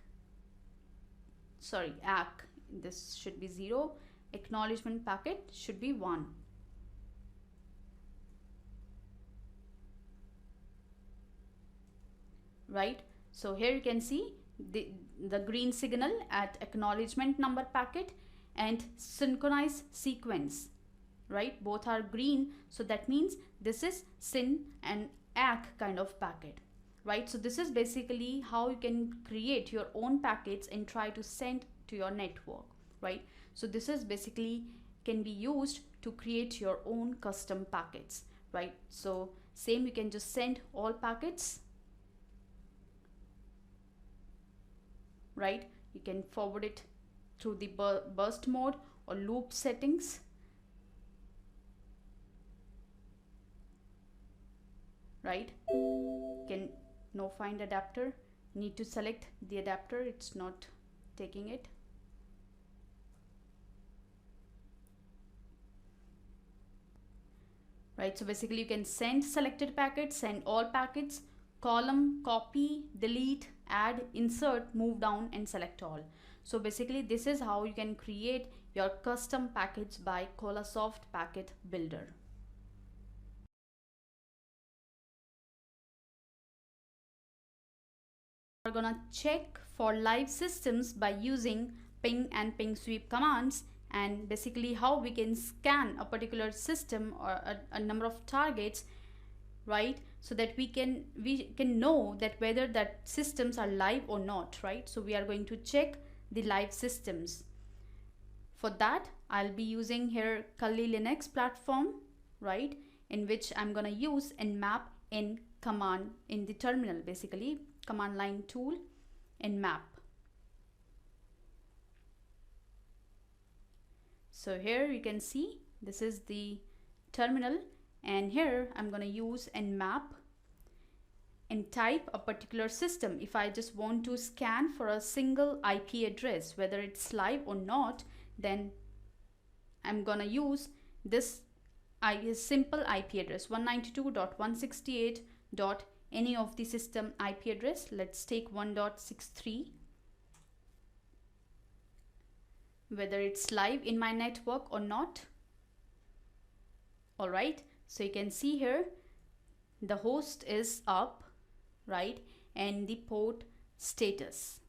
sorry, ACK, this should be 0, acknowledgement packet should be 1. Right? So here you can see the green signal at acknowledgement number packet and synchronized sequence, right? Both are green, so that means this is syn and ACK kind of packet, right? So this is basically how you can create your own packets and try to send to your network, right? So this is basically can be used to create your own custom packets, right? So same, you can just send all packets, right? You can forward it through the burst mode or loop settings, right? Can no find adapter, need to select the adapter, it's not taking it. Right, so basically you can send selected packets, send all packets, column, copy, delete, add, insert, move down, and select all. So basically this is how you can create your custom packets by Colasoft Packet Builder. We're gonna check for live systems by using ping and ping sweep commands, and basically how we can scan a particular system or a number of targets, right? So that we can know that whether that systems are live or not, right? So we are going to check the live systems. For that, I'll be using here Kali Linux platform, right? In which I'm gonna use Nmap in command in the terminal, basically command line tool Nmap. So here you can see this is the terminal, and here I'm going to use Nmap and type a particular system. If I just want to scan for a single IP address, whether it's live or not, then I'm going to use this simple IP address 192.168. any of the system IP address. Let's take 1.63. whether it's live in my network or not. All right, so you can see here the host is up, right, and the port status.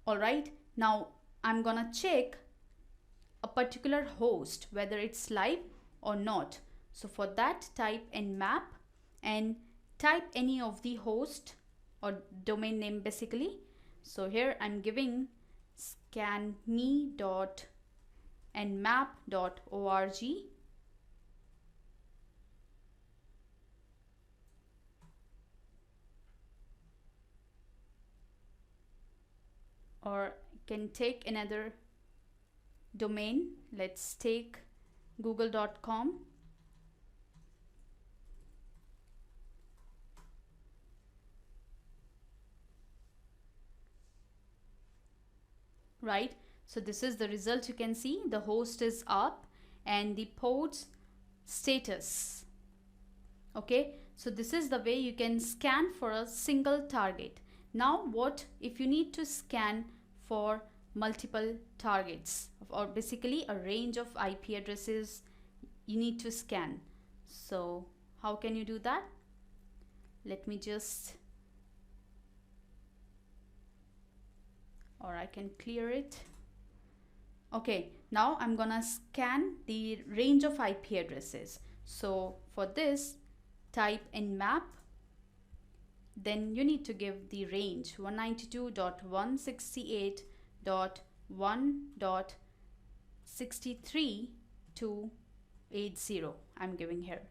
All right, now I'm gonna check a particular host whether it's live or not. So for that, type Nmap and type any of the host or domain name basically. So here I'm giving scanme.nmap.org, or can take another domain. Let's take google.com. Right, so this is the result. You can see the host is up and the port's status. Okay, so this is the way you can scan for a single target. Now what if you need to scan for multiple targets, or basically a range of IP addresses you need to scan? So how can you do that? let me just, or I can clear it. Okay, now I'm gonna scan the range of IP addresses. So for this, type Nmap, then you need to give the range 192.168.1.63 to 80 I'm giving here,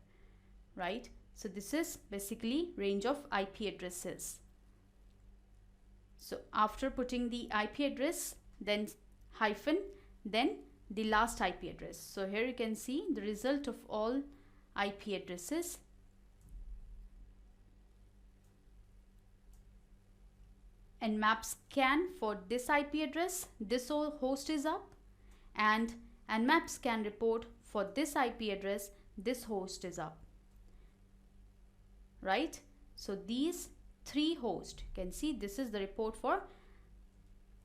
right? So this is basically range of IP addresses. So after putting the IP address, then hyphen, then the last IP address. So here you can see the result of all IP addresses. Nmap scan for this IP address, this host is up, and Nmap scan report for this IP address, this host is up, right? So these 3 hosts, you can see this is the report for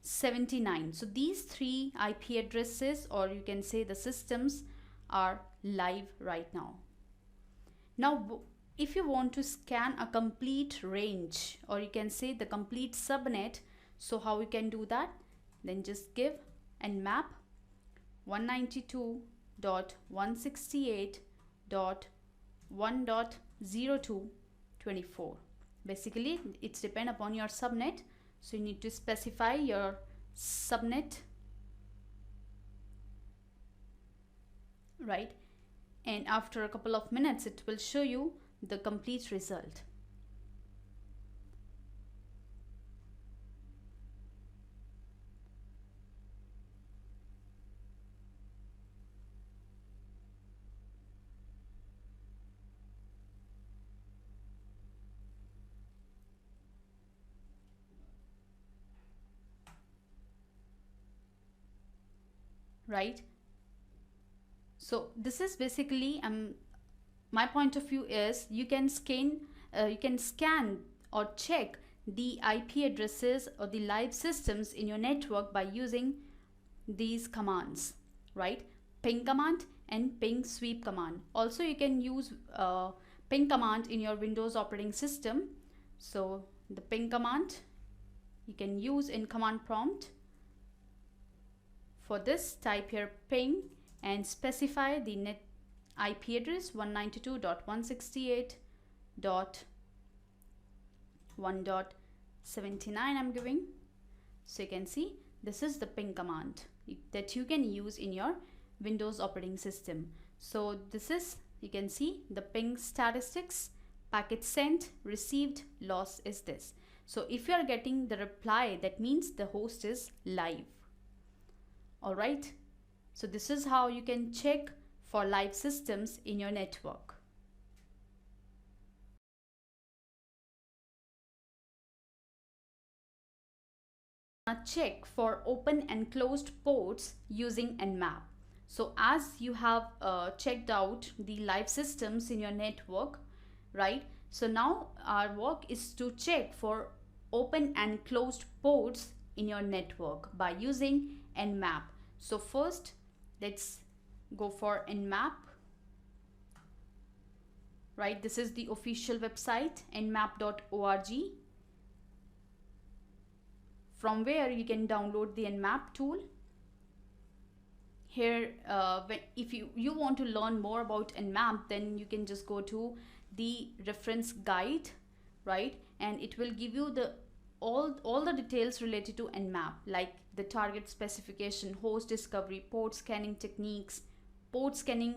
79. So these 3 IP addresses, or you can say the systems, are live right now. Now if you want to scan a complete range, or you can say the complete subnet, so how we can do that? Then just give Nmap 192.168.1.0224. basically it's depend upon your subnet, so you need to specify your subnet, right? And after a couple of minutes it will show you the complete result. Right? So this is basically my point of view is you can scan or check the IP addresses or the live systems in your network by using these commands, right? Ping command and ping sweep command. Also you can use ping command in your Windows operating system. So the ping command you can use in command prompt. For this, type here ping and specify the net IP address 192.168.1.79 I'm giving. So you can see this is the ping command that you can use in your Windows operating system. So this is, you can see the ping statistics, packet sent, received, loss is this. So if you are getting the reply, that means the host is live. All right, so this is how you can check for live systems in your network. Now check for open and closed ports using Nmap. So as you have checked out the live systems in your network, right? So now our work is to check for open and closed ports in your network by using Nmap. So first, let's go for Nmap, right? This is the official website, nmap.org, from where you can download the Nmap tool. Here, if you want to learn more about Nmap, then you can just go to the reference guide, right? And it will give you the all the details related to Nmap, like the target specification, host discovery, port scanning techniques, port scanning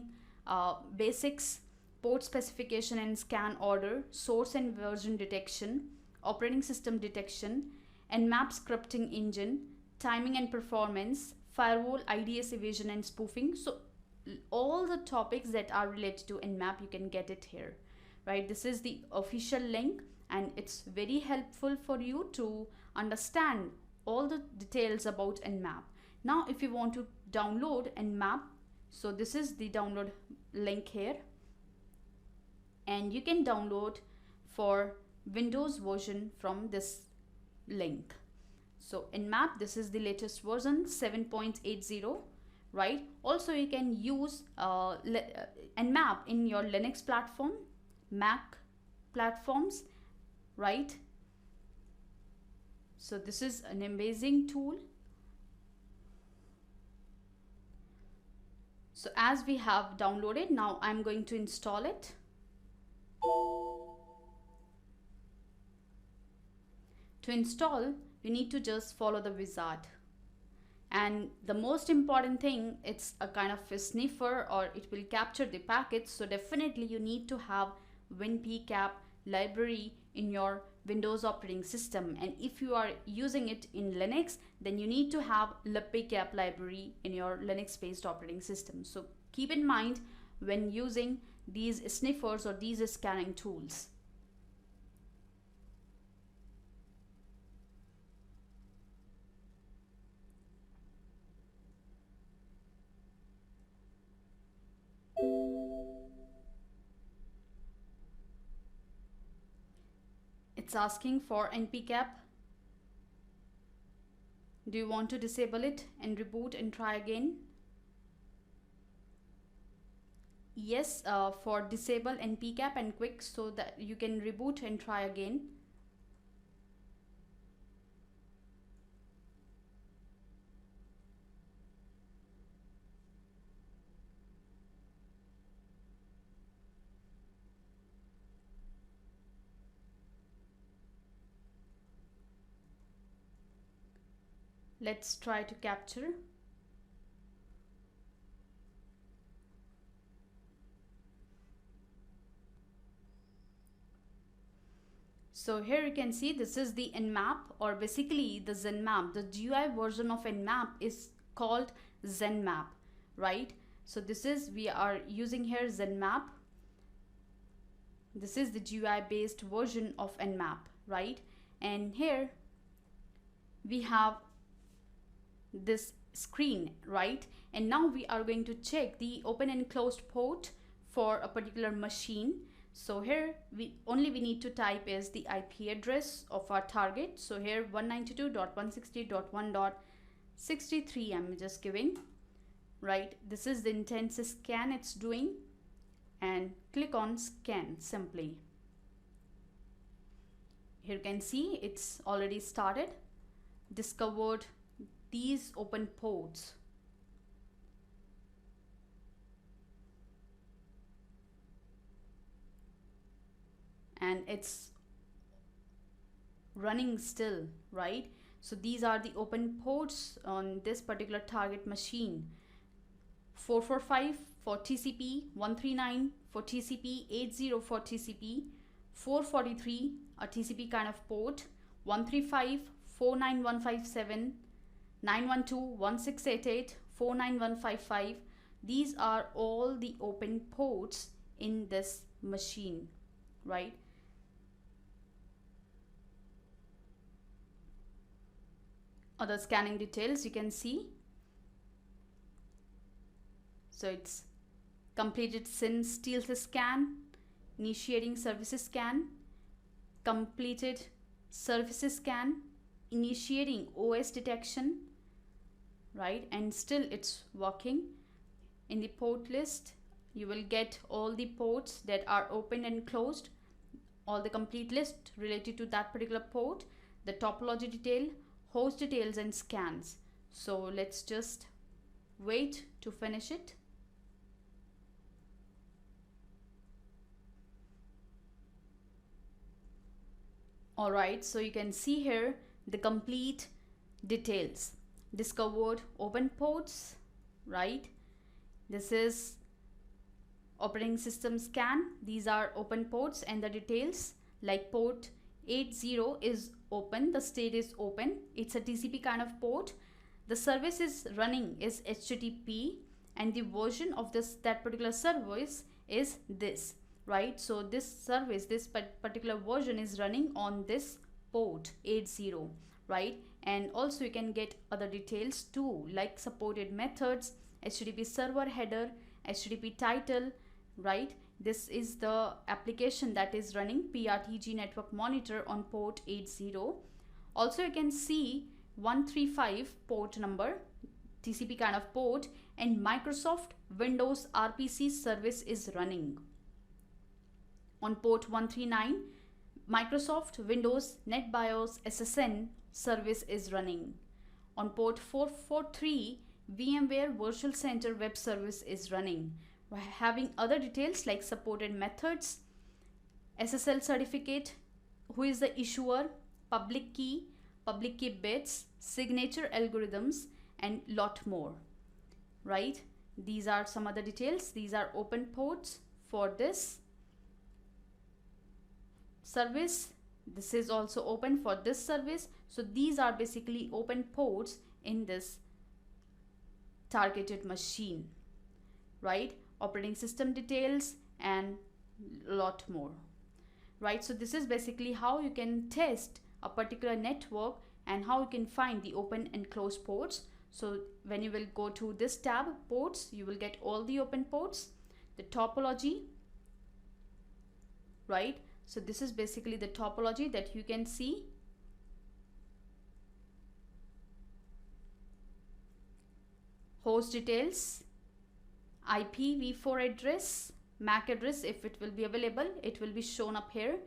basics, port specification and scan order, source and version detection, operating system detection, Nmap scripting engine, timing and performance, firewall, IDS evasion and spoofing. So all the topics that are related to Nmap, you can get it here, right? This is the official link, and it's very helpful for you to understand all the details about Nmap. Now if you want to download Nmap, so this is the download link here, and you can download for Windows version from this link. So Nmap, this is the latest version 7.80, right? Also you can use Nmap in your Linux platform, Mac platforms, right? So this is an amazing tool. So as we have downloaded, now I'm going to install it. To install, you need to just follow the wizard. And the most important thing, it's a kind of a sniffer, or it will capture the packets. So definitely you need to have WinPCAP library in your Windows operating system. And if you are using it in Linux, then you need to have LPCAP library in your Linux based operating system. So keep in mind when using these sniffers or these scanning tools. It's asking for npcap. Do you want to disable it and reboot and try again? Yes, for disable npcap and quick, so that you can reboot and try again. Let's try to capture. So here you can see this is the Nmap, or basically the Nmap. The GUI version of Nmap is called Nmap, right? So this is, we are using here Nmap. This is the GUI based version of Nmap, right? And here we have this screen, right? And now we are going to check the open and closed port for a particular machine. So here we need to type is the IP address of our target. So here 192.168.1.63 I'm just giving, right? This is the intense scan it's doing, and click on scan simply. Here you can see it's already started, discovered these open ports. And it's running still, right? So these are the open ports on this particular target machine. 445 for TCP, 139 for TCP, 80 for TCP, 443 a TCP kind of port, 135, 49157, 912.1688, 49155. These are all the open ports in this machine, right? Other scanning details you can see. So it's completed SYN stealth scan, initiating services scan, completed services scan, initiating OS detection, right? And still it's working. In the port list you will get all the ports that are open and closed, all the complete list related to that particular port, the topology detail, host details and scans. So let's just wait to finish it. Alright, so you can see here the complete details. Discovered open ports, right? This is operating system scan. These are open ports, and the details like port 80 is open, the state is open, it's a TCP kind of port, the service is running is HTTP, and the version of that particular service is this, right? So this service, this particular version is running on this port 80, right? And also you can get other details too, like supported methods, HTTP server header, HTTP title, right? This is the application that is running PRTG network monitor on port 80. Also you can see 135 port number, TCP kind of port, and Microsoft Windows RPC service is running on port 139. Microsoft Windows NetBIOS SSN service is running. On port 443, VMware Virtual Center web service is running. We're having other details like supported methods, SSL certificate, who is the issuer, public key bits, signature algorithms, and lot more, right? These are some other details. These are open ports for this service. This is also open for this service. So these are basically open ports in this targeted machine, right? Operating system details and lot more, right? So this is basically how you can test a particular network and how you can find the open and closed ports. So when you will go to this tab, ports, you will get all the open ports, the topology, right? So this is basically the topology that you can see. Host details, IPv4 address, MAC address, if it will be available, it will be shown up here.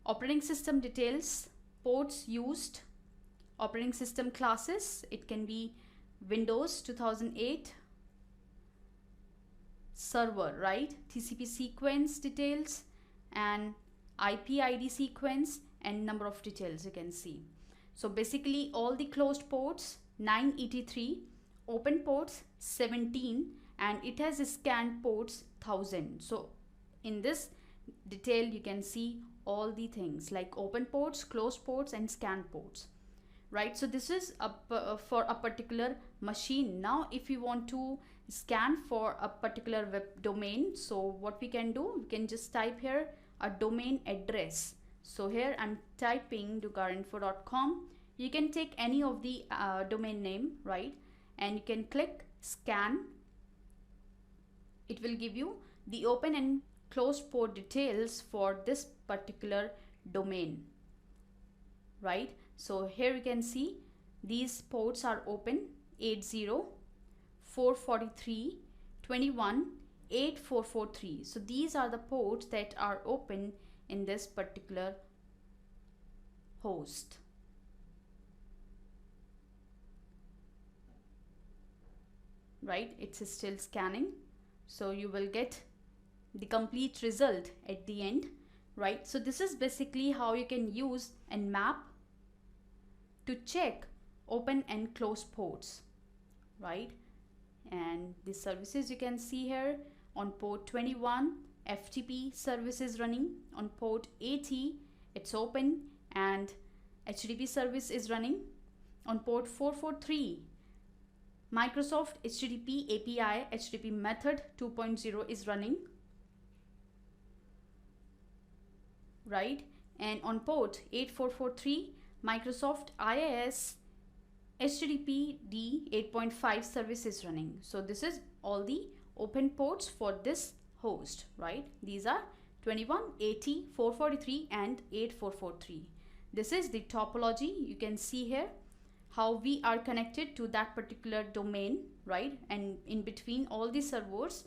Operating system details, ports used, operating system classes, it can be Windows 2008 server, right? TCP sequence details and IP ID sequence and number of details you can see. So basically all the closed ports 983, open ports 17, and it has scanned ports 1000. So in this detail you can see all the things like open ports, closed ports, and scanned ports, right? So this is for a particular machine. Now if you want to scan for a particular web domain, so what we can do, we can just type here a domain address. So here I'm typing dugarinfo.com. You can take any of the domain name, right? And you can click scan. It will give you the open and closed port details for this particular domain, right? So here you can see these ports are open: 80, 443, 21, 8443. So these are the ports that are open in this particular host. Right, it's still scanning, so you will get the complete result at the end, right? So this is basically how you can use Nmap to check open and closed ports, right? And the services you can see here on port 21, FTP service is running. On port 80, it's open and HTTP service is running. On port 443, Microsoft HTTP API HTTP method 2.0 is running, right? And on port 8443, Microsoft IIS HTTPD 8.5 service is running. So this is all the open ports for this host, right? These are 21, 80, 443 and 8443. This is the topology. You can see here how we are connected to that particular domain, right? And in between all the servers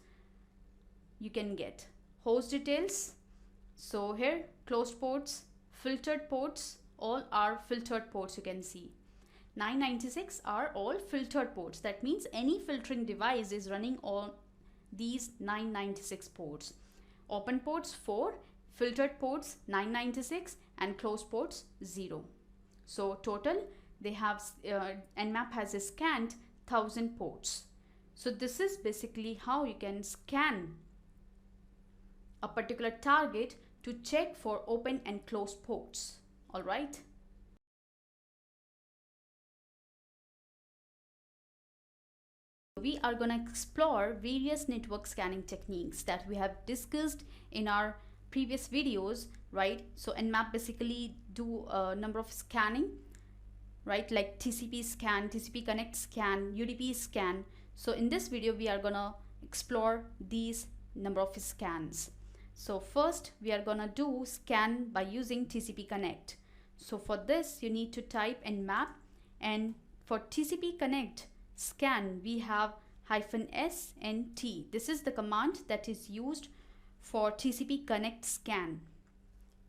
you can get host details. So here closed ports, filtered ports, all are filtered ports. You can see 996 are all filtered ports. That means any filtering device is running on these 996 ports. Open ports 4, filtered ports 996, and closed ports 0. So total they have Nmap has scanned 1000 ports. So this is basically how you can scan a particular target to check for open and closed ports. All right. We are going to explore various network scanning techniques that we have discussed in our previous videos, right? So Nmap basically do a number of scanning, right? Like TCP scan, TCP connect scan, UDP scan. So in this video, we are gonna explore these number of scans. So first we are gonna do scan by using TCP connect. So for this, you need to type Nmap, and for TCP connect scan, we have -s and t. This is the command that is used for TCP connect scan.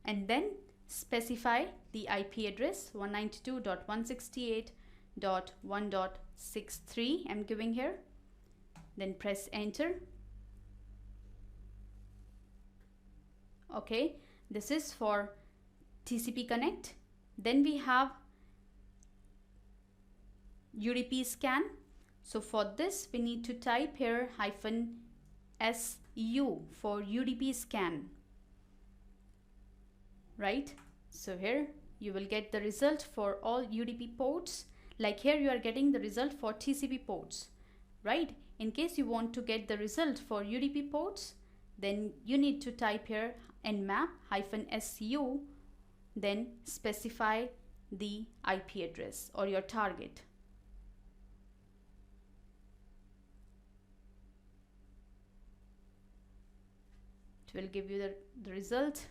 And then specify the IP address 192.168.1.63 I'm giving here. Then press enter. Okay, this is for TCP connect. Then we have UDP scan. So for this we need to type here -SU for UDP scan, right? So here you will get the result for all UDP ports. Like here you are getting the result for TCP ports, right? In case you want to get the result for UDP ports, then you need to type here Nmap -SU, then specify the IP address or your target. It will give you the result.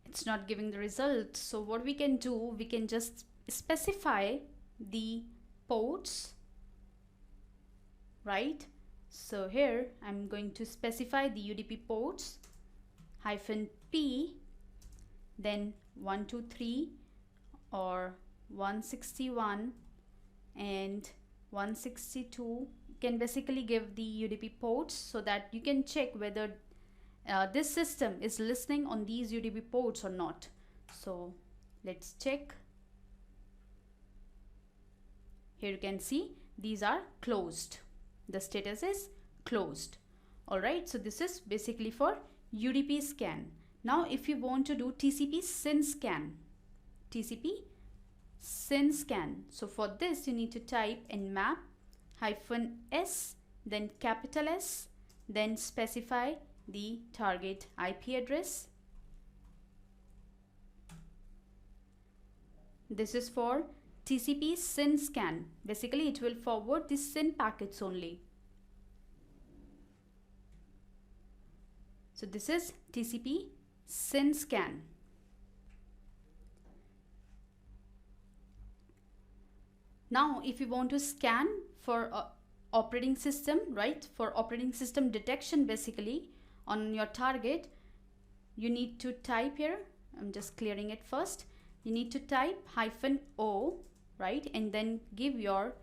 It's not giving the result. So what we can do, we can just specify the ports, right? So here I'm going to specify the UDP ports -P, then 123 or 161 and 162. You can basically give the UDP ports so that you can check whether this system is listening on these UDP ports or not. So let's check. Here you can see these are closed. The status is closed. Alright, so this is basically for UDP scan. Now if you want to do TCP SYN scan, TCP SYN scan. So for this you need to type Nmap -S, then capital S, then specify the target IP address. This is for TCP SYN scan. Basically it will forward the SYN packets only. So this is TCP SYN scan. Now if you want to scan for operating system, right, for operating system detection basically on your target, you need to type here, I'm just clearing it first, you need to type -O, right, and then give your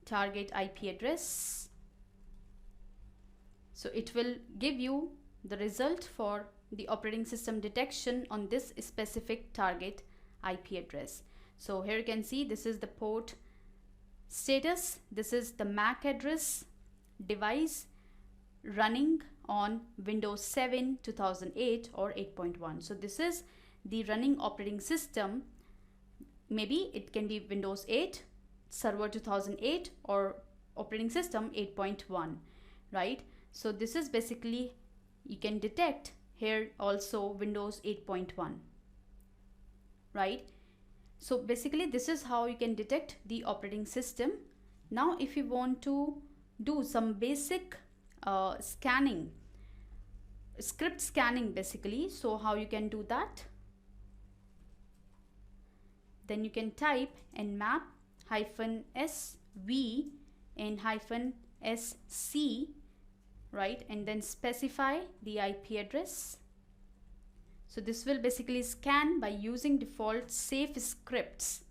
target IP address. So it will give you the result for the operating system detection on this specific target IP address. So here you can see this is the port status, this is the MAC address, device running on Windows 7 2008 or 8.1. So this is the running operating system. Maybe it can be Windows 8, Server 2008 or operating system 8.1, right? So this is basically, you can detect here also Windows 8.1, right? So basically this is how you can detect the operating system. Now if you want to do some basic scanning, script scanning basically, so how you can do that? Then you can type Nmap -SV and -SC, right, and then specify the IP address. So this will basically scan by using default safe scripts.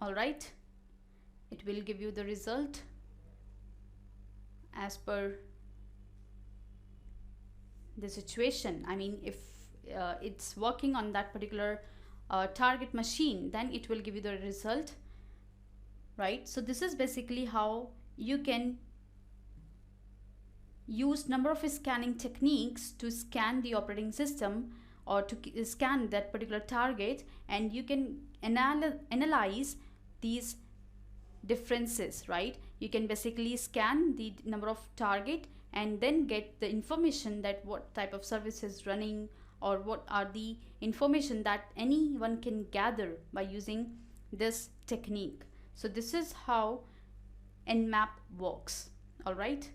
All right, it will give you the result as per the situation. I mean, if it's working on that particular target machine, then it will give you the result, right? So this is basically how you can use number of scanning techniques to scan the operating system or to scan that particular target, and you can analyze these differences, right? You can basically scan the number of target and then get the information that what type of service is running, or what are the information that anyone can gather by using this technique. So this is how Nmap works. All right.